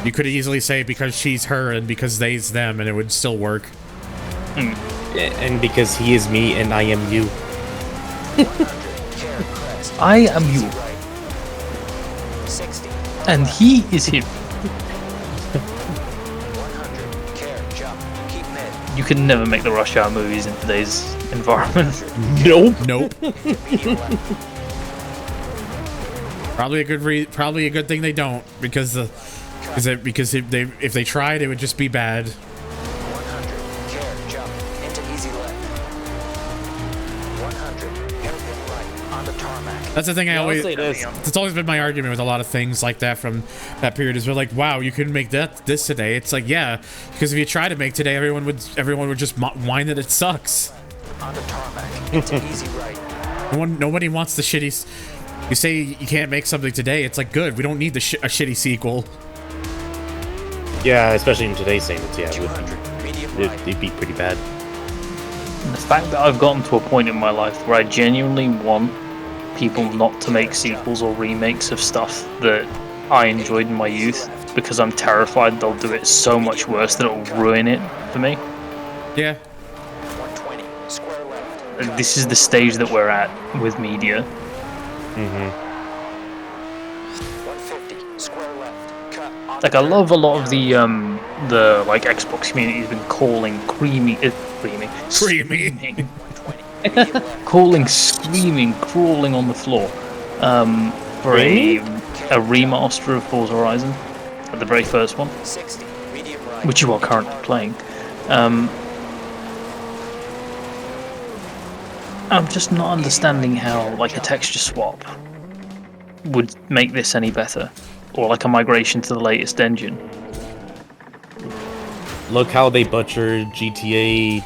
you could easily say because she's her and because they's them, and it would still work. And because he is me and I am you. I am you. And he is him. You can never make the Rush Hour movies in today's environment. Nope. Nope. Probably a good thing they don't, because if they tried, it would just be bad. 100, care, jump, into easy left. 100, hairpin right, onto tarmac. That's the thing it's always been my argument with a lot of things like that from that period is we're like, wow, you couldn't make this today. It's like, yeah, because if you try to make today, everyone would just whine that it sucks. Onto tarmac, into easy right. Nobody wants the shitty. You say you can't make something today, it's like, good, we don't need a shitty sequel. Yeah, especially in today's standards, yeah, it'd be pretty bad. The fact that I've gotten to a point in my life where I genuinely want people not to make sequels or remakes of stuff that I enjoyed in my youth because I'm terrified they'll do it so much worse that it'll ruin it for me. Yeah. 120, square left. This is the stage that we're at with media. 150, square left. Cut. Like, I love a lot of the like Xbox community has been calling screaming, crawling on the floor for a remaster of Forza Horizon, the very first one, 60, medium right. which you are currently playing. I'm just not understanding how like a texture swap would make this any better, or like a migration to the latest engine. Look how they butchered GTA.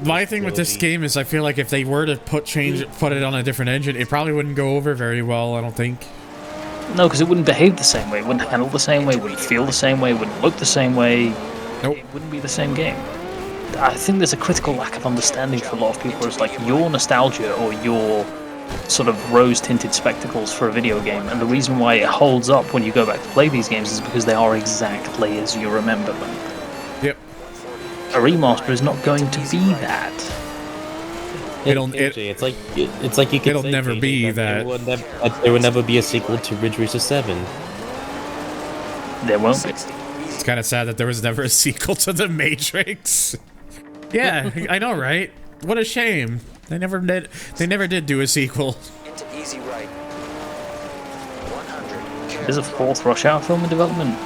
My thing with this game is I feel like if they were to put it on a different engine, it probably wouldn't go over very well, I don't think. No, because it wouldn't behave the same way, it wouldn't handle the same way, it wouldn't feel the same way, it wouldn't look the same way. Nope. It wouldn't be the same game. I think there's a critical lack of understanding for a lot of people. It's like your nostalgia or your sort of rose-tinted spectacles for a video game, and the reason why it holds up when you go back to play these games is because they are exactly as you remember them. Yep. A remaster is not going to be that. It's like you could it'll say, never KJ, be that. There would never be a sequel to Ridge Racer 7. There won't be. It's kind of sad that there was never a sequel to The Matrix. Yeah, I know, right? What a shame. They never did do a sequel. Into easy right. 100. There's a fourth Rush Hour film in development.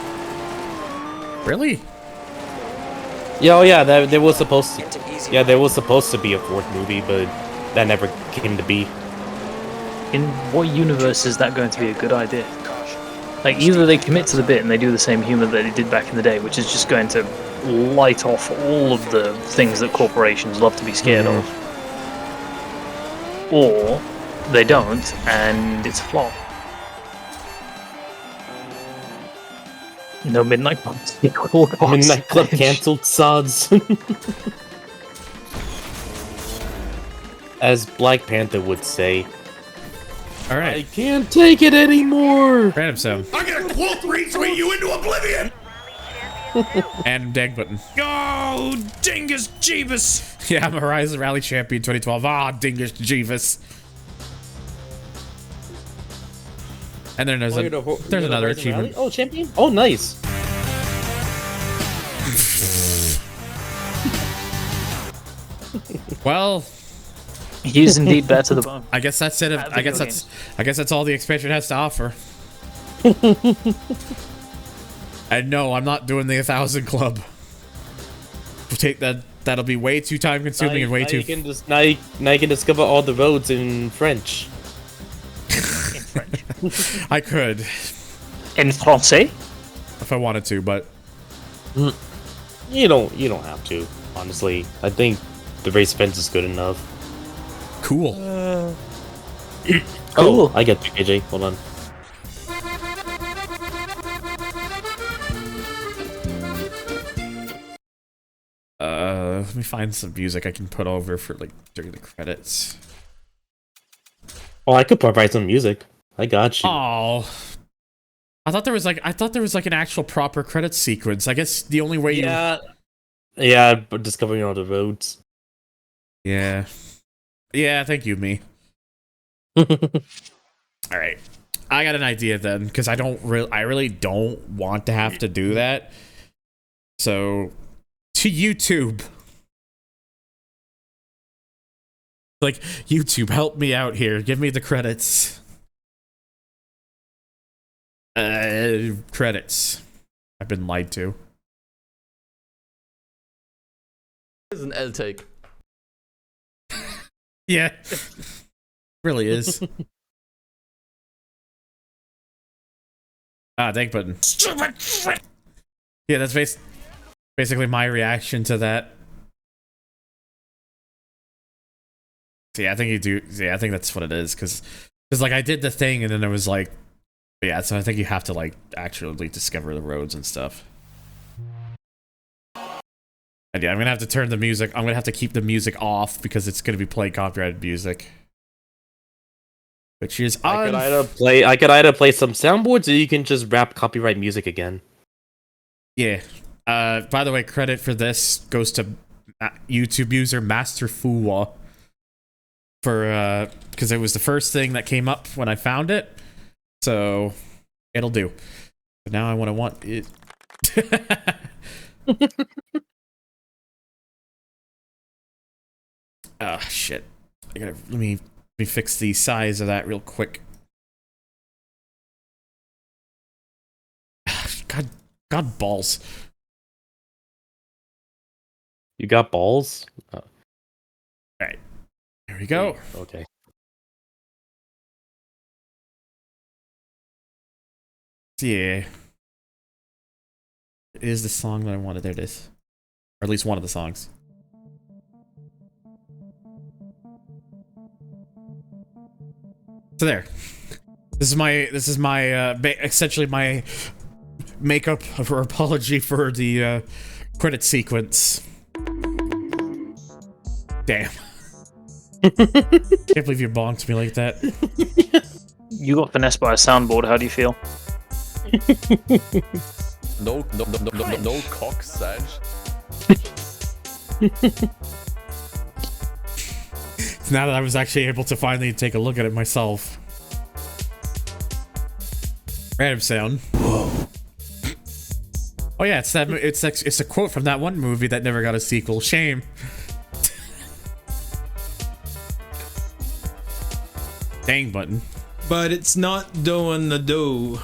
Really? Yeah, oh yeah, there was supposed to. Yeah, there was supposed to be a fourth movie, but that never came to be. In what universe is that going to be a good idea? Like, either they commit to the bit and they do the same humor that they did back in the day, which is just going to light off all of the things that corporations love to be scared of, or they don't, and it's a flop. No Midnight Club sequel. Midnight Club cancelled, sods. As Black Panther would say. All right. I can't take it anymore. Random sound. I'm gonna quote retweet you into oblivion. And Dag button. Go, Dingus Jeebus. Yeah, I'm a Horizon Rally Champion 2012. Ah, Dingus Jeebus. And then there's, there's another achievement. Oh, champion? Oh, nice. Well, he is indeed bad to the bone. I guess that's it. I guess that's all the expansion has to offer. And no, I'm not doing the 1,000 club. We'll take that. That'll be way too time consuming and way too. Now you can discover all the roads in French. I could. In Francais? If I wanted to, but you don't have to. Honestly, I think the race fence is good enough. Cool. Cool. I get you, AJ. Hold on. Let me find some music I can put over for like during the credits. Oh, I could provide some music. I got you. Oh, I thought there was like an actual proper credit sequence. I guess the only way Yeah, but discovering all the roads. Yeah. Thank you, me. All right, I got an idea then, because I really don't want to have to do that. So, to YouTube. Like, YouTube, help me out here. Give me the credits. Credits. I've been lied to. It's an L take. Yeah. Really is. Thank button. Stupid shit. Yeah, that's basically my reaction to that. See, I think you do. Yeah, I think that's what it is. Because like I did the thing, and then it was like, yeah. So I think you have to like actually discover the roads and stuff. And yeah, I'm gonna have to turn the music. I'm gonna have to keep the music off because it's gonna be playing copyrighted music, which is I could either play some soundboards, or you can just rap copyright music again. Yeah. By the way, credit for this goes to YouTube user Master Fuwa. For because it was the first thing that came up when I found it, so it'll do. But now I want it. Ah, shit! Let me fix the size of that real quick. God balls! You got balls? All right. There we go. Okay. Yeah. It is the song that I wanted. There it is. Or at least one of the songs. So there. This is my essentially my makeup or apology for the credit sequence. Damn. Can't believe you bonked me like that. You got finessed by a soundboard. How do you feel? No cock, Sag. Now that I was actually able to finally take a look at it myself. Random sound. Whoa. Oh yeah, it's a quote from that one movie that never got a sequel. Shame. Dang button. But it's not doing the do.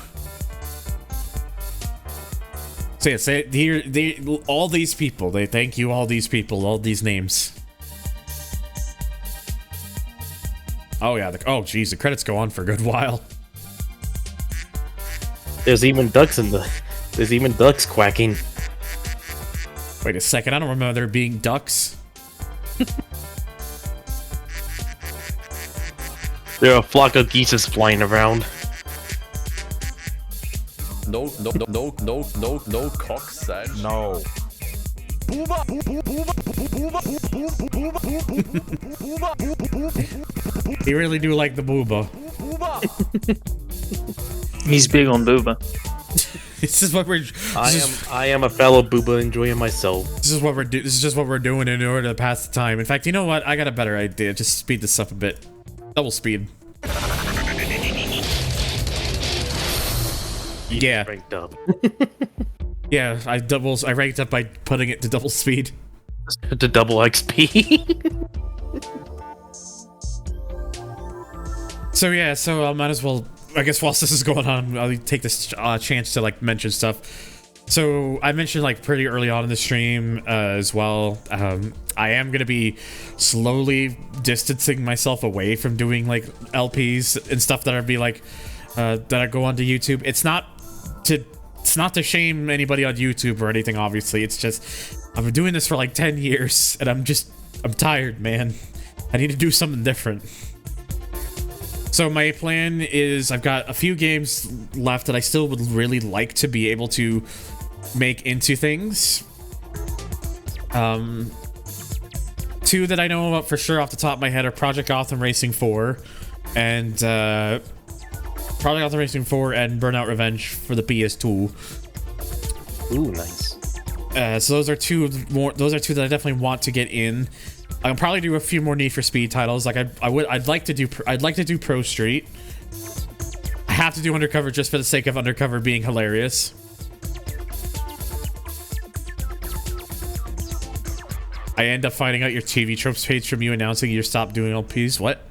So So yes, all these people, they thank you, all these people, all these names. Oh yeah, oh geez, the credits go on for a good while. There's even ducks quacking. Wait a second, I don't remember there being ducks. There are a flock of geese flying around. No cock Sag. No. You really do like the booba. He's big on booba. This is what we're. I am a fellow booba enjoying myself. This is what we're doing. This is just what we're doing in order to pass the time. In fact, you know what? I got a better idea. Just speed this up a bit. Double speed. Yeah. Ranked up. Yeah, I ranked up by putting it to double speed. To double XP. So yeah, so I might as well. I guess whilst this is going on, I'll take this chance to like mention stuff. So I mentioned like pretty early on in the stream as well. I am gonna be slowly distancing myself away from doing like LPs and stuff that I'd be like that I go onto YouTube. It's not to shame anybody on YouTube or anything. Obviously, it's just I've been doing this for like 10 years and I'm tired, man. I need to do something different. So my plan is I've got a few games left that I still would really like to be able to make into things. Two that I know about for sure off the top of my head are Project Gotham Racing 4 and Project Gotham Racing 4 and Burnout Revenge for the PS2. Ooh, nice. So those are two that I definitely want to get in. I'll probably do a few more Need for Speed titles. Like I'd like to do Pro Street. I have to do Undercover just for the sake of Undercover being hilarious. I end up finding out your TV tropes page from you announcing you stopped doing LPs. What?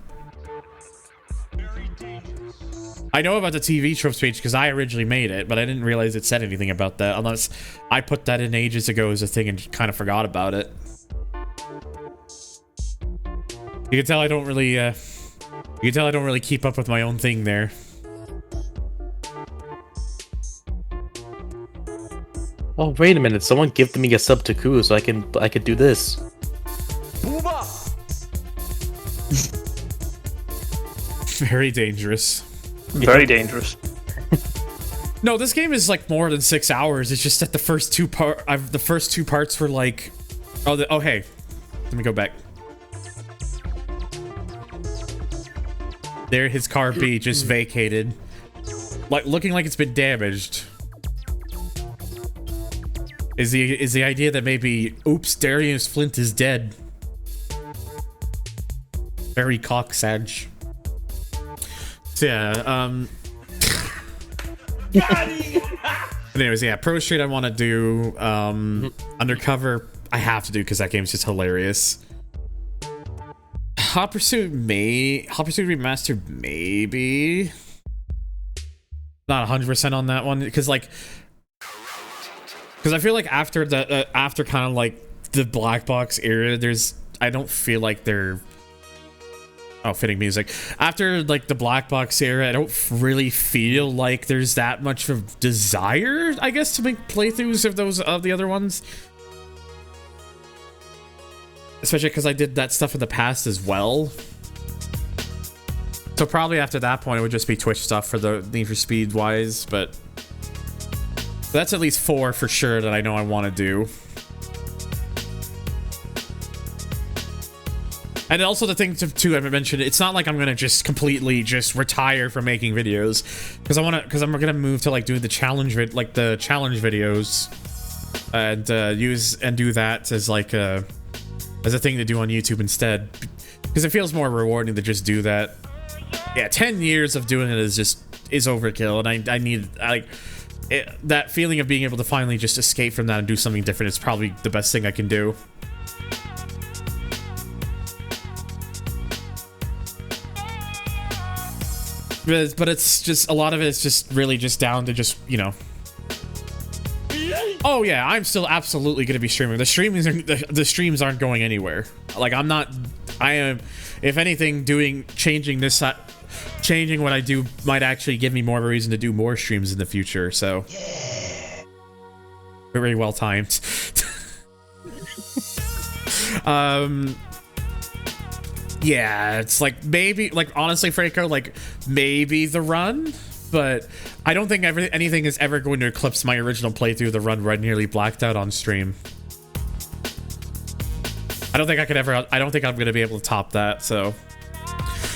I know about the TV tropes page because I originally made it, but I didn't realize it said anything about that unless I put that in ages ago as a thing and kind of forgot about it. You can tell I don't really, keep up with my own thing there. Oh, wait a minute. Someone gifted me a sub to Ku so I could do this. Very dangerous. Very dangerous. No, this game is like more than 6 hours. It's just that the first two parts were like, oh hey, let me go back. There, his car B just vacated, like looking like it's been damaged. Is the idea that maybe, oops, Darius Flint is dead? Very cocksage. So yeah, anyways, yeah, Pro Street I want to do. Undercover I have to do because that game's just hilarious. Hot Pursuit Remastered, maybe. Not 100% on that one because I feel like after kind of like the black box era, I don't feel like they're fitting music. After like the black box era, I don't really feel like there's that much of desire, I guess, to make playthroughs of the other ones. Especially because I did that stuff in the past as well. So probably after that point, it would just be Twitch stuff for the Need for Speed wise, but that's at least 4 for sure that I know I want to do. And also the thing too, I mentioned, it's not like I'm gonna just completely just retire from making videos, because I'm gonna move to like doing the challenge videos, and do that as like a thing to do on YouTube instead, because it feels more rewarding to just do that. Yeah, 10 years of doing it is overkill, and I need that feeling of being able to finally just escape from that and do something different is probably the best thing I can do. But it's just, a lot of it is just really just down to just, you know. Oh yeah, I'm still absolutely going to be streaming. The streams aren't going anywhere. Like I'm not. I am, if anything, changing what I do might actually give me more of a reason to do more streams in the future. So very well timed. Yeah, it's like maybe, like honestly, Franco, like maybe the run, but I don't think anything is ever going to eclipse my original playthrough of the run where I nearly blacked out on stream. I don't think I'm going to be able to top that, so.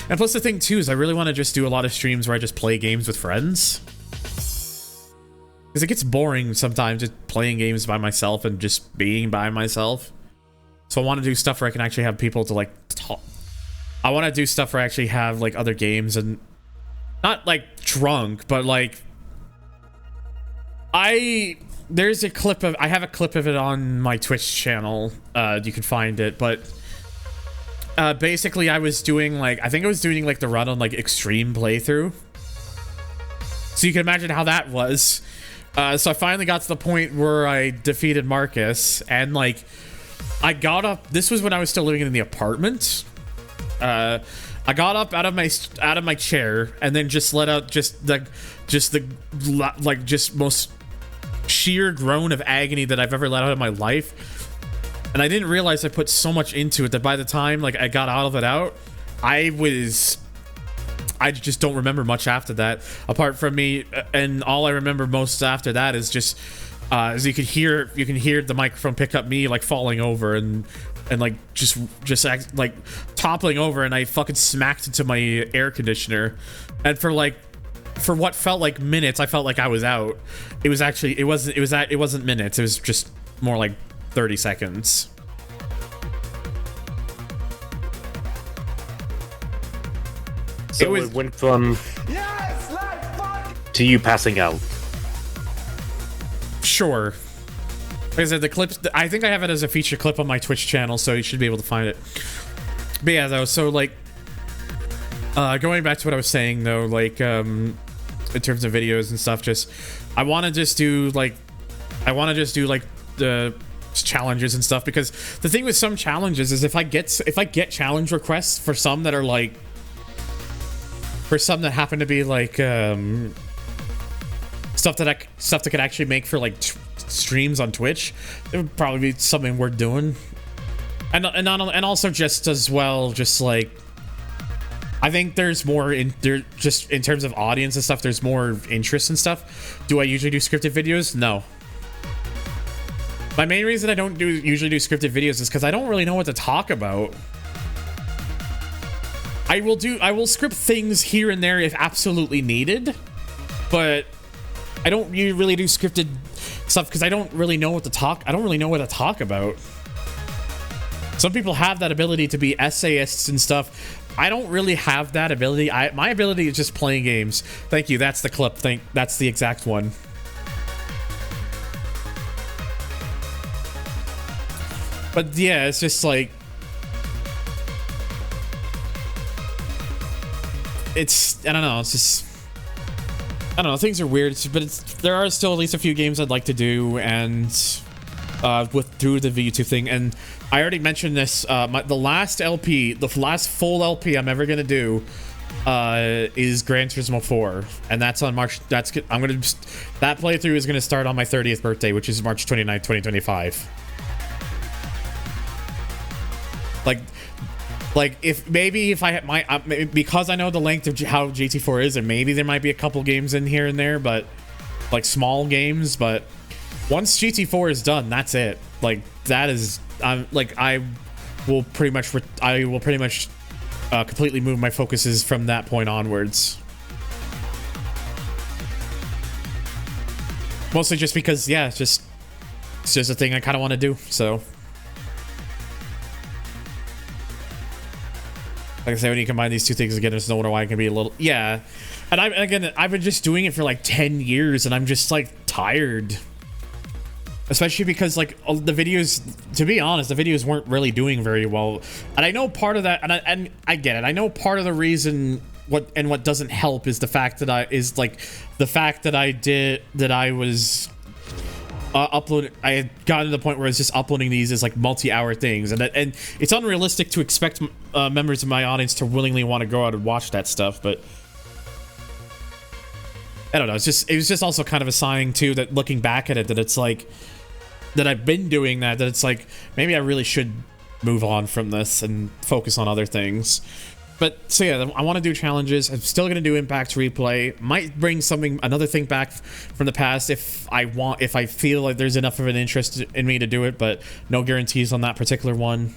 And plus the thing too is I really want to just do a lot of streams where I just play games with friends. Because it gets boring sometimes just playing games by myself and just being by myself. So I want to do stuff where I can actually have people to like talk. I want to do stuff where I actually have like other games and not like drunk, but like I have a clip of it on my Twitch channel. You can find it, but basically I was doing like, I think I was doing like the run on like extreme playthrough. So you can imagine how that was. So I finally got to the point where I defeated Marcus and like I got up. This was when I was still living in the apartment. I got up out of my chair and then just let out just the most sheer groan of agony that I've ever let out of my life. And I didn't realize I put so much into it that by the time like I got all of it out, I just don't remember much after that apart from me, and all I remember most after that is just as you can hear the microphone pick up me like falling over and like just like toppling over, and I fucking smacked into my air conditioner, and for what felt like minutes I felt like I was out. It wasn't minutes, it was just more like 30 seconds. So it went from to you passing out. Sure. Like I said, the clips, I think I have it as a feature clip on my Twitch channel, so you should be able to find it. But yeah, though, so like, going back to what I was saying, though, like, in terms of videos and stuff, I want to just do the challenges and stuff, because the thing with some challenges is if I get challenge requests for some that are like, for some that happen to be like, stuff that could actually make for like streams on Twitch, it would probably be something worth doing. And also just as well, just like I think there's more in there, just in terms of audience and stuff, there's more interest and stuff. Do I usually do scripted videos? No. My main reason I don't usually do scripted videos is because I don't really know what to talk about. I will script things here and there if absolutely needed, but I don't really do scripted stuff because I don't really know what to talk about. Some people have that ability to be essayists and stuff. I don't really have that ability. My ability is just playing games. Thank you. That's the clip. That's the exact one. But yeah, it's just like I don't know. It's just I don't know. Things are weird, but there are still at least a few games I'd like to do, and through the YouTube thing. And I already mentioned this. The last full LP I'm ever gonna do is Gran Turismo 4, and that's on March. That playthrough is gonna start on my 30th birthday, which is March 29th, 2025. Like if I had because I know the length of how GT4 is, and maybe there might be a couple games in here and there, but like small games. But once GT4 is done, that's it. Like that is, I will pretty much completely move my focuses from that point onwards. Mostly just because, yeah, it's just a thing I kind of want to do. So. Like I say, when you combine these two things again, there's no wonder why it can be a little... Yeah. And I've been just doing it for like 10 years, and I'm just like tired. Especially because like the videos, to be honest, the videos weren't really doing very well. And I know part of that, and I get it. I know part of the reason what doesn't help is the fact that I was upload. I had gotten to the point where I was just uploading these as like multi-hour things, and it's unrealistic to expect members of my audience to willingly want to go out and watch that stuff. But I don't know. It was just also kind of a sign too that looking back at it, that it's like that I've been doing that. That it's like maybe I really should move on from this and focus on other things. But so yeah, I want to do challenges. I'm still gonna do Impact Replay. Might bring another thing back from the past if I feel like there's enough of an interest in me to do it. But no guarantees on that particular one.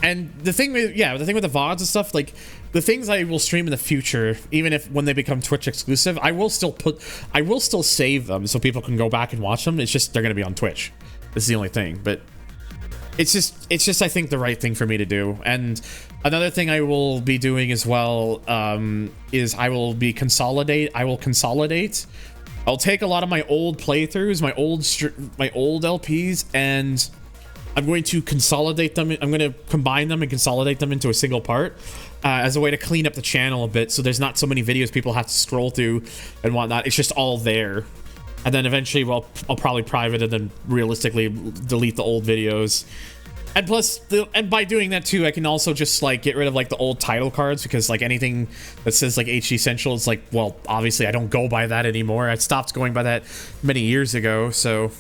And the thing with the VODs and stuff, like the things I will stream in the future, even if when they become Twitch exclusive, I will still save them so people can go back and watch them. It's just they're gonna be on Twitch. This is the only thing, but. It's just I think the right thing for me to do. And another thing I will be doing as well is I will consolidate. I'll take a lot of my old playthroughs, my old LPs, and I'm going to consolidate them. I'm going to combine them and consolidate them into a single part as a way to clean up the channel a bit, so there's not so many videos people have to scroll through and whatnot. It's just all there. And then eventually, well, I'll probably private and then realistically delete the old videos. And plus, and by doing that too, I can also just like get rid of like the old title cards, because like anything that says like HD Central, it's like, well, obviously I don't go by that anymore. I stopped going by that many years ago. So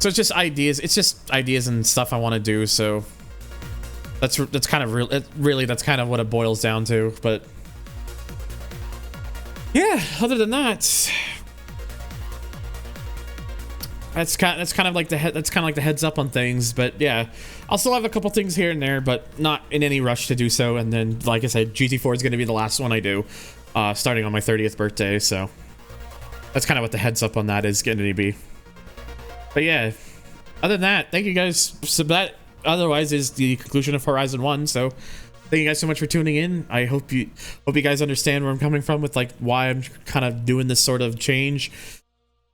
it's just ideas. It's just ideas and stuff I want to do. So that's kind of really that's kind of what it boils down to. But yeah, other than that, that's kind of like the heads up on things. But yeah, I'll still have a couple things here and there, but not in any rush to do so. And then, like I said, GT4 is going to be the last one I do, starting on my 30th birthday. So that's kind of what the heads up on that is going to be. But yeah, other than that, thank you guys. So that otherwise is the conclusion of Horizon 1. So thank you guys so much for tuning in. I hope you guys understand where I'm coming from with like why I'm kind of doing this sort of change.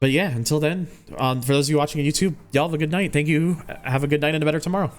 But yeah, until then, for those of you watching on YouTube, y'all have a good night. Thank you. Have a good night and a better tomorrow.